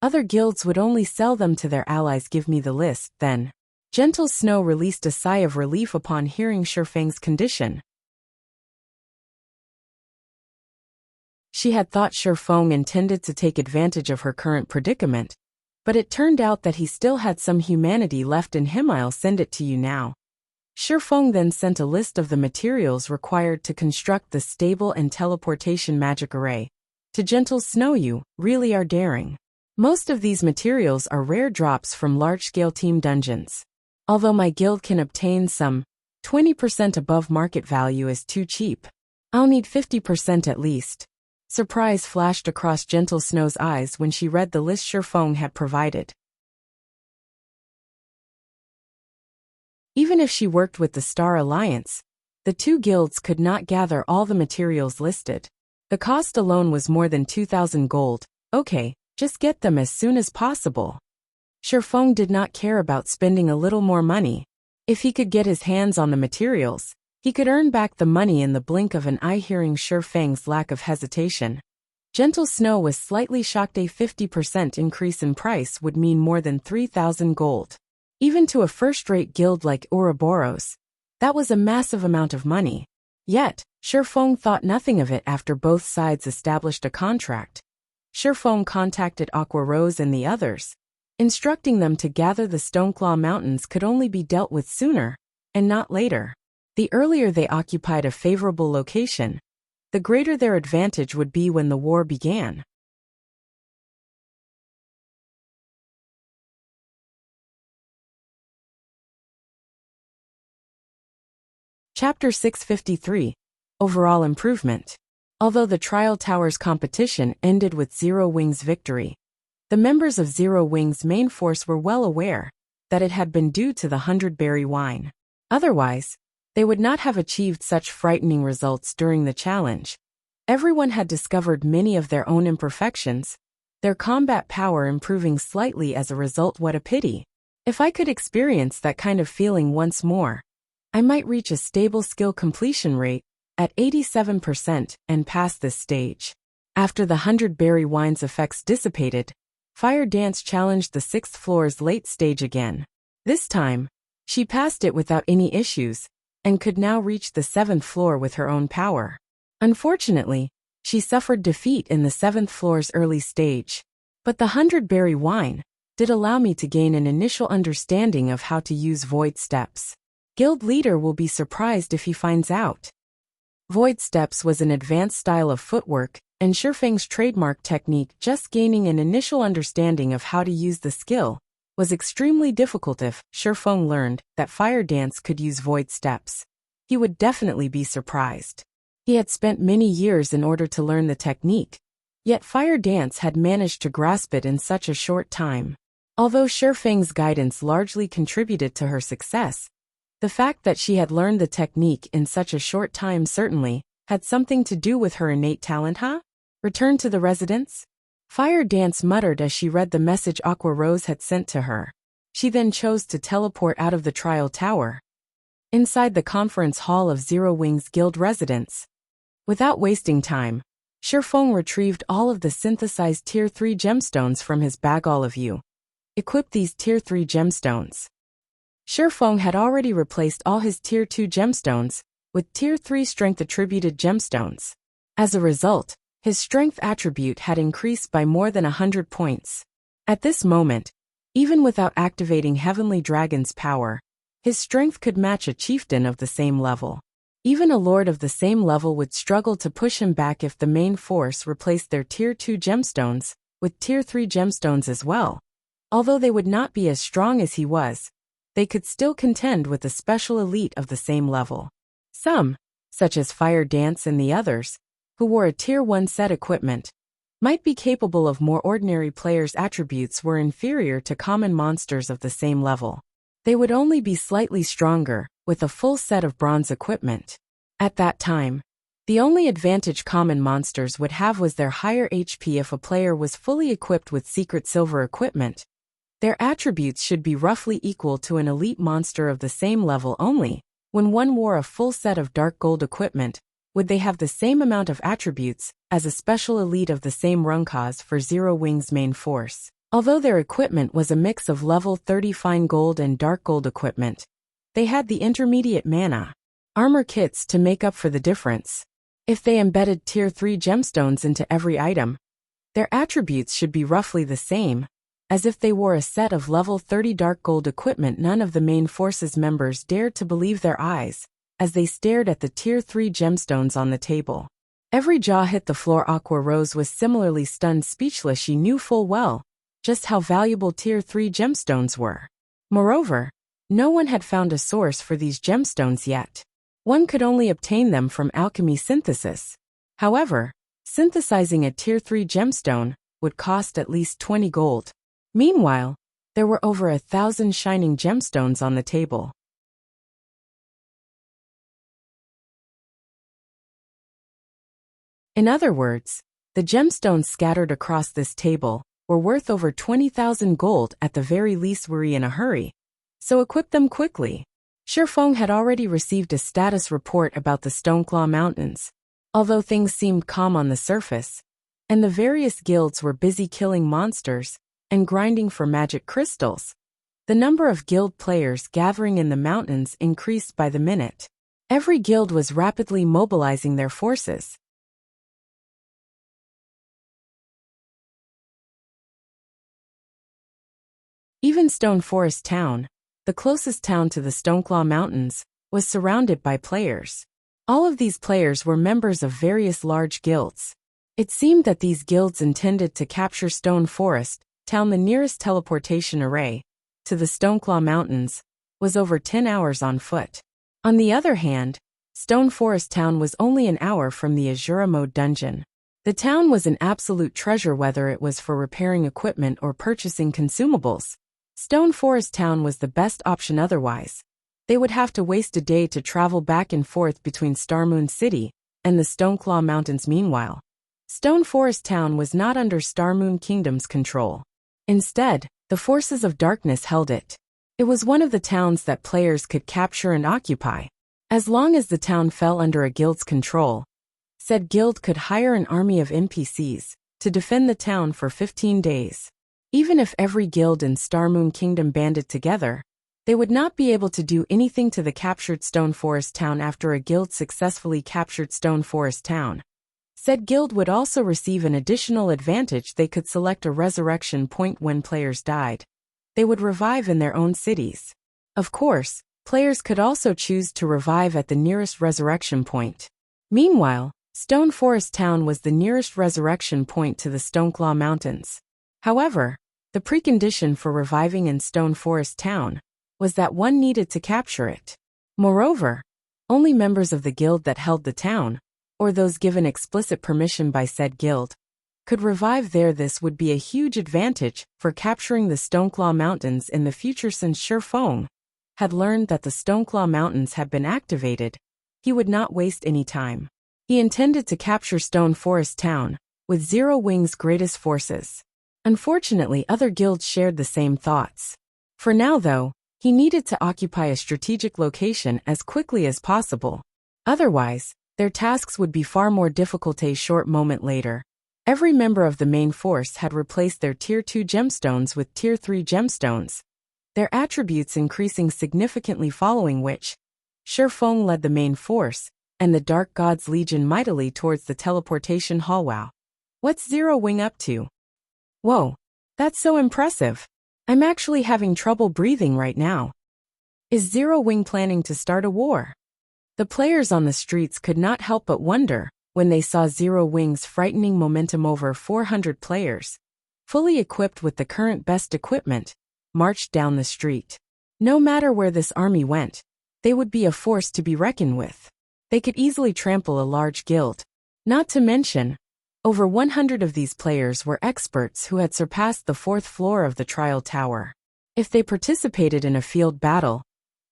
other guilds would only sell them to their allies. Give me the list, then. Gentle Snow released a sigh of relief upon hearing Shifeng's condition. She had thought Shifeng intended to take advantage of her current predicament, but it turned out that he still had some humanity left in him. I'll send it to you now. Shifeng then sent a list of the materials required to construct the stable and teleportation magic array to Gentle Snow. You really are daring. Most of these materials are rare drops from large-scale team dungeons. Although my guild can obtain some, 20% above market value is too cheap. I'll need 50% at least. Surprise flashed across Gentle Snow's eyes when she read the list Shifeng had provided. Even if she worked with the Star Alliance, the two guilds could not gather all the materials listed. The cost alone was more than 2,000 gold. Okay, just get them as soon as possible. Shifeng did not care about spending a little more money. If he could get his hands on the materials, he could earn back the money in the blink of an eye. Hearing Shifeng's lack of hesitation, Gentle Snow was slightly shocked. A 50% increase in price would mean more than 3,000 gold. Even to a first-rate guild like Ouroboros, that was a massive amount of money. Yet, Shifeng thought nothing of it after both sides established a contract. Shifeng contacted Aqua Rose and the others, instructing them to gather the Stoneclaw Mountains could only be dealt with sooner, and not later. The earlier they occupied a favorable location, the greater their advantage would be when the war began. Chapter 653. Overall Improvement. Although the Trial Towers competition ended with Zero Wing's victory, the members of Zero Wing's main force were well aware that it had been due to the 100-berry wine. Otherwise, they would not have achieved such frightening results during the challenge. Everyone had discovered many of their own imperfections, their combat power improving slightly as a result. What a pity. If I could experience that kind of feeling once more, I might reach a stable skill completion rate at 87% and pass this stage. After the 100-berry wine's effects dissipated, Fire Dance challenged the 6th floor's late stage again. This time, she passed it without any issues, and could now reach the 7th floor with her own power. Unfortunately, she suffered defeat in the 7th floor's early stage. But the 100-berry wine did allow me to gain an initial understanding of how to use void steps. Guild leader will be surprised if he finds out. Void steps was an advanced style of footwork, and Shifeng's trademark technique. Just gaining an initial understanding of how to use the skill was extremely difficult. If Shifeng learned that Fire Dance could use void steps, he would definitely be surprised. He had spent many years in order to learn the technique, yet Fire Dance had managed to grasp it in such a short time. Although Shifeng's guidance largely contributed to her success, the fact that she had learned the technique in such a short time certainly had something to do with her innate talent, huh? Return to the residence? Fire Dance muttered as she read the message Aqua Rose had sent to her. She then chose to teleport out of the trial tower, inside the conference hall of Zero Wings Guild residence. Without wasting time, Shifeng retrieved all of the synthesized Tier 3 gemstones from his bag. All of you equip these Tier 3 gemstones. Shifeng had already replaced all his Tier 2 gemstones with Tier 3 strength attributed gemstones. As a result, his strength attribute had increased by more than 100 points. At this moment, even without activating Heavenly Dragon's power, his strength could match a chieftain of the same level. Even a lord of the same level would struggle to push him back if the main force replaced their Tier 2 gemstones with Tier 3 gemstones as well. Although they would not be as strong as he was, they could still contend with a special elite of the same level. Some, such as Fire Dance and the others, who wore a Tier 1 set equipment, might be capable of more ordinary players' attributes were inferior to common monsters of the same level. They would only be slightly stronger, with a full set of bronze equipment. At that time, the only advantage common monsters would have was their higher HP. If a player was fully equipped with secret silver equipment, their attributes should be roughly equal to an elite monster of the same level. Only when one wore a full set of dark gold equipment would they have the same amount of attributes as a special elite of the same rank for Zero Wings main force. Although their equipment was a mix of level 30 fine gold and dark gold equipment, they had the intermediate mana armor kits to make up for the difference. If they embedded Tier 3 gemstones into every item, their attributes should be roughly the same as if they wore a set of level 30 dark gold equipment. None of the main forces members dared to believe their eyes as they stared at the Tier 3 gemstones on the table. Every jaw hit the floor. Aqua Rose was similarly stunned, speechless. She knew full well just how valuable Tier 3 gemstones were. Moreover, no one had found a source for these gemstones yet. One could only obtain them from alchemy synthesis. However, synthesizing a Tier 3 gemstone would cost at least 20 gold. Meanwhile, there were over 1,000 shining gemstones on the table. In other words, the gemstones scattered across this table were worth over 20,000 gold at the very least. Were in a hurry, so equip them quickly. Shifeng had already received a status report about the Stoneclaw Mountains. Although things seemed calm on the surface, and the various guilds were busy killing monsters and grinding for magic crystals, the number of guild players gathering in the mountains increased by the minute. Every guild was rapidly mobilizing their forces. Even Stone Forest Town, the closest town to the Stoneclaw Mountains, was surrounded by players. All of these players were members of various large guilds. It seemed that these guilds intended to capture Stone Forest Town. The nearest teleportation array to the Stoneclaw Mountains was over 10 hours on foot. On the other hand, Stone Forest Town was only an hour from the Azura Mode dungeon. The town was an absolute treasure, whether it was for repairing equipment or purchasing consumables. Stone Forest Town was the best option. Otherwise, they would have to waste a day to travel back and forth between Starmoon City and the Stoneclaw Mountains. Meanwhile, Stone Forest Town was not under Starmoon Kingdom's control. Instead, the forces of darkness held it. It was one of the towns that players could capture and occupy. As long as the town fell under a guild's control, said guild could hire an army of NPCs to defend the town for 15 days. Even if every guild in Starmoon Kingdom banded together, they would not be able to do anything to the captured Stone Forest Town. After a guild successfully captured Stone Forest Town, said guild would also receive an additional advantage. They could select a resurrection point. When players died, they would revive in their own cities. Of course, players could also choose to revive at the nearest resurrection point. Meanwhile, Stone Forest Town was the nearest resurrection point to the Stoneclaw Mountains. However, the precondition for reviving in Stone Forest Town was that one needed to capture it. Moreover, only members of the guild that held the town, or those given explicit permission by said guild, could revive there. This would be a huge advantage for capturing the Stoneclaw Mountains in the future. Since Shifeng had learned that the Stoneclaw Mountains had been activated, he would not waste any time. He intended to capture Stone Forest Town with Zero Wing's greatest forces. Unfortunately, other guilds shared the same thoughts. For now, though, he needed to occupy a strategic location as quickly as possible. Otherwise, their tasks would be far more difficult. A short moment later, every member of the main force had replaced their Tier 2 gemstones with Tier 3 gemstones, their attributes increasing significantly, following which, Shifeng led the main force and the Dark God's Legion mightily towards the teleportation hall. Wow. What's Zero Wing up to? Whoa, that's so impressive. I'm actually having trouble breathing right now. Is Zero Wing planning to start a war? The players on the streets could not help but wonder when they saw Zero Wing's frightening momentum. Over 400 players, fully equipped with the current best equipment, marched down the street. No matter where this army went, they would be a force to be reckoned with. They could easily trample a large guild. Not to mention, over 100 of these players were experts who had surpassed the 4th floor of the trial tower. If they participated in a field battle,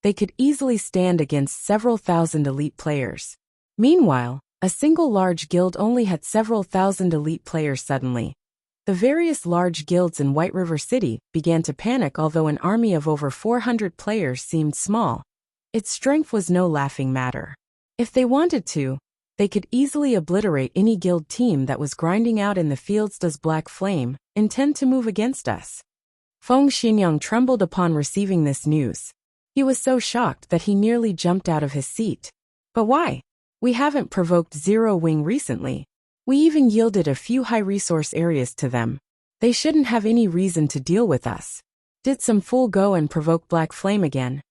they could easily stand against several thousand elite players. Meanwhile, a single large guild only had several thousand elite players. Suddenly, the various large guilds in White River City began to panic. Although an army of over 400 players seemed small, its strength was no laughing matter. If they wanted to, they could easily obliterate any guild team that was grinding out in the fields. Does Black Flame intend to move against us? Feng Xinyang trembled upon receiving this news. He was so shocked that he nearly jumped out of his seat. But why? We haven't provoked Zero Wing recently. We even yielded a few high-resource areas to them. They shouldn't have any reason to deal with us. Did some fool go and provoke Black Flame again?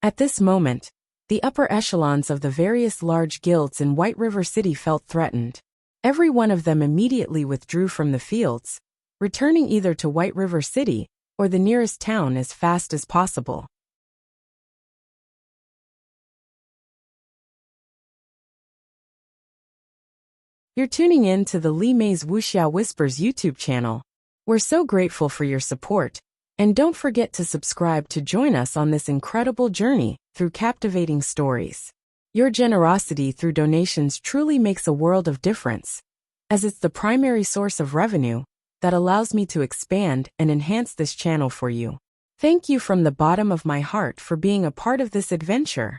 At this moment, the upper echelons of the various large guilds in White River City felt threatened. Every one of them immediately withdrew from the fields, returning either to White River City or the nearest town as fast as possible. You're tuning in to the Li Mei's Wuxia Whispers YouTube channel. We're so grateful for your support, and don't forget to subscribe to join us on this incredible journey through captivating stories. Your generosity through donations truly makes a world of difference, as it's the primary source of revenue that allows me to expand and enhance this channel for you. Thank you from the bottom of my heart for being a part of this adventure.